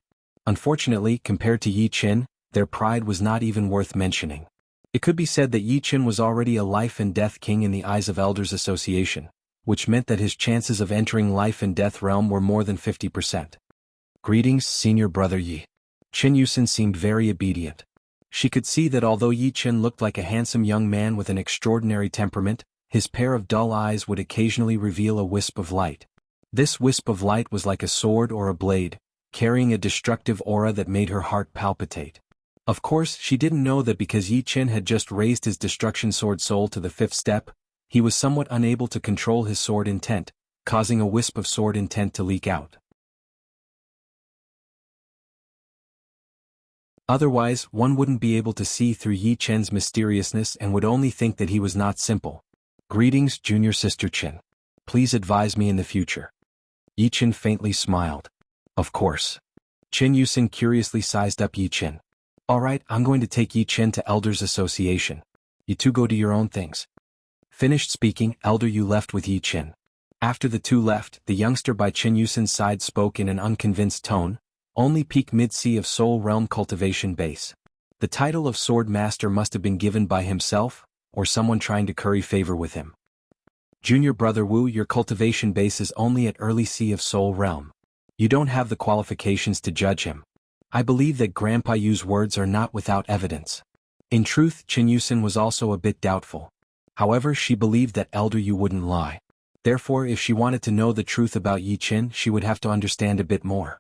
Unfortunately, compared to Yi Qin, their pride was not even worth mentioning. It could be said that Yi Qin was already a life and death king in the eyes of Elders Association, which meant that his chances of entering life and death realm were more than 50%. Greetings, senior brother Yi. Qin Yusin seemed very obedient. She could see that although Yi Qin looked like a handsome young man with an extraordinary temperament, his pair of dull eyes would occasionally reveal a wisp of light. This wisp of light was like a sword or a blade, carrying a destructive aura that made her heart palpitate. Of course, she didn't know that because Yi Qin had just raised his destruction sword soul to the 5th step, he was somewhat unable to control his sword intent, causing a wisp of sword intent to leak out. Otherwise, one wouldn't be able to see through Yi Qin's mysteriousness and would only think that he was not simple. Greetings, junior sister Qin. Please advise me in the future. Yi Qin faintly smiled. Of course. Qin Yusin curiously sized up Yi Qin. Alright, I'm going to take Yi Qin to Elders Association. You two go do your own things. Finished speaking, Elder Yu left with Yi Qin. After the two left, the youngster by Qin Yusin's side spoke in an unconvinced tone, only peak mid-sea of Soul Realm cultivation base. The title of Sword Master must have been given by himself, or someone trying to curry favor with him. Junior brother Wu, your cultivation base is only at early sea of Soul Realm. You don't have the qualifications to judge him. I believe that Grandpa Yu's words are not without evidence. In truth, Qin Yusin was also a bit doubtful. However, she believed that Elder Yu wouldn't lie. Therefore, if she wanted to know the truth about Yi Qin, she would have to understand a bit more.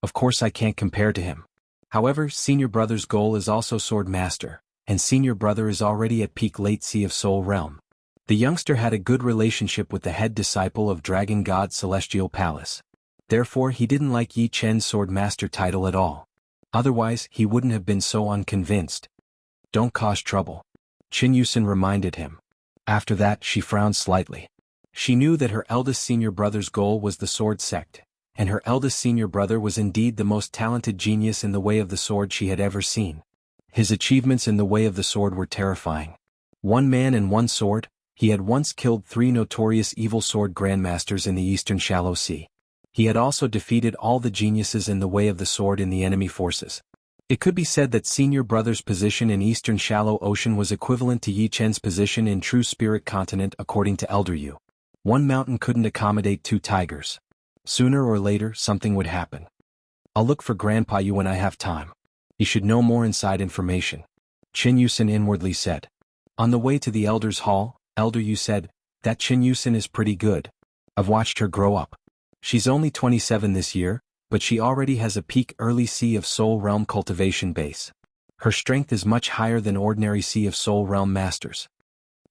Of course I can't compare to him. However, senior brother's goal is also Sword Master, and senior brother is already at peak late sea of Soul Realm. The youngster had a good relationship with the head disciple of Dragon God Celestial Palace. Therefore, he didn't like Yi Qin's Sword Master title at all. Otherwise, he wouldn't have been so unconvinced. Don't cause trouble. Qin Yusin reminded him. After that, she frowned slightly. She knew that her eldest senior brother's goal was the sword sect, and her eldest senior brother was indeed the most talented genius in the way of the sword she had ever seen. His achievements in the way of the sword were terrifying. One man and one sword, he had once killed 3 notorious evil sword grandmasters in the Eastern Shallow Sea. He had also defeated all the geniuses in the way of the sword in the enemy forces. It could be said that senior brother's position in Eastern Shallow Ocean was equivalent to Yi Qin's position in True Spirit Continent according to Elder Yu. One mountain couldn't accommodate 2 tigers. Sooner or later, something would happen. I'll look for Grandpa Yu when I have time. He should know more inside information. Qin Yusin inwardly said. On the way to the Elder's Hall, Elder Yu said, that Qin Yusin is pretty good. I've watched her grow up. She's only 27 this year, but she already has a peak early Sea of Soul Realm cultivation base. Her strength is much higher than ordinary Sea of Soul Realm masters.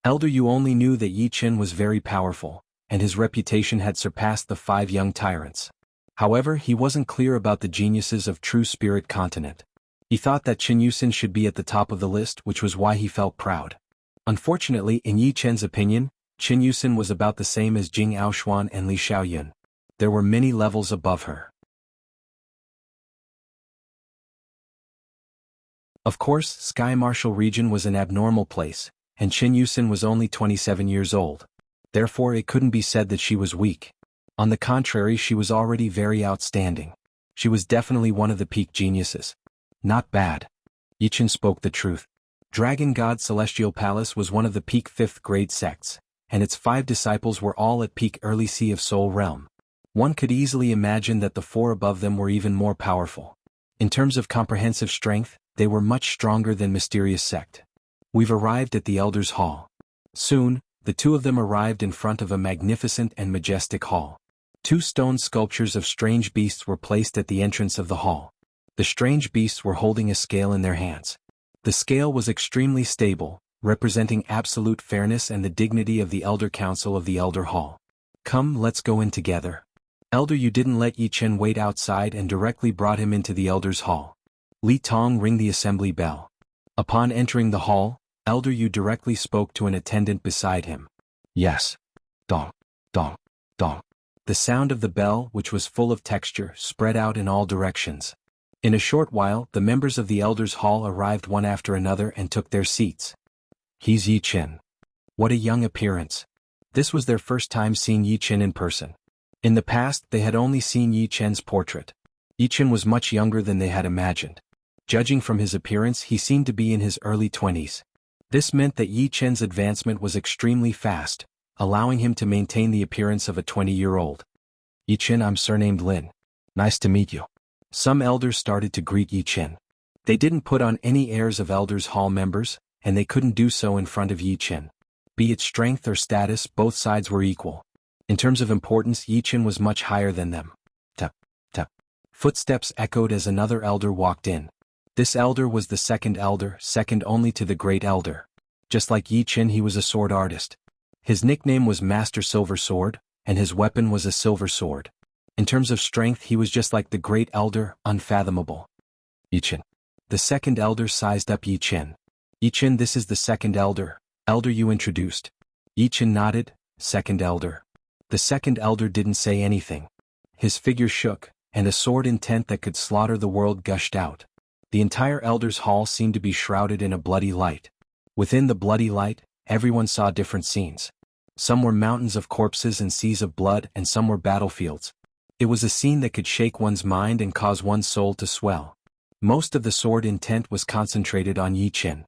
Elder Yu only knew that Yi Qin was very powerful, and his reputation had surpassed the 5 young tyrants. However, he wasn't clear about the geniuses of True Spirit Continent. He thought that Qin Yusin should be at the top of the list, which was why he felt proud. Unfortunately, in Yi Qin's opinion, Qin Yusin was about the same as Jing Aoshuan and Li Xiaoyun. There were many levels above her. Of course, Sky Martial region was an abnormal place, and Qin Yusin was only 27 years old. Therefore, it couldn't be said that she was weak. On the contrary, she was already very outstanding. She was definitely one of the peak geniuses. Not bad. Yi Qin spoke the truth. Dragon God Celestial Palace was one of the peak 5th grade sects, and its 5 disciples were all at peak early Sea of Soul Realm. One could easily imagine that the 4 above them were even more powerful. In terms of comprehensive strength, they were much stronger than Mysterious Sect. We've arrived at the Elder's Hall. Soon, the 2 of them arrived in front of a magnificent and majestic hall. 2 stone sculptures of strange beasts were placed at the entrance of the hall. The strange beasts were holding a scale in their hands. The scale was extremely stable, representing absolute fairness and the dignity of the Elder Council of the Elder Hall. Come, let's go in together. Elder Yu didn't let Yi Chen wait outside and directly brought him into the Elder's Hall. Li Tong rang the assembly bell. Upon entering the hall, Elder Yu directly spoke to an attendant beside him. Yes. Dong, dong, dong. The sound of the bell, which was full of texture, spread out in all directions. In a short while, the members of the Elder's Hall arrived one after another and took their seats. He's Yi Chen. What a young appearance. This was their first time seeing Yi Chen in person. In the past, they had only seen Yi Chen's portrait. Yi Chen was much younger than they had imagined. Judging from his appearance, he seemed to be in his early 20s. This meant that Yi Chen's advancement was extremely fast, allowing him to maintain the appearance of a 20-year-old. Yi Chen, I'm surnamed Lin. Nice to meet you. Some elders started to greet Yi Chen. They didn't put on any airs of Elders Hall members, and they couldn't do so in front of Yi Chen. Be it strength or status, both sides were equal. In terms of importance, Yi Chen was much higher than them. Tap, tap. Footsteps echoed as another elder walked in. This elder was the second elder, second only to the great elder. Just like Yi Chen, he was a sword artist. His nickname was Master Silver Sword, and his weapon was a silver sword. In terms of strength, he was just like the great elder, unfathomable. Yi Chen. The second elder sized up Yi Chen. Yi Chen, this is the second elder. Elder Yu introduced. Yi Chen nodded. Second elder. The second elder didn't say anything. His figure shook, and a sword intent that could slaughter the world gushed out. The entire Elder's Hall seemed to be shrouded in a bloody light. Within the bloody light, everyone saw different scenes. Some were mountains of corpses and seas of blood, and some were battlefields. It was a scene that could shake one's mind and cause one's soul to swell. Most of the sword intent was concentrated on Yi Chen.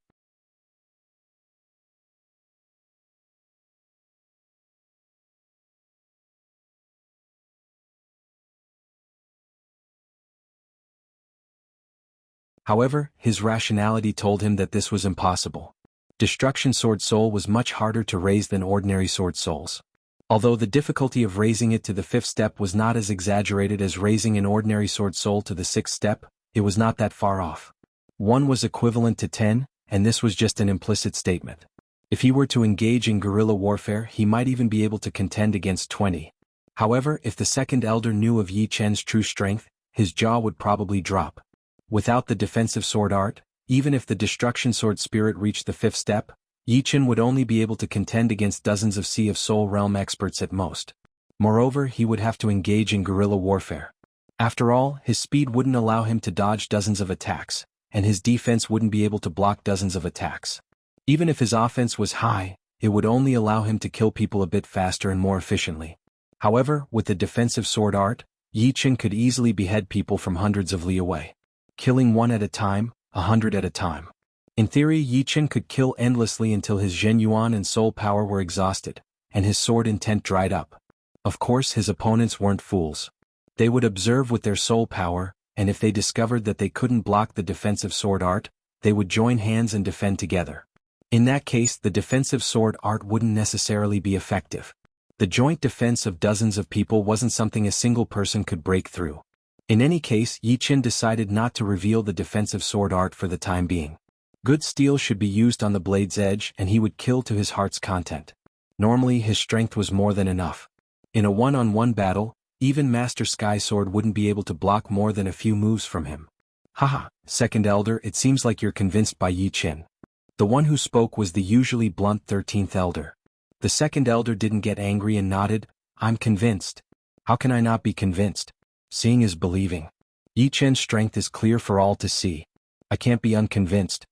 However, his rationality told him that this was impossible. Destruction Sword Soul was much harder to raise than ordinary Sword Souls. Although the difficulty of raising it to the 5th step was not as exaggerated as raising an ordinary Sword Soul to the 6th step, it was not that far off. 1 was equivalent to 10, and this was just an implicit statement. If he were to engage in guerrilla warfare, he might even be able to contend against 20. However, if the second elder knew of Yi Chen's true strength, his jaw would probably drop. Without the defensive sword art, even if the destruction sword spirit reached the 5th step, Yi Chen would only be able to contend against dozens of Sea of Soul realm experts at most. Moreover, he would have to engage in guerrilla warfare. After all, his speed wouldn't allow him to dodge dozens of attacks, and his defense wouldn't be able to block dozens of attacks. Even if his offense was high, it would only allow him to kill people a bit faster and more efficiently. However, with the defensive sword art, Yi Chen could easily behead people from hundreds of li away. Killing 1 at a time, 100 at a time. In theory, Yi Chen could kill endlessly until his Zhen Yuan and soul power were exhausted, and his sword intent dried up. Of course, his opponents weren't fools. They would observe with their soul power, and if they discovered that they couldn't block the defensive sword art, they would join hands and defend together. In that case, the defensive sword art wouldn't necessarily be effective. The joint defense of dozens of people wasn't something a single person could break through. In any case, Yi Chen decided not to reveal the defensive sword art for the time being. Good steel should be used on the blade's edge, and he would kill to his heart's content. Normally, his strength was more than enough. In a one-on-one battle, even Master Sky Sword wouldn't be able to block more than a few moves from him. Haha, second elder, it seems like you're convinced by Yi Chen. The one who spoke was the usually blunt 13th elder. The second elder didn't get angry and nodded. I'm convinced. How can I not be convinced? Seeing is believing. Yi Chen's strength is clear for all to see. I can't be unconvinced.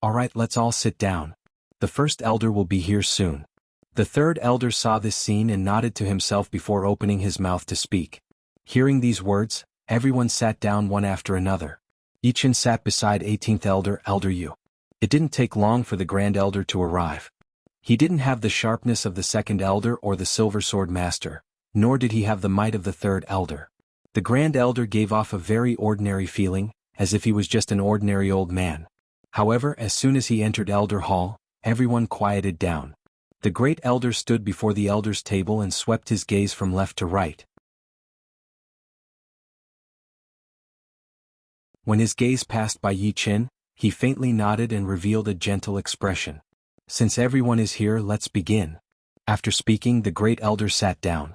Alright, let's all sit down. The first elder will be here soon. The third elder saw this scene and nodded to himself before opening his mouth to speak. Hearing these words, everyone sat down one after another. Yi Chen sat beside 18th elder, Elder Yu. It didn't take long for the grand elder to arrive. He didn't have the sharpness of the second elder or the silver sword master, nor did he have the might of the third elder. The grand elder gave off a very ordinary feeling, as if he was just an ordinary old man. However, as soon as he entered Elder Hall, everyone quieted down. The great elder stood before the elder's table and swept his gaze from left to right. When his gaze passed by Yi Chen, he faintly nodded and revealed a gentle expression. Since everyone is here, let's begin. After speaking, the great elder sat down.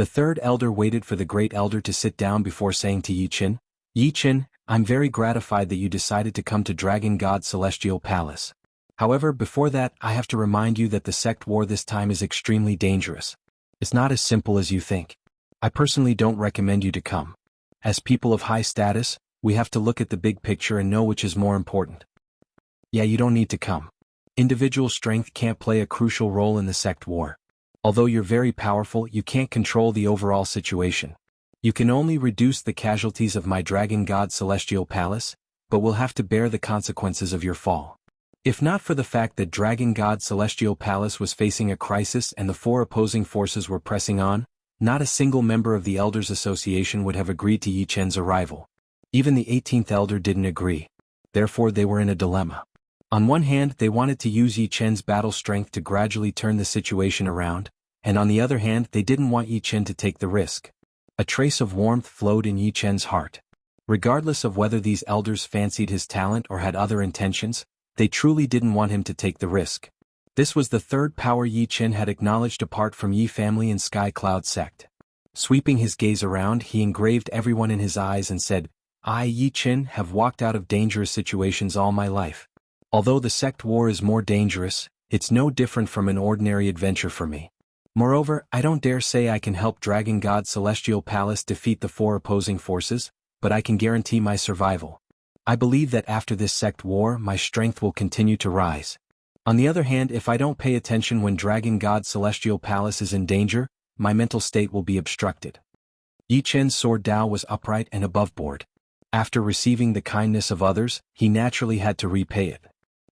The third elder waited for the great elder to sit down before saying to Yi Qin, I'm very gratified that you decided to come to Dragon God Celestial Palace. However, before that, I have to remind you that the sect war this time is extremely dangerous. It's not as simple as you think. I personally don't recommend you to come. As people of high status, we have to look at the big picture and know which is more important. Yeah, you don't need to come. Individual strength can't play a crucial role in the sect war. Although you're very powerful, you can't control the overall situation. You can only reduce the casualties of my Dragon God Celestial Palace, but will have to bear the consequences of your fall. If not for the fact that Dragon God Celestial Palace was facing a crisis and the 4 opposing forces were pressing on, not a single member of the Elders Association would have agreed to Yi Qin's arrival. Even the 18th Elder didn't agree. Therefore they were in a dilemma. On one hand, they wanted to use Yi Qin's battle strength to gradually turn the situation around, and on the other hand, they didn't want Yi Qin to take the risk. A trace of warmth flowed in Yi Qin's heart. Regardless of whether these elders fancied his talent or had other intentions, they truly didn't want him to take the risk. This was the third power Yi Qin had acknowledged apart from Yi family and Sky Cloud sect. Sweeping his gaze around, he engraved everyone in his eyes and said, I, Yi Qin, have walked out of dangerous situations all my life. Although the sect war is more dangerous, it's no different from an ordinary adventure for me. Moreover, I don't dare say I can help Dragon God Celestial Palace defeat the 4 opposing forces, but I can guarantee my survival. I believe that after this sect war, my strength will continue to rise. On the other hand, if I don't pay attention when Dragon God Celestial Palace is in danger, my mental state will be obstructed. Yi Qin's sword Dao was upright and aboveboard. After receiving the kindness of others, he naturally had to repay it.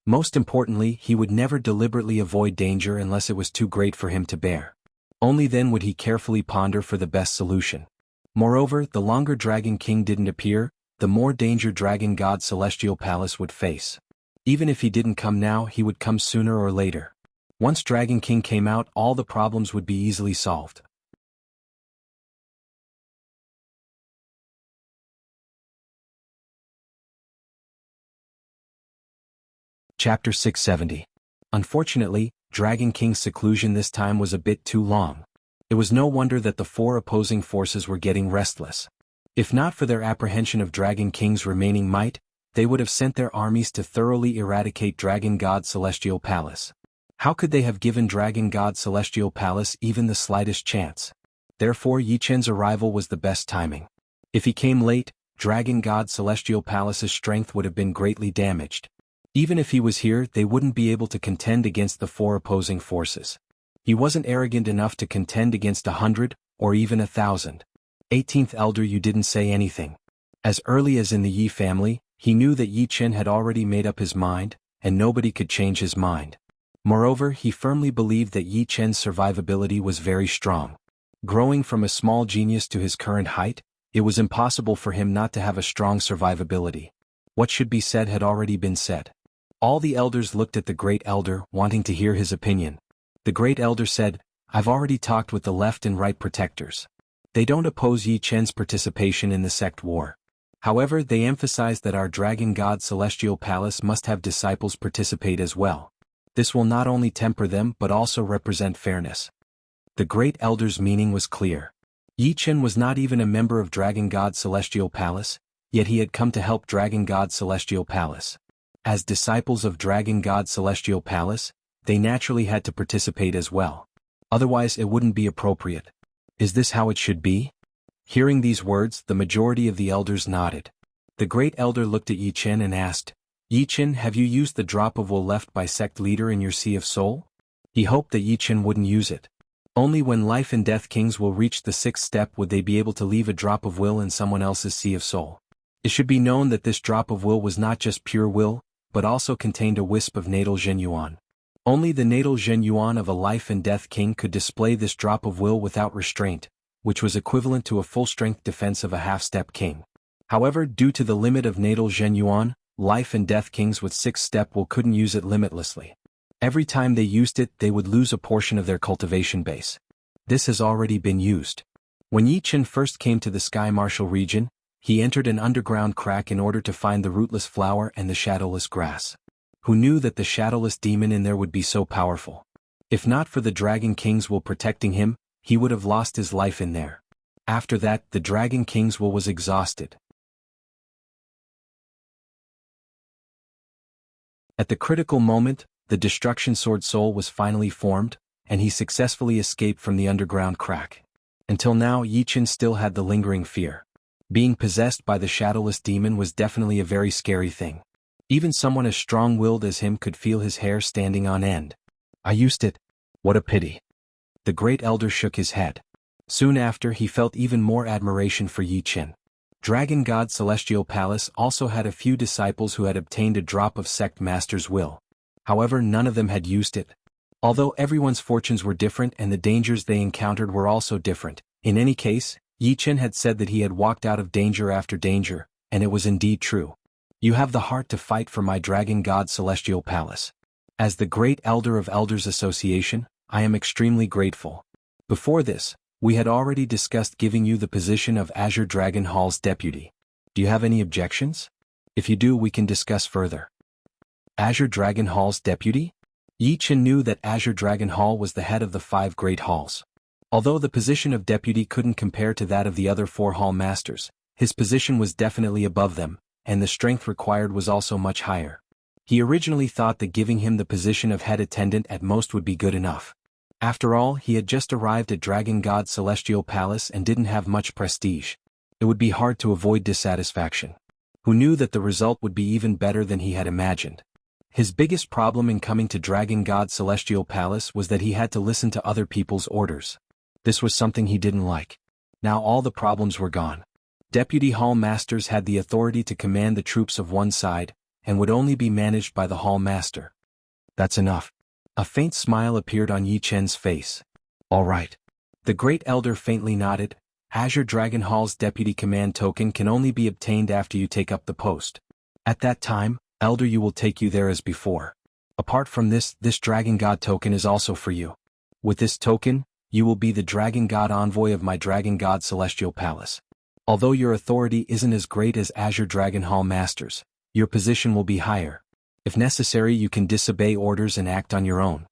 Most importantly, he would never deliberately avoid danger unless it was too great for him to bear. Only then would he carefully ponder for the best solution. Moreover, the longer Dragon King didn't appear, the more danger Dragon God Celestial Palace would face. Even if he didn't come now, he would come sooner or later. Once Dragon King came out, all the problems would be easily solved. Chapter 670. Unfortunately, Dragon King's seclusion this time was a bit too long. It was no wonder that the 4 opposing forces were getting restless. If not for their apprehension of Dragon King's remaining might, they would have sent their armies to thoroughly eradicate Dragon God Celestial Palace. How could they have given Dragon God Celestial Palace even the slightest chance? Therefore Yi Qin's arrival was the best timing. If he came late, Dragon God Celestial Palace's strength would have been greatly damaged. Even if he was here, they wouldn't be able to contend against the 4 opposing forces. He wasn't arrogant enough to contend against 100, or even 1,000. 18th Elder, you didn't say anything. As early as in the Yi family, he knew that Yi Qin had already made up his mind, and nobody could change his mind. Moreover, he firmly believed that Yi Qin's survivability was very strong. Growing from a small genius to his current height, it was impossible for him not to have a strong survivability. What should be said had already been said. All the elders looked at the Great Elder, wanting to hear his opinion. The Great Elder said, I've already talked with the left and right protectors. They don't oppose Yi Qin's participation in the sect war. However, they emphasize that our Dragon God Celestial Palace must have disciples participate as well. This will not only temper them but also represent fairness. The Great Elder's meaning was clear. Yi Qin was not even a member of Dragon God Celestial Palace, yet he had come to help Dragon God Celestial Palace. As disciples of Dragon God Celestial Palace, they naturally had to participate as well. Otherwise it wouldn't be appropriate. Is this how it should be? Hearing these words, the majority of the elders nodded. The Great Elder looked at Yi Qin and asked, Yi Qin, have you used the drop of will left by sect leader in your Sea of Soul? He hoped that Yi Qin wouldn't use it. Only when life and death kings will reach the 6th step would they be able to leave a drop of will in someone else's Sea of Soul. It should be known that this drop of will was not just pure will, but also contained a wisp of natal Zhen Yuan. Only the natal Zhen Yuan of a life and death king could display this drop of will without restraint, which was equivalent to a full-strength defense of a half-step king. However, due to the limit of natal Zhen Yuan, life and death kings with 6th step will couldn't use it limitlessly. Every time they used it, they would lose a portion of their cultivation base. This has already been used. When Yi Qin first came to the Sky Martial region, he entered an underground crack in order to find the rootless flower and the shadowless grass. Who knew that the shadowless demon in there would be so powerful? If not for the Dragon King's will protecting him, he would have lost his life in there. After that, the Dragon King's will was exhausted. At the critical moment, the Destruction Sword Soul was finally formed, and he successfully escaped from the underground crack. Until now, Yi Chen still had the lingering fear. Being possessed by the shadowless demon was definitely a very scary thing. Even someone as strong-willed as him could feel his hair standing on end. I used it. What a pity. The Great Elder shook his head. Soon after, he felt even more admiration for Yi Chen. Dragon God Celestial Palace also had a few disciples who had obtained a drop of Sect Master's will. However, none of them had used it. Although everyone's fortunes were different and the dangers they encountered were also different, in any case, Yi Chen had said that he had walked out of danger after danger, and it was indeed true. You have the heart to fight for my Dragon God Celestial Palace. As the Great Elder of Elders Association, I am extremely grateful. Before this, we had already discussed giving you the position of Azure Dragon Hall's deputy. Do you have any objections? If you do, we can discuss further. Azure Dragon Hall's deputy? Yi Chen knew that Azure Dragon Hall was the head of the 5 great halls. Although the position of deputy couldn't compare to that of the other 4 hall masters, his position was definitely above them, and the strength required was also much higher. He originally thought that giving him the position of head attendant at most would be good enough. After all, he had just arrived at Dragon God Celestial Palace and didn't have much prestige. It would be hard to avoid dissatisfaction. Who knew that the result would be even better than he had imagined? His biggest problem in coming to Dragon God Celestial Palace was that he had to listen to other people's orders. This was something he didn't like. Now all the problems were gone. Deputy Hall Masters had the authority to command the troops of one side, and would only be managed by the Hall Master. That's enough. A faint smile appeared on Yi Chen's face. All right. The Great Elder faintly nodded. Azure Dragon Hall's deputy command token can only be obtained after you take up the post. At that time, Elder, you will take you there as before. Apart from this Dragon God token is also for you. With this token, you will be the Dragon God envoy of my Dragon God Celestial Palace. Although your authority isn't as great as Azure Dragon Hall Masters, your position will be higher. If necessary, you can disobey orders and act on your own.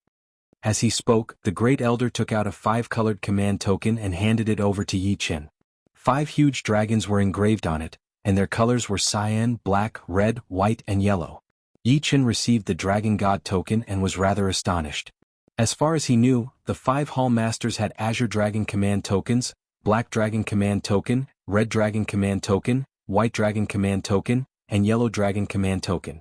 As he spoke, the Great Elder took out a 5-colored command token and handed it over to Yi Chen. 5 huge dragons were engraved on it, and their colors were cyan, black, red, white, and yellow. Yi Chen received the Dragon God token and was rather astonished. As far as he knew, the 5 Hall Masters had Azure Dragon Command tokens, Black Dragon Command token, Red Dragon Command token, White Dragon Command token, and Yellow Dragon Command token.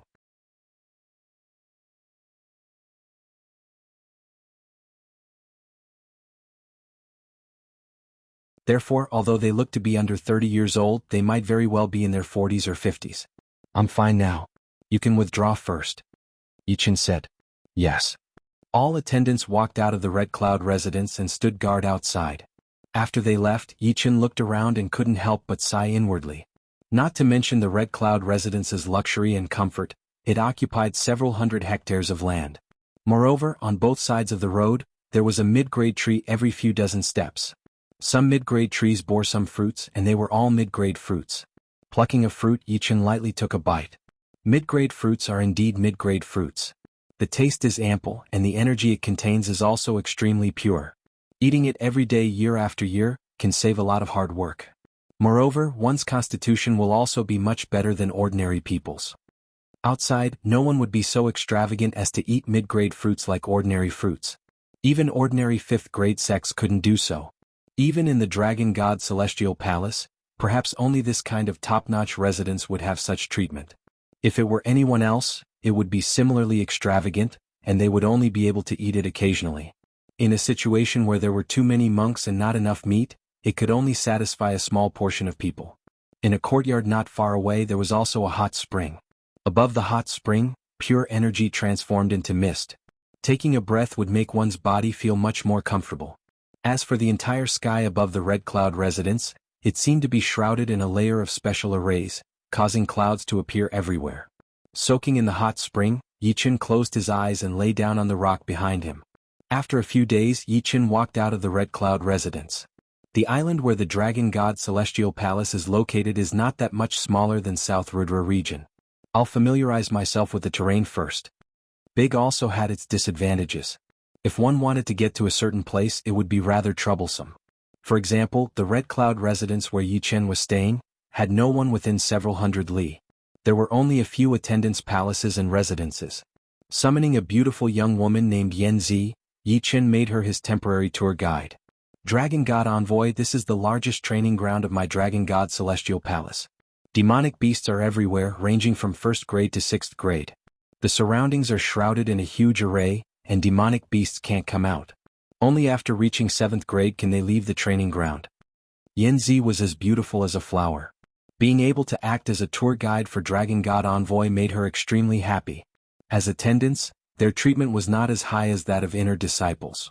Therefore, although they look to be under 30 years old, they might very well be in their 40s or 50s. I'm fine now. You can withdraw first. Yi Chen said. Yes. All attendants walked out of the Red Cloud residence and stood guard outside. After they left, Yi Chen looked around and couldn't help but sigh inwardly. Not to mention the Red Cloud residence's luxury and comfort, it occupied several hundred hectares of land. Moreover, on both sides of the road, there was a mid-grade tree every few dozen steps. Some mid-grade trees bore some fruits, and they were all mid-grade fruits. Plucking a fruit, Yi Chen lightly took a bite. Mid-grade fruits are indeed mid-grade fruits. The taste is ample, and the energy it contains is also extremely pure. Eating it every day year after year can save a lot of hard work. Moreover, one's constitution will also be much better than ordinary people's. Outside, no one would be so extravagant as to eat mid-grade fruits like ordinary fruits. Even ordinary 5th-grade sects couldn't do so. Even in the Dragon God Celestial Palace, perhaps only this kind of top-notch residence would have such treatment. If it were anyone else, it would be similarly extravagant, and they would only be able to eat it occasionally. In a situation where there were too many monks and not enough meat, it could only satisfy a small portion of people. In a courtyard not far away there was also a hot spring. Above the hot spring, pure energy transformed into mist. Taking a breath would make one's body feel much more comfortable. As for the entire sky above the Red Cloud residence, it seemed to be shrouded in a layer of special arrays, causing clouds to appear everywhere. Soaking in the hot spring, Yi Chen closed his eyes and lay down on the rock behind him. After a few days, Yi Chen walked out of the Red Cloud residence. The island where the Dragon God Celestial Palace is located is not that much smaller than South Rudra region. I'll familiarize myself with the terrain first. Big also had its disadvantages. If one wanted to get to a certain place, it would be rather troublesome. For example, the Red Cloud residence where Yi Chen was staying had no one within several hundred li. There were only a few attendants' palaces and residences. Summoning a beautiful young woman named Yan Zi, Yi Chen made her his temporary tour guide. Dragon God Envoy, this is the largest training ground of my Dragon God Celestial Palace. Demonic beasts are everywhere, ranging from 1st grade to 6th grade. The surroundings are shrouded in a huge array, and demonic beasts can't come out. Only after reaching 7th grade can they leave the training ground. Yan Zi was as beautiful as a flower. Being able to act as a tour guide for Dragon God Envoy made her extremely happy. As attendants, their treatment was not as high as that of inner disciples.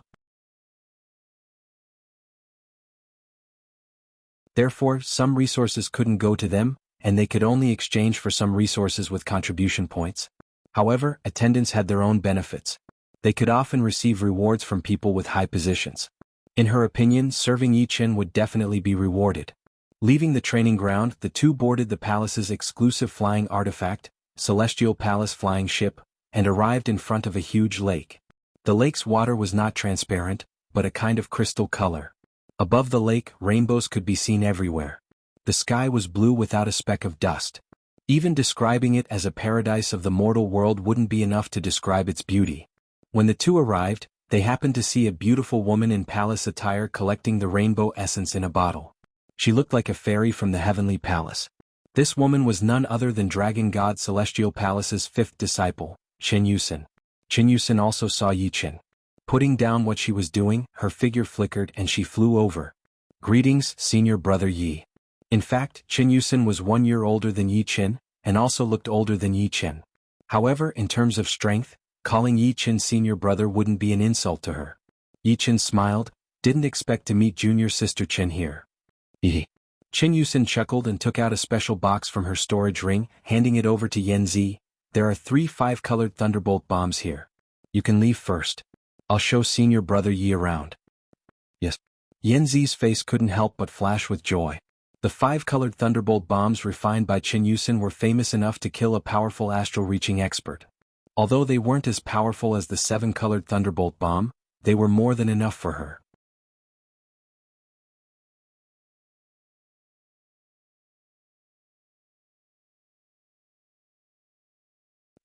Therefore, some resources couldn't go to them, and they could only exchange for some resources with contribution points. However, attendants had their own benefits. They could often receive rewards from people with high positions. In her opinion, serving Yi Chen would definitely be rewarded. Leaving the training ground, the two boarded the palace's exclusive flying artifact, Celestial Palace flying ship, and arrived in front of a huge lake. The lake's water was not transparent, but a kind of crystal color. Above the lake, rainbows could be seen everywhere. The sky was blue without a speck of dust. Even describing it as a paradise of the mortal world wouldn't be enough to describe its beauty. When the two arrived, they happened to see a beautiful woman in palace attire collecting the rainbow essence in a bottle. She looked like a fairy from the heavenly palace. This woman was none other than Dragon God Celestial Palace's 5th disciple, Chen Yusen. Chen Yusen also saw Yi Chen. Putting down what she was doing, her figure flickered and she flew over. Greetings, senior brother Yi. In fact, Chen Yusen was 1 year older than Yi Chen, and also looked older than Yi Chen. However, in terms of strength, calling Yi Chen senior brother wouldn't be an insult to her. Yi Chen smiled, didn't expect to meet junior sister Chen here. Chen Yusen chuckled and took out a special box from her storage ring, handing it over to Yan Zi. There are 3 5-colored thunderbolt bombs here. You can leave first. I'll show senior brother Yi around. Yes. Yan Zi's face couldn't help but flash with joy. The 5-colored thunderbolt bombs refined by Chen Yusen were famous enough to kill a powerful astral-reaching expert. Although they weren't as powerful as the 7-colored thunderbolt bomb, they were more than enough for her.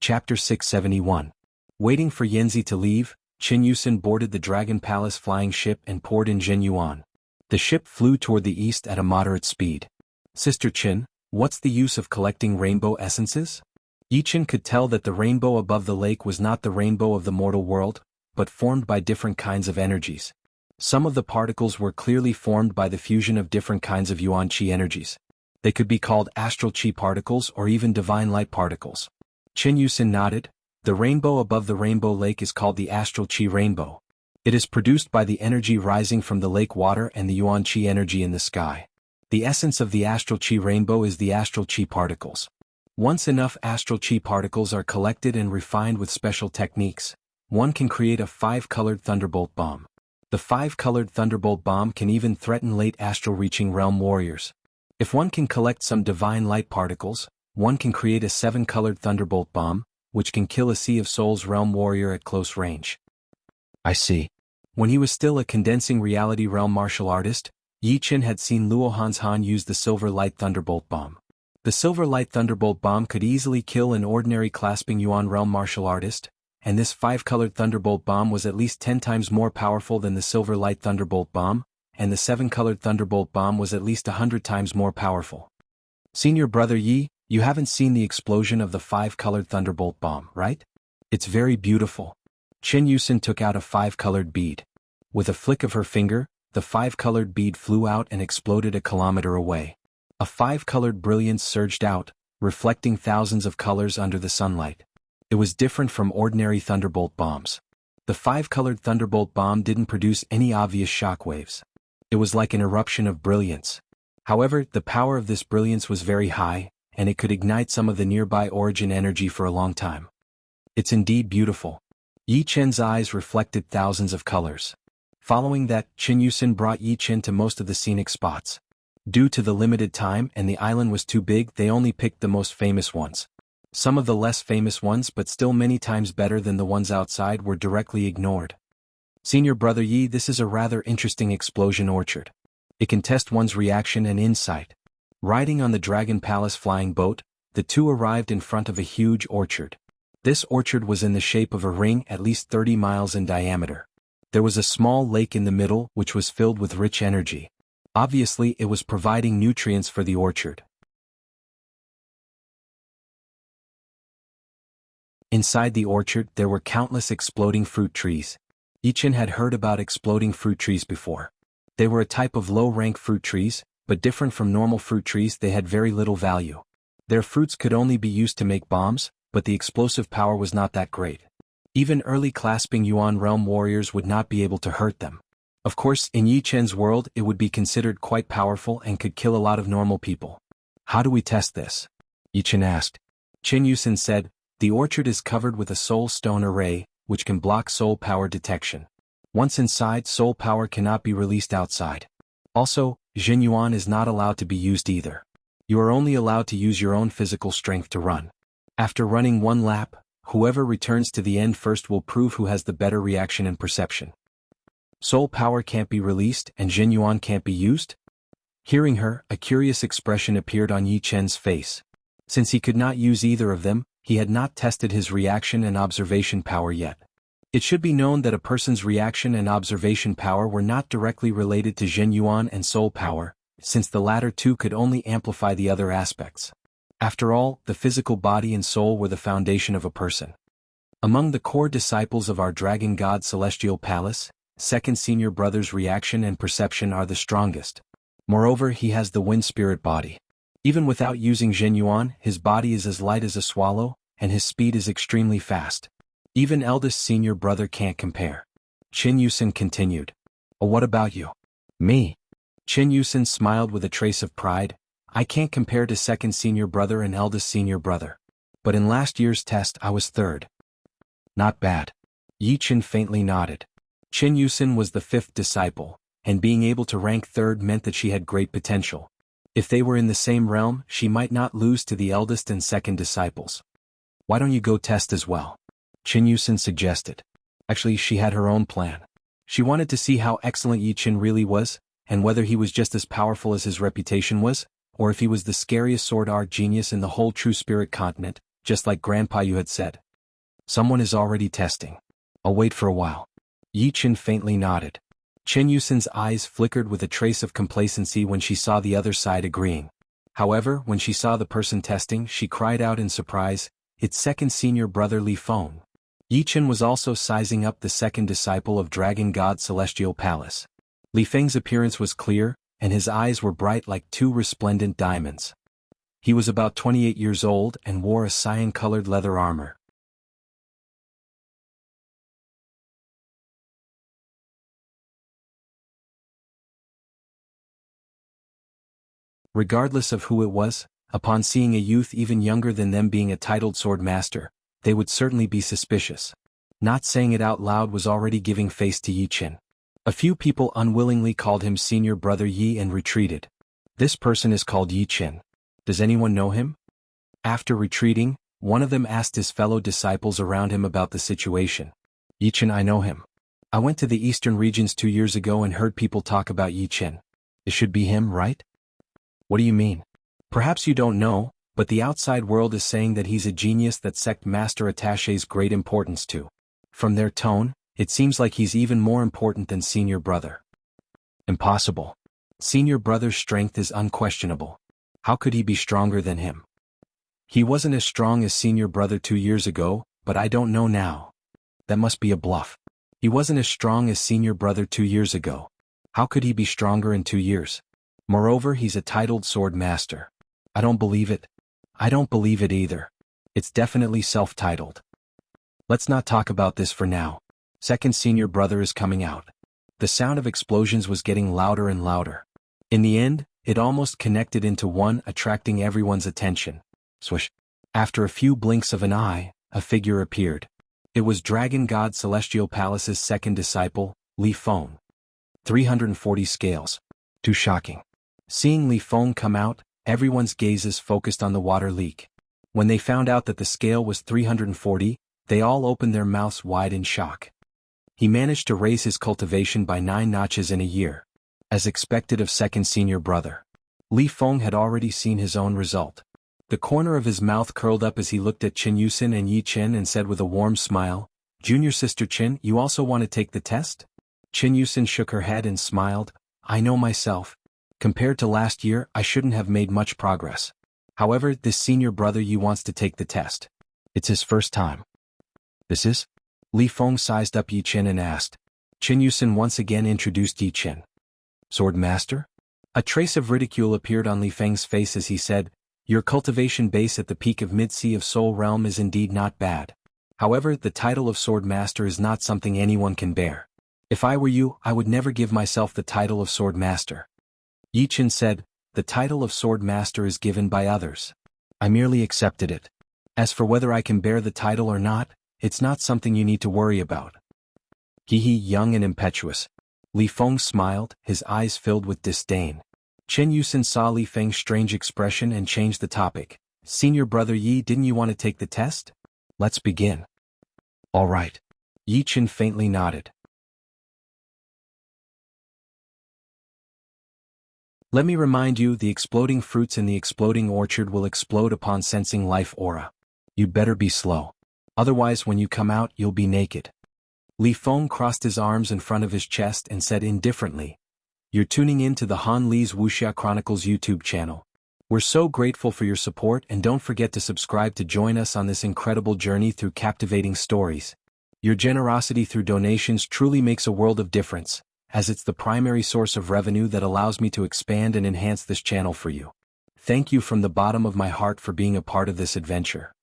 Chapter 671. Waiting for Yanzi to leave, Chen Yusen boarded the Dragon Palace flying ship and poured in Zhenyuan. The ship flew toward the east at a moderate speed. Sister Chen, what's the use of collecting rainbow essences? Yi Chen could tell that the rainbow above the lake was not the rainbow of the mortal world, but formed by different kinds of energies. Some of the particles were clearly formed by the fusion of different kinds of Yuan Qi energies. They could be called astral Qi particles or even divine light particles. Chen Yusen nodded. The rainbow above the rainbow lake is called the astral Qi rainbow. It is produced by the energy rising from the lake water and the Yuan Qi energy in the sky. The essence of the astral Qi rainbow is the astral Qi particles. Once enough astral Qi particles are collected and refined with special techniques, one can create a 5-colored thunderbolt bomb. The 5-colored thunderbolt bomb can even threaten late astral-reaching realm warriors. If one can collect some divine light particles, one can create a 7-colored thunderbolt bomb, which can kill a Sea of Souls realm warrior at close range. I see. When he was still a condensing reality realm martial artist, Yi Chen had seen Luo Han use the Silver Light Thunderbolt Bomb. The Silver Light Thunderbolt Bomb could easily kill an ordinary clasping Yuan realm martial artist, and this 5-colored Thunderbolt Bomb was at least 10 times more powerful than the Silver Light Thunderbolt Bomb, and the 7-colored Thunderbolt Bomb was at least 100 times more powerful. Senior brother Yi, you haven't seen the explosion of the 5-colored Thunderbolt Bomb, right? It's very beautiful. Chen Yusen took out a 5-colored bead. With a flick of her finger, the 5-colored bead flew out and exploded a kilometer away. A 5-colored brilliance surged out, reflecting thousands of colors under the sunlight. It was different from ordinary thunderbolt bombs. The 5-colored thunderbolt bomb didn't produce any obvious shockwaves. It was like an eruption of brilliance. However, the power of this brilliance was very high, and it could ignite some of the nearby origin energy for a long time. It's indeed beautiful. Yi Chen's eyes reflected thousands of colors. Following that, Chen Yusen brought Yi Chen to most of the scenic spots. Due to the limited time and the island was too big, they only picked the most famous ones. Some of the less famous ones, but still many times better than the ones outside, were directly ignored. Senior Brother Yi, this is a rather interesting explosion orchard. It can test one's reaction and insight. Riding on the Dragon Palace flying boat, the two arrived in front of a huge orchard. This orchard was in the shape of a ring at least 30 miles in diameter. There was a small lake in the middle which was filled with rich energy. Obviously, it was providing nutrients for the orchard. Inside the orchard, there were countless exploding fruit trees. Yichen had heard about exploding fruit trees before. They were a type of low-rank fruit trees, but different from normal fruit trees, they had very little value. Their fruits could only be used to make bombs, but the explosive power was not that great. Even early clasping Yuan realm warriors would not be able to hurt them. Of course, in Yi Chen's world it would be considered quite powerful and could kill a lot of normal people. How do we test this? Yi Chen asked. Chen Yusen said, the orchard is covered with a soul stone array, which can block soul power detection. Once inside, soul power cannot be released outside. Also, Jin Yuan is not allowed to be used either. You are only allowed to use your own physical strength to run. After running one lap, whoever returns to the end first will prove who has the better reaction and perception. Soul power can't be released and Jin Yuan can't be used? Hearing her, a curious expression appeared on Yi Chen's face. Since he could not use either of them, he had not tested his reaction and observation power yet. It should be known that a person's reaction and observation power were not directly related to Jin Yuan and soul power, since the latter two could only amplify the other aspects. After all, the physical body and soul were the foundation of a person. Among the core disciples of our Dragon God Celestial Palace, second senior brother's reaction and perception are the strongest. Moreover, he has the wind spirit body. Even without using Jin Yuan, his body is as light as a swallow, and his speed is extremely fast. Even eldest senior brother can't compare. Qin Yusen continued. Oh, what about you? Me? Qin Yusen smiled with a trace of pride. I can't compare to second senior brother and eldest senior brother. But in last year's test I was third. Not bad. Yi Chen faintly nodded. Qin Yusen was the fifth disciple, and being able to rank third meant that she had great potential. If they were in the same realm, she might not lose to the eldest and second disciples. Why don't you go test as well? Qin Yusen suggested. Actually, she had her own plan. She wanted to see how excellent Yi Chen really was, and whether he was just as powerful as his reputation was, or if he was the scariest sword art genius in the whole True Spirit continent, just like Grandpa you had said. Someone is already testing. I'll wait for a while. Yi Chen faintly nodded. Qin Yusen's eyes flickered with a trace of complacency when she saw the other side agreeing. However, when she saw the person testing, she cried out in surprise, it's second senior brother Li Feng. Yi Chen was also sizing up the second disciple of Dragon God Celestial Palace. Li Feng's appearance was clear, and his eyes were bright like two resplendent diamonds. He was about 28 years old and wore a cyan-colored leather armor. Regardless of who it was, upon seeing a youth even younger than them being a titled sword master, they would certainly be suspicious. Not saying it out loud was already giving face to Yi Chen. A few people unwillingly called him Senior Brother Yi and retreated. This person is called Yi Chen. Does anyone know him? After retreating, one of them asked his fellow disciples around him about the situation. Yi Chen, I know him. I went to the eastern regions 2 years ago and heard people talk about Yi Chen. It should be him, right? What do you mean? Perhaps you don't know, but the outside world is saying that he's a genius that sect master attaches great importance to. From their tone, it seems like he's even more important than senior brother. Impossible. Senior brother's strength is unquestionable. How could he be stronger than him? He wasn't as strong as senior brother 2 years ago, but I don't know now. That must be a bluff. He wasn't as strong as senior brother 2 years ago. How could he be stronger in 2 years? Moreover, he's a titled sword master. I don't believe it. I don't believe it either. It's definitely self-titled. Let's not talk about this for now. Second senior brother is coming out. The sound of explosions was getting louder and louder. In the end, it almost connected into one, attracting everyone's attention. Swish. After a few blinks of an eye, a figure appeared. It was Dragon God Celestial Palace's second disciple, Li Feng. 340 scales. Too shocking. Seeing Li Feng come out, everyone's gazes focused on the water leak. When they found out that the scale was 340, they all opened their mouths wide in shock. He managed to raise his cultivation by 9 notches in a year, as expected of second senior brother. Li Feng had already seen his own result. The corner of his mouth curled up as he looked at Qin Yusin and Yi Chen and said with a warm smile, "Junior sister Qin, you also want to take the test?" Qin Yusin shook her head and smiled, "I know myself. Compared to last year, I shouldn't have made much progress. However, this senior brother Yi wants to take the test. It's his first time." "This is?" Li Feng sized up Yi Chen and asked. Qin Yusin once again introduced Yi Chen. "Sword Master?" A trace of ridicule appeared on Li Feng's face as he said, "Your cultivation base at the peak of Mid-Sea of Soul Realm is indeed not bad. However, the title of Sword Master is not something anyone can bear. If I were you, I would never give myself the title of Sword Master." Yi Chen said, "The title of Sword Master is given by others. I merely accepted it. As for whether I can bear the title or not, it's not something you need to worry about." He young and impetuous. Li Feng smiled, his eyes filled with disdain. Qin Yusin saw Li Feng's strange expression and changed the topic. "Senior brother Yi, didn't you want to take the test? Let's begin." "All right." Yi Chen faintly nodded. "Let me remind you, the exploding fruits in the exploding orchard will explode upon sensing life aura. You'd better be slow. Otherwise when you come out you'll be naked." Li Feng crossed his arms in front of his chest and said indifferently, "You're tuning in to the Han Li's Wuxia Chronicles YouTube channel. We're so grateful for your support and don't forget to subscribe to join us on this incredible journey through captivating stories. Your generosity through donations truly makes a world of difference, as it's the primary source of revenue that allows me to expand and enhance this channel for you. Thank you from the bottom of my heart for being a part of this adventure."